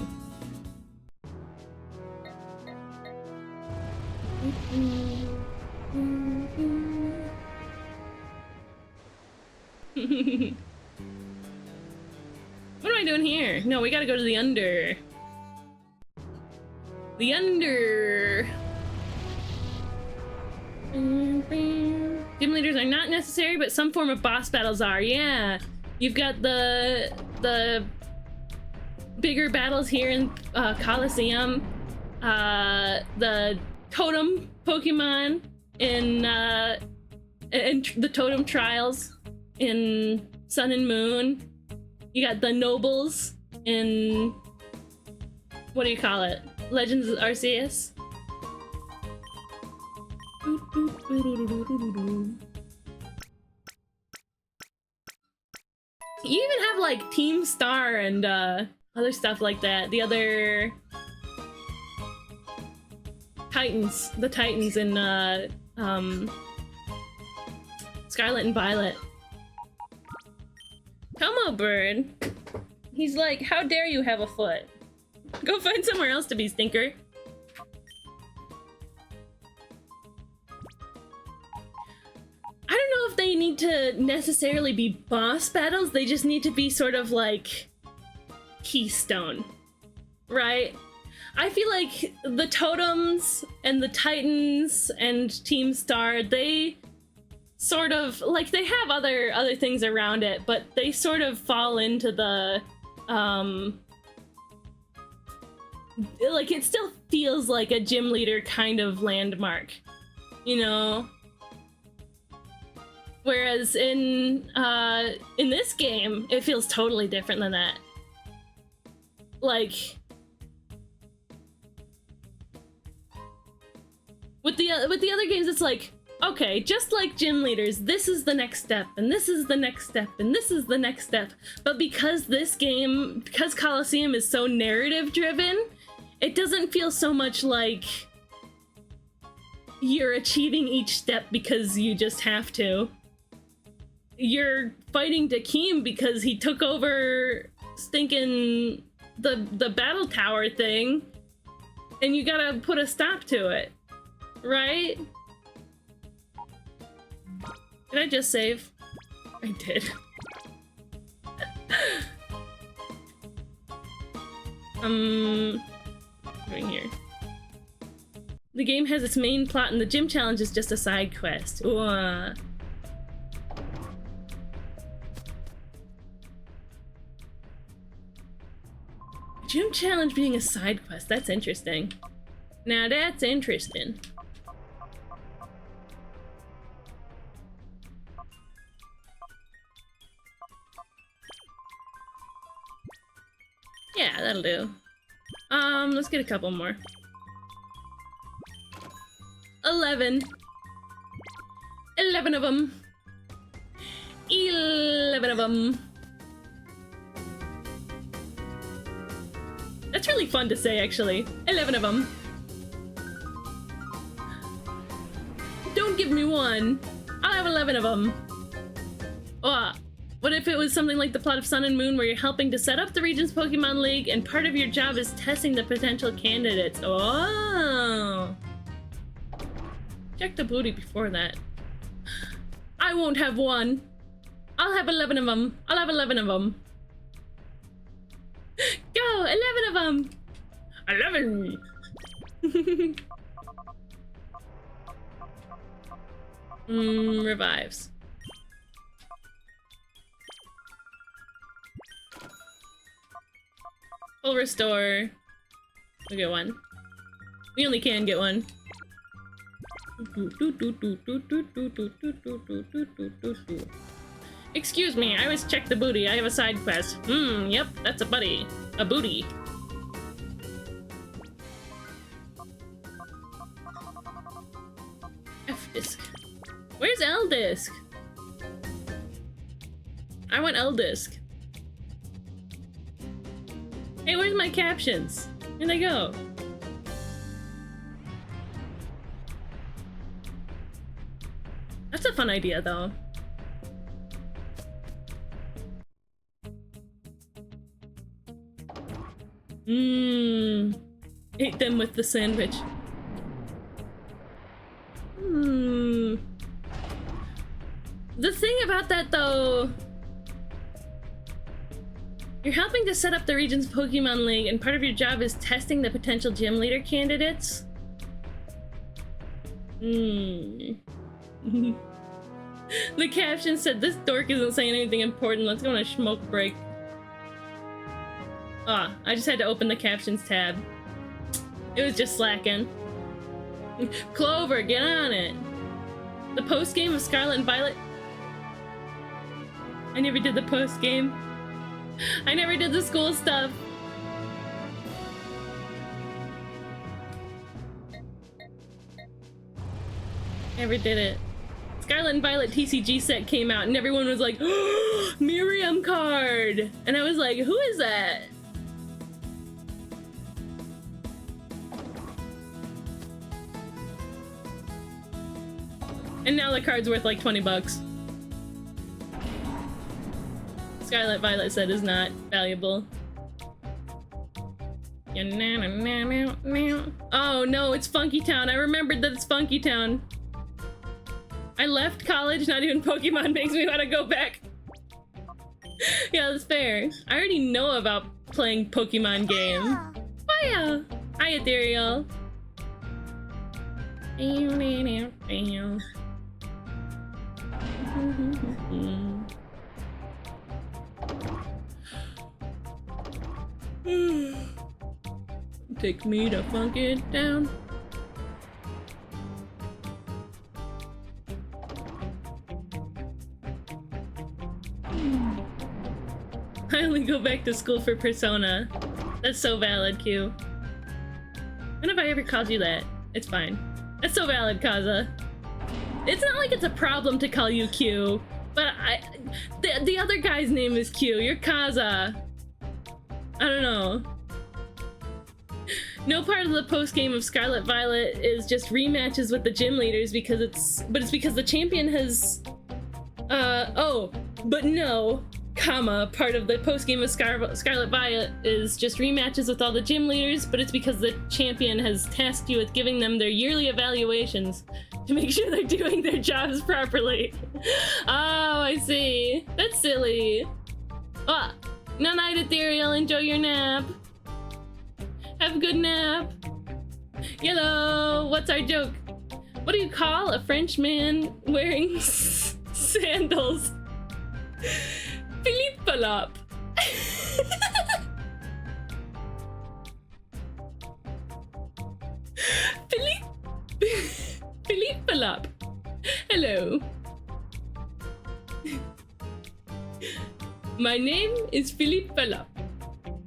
What am I doing here? No, we gotta go to the under. The under. Gym leaders are not necessary, but some form of boss battles are. Yeah, you've got the bigger battles here in Colosseum. The totem Pokemon in the totem trials in Sun and Moon. You got the nobles in, what do you call it? Legends of Arceus. You even have like Team Star and other stuff like that. The other Titans, the Titans in Scarlet and Violet. Como bird. He's like, how dare you have a foot? Go find somewhere else to be, stinker. I don't know if they need to necessarily be boss battles, they just need to be sort of like keystone, right? I feel like the totems and the Titans and Team Star, they sort of like, they have other things around it, but they sort of fall into the like, it still feels like a gym leader kind of landmark, you know? Whereas in this game, it feels totally different than that. Like, with the other games, it's like, okay, just like gym leaders, this is the next step, and this is the next step, and this is the next step. But because this game, because Colosseum is so narrative driven, it doesn't feel so much like you're achieving each step because you just have to. You're fighting Dakeem because he took over stinking the battle tower thing, and you gotta put a stop to it, right? Did I just save? I did. Doing here. The game has its main plot, and the gym challenge is just a side quest. Ooh. Gym challenge being a side quest, that's interesting. Now that's interesting. Yeah, that'll do. Let's get a couple more. 11. 11 of them. 11 of them. That's really fun to say, actually. 11 of them. Don't give me one. I'll have 11 of them. Oh, what if it was something like the plot of Sun and Moon, where you're helping to set up the region's Pokemon League, and part of your job is testing the potential candidates? Oh. Check the booty before that. I won't have one. I'll have 11 of them. I'll have 11 of them. Go! 11 of them! 11! Revives. Full restore. We'll get one. We only can get one. Excuse me, I always check the booty. I have a side quest. Yep, that's a buddy. A booty. F-disc. Where's L-disc? I want L-disc. Hey, where's my captions? Where'd they go? That's a fun idea, though. Ate them with the sandwich. The thing about that, though... You're helping to set up the region's Pokemon League, and part of your job is testing the potential gym leader candidates? The caption said, "This dork isn't saying anything important. Let's go on a smoke break." Ah, I just had to open the captions tab. It was just slacking. Clover, get on it! The post-game of Scarlet and Violet... I never did the post-game. I never did the school stuff. Never did it. Scarlet and Violet TCG set came out and everyone was like, oh, Miriam card! And I was like, who is that? And now the card's worth like 20 bucks. Scarlet Violet said is not valuable. Oh no, it's Funky Town. I remembered that it's Funky Town. I left college, not even Pokemon makes me want to go back. Yeah, that's fair. I already know about playing Pokemon game. Fire! Hi, Ethereal. Take me to Funky Town. I only go back to school for Persona. That's so valid, Q. When have I ever called you that? It's fine. That's so valid, Kaza. It's not like it's a problem to call you Q, but the other guy's name is Q. You're Kaza. I don't know. No part of the post-game of Scarlet Violet is just rematches with the gym leaders because it's because the champion has but no, comma, part of the post-game of Scarlet Violet is just rematches with all the gym leaders, but it's because the champion has tasked you with giving them their yearly evaluations to make sure they're doing their jobs properly. Oh, I see. That's silly. Ah, no night, Ethereal. Enjoy your nap. Have a good nap. Yellow, what's our joke? What do you call a French man wearing sandals? Philippe Palop. Philippe Palop. Hello. My name is Philippe Palop.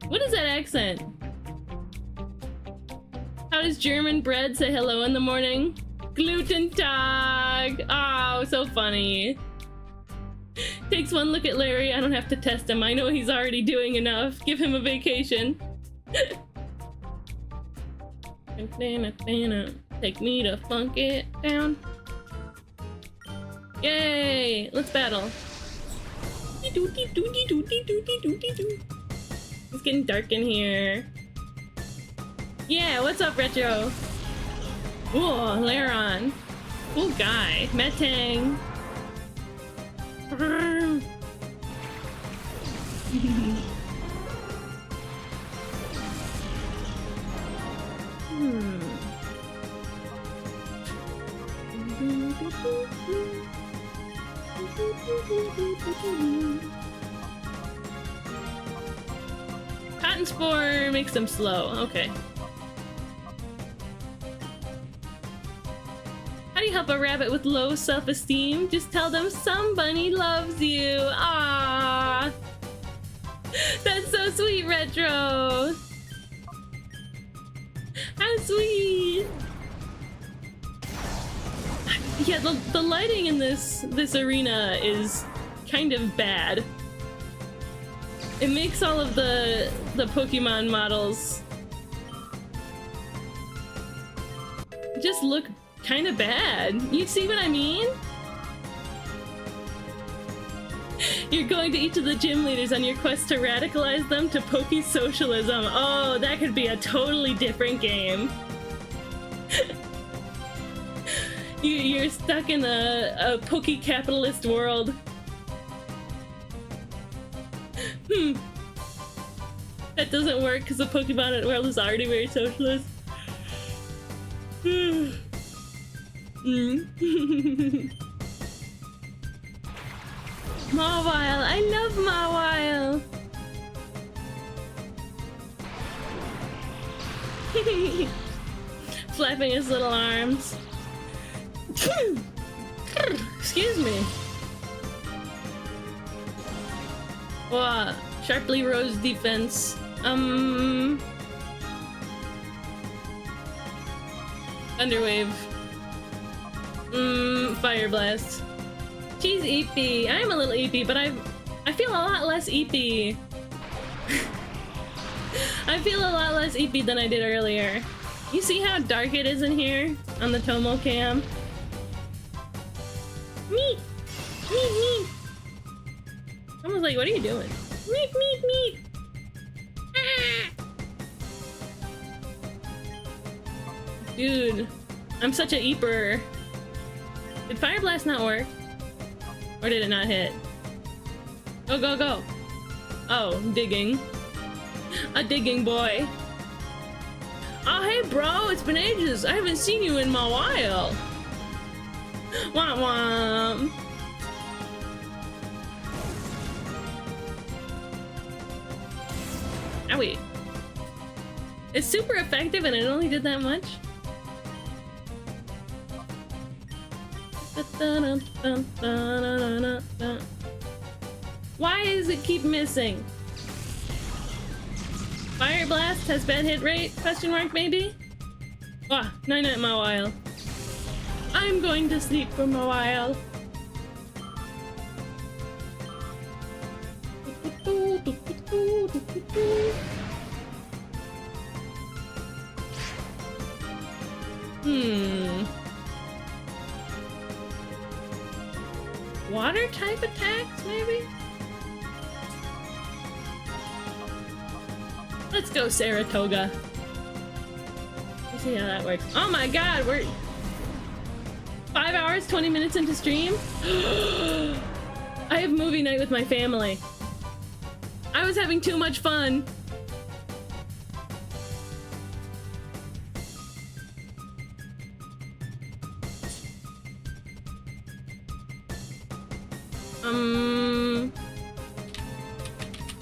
What is that accent? How does German bread say hello in the morning? Gluten Tag! Oh, so funny. Takes one look at Larry. I don't have to test him. I know he's already doing enough. Give him a vacation. Take me to funk it down. Yay! Let's battle. It's getting dark in here. Yeah, what's up, Retro? Ooh, Laron. Cool guy. Metang. Cotton spore makes them slow. Okay. How do you help a rabbit with low self-esteem? Just tell them somebody loves you. Ah, that's so sweet, Retro. How sweet. Yeah, the lighting in this arena is kind of bad. It makes all of the Pokemon models just look kind of bad. You see what I mean? You're going to each of the gym leaders on your quest to radicalize them to Poke-socialism. Oh, that could be a totally different game. You're stuck in a Poke-capitalist world. That doesn't work because the Pokemon world is already very socialist. Mawile! I love Mawile! Flapping his little arms. Excuse me. Wow, sharply rose defense. Thunderwave. Fire blast. She's EP. I'm a little EP, but I feel a lot less EP. I feel a lot less EP than I did earlier. You see how dark it is in here on the Tomo cam? Meep! Meep, meep! I was like, what are you doing? Meep, meep, meep! Ah! Dude, I'm such a eeper. Did Fire Blast not work? Or did it not hit? Go, go, go! Oh, digging. A digging boy. Oh, hey bro, it's been ages. I haven't seen you in my while. Womp womp. Owie. It's super effective and it only did that much. Why does it keep missing? Fire Blast has bad hit rate? Question mark maybe? Ah, night night my while. I'm going to sleep for a while. Water type attacks, maybe? Let's go, Saratoga. Let's see how that works. Oh my god, we're 5 hours, 20 minutes into stream? I have movie night with my family. I was having too much fun.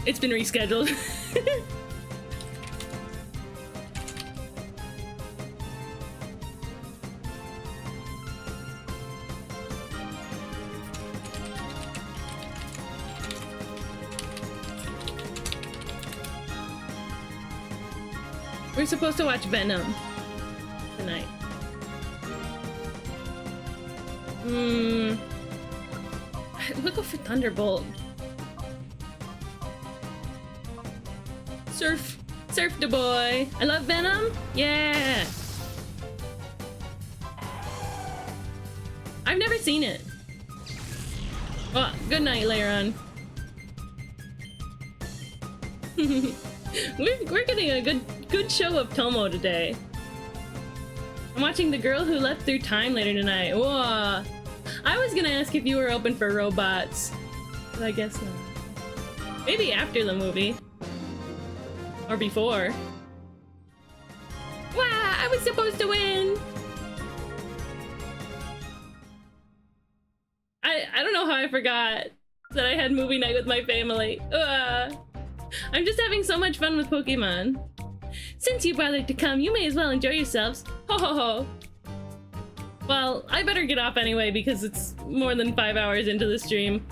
It's been rescheduled. We're supposed to watch Venom tonight. We'll go for Thunderbolt. Surf the boy. I love Venom. Yeah. I've never seen it. Well, good night, Leiron. We're getting a good show of Tomo today. I'm watching The Girl Who Left Through Time later tonight. Whoa. I was gonna ask if you were open for robots, but I guess not. Maybe after the movie. Or before. Wow, I was supposed to win! I don't know how I forgot that I had movie night with my family. I'm just having so much fun with Pokemon. Since you bothered to come, you may as well enjoy yourselves. Ho ho ho. Well, I better get off anyway because it's more than 5 hours into the stream.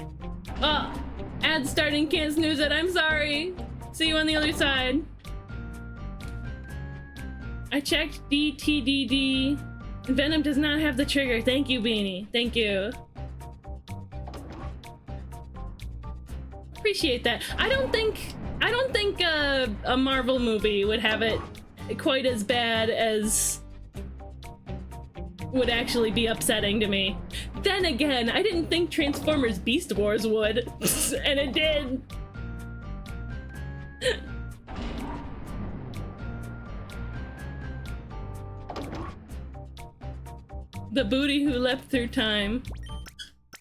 Oh, ads starting, can't snooze it, I'm sorry. See you on the other side. I checked DTDD. Venom does not have the trigger. Thank you, Beanie. Thank you. Appreciate that. I don't think a Marvel movie would have it quite as bad as would actually be upsetting to me. Then again, I didn't think Transformers Beast Wars would, and it did. The booty who leapt through time.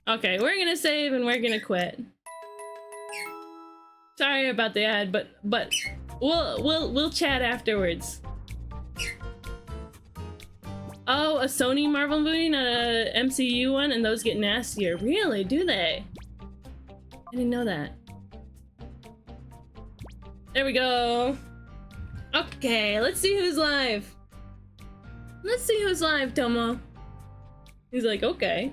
Okay, we're gonna save and we're gonna quit. Sorry about the ad, but we'll chat afterwards. Oh, a Sony Marvel movie, not a MCU one, and those get nastier. Really? Do they? I didn't know that. There we go. Okay, let's see who's live. Let's see who's live, Tomo. He's like, okay.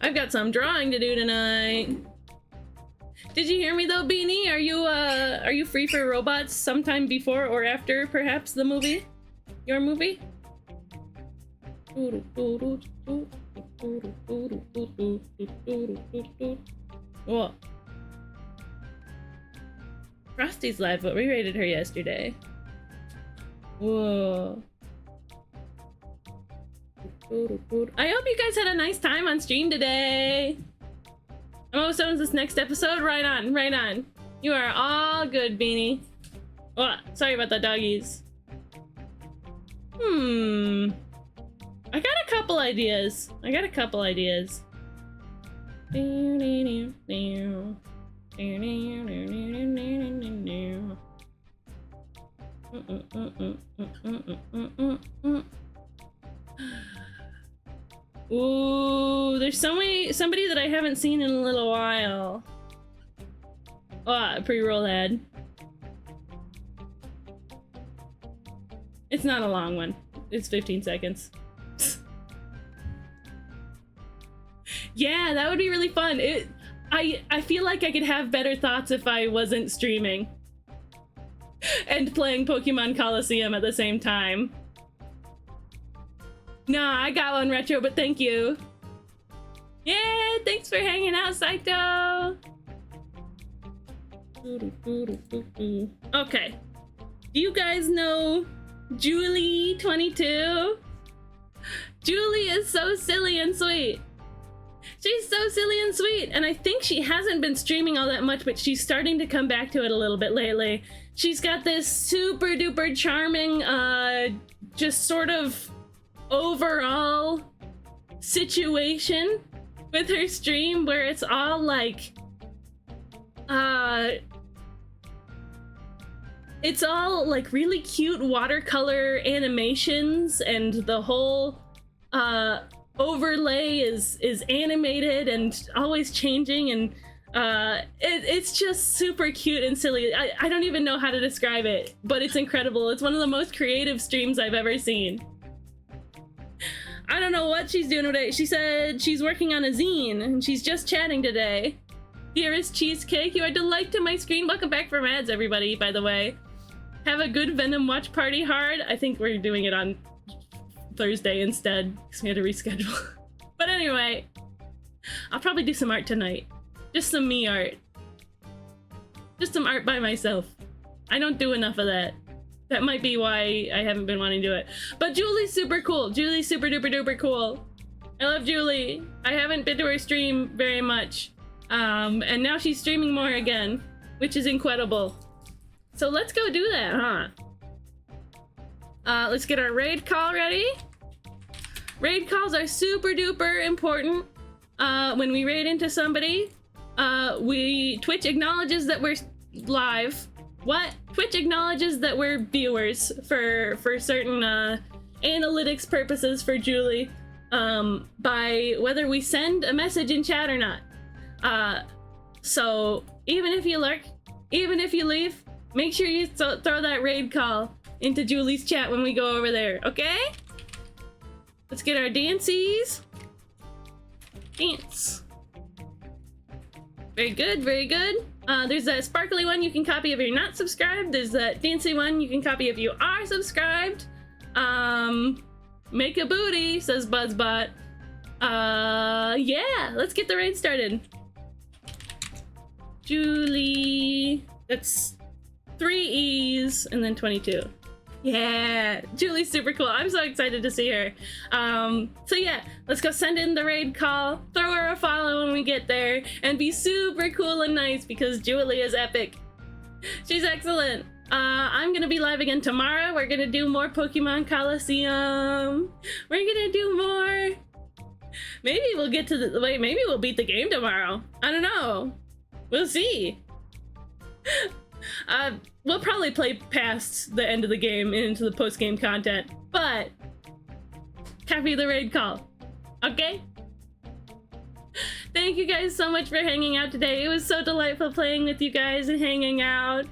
I've got some drawing to do tonight. Did you hear me though, Beanie? Are you free for robots sometime before or after perhaps the movie? Your movie? Whoa. Frosty's live, but we rated her yesterday. Whoa. I hope you guys had a nice time on stream today. I'm almost done with this next episode. Right on, right on. You are all good, Beanie. Oh, sorry about the doggies. I got a couple ideas. Ooh, there's somebody that I haven't seen in a little while. Oh, a pre-roll ad. It's not a long one. It's 15 seconds. Yeah, that would be really fun. I feel like I could have better thoughts if I wasn't streaming and playing Pokemon Colosseum at the same time. Nah, I got one retro, but thank you. Yeah, thanks for hanging out, Saito. Okay. Do you guys know Julie22? Julie is so silly and sweet. She's so silly and sweet, and I think she hasn't been streaming all that much, but she's starting to come back to it a little bit lately. She's got this super duper charming, just sort of overall situation with her stream where it's all like it's all like really cute watercolor animations, and the whole overlay is animated and always changing, and it's just super cute and silly. I don't even know how to describe it, but it's incredible. It's one of the most creative streams I've ever seen. I don't know what she's doing today. She said she's working on a zine, and she's just chatting today. Dearest Cheesecake, you are a delight to my screen. Welcome back from ads, everybody, by the way. Have a good Venom watch party hard. I think we're doing it on Thursday instead because we had to reschedule. But anyway, I'll probably do some art tonight. Just some me art. Just some art by myself. I don't do enough of that. That might be why I haven't been wanting to do it. But Julie's super cool. Julie's super duper duper cool. I love Julie. I haven't been to her stream very much. And now she's streaming more again, which is incredible. So let's go do that, huh? Let's get our raid call ready. Raid calls are super duper important. When we raid into somebody, Twitch acknowledges that we're live. What? Twitch acknowledges that we're viewers for certain analytics purposes for Julie, by whether we send a message in chat or not. So even if you lurk, even if you leave, make sure you throw that raid call into Julie's chat when we go over there, okay? Let's get our dances. Dance. Very good, very good. There's that sparkly one you can copy if you're not subscribed. There's that dancey one you can copy if you are subscribed. Make a booty, says BuzzBot. Yeah, let's get the raid started. Julie, that's 3 E's and then 22. Yeah, Julie's super cool. I'm so excited to see her. So yeah, let's go send in the raid call, throw her a follow when we get there, and be super cool and nice because Julie is epic. She's excellent. I'm gonna be live again tomorrow. We're gonna do more Pokemon Colosseum. We're gonna do more. Maybe we'll get to the wait. Maybe we'll beat the game tomorrow. I don't know. We'll see. We'll probably play past the end of the game and into the post-game content, but copy the raid call, okay? Thank you guys so much for hanging out today. It was so delightful playing with you guys and hanging out.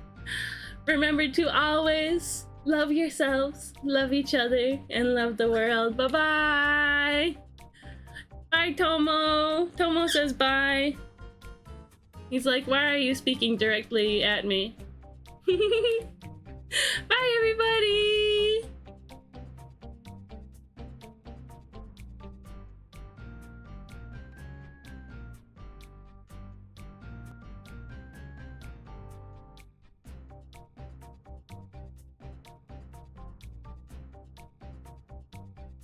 Remember to always love yourselves, love each other, and love the world. Bye-bye. Bye, Tomo. Tomo says bye. He's like, why are you speaking directly at me?